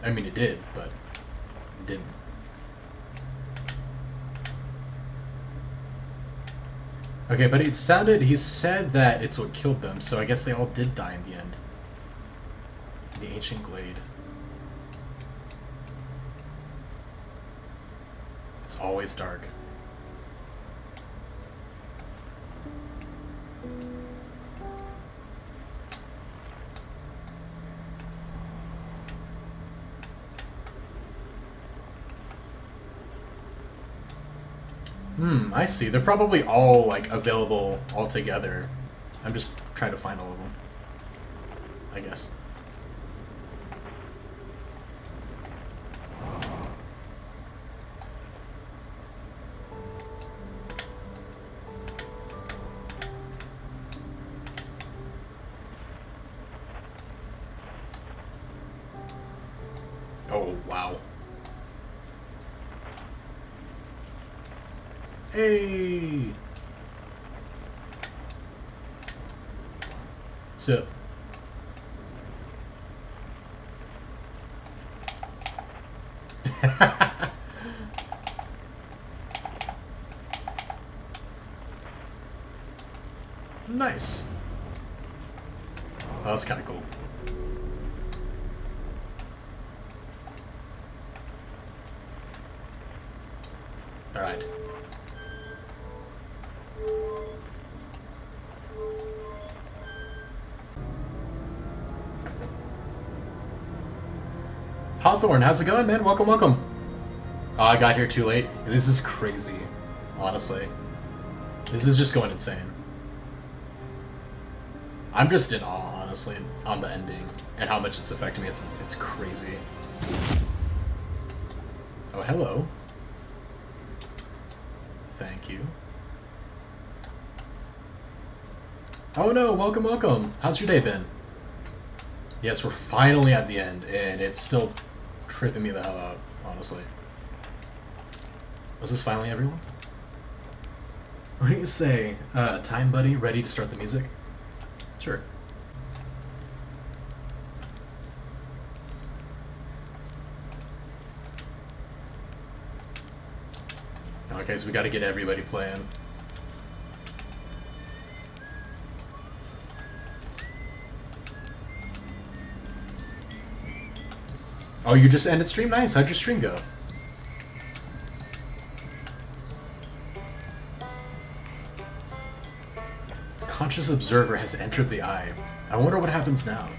I mean, it did, but it didn't. Okay, but he said that it's what killed them, so I guess they all did die in the end. In the ancient glade. It's always dark. I see. They're probably all, like, available all together. I'm just trying to find all of them, I guess. Oh, wow. Hey! Sip. Nice. Oh, that's kind of cool. All right. Hawthorne, how's it going, man? Welcome, welcome. Oh, I got here too late. This is crazy, honestly. This is just going insane. I'm just in awe, honestly, on the ending and how much it's affecting me. It's crazy. Oh, hello. Thank you. Oh no, welcome, welcome. How's your day been? Yes, we're finally at the end, and it's still tripping me the hell out, honestly. Was this finally everyone? What do you say? Time buddy, ready to start the music? Sure. Okay, so we gotta get everybody playing. Oh, you just ended stream? Nice. How'd your stream go? Conscious observer has entered the eye. I wonder what happens now.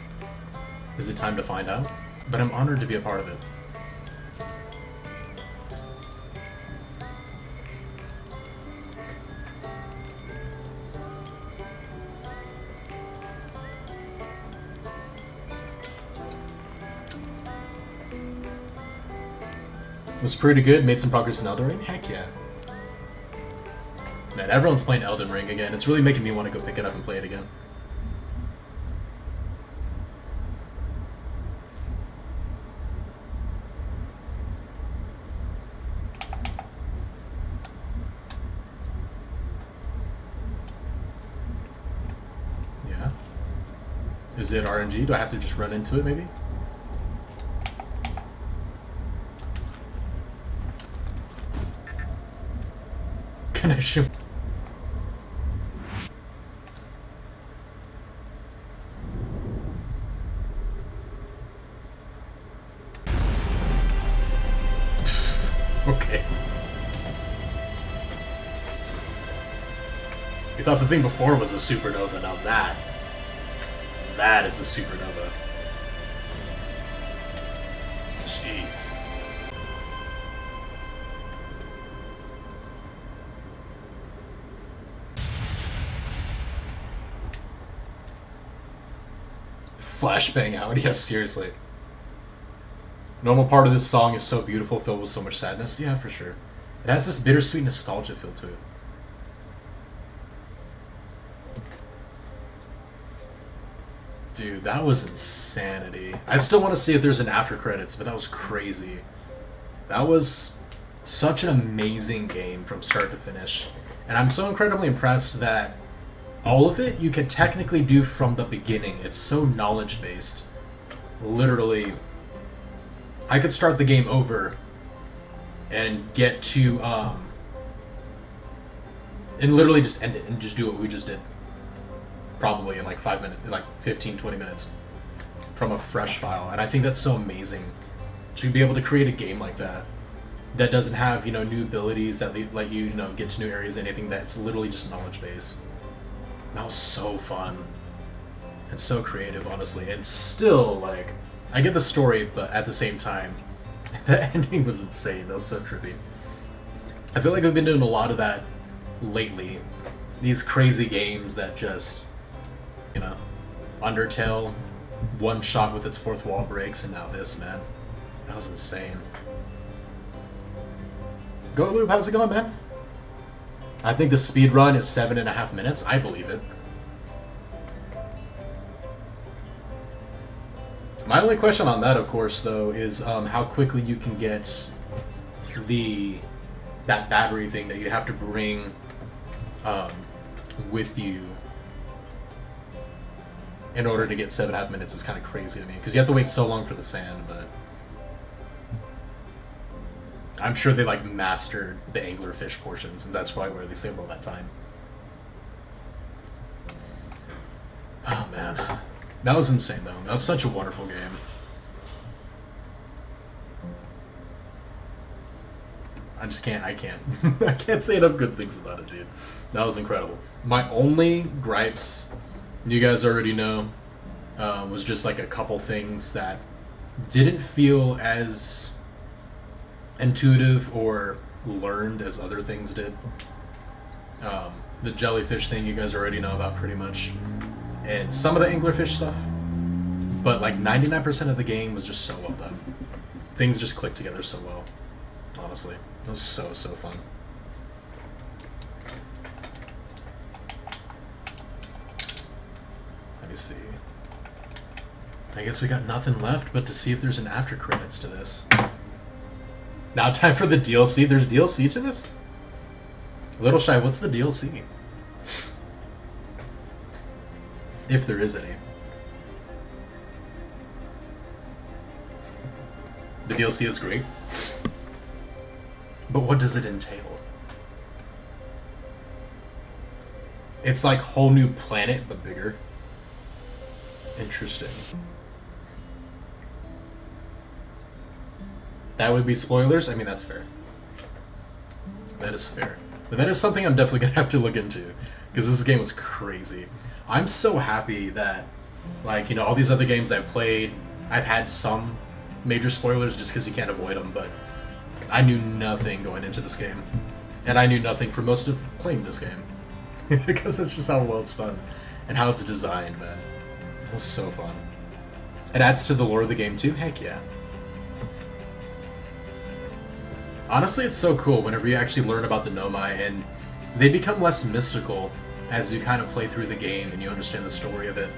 Is it time to find out? But I'm honored to be a part of it. It was pretty good. Made some progress in Elden Ring? Heck yeah. Man, everyone's playing Elden Ring again. It's really making me want to go pick it up and play it again. Yeah. Is it RNG? Do I have to just run into it, maybe? finish him. Okay. We thought the thing before was a supernova. Now that is a supernova. Jeez. Flashbang out, yes, seriously. Normal part of this song is so beautiful, filled with so much sadness. Yeah, for sure. It has this bittersweet nostalgia feel to it. Dude, that was insanity. I still want to see if there's an after credits, but that was crazy. That was such an amazing game from start to finish. And I'm so incredibly impressed that all of it you could technically do from the beginning. It's so knowledge based. Literally, I could start the game over and get to and literally just end it and just do what we just did. Probably in like 5 minutes, in like 15, 20 minutes from a fresh file. And I think that's so amazing to be able to create a game like that that doesn't have, you know, new abilities that let you, you know, get to new areas, anything. That's literally just knowledge base. That was so fun and so creative, honestly. And still, like, I get the story, but at the same time, the ending was insane. That was so trippy. I feel like I've been doing a lot of that lately. These crazy games that just, you know, Undertale, one shot with its fourth wall breaks, and now this, man. That was insane. Go Loop, how's it going, man? I think the speed run is 7.5 minutes. I believe it. My only question on that, of course, though, is how quickly you can get that battery thing that you have to bring with you in order to get 7.5 minutes is kind of crazy to me, because you have to wait so long for the sand. But I'm sure they like mastered the anglerfish portions, and that's probably where they saved all that time. Oh man, that was insane though. That was such a wonderful game. I can't I can't say enough good things about it, dude. That was incredible. My only gripes, you guys already know, was just like a couple things that didn't feel as intuitive or learned as other things did. The jellyfish thing you guys already know about pretty much, and some of the anglerfish stuff, but like 99% of the game was just so well done. Things just clicked together so well, honestly. It was so fun. Let me see. I guess we got nothing left but to see if there's an after credits to this. Now time for the DLC. There's DLC to this? Little Shy, what's the DLC? If there is any. The DLC is great. But what does it entail? It's like whole new planet, but bigger. Interesting. That would be spoilers? I mean, that's fair. That is fair. But that is something I'm definitely going to have to look into, because this game was crazy. I'm so happy that, like, you know, all these other games I've played, I've had some major spoilers just because you can't avoid them, but I knew nothing going into this game. And I knew nothing for most of playing this game. Because that's just how well it's done and how it's designed, man. It was so fun. It adds to the lore of the game too? Heck yeah. Honestly, it's so cool whenever you actually learn about the Nomai, and they become less mystical as you kind of play through the game and you understand the story of it.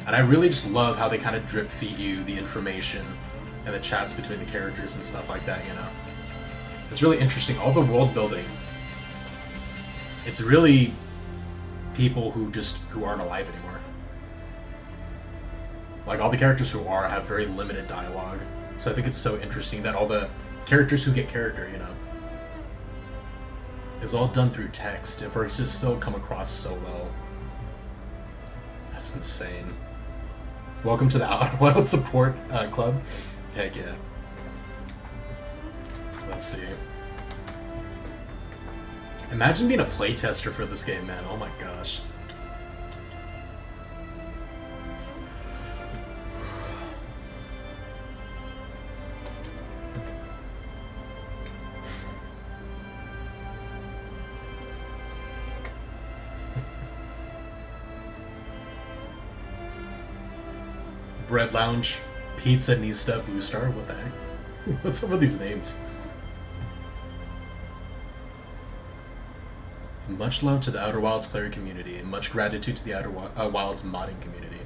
And I really just love how they kind of drip feed you the information and the chats between the characters and stuff like that, you know? It's really interesting. All the world building, it's really people who aren't alive anymore. Like, all the characters who are have very limited dialogue. So I think it's so interesting that all the characters who get character, you know, is all done through text, for it to still come across so well. That's insane. Welcome to the Outer Wild Support Club. Heck yeah. Let's see. Imagine being a playtester for this game, man. Oh my gosh. Bread Lounge, Pizza Nista, Blue Star. What the heck? What's up with these names? Much love to the Outer Wilds player community, and much gratitude to the Outer Wilds modding community.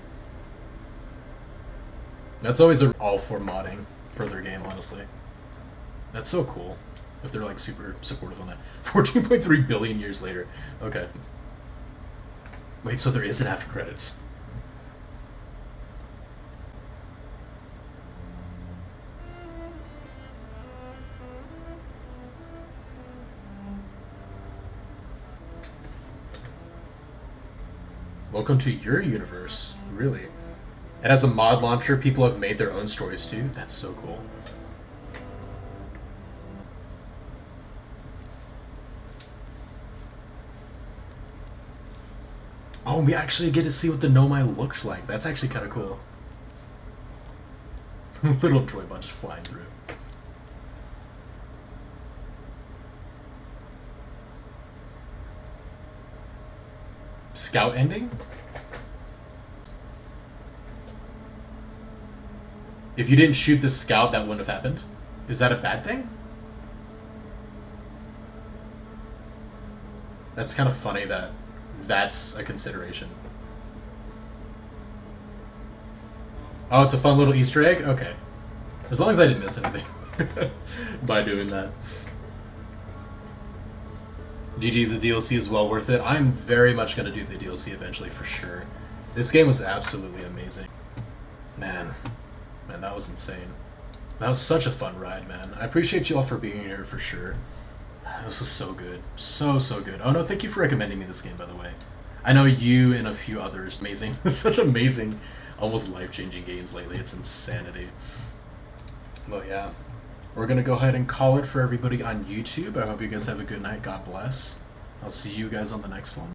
That's always all for modding for their game, honestly. That's so cool. If they're like super supportive on that. 14.3 billion years later. Okay. Wait, so there is an after credits. Welcome to your universe. Really? It has a mod launcher. People have made their own stories too. That's so cool. Oh, we actually get to see what the Nomai looks like. That's actually kind of cool. Little Troybot just flying through. Scout ending? If you didn't shoot the scout, that wouldn't have happened. Is that a bad thing? That's kind of funny that that's a consideration. Oh, it's a fun little Easter egg? Okay. As long as I didn't miss anything by doing that. GG's, the DLC is well worth it. I'm very much going to do the DLC eventually for sure. This game was absolutely amazing. Man, that was insane. That was such a fun ride, man. I appreciate you all for being here for sure. This is so good. So good. Oh no, thank you for recommending me this game, by the way. I know you and a few others. Amazing. Such amazing, almost life-changing games lately. It's insanity. But yeah. We're going to go ahead and call it for everybody on YouTube. I hope you guys have a good night. God bless. I'll see you guys on the next one.